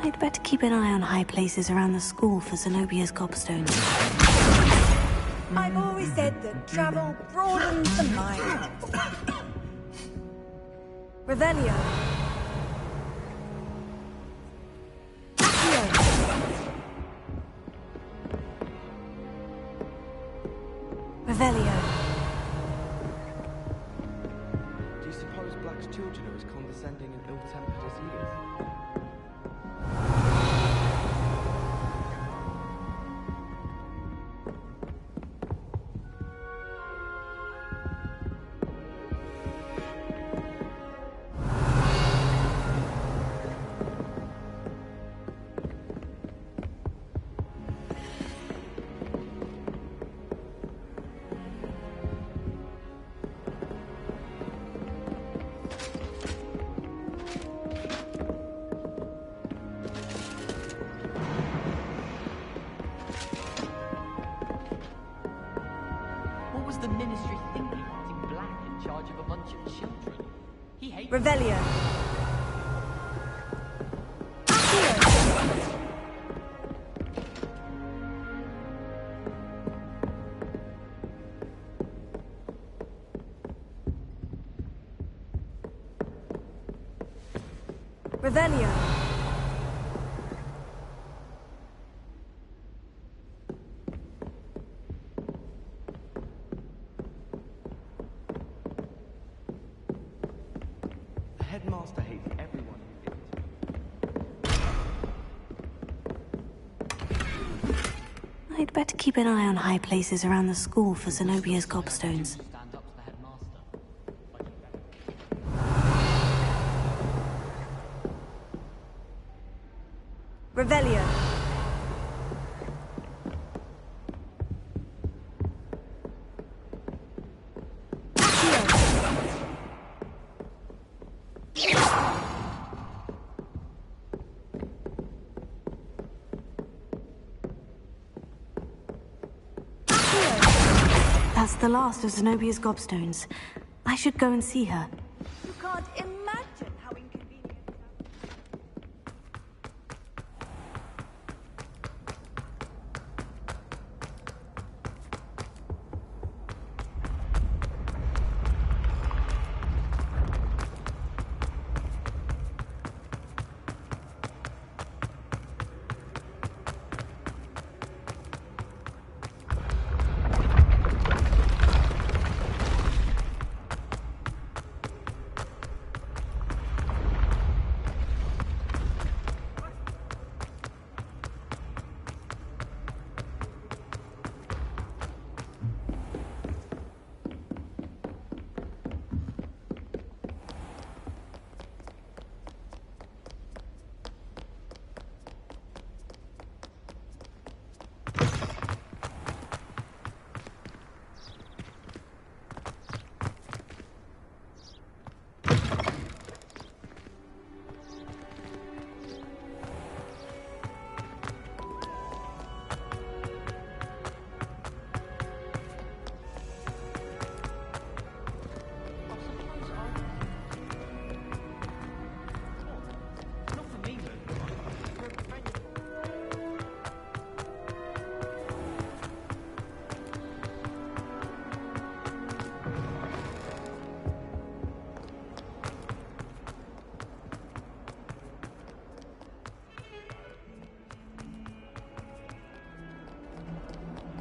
I'd better keep an eye on high places around the school for Zenobia's gobstones. I've always said that travel broadens the mind. Revelio. Revelio. Do you suppose Black's children are as condescending and ill-tempered as he is? The Ministry thinking putting Black in charge of a bunch of children? He hates Revelio. Revelio. Headmaster hates everyone who gives. I'd better keep an eye on high places around the school for Zenobia's gobstones. Revelio. That's the last of Zenobia's gobstones. I should go and see her. You can't imagine how inconvenient.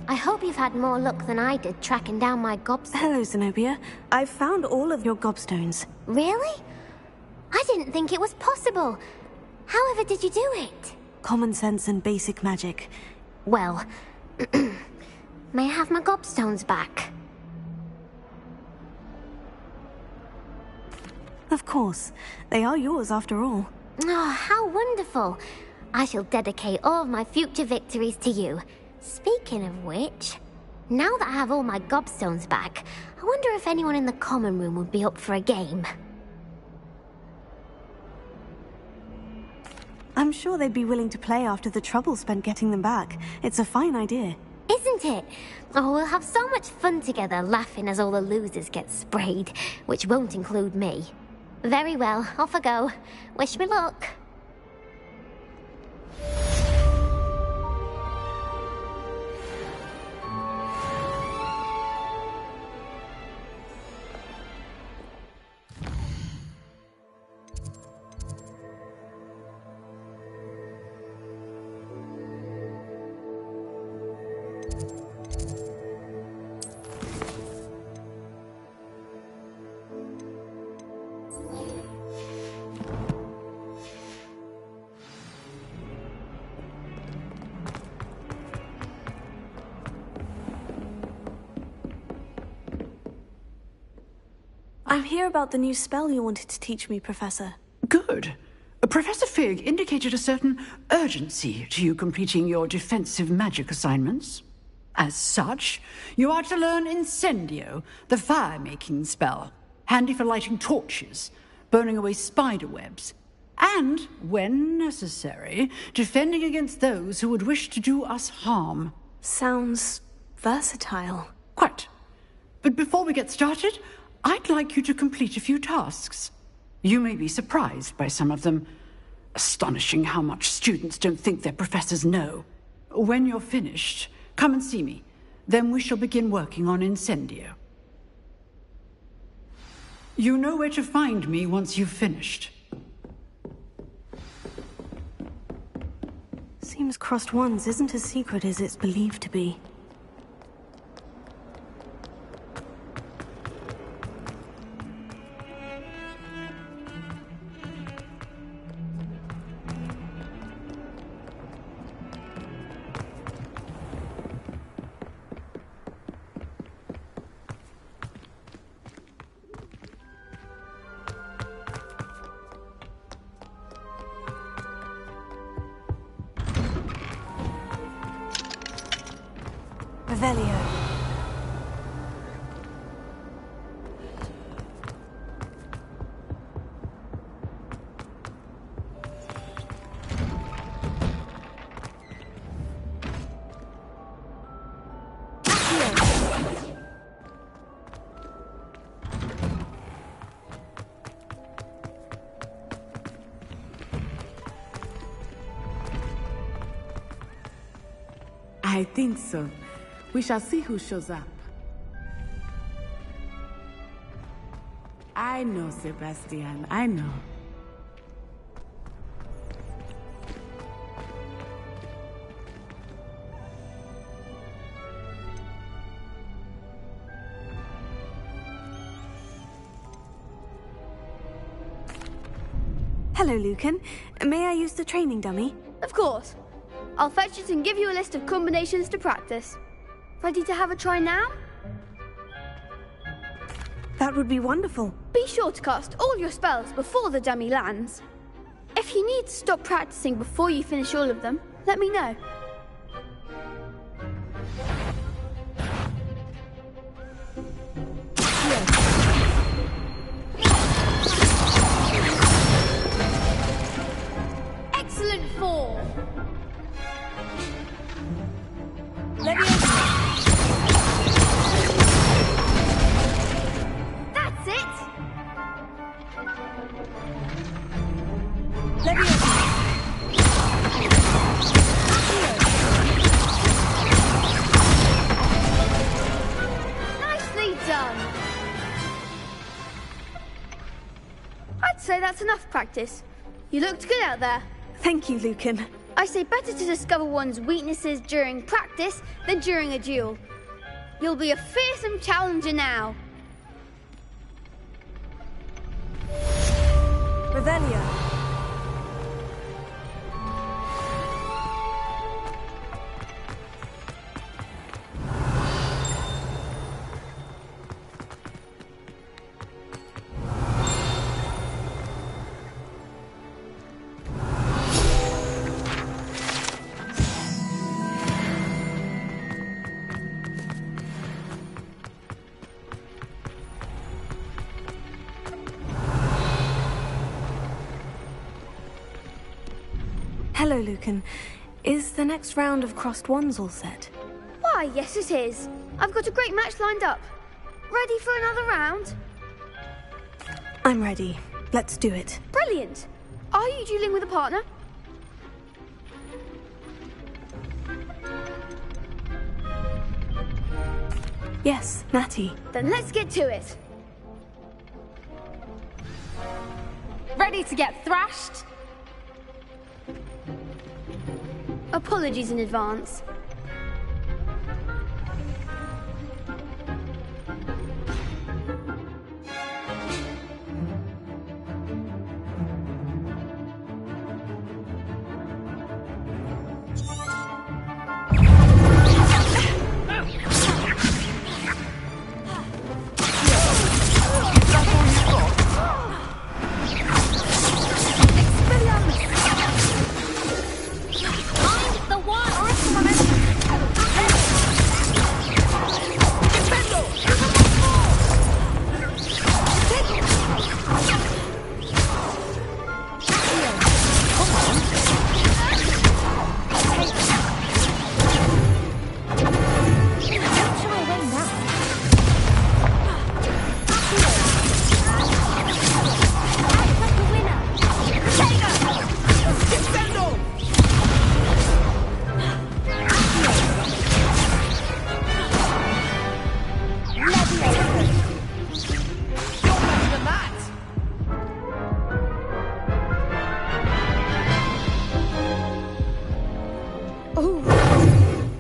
I hope you've had more luck than I did tracking down my gobstones. Hello, Zenobia. I've found all of your gobstones. Really? I didn't think it was possible. However did you do it? Common sense and basic magic. Well, may I have my gobstones back? Of course. They are yours after all. Oh, how wonderful. I shall dedicate all of my future victories to you. Speaking of which, now that I have all my gobstones back, I wonder if anyone in the common room would be up for a game. I'm sure they'd be willing to play after the trouble spent getting them back. It's a fine idea. Isn't it? Oh, we'll have so much fun together, laughing as all the losers get sprayed, which won't include me. Very well, off I go. Wish me luck. I'm here about the new spell you wanted to teach me, Professor. Good. Professor Fig indicated a certain urgency to you completing your defensive magic assignments. As such, you are to learn Incendio, the fire-making spell, handy for lighting torches, burning away spider webs, and, when necessary, defending against those who would wish to do us harm. Sounds versatile. Quite. But before we get started, I'd like you to complete a few tasks. You may be surprised by some of them. Astonishing how much students don't think their professors know. When you're finished, come and see me. Then we shall begin working on Incendio. You know where to find me once you've finished. Seems crossed ones isn't as secret as it's believed to be. Revelio. I think so. We shall see who shows up. I know, Sebastian, I know. Hello, Lucan. May I use the training dummy? Of course. I'll fetch it and give you a list of combinations to practice. Ready to have a try now? That would be wonderful. Be sure to cast all your spells before the dummy lands. If you need to stop practicing before you finish all of them, let me know. Excellent form. Let me That's it. Let me Nicely done. I'd say that's enough practice. You looked good out there. Thank you, Lucan. I say better to discover one's weaknesses during practice than during a duel. You'll be a fearsome challenger now. Revelio. Hello, Lucan. Is the next round of crossed wands all set? Why, yes it is. I've got a great match lined up. Ready for another round? I'm ready. Let's do it. Brilliant. Are you dueling with a partner? Yes, Natty. Then let's get to it. Ready to get thrashed? Apologies in advance.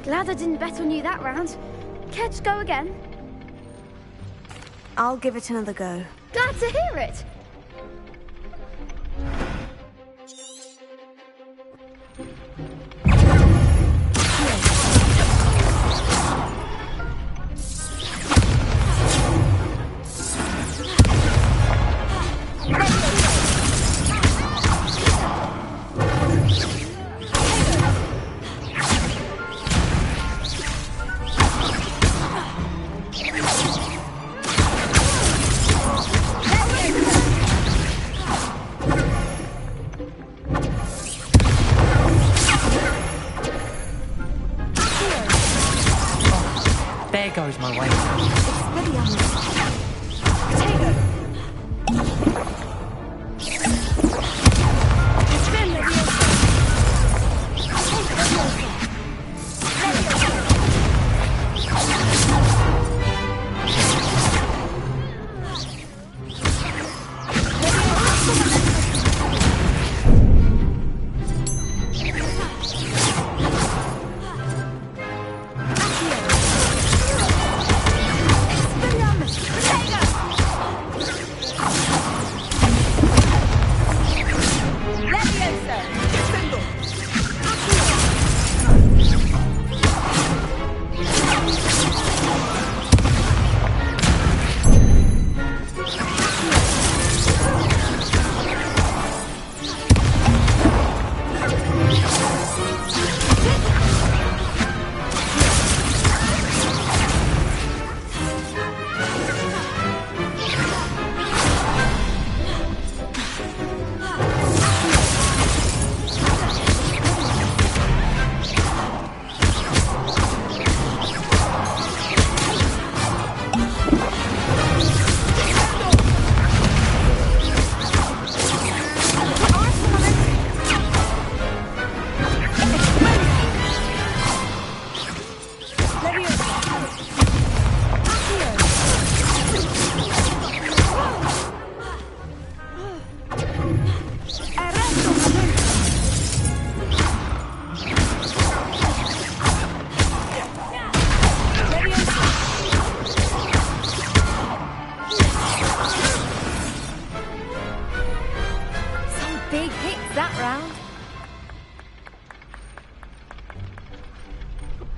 Glad I didn't bet on you that round. Care to go again? I'll give it another go. Glad to hear it. There goes my way.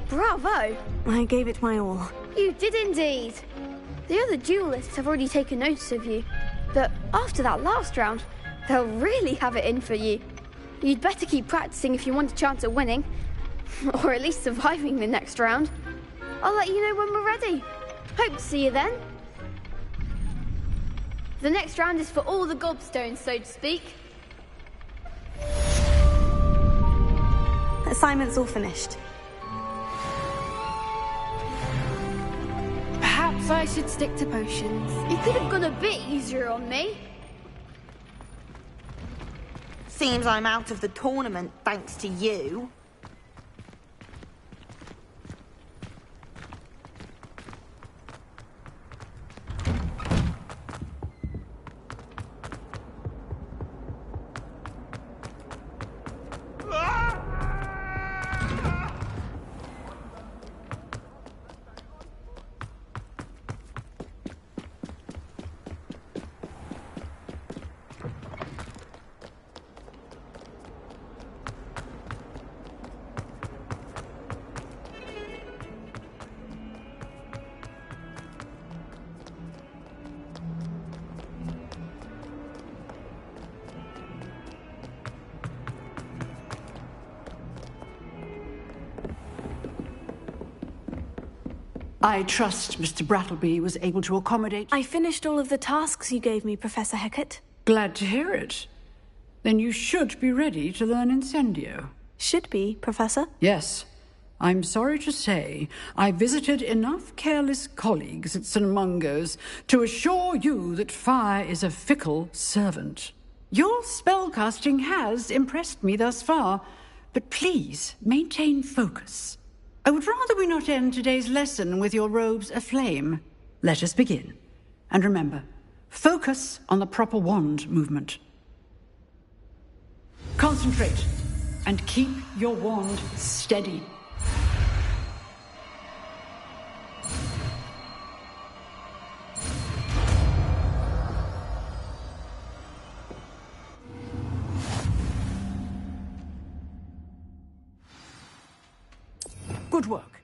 Bravo! I gave it my all. You did indeed. The other duelists have already taken notice of you, but after that last round, they'll really have it in for you. You'd better keep practicing if you want a chance at winning, or at least surviving the next round. I'll let you know when we're ready. Hope to see you then. The next round is for all the gobstones, so to speak. assignment's all finished. Perhaps I should stick to potions. You could have gone a bit easier on me. Seems I'm out of the tournament thanks to you. I trust Mr. Brattleby was able to accommodate... I finished all of the tasks you gave me, Professor Hecat. Glad to hear it. Then you should be ready to learn Incendio. Should be, Professor? Yes. I'm sorry to say, I visited enough careless colleagues at St. Mungo's to assure you that fire is a fickle servant. Your spellcasting has impressed me thus far, but please maintain focus. I would rather we not end today's lesson with your robes aflame. Let us begin. And remember, focus on the proper wand movement. Concentrate, and keep your wand steady. Good work.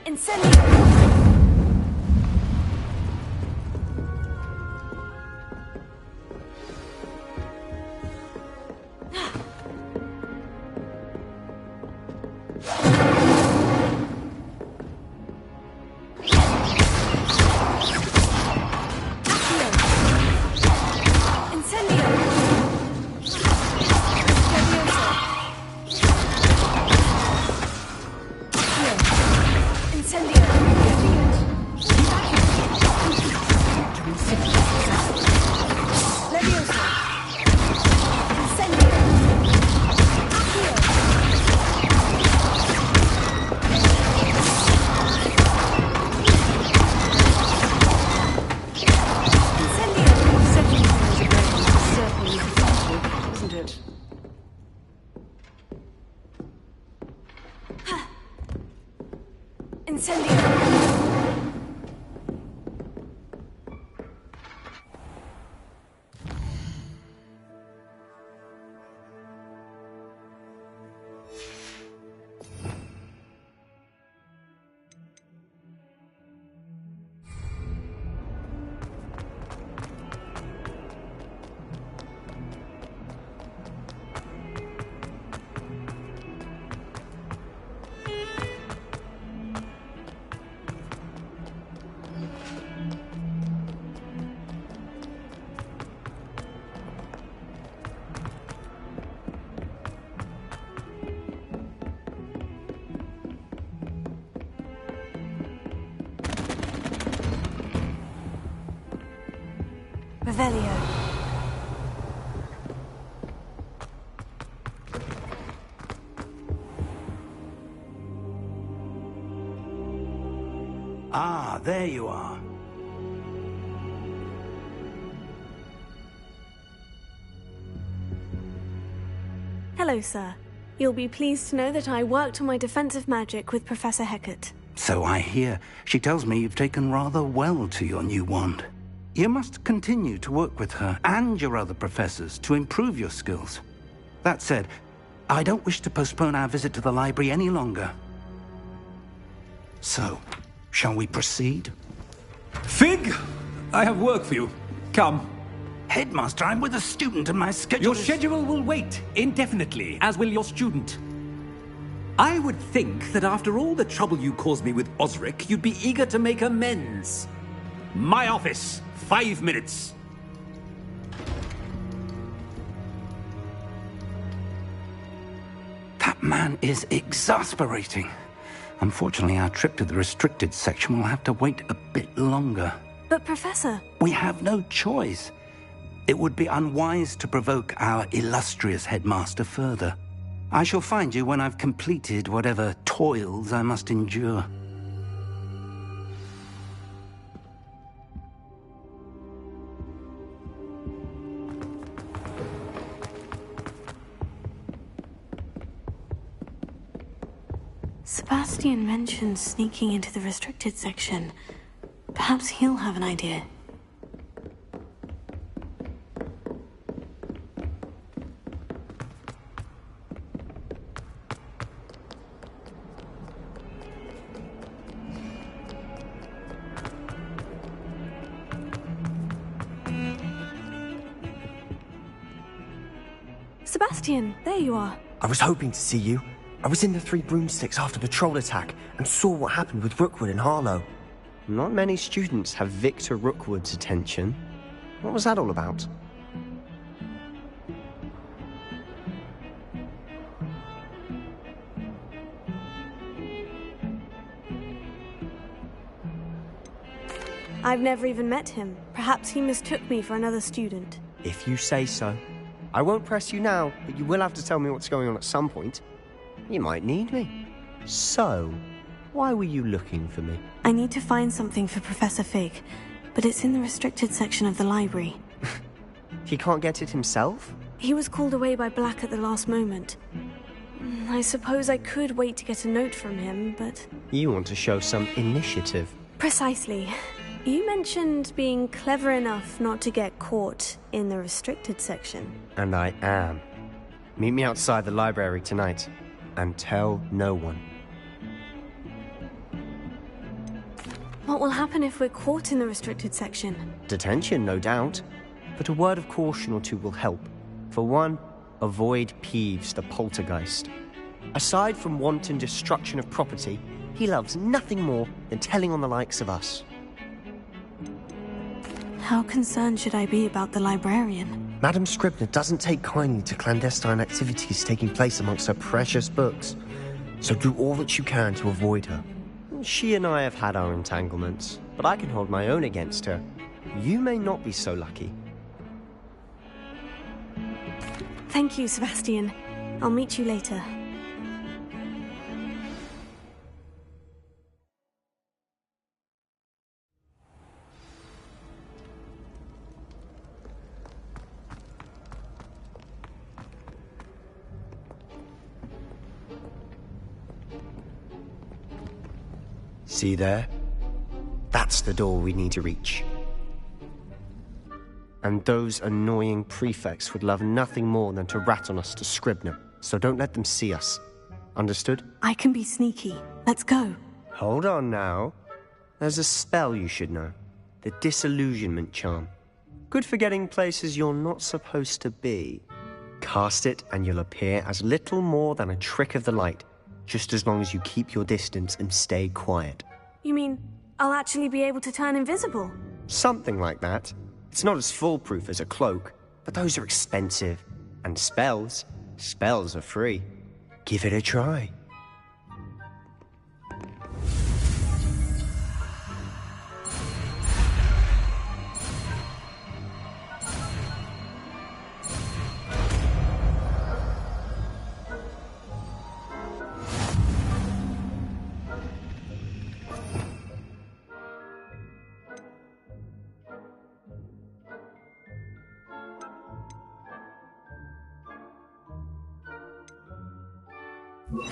Incendio! Revelio. Ah, there you are. Hello, sir. You'll be pleased to know that I worked on my defensive magic with Professor Hecat. So I hear. She tells me you've taken rather well to your new wand. You must continue to work with her and your other professors to improve your skills. That said, I don't wish to postpone our visit to the library any longer. So, shall we proceed? Fig! I have work for you. Come. Headmaster, I'm with a student and my schedule Your schedule will wait indefinitely, as will your student. I would think that after all the trouble you caused me with Osric, you'd be eager to make amends. My office, 5 minutes. That man is exasperating. Unfortunately, our trip to the restricted section will have to wait a bit longer. But, Professor... We have no choice. It would be unwise to provoke our illustrious headmaster further. I shall find you when I've completed whatever toils I must endure. Sebastian mentioned sneaking into the restricted section. Perhaps he'll have an idea. Sebastian, there you are. I was hoping to see you. I was in the Three Broomsticks after the troll attack and saw what happened with Rookwood and Harlow. Not many students have Victor Rookwood's attention. What was that all about? I've never even met him. Perhaps he mistook me for another student. If you say so. I won't press you now, but you will have to tell me what's going on at some point. You might need me. So, why were you looking for me? I need to find something for Professor Fig, but it's in the restricted section of the library. He can't get it himself? He was called away by Black at the last moment. I suppose I could wait to get a note from him, but... You want to show some initiative. Precisely. You mentioned being clever enough not to get caught in the restricted section. And I am. Meet me outside the library tonight, and tell no one. What will happen if we're caught in the restricted section? Detention, no doubt. But a word of caution or two will help. For one, avoid Peeves, the poltergeist. Aside from wanton destruction of property, he loves nothing more than telling on the likes of us. How concerned should I be about the librarian? Madame Scribner doesn't take kindly to clandestine activities taking place amongst her precious books, so do all that you can to avoid her. She and I have had our entanglements, but I can hold my own against her. You may not be so lucky. Thank you, Sebastian. I'll meet you later. See there? That's the door we need to reach. And those annoying prefects would love nothing more than to rat on us to Scribner, so don't let them see us. Understood? I can be sneaky. Let's go. Hold on now. There's a spell you should know. The Disillusionment Charm. Good for getting places you're not supposed to be. Cast it and you'll appear as little more than a trick of the light, just as long as you keep your distance and stay quiet. You mean I'll actually be able to turn invisible? Something like that. It's not as foolproof as a cloak, but those are expensive. And spells are free. Give it a try. Quiet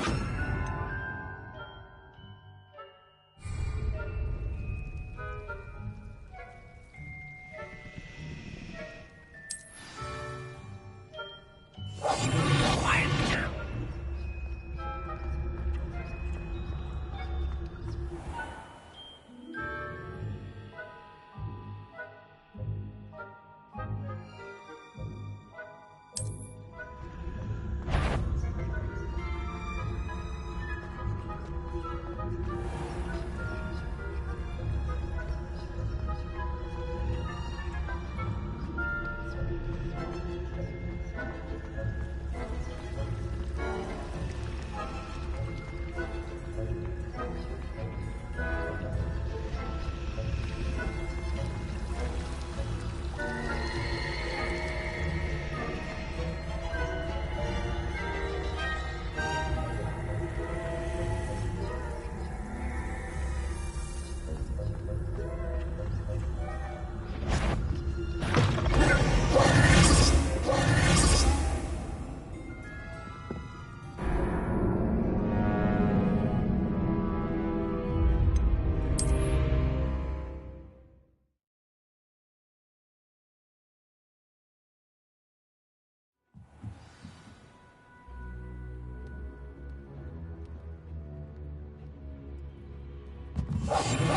now.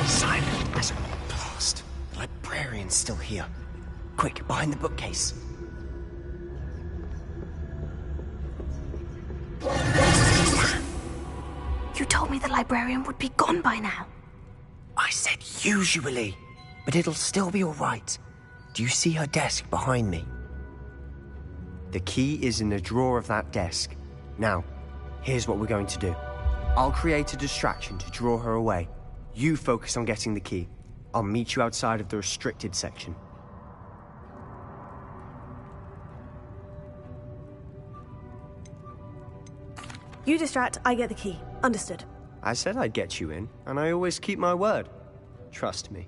Silent as a blast. The librarian's still here. Quick, behind the bookcase. You told me the librarian would be gone by now. I said usually, but it'll still be all right. Do you see her desk behind me? The key is in the drawer of that desk. Now, here's what we're going to do. I'll create a distraction to draw her away. You focus on getting the key. I'll meet you outside of the restricted section. You distract, I get the key. Understood. I said I'd get you in, and I always keep my word. Trust me.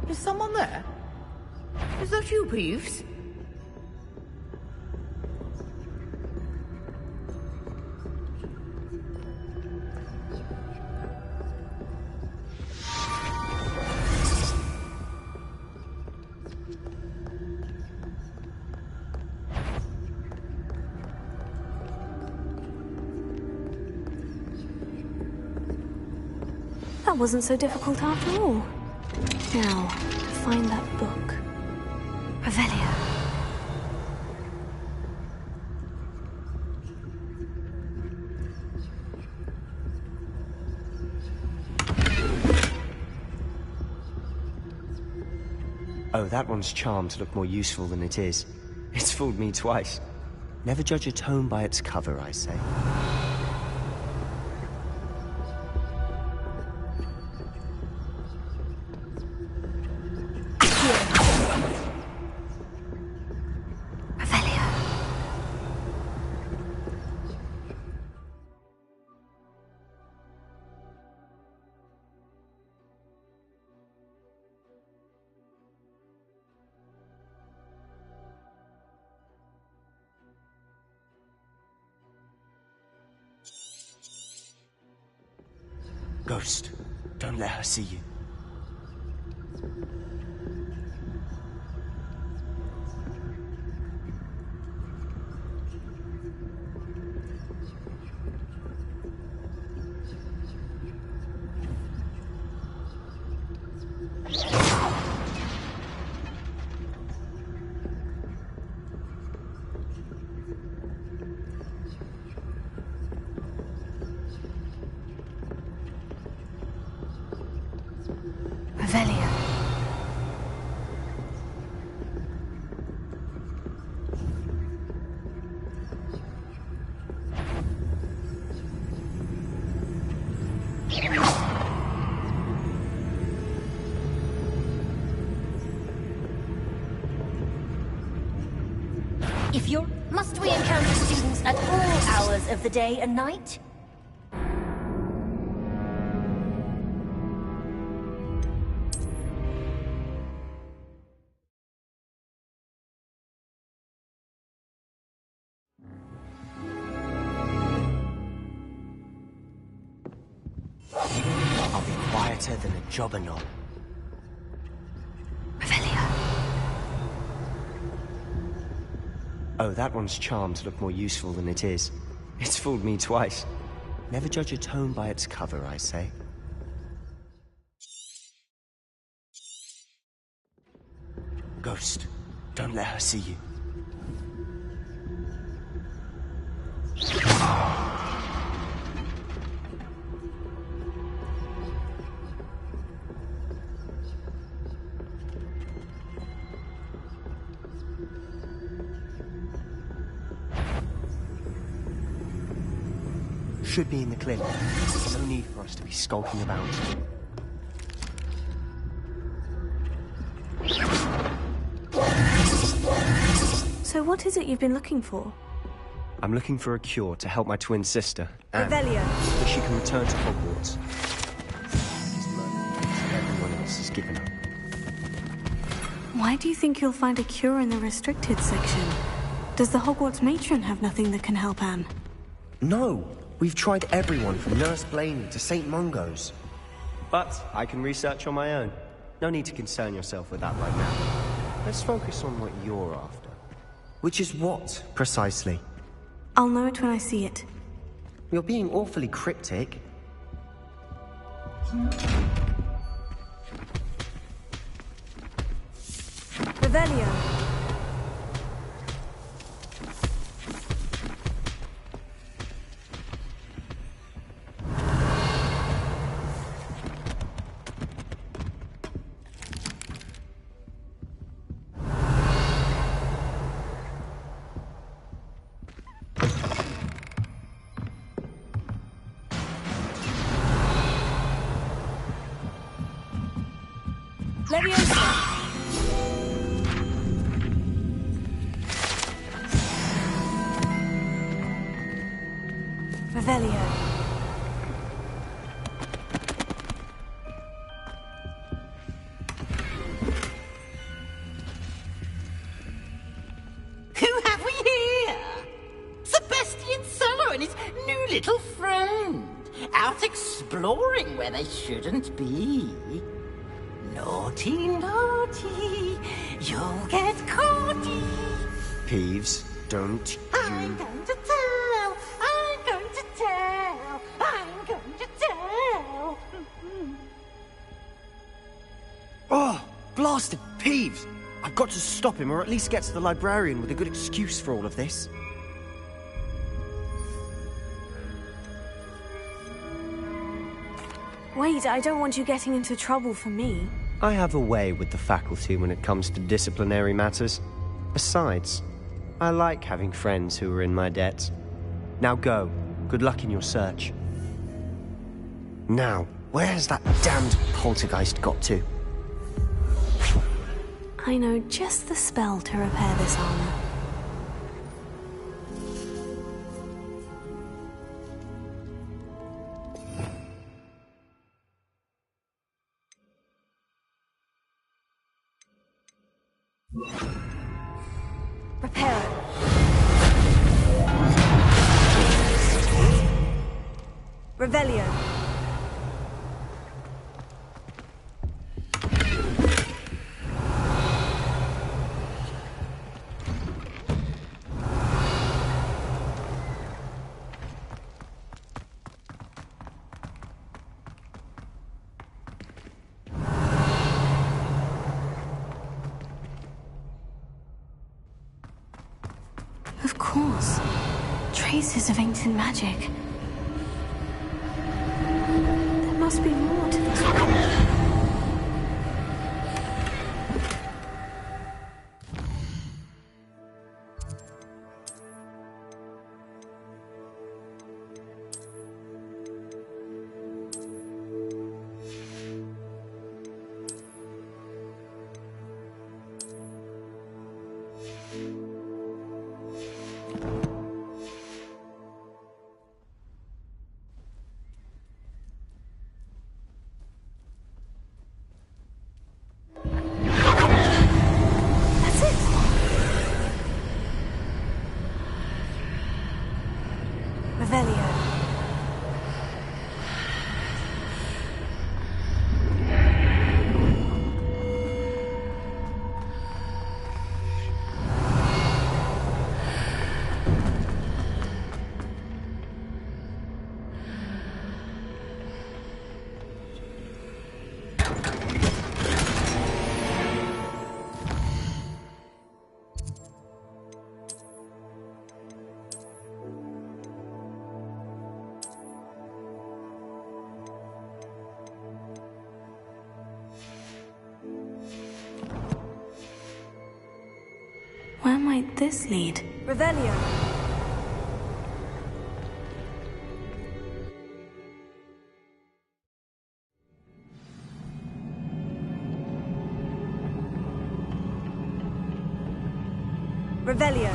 Is someone there? Is that you, Peeves? That wasn't so difficult after all. Now, to find that book. Revelio. Oh, that one's charmed to look more useful than it is. It's fooled me twice. Never judge a tome by its cover, I say. Ghost, don't let her see you. Revelio. If you're... Must we encounter students at all hours of the day and night? I'll be quieter than a jobberknoll. Oh, that one's charmed to look more useful than it is. It's fooled me twice. Never judge a tome by its cover, I say. Ghost, don't let her see you. Should be in the clinic. No need for us to be skulking about. So what is it you've been looking for? I'm looking for a cure to help my twin sister, Anne, Revelio. so she can return to Hogwarts. Everyone else has given up. Why do you think you'll find a cure in the restricted section? Does the Hogwarts matron have nothing that can help Anne? No! We've tried everyone from Nurse Blaney to St. Mungo's. But I can research on my own. No need to concern yourself with that right now. Let's focus on what you're after. Which is what, precisely? I'll know it when I see it. You're being awfully cryptic. Revelio. Leviosa. Revelio. Who have we here? Sebastian Suller and his new little friend. Out exploring where they shouldn't be. Naughty, naughty, you'll get caughty. Peeves, don't I'm going to tell, I'm going to tell, I'm going to tell. Oh, blasted Peeves! I've got to stop him, or at least get to the librarian with a good excuse for all of this. Wait, I don't want you getting into trouble for me. I have a way with the faculty when it comes to disciplinary matters. Besides, I like having friends who are in my debt. Now go. Good luck in your search. Now, where's that damned poltergeist got to? I know just the spell to repair this armor. Repair it. Revelio. Of course. Traces of ancient magic. There must be more to this world. Where might this lead? Revelio. Revelio.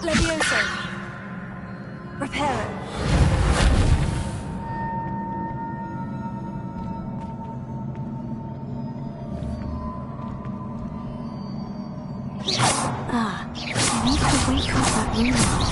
Levioso. Reparo. Ah, I need to wake up that room.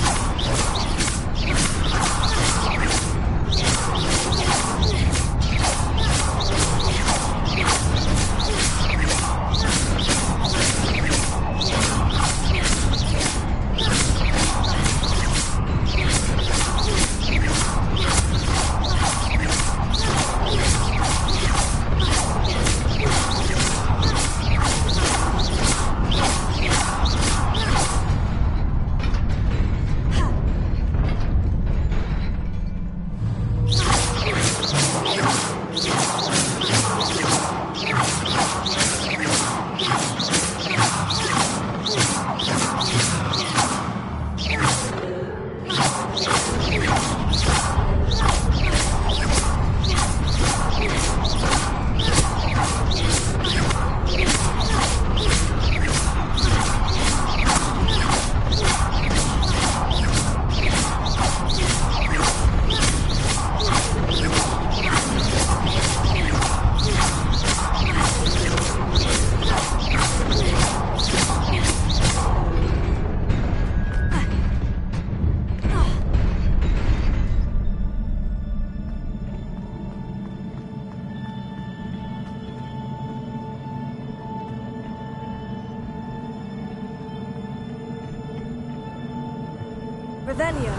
Revelio.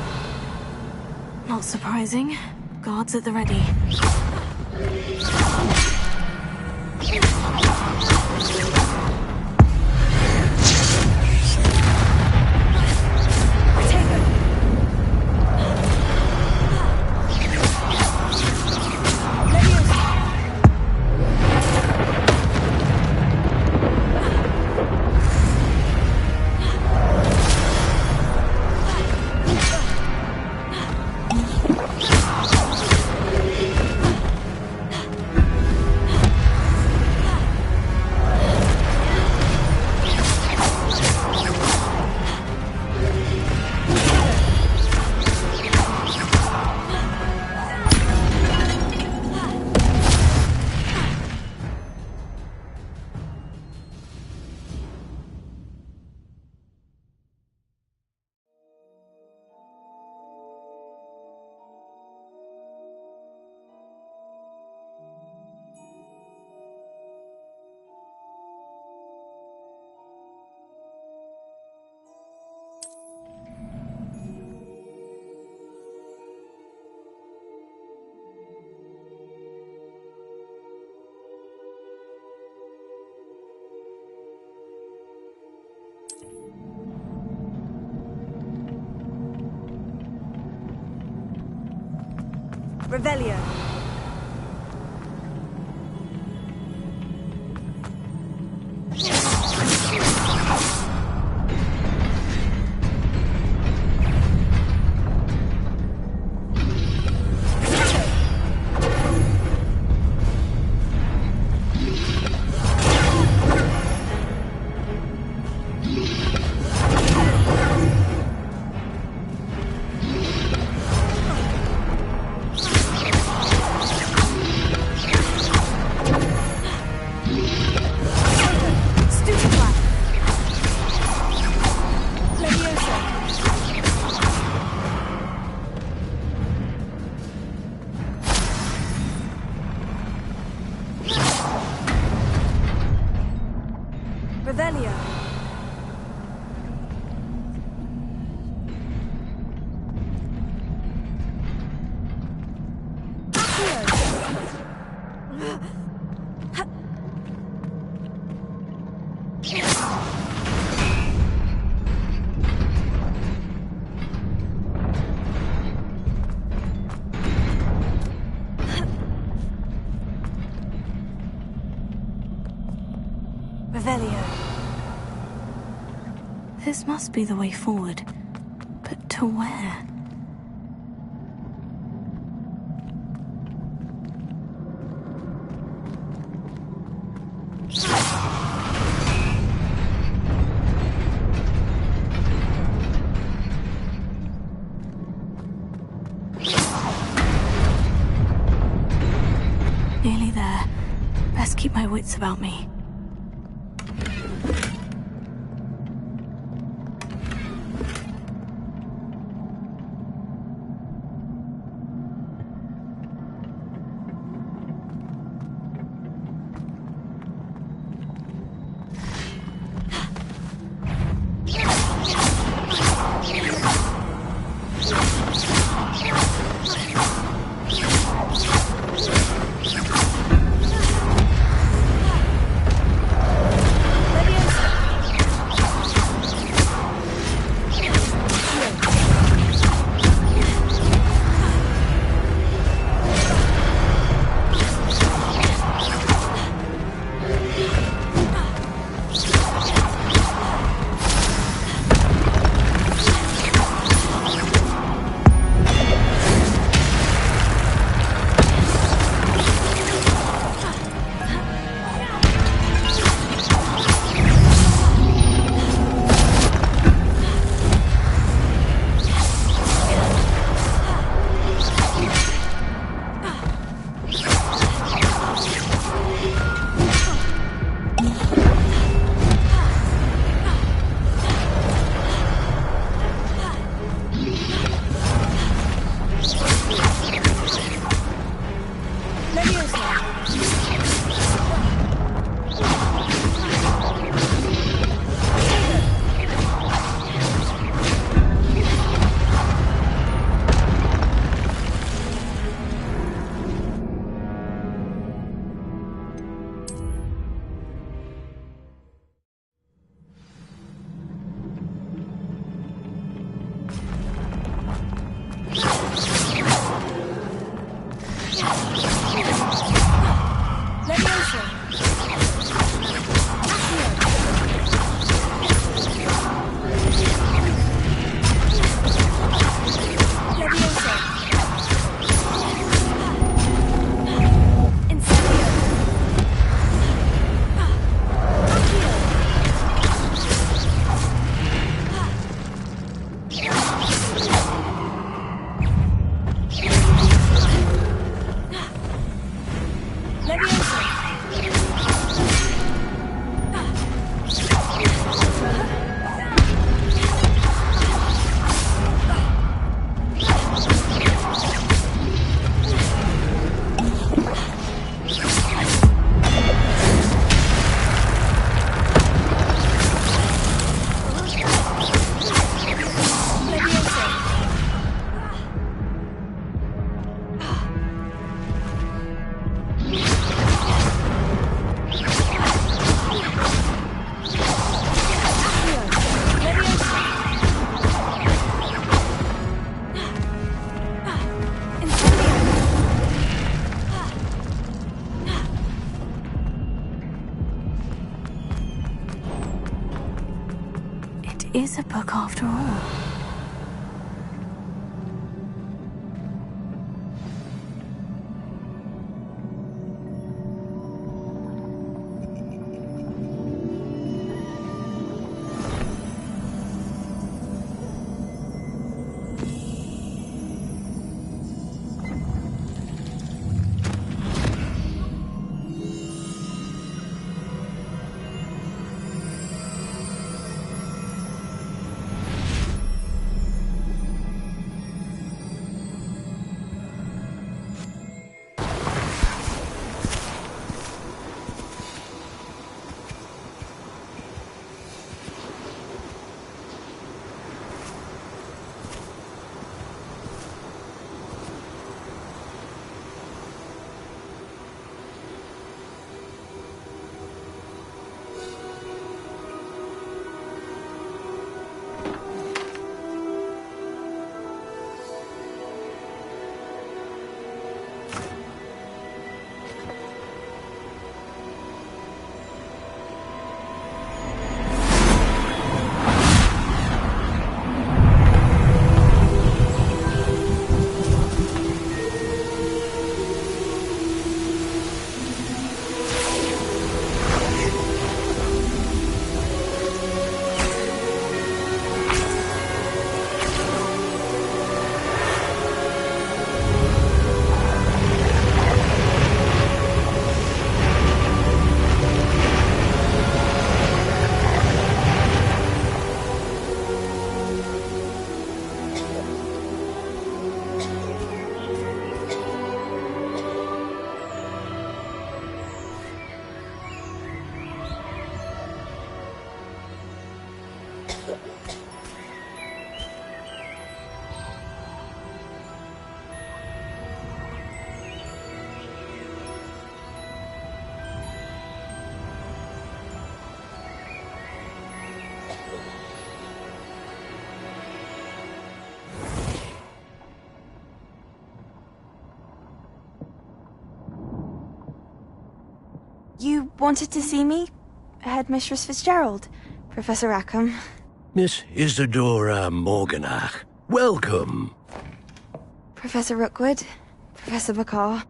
Not surprising. Guards at the ready. Revelio. Revelio. This must be the way forward. But to where? Nearly there. Best keep my wits about me. Is a book after all. You wanted to see me? Headmistress Fitzgerald, Professor Rackham. Miss Isadora Morganach, welcome. Professor Rookwood, Professor Bakar.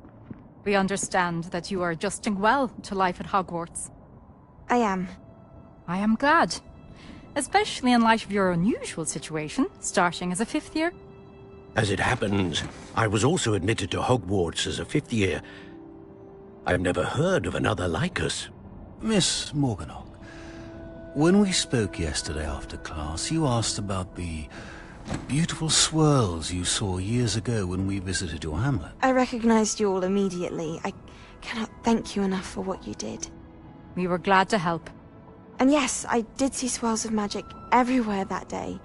We understand that you are adjusting well to life at Hogwarts. I am. I am glad. Especially in light of your unusual situation, starting as a 5th year. As it happens, I was also admitted to Hogwarts as a 5th year. I've never heard of another like us. Miss Morganach, when we spoke yesterday after class, you asked about the beautiful swirls you saw years ago when we visited your hamlet. I recognized you all immediately. I cannot thank you enough for what you did. We were glad to help. And yes, I did see swirls of magic everywhere that day.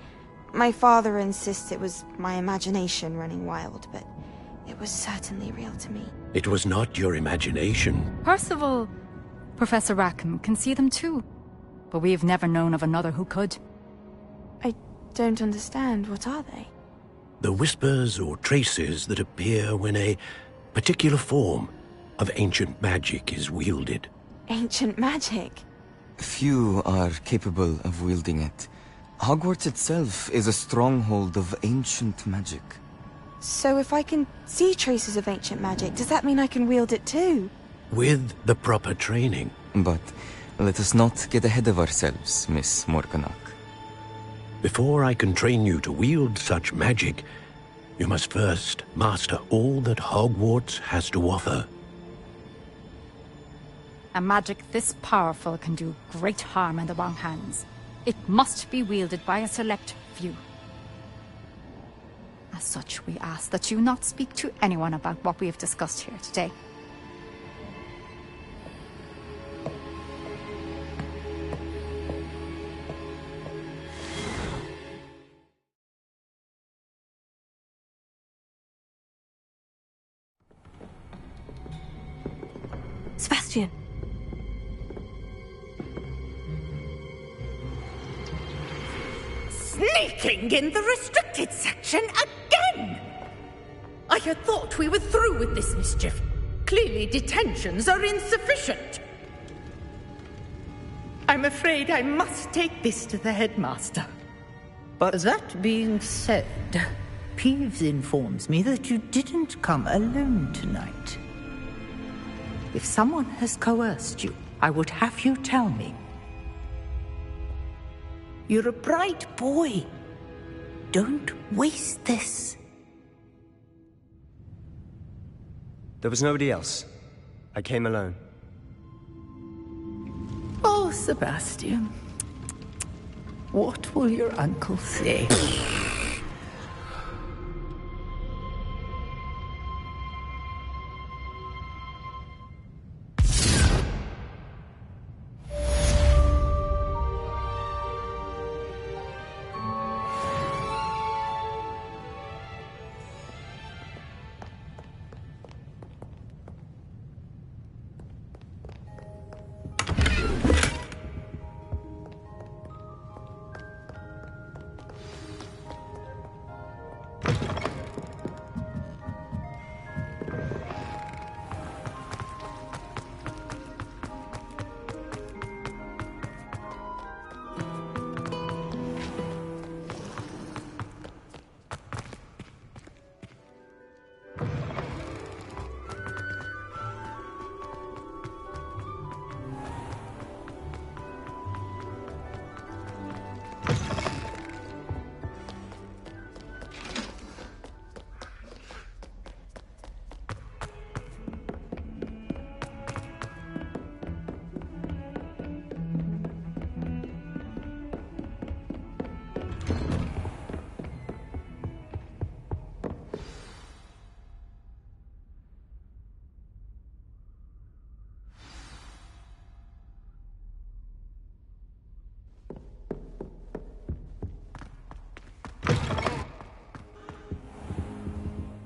My father insists it was my imagination running wild, but it was certainly real to me. It was not your imagination. Percival, Professor Rackham can see them too. But we've never known of another who could. I don't understand. What are they? The whispers or traces that appear when a particular form of ancient magic is wielded. Ancient magic? Few are capable of wielding it. Hogwarts itself is a stronghold of ancient magic. So if I can see traces of ancient magic, does that mean I can wield it too? With the proper training. But let us not get ahead of ourselves, Miss Morganach. Before I can train you to wield such magic, you must first master all that Hogwarts has to offer. A magic this powerful can do great harm in the wrong hands. It must be wielded by a select few. As such, we ask that you not speak to anyone about what we have discussed here today. Sebastian. Sneaking in the restricted section again! I had thought we were through with this mischief. Clearly detentions are insufficient. I'm afraid I must take this to the headmaster. But that being said, Peeves informs me that you didn't come alone tonight. If someone has coerced you, I would have you tell me. You're a bright boy. Don't waste this. There was nobody else. I came alone. Oh, Sebastian. What will your uncle say?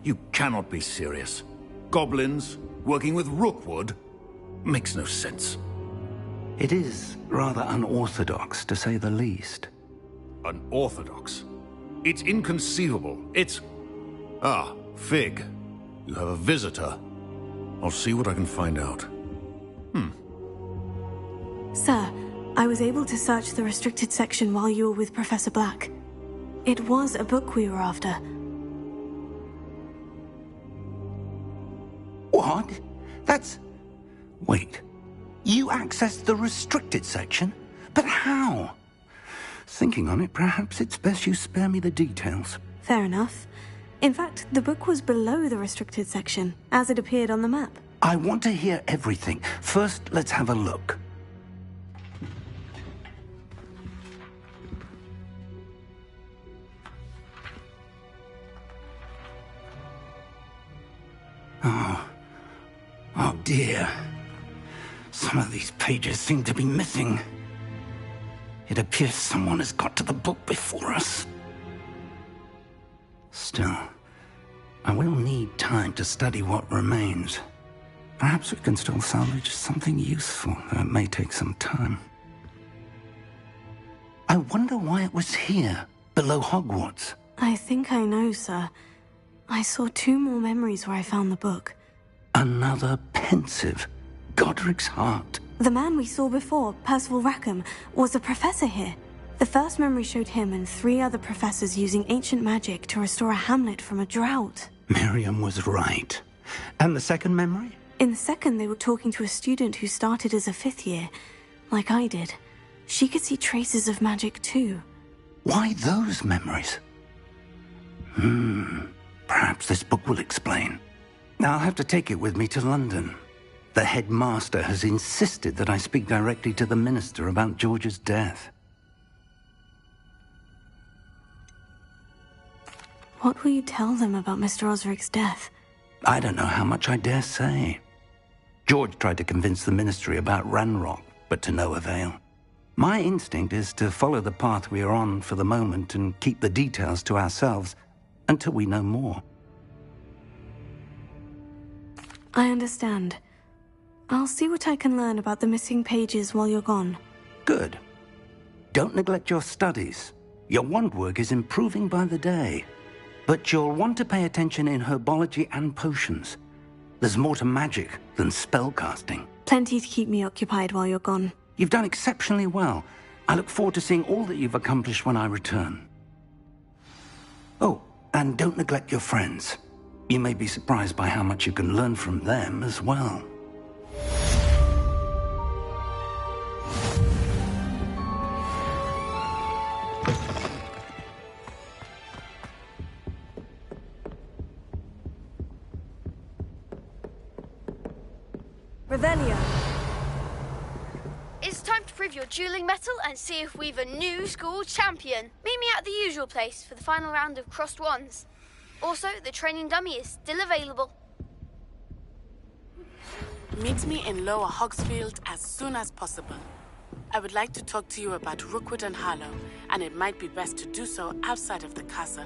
You cannot be serious. Goblins working with Rookwood? Makes no sense. It is rather unorthodox, to say the least. Unorthodox? It's inconceivable. It's... Ah, Fig. You have a visitor. I'll see what I can find out. Sir, I was able to search the restricted section while you were with Professor Black. It was a book we were after. What? That's... Wait. You accessed the restricted section? But how? Thinking on it, perhaps it's best you spare me the details. Fair enough. In fact, the book was below the restricted section, as it appeared on the map. I want to hear everything. First, let's have a look. Oh dear. Some of these pages seem to be missing. It appears someone has got to the book before us. Still, I will need time to study what remains. Perhaps we can still salvage something useful, though it may take some time. I wonder why it was here, below Hogwarts. I think I know, sir. I saw 2 more memories where I found the book. Another pensive. Godric's heart. The man we saw before, Percival Rackham, was a professor here. The first memory showed him and 3 other professors using ancient magic to restore a hamlet from a drought. Miriam was right. And the second memory? In the second, they were talking to a student who started as a 5th year, like I did. She could see traces of magic too. Why those memories? Perhaps this book will explain. I'll have to take it with me to London. The headmaster has insisted that I speak directly to the minister about George's death. What will you tell them about Mr. Osric's death? I don't know how much I dare say. George tried to convince the ministry about Ranrock, but to no avail. My instinct is to follow the path we are on for the moment and keep the details to ourselves until we know more. I understand. I'll see what I can learn about the missing pages while you're gone. Good. Don't neglect your studies. Your wand work is improving by the day. But you'll want to pay attention in herbology and potions. There's more to magic than spellcasting. Plenty to keep me occupied while you're gone. You've done exceptionally well. I look forward to seeing all that you've accomplished when I return. Oh, and don't neglect your friends. You may be surprised by how much you can learn from them as well. Revelio. It's time to prove your dueling mettle and see if we've a new school champion. Meet me at the usual place for the final round of crossed wands. Also, the training dummy is still available. Meet me in Lower Hogsfield as soon as possible. I would like to talk to you about Rookwood and Harlow, and it might be best to do so outside of the castle.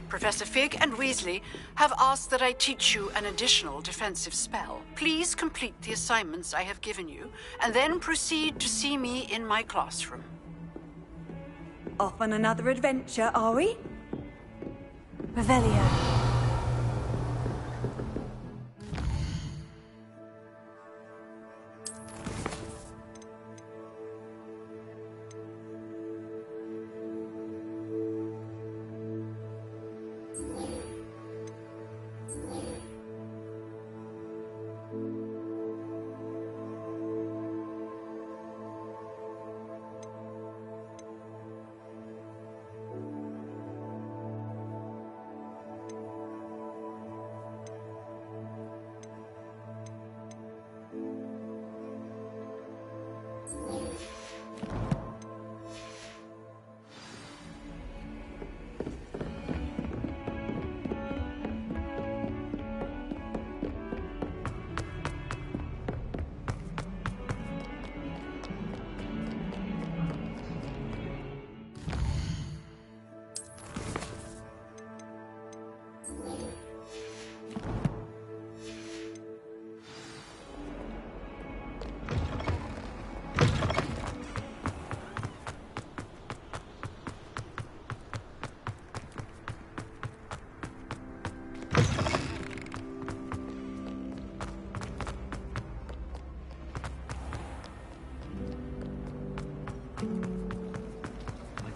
Professor Fig and Weasley have asked that I teach you an additional defensive spell. Please complete the assignments I have given you, and then proceed to see me in my classroom. Off on another adventure, are we? Revelio.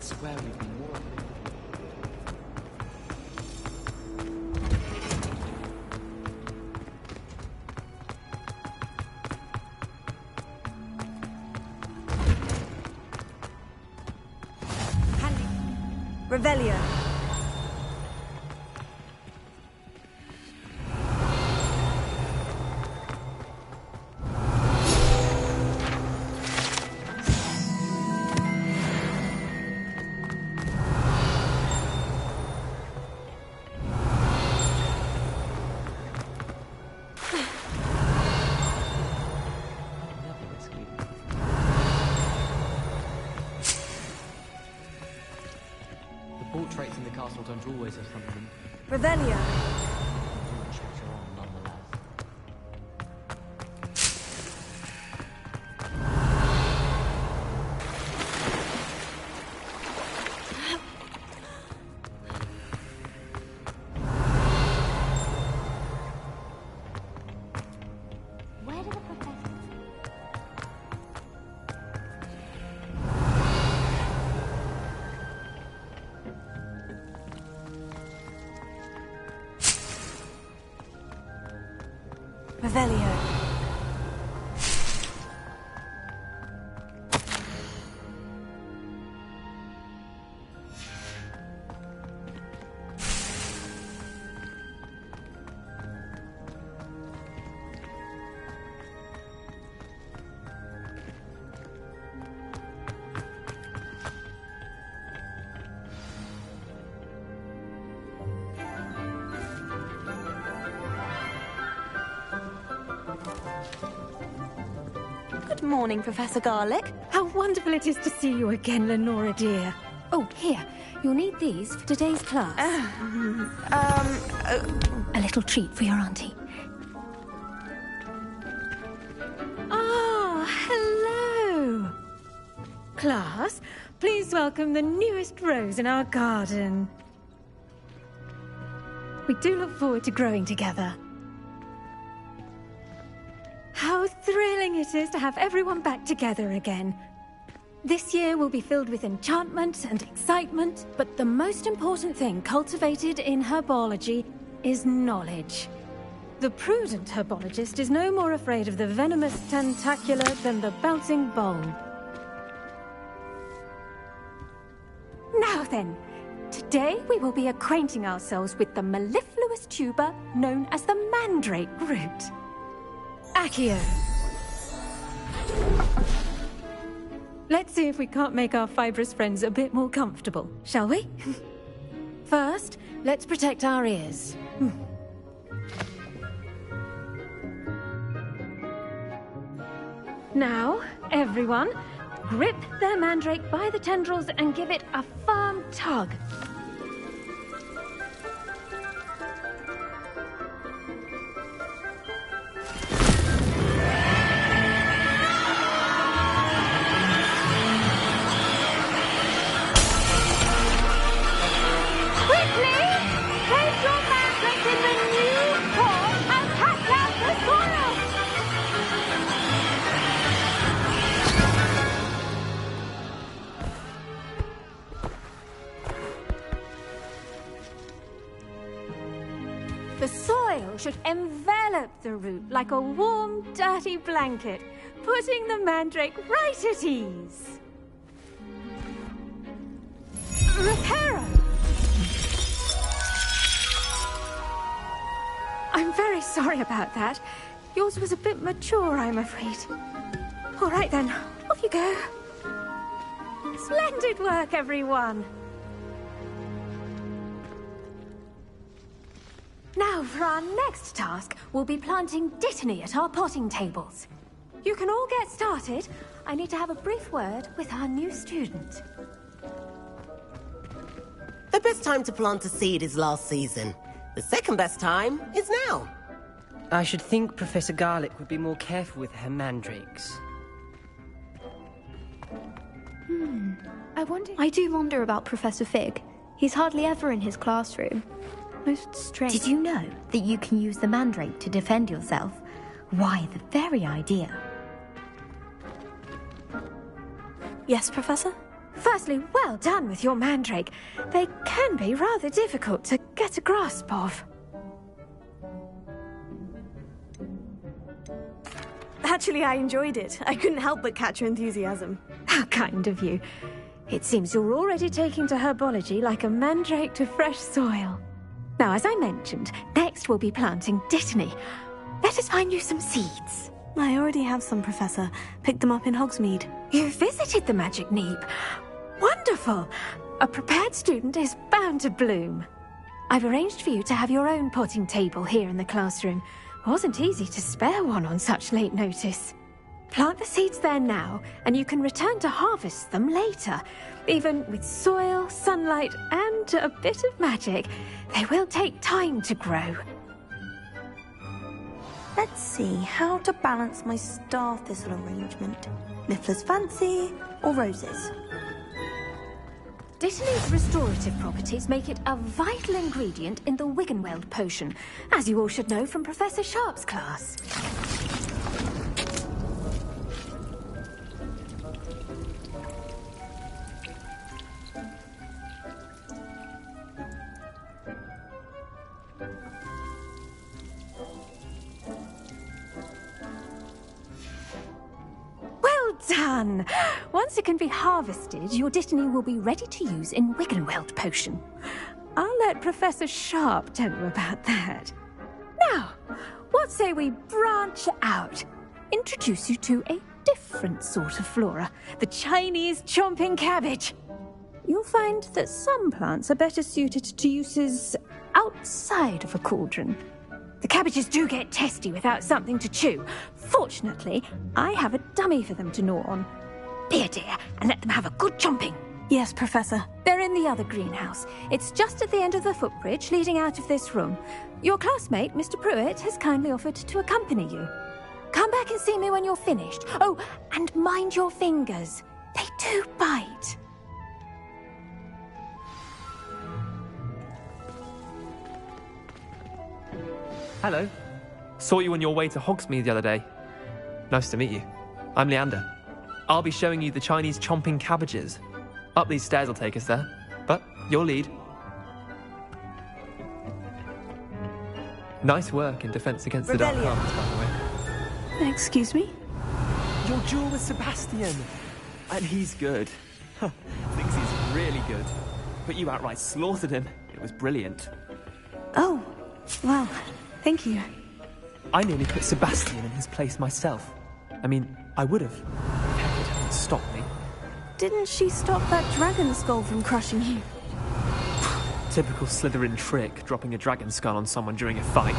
swear we've been warned. Revelio. Portraits in the castle don't always have something. Revelio. Chatter on, nonetheless. Where did the professor... Revelio. Good morning, Professor Garlick. How wonderful it is to see you again, Lenora dear. Oh, here. You'll need these for today's class. A little treat for your auntie. Ah, hello. Class, please welcome the newest rose in our garden. We do look forward to growing together. How thrilling it is to have everyone back together again. This year will be filled with enchantment and excitement, but the most important thing cultivated in herbology is knowledge. The prudent herbologist is no more afraid of the venomous tentacula than the bouncing bulb. Now then, today we will be acquainting ourselves with the mellifluous tuber known as the mandrake root. Accio. Let's see if we can't make our fibrous friends a bit more comfortable, shall we? First, let's protect our ears. Now, everyone, grip their mandrake by the tendrils and give it a firm tug. The soil should envelop the root like a warm, dirty blanket, putting the mandrake right at ease. Reparo! I'm very sorry about that. Yours was a bit mature, I'm afraid. All right then, off you go. Splendid work, everyone. Now, for our next task, we'll be planting dittany at our potting tables. You can all get started. I need to have a brief word with our new student. The best time to plant a seed is last season. The second best time is now. I should think Professor Garlick would be more careful with her mandrakes. I do wonder about Professor Fig. He's hardly ever in his classroom. Most strange. Did you know that you can use the mandrake to defend yourself? Why, the very idea. Yes, Professor? Firstly, well done with your mandrake. They can be rather difficult to get a grasp of. Actually, I enjoyed it. I couldn't help but catch your enthusiasm. How kind of you. It seems you're already taking to herbology like a mandrake to fresh soil. Now, as I mentioned, next we'll be planting dittany. Let us find you some seeds. I already have some, Professor. Picked them up in Hogsmeade. You visited the Magic Neep. Wonderful! A prepared student is bound to bloom. I've arranged for you to have your own potting table here in the classroom. Wasn't easy to spare one on such late notice. Plant the seeds there now, and you can return to harvest them later. Even with soil, sunlight, and a bit of magic, they will take time to grow. Let's see how to balance my star thistle arrangement. Niffler's fancy or roses? Dittany's restorative properties make it a vital ingredient in the Wiggenweld potion, as you all should know from Professor Sharp's class. Done! Once it can be harvested, your dittany will be ready to use in Wiggenweld potion. I'll let Professor Sharp tell you about that. Now, what say we branch out? Introduce you to a different sort of flora, the Chinese chomping cabbage. You'll find that some plants are better suited to uses outside of a cauldron. The cabbages do get testy without something to chew. Fortunately, I have a dummy for them to gnaw on. Be a dear and let them have a good chomping. Yes, Professor. They're in the other greenhouse. It's just at the end of the footbridge leading out of this room. Your classmate, Mr. Pruitt, has kindly offered to accompany you. Come back and see me when you're finished. Oh, and mind your fingers. They do bite. Hello. Saw you on your way to Hogsmeade the other day. Nice to meet you. I'm Leander. I'll be showing you the Chinese chomping cabbages. Up these stairs will take us there, but your lead. Nice work in defense against the dark arts, by the way. Excuse me? Your duel with Sebastian. And he's good. Thinks he's really good. But you outright slaughtered him. It was brilliant. Oh, well, thank you. I nearly put Sebastian in his place myself. I mean, I would have. Hagrid hadn't stopped me. Didn't she stop that dragon skull from crushing you? Typical Slytherin trick, dropping a dragon skull on someone during a fight.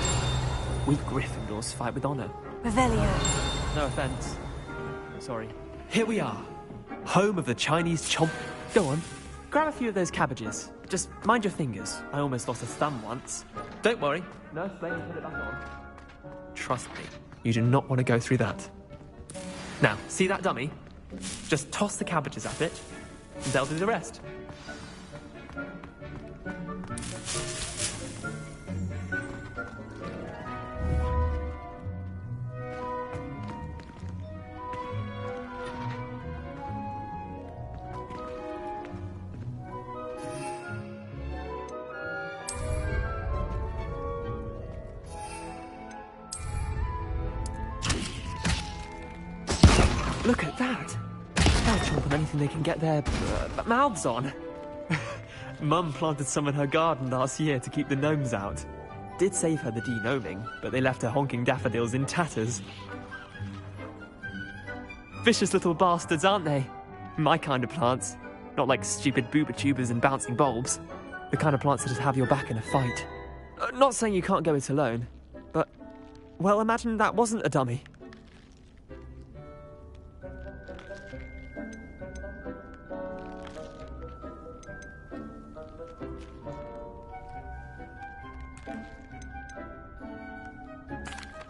We Gryffindors fight with honor. Revelio. No offense. Sorry. Here we are. Home of the Chinese chomp. Go on. Grab a few of those cabbages. Just mind your fingers. I almost lost a thumb once. Don't worry. Nurse Lane put it back on. Trust me. You do not want to go through that. Now, see that dummy? Just toss the cabbages at it, and they'll do the rest. Look at that! They'll chomp on anything they can get their mouths on. Mum planted some in her garden last year to keep the gnomes out. Did save her the de-gnoming, but they left her honking daffodils in tatters. Vicious little bastards, aren't they? My kind of plants. Not like stupid booba tubers and bouncing bulbs. The kind of plants that just have your back in a fight. Not saying you can't go it alone, but... well, imagine that wasn't a dummy.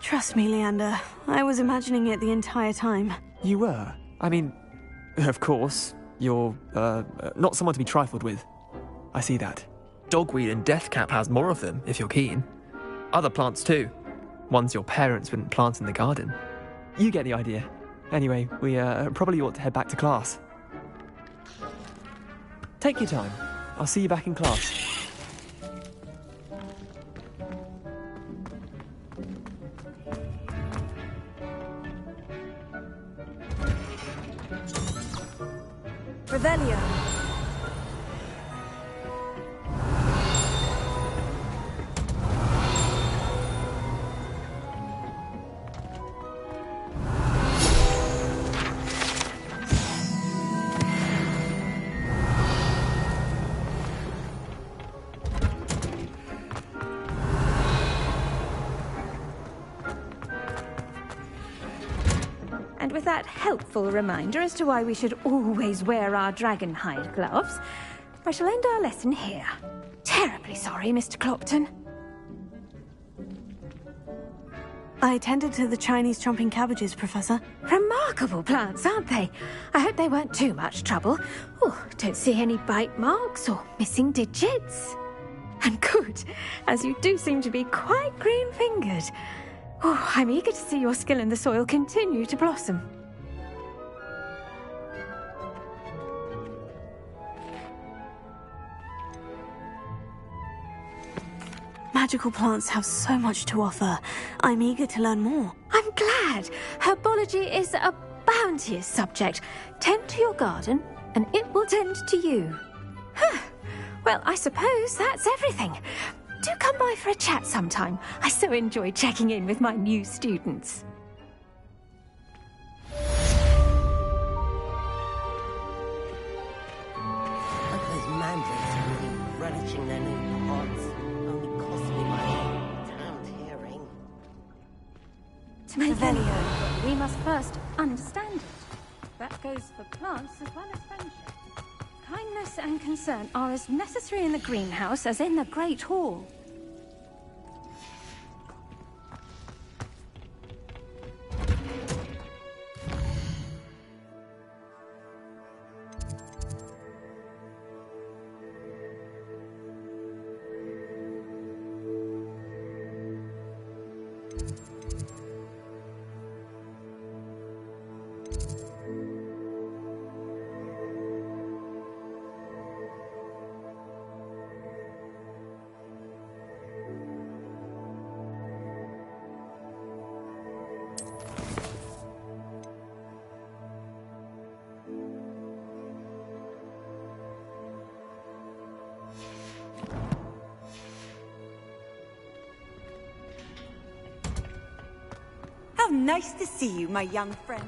Trust me, Leander. I was imagining it the entire time. You were? I mean, of course, you're, not someone to be trifled with. I see that. Dogweed and Deathcap has more of them, if you're keen. Other plants too. Ones your parents wouldn't plant in the garden. You get the idea. Anyway, we, probably ought to head back to class. Take your time. I'll see you back in class. Revelio. And with that helpful reminder as to why we should always wear our dragonhide gloves, I shall end our lesson here. Terribly sorry, Mr. Clopton. I attended to the Chinese chomping cabbages, Professor. Remarkable plants, aren't they? I hope they weren't too much trouble. Oh, don't see any bite marks or missing digits. And good, as you do seem to be quite green-fingered. Oh, I'm eager to see your skill in the soil continue to blossom. Magical plants have so much to offer. I'm eager to learn more. I'm glad. Herbology is a bounteous subject. Tend to your garden, and it will tend to you. Huh. Well, I suppose that's everything. Do come by for a chat sometime. I so enjoy checking in with my new students. Look, those mandrakes are really relishing their new pods. Only cost me my damned hearing. To make Revelio, we must first understand it. That goes for plants as well as friendship. Kindness and concern are as necessary in the greenhouse as in the Great Hall. How nice to see you, my young friend.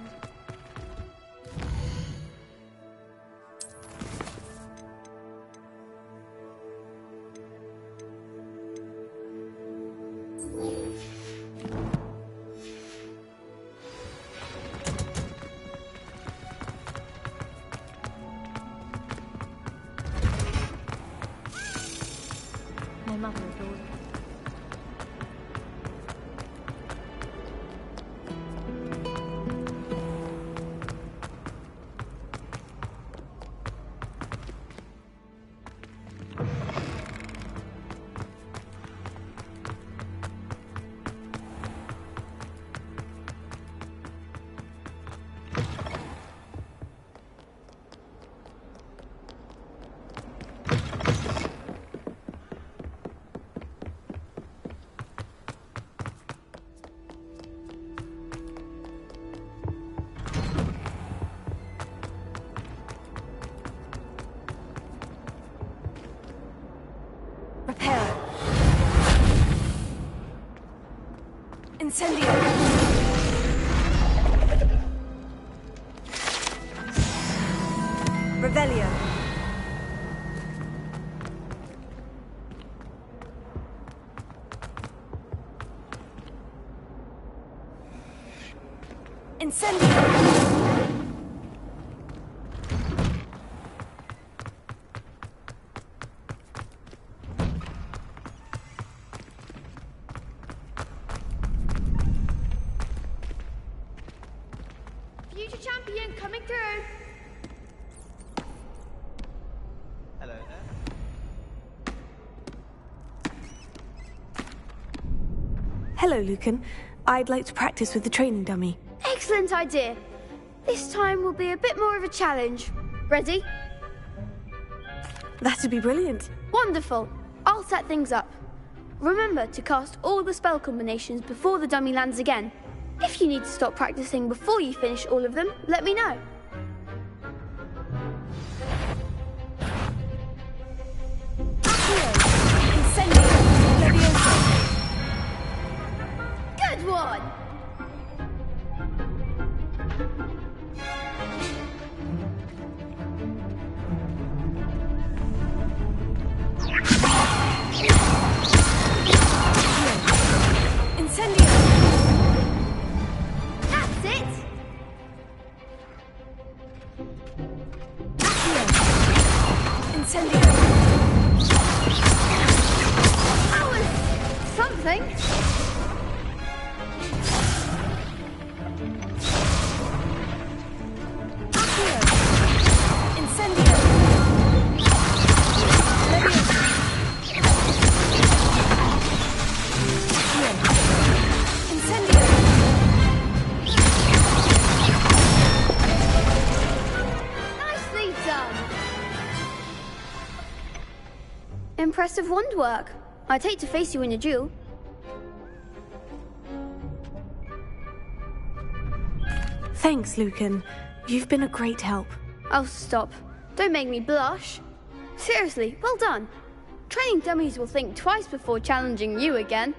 My mother adored it. Repair. Incendio. Revelio. Incendio. Future champion coming through. Hello there. Hello, Lucan. I'd like to practice with the training dummy. Excellent idea. This time will be a bit more of a challenge. Ready? That'd be brilliant. Wonderful. I'll set things up. Remember to cast all the spell combinations before the dummy lands again. If you need to stop practicing before you finish all of them, let me know. Good one! Incendio! That's it! Incendio! That was something. Incendio! Incendio! Nicely done. Impressive wand work. I'd hate to face you in a duel. Thanks, Lucan. You've been a great help. Oh, stop. Don't make me blush. Seriously, well done. Training dummies will think twice before challenging you again.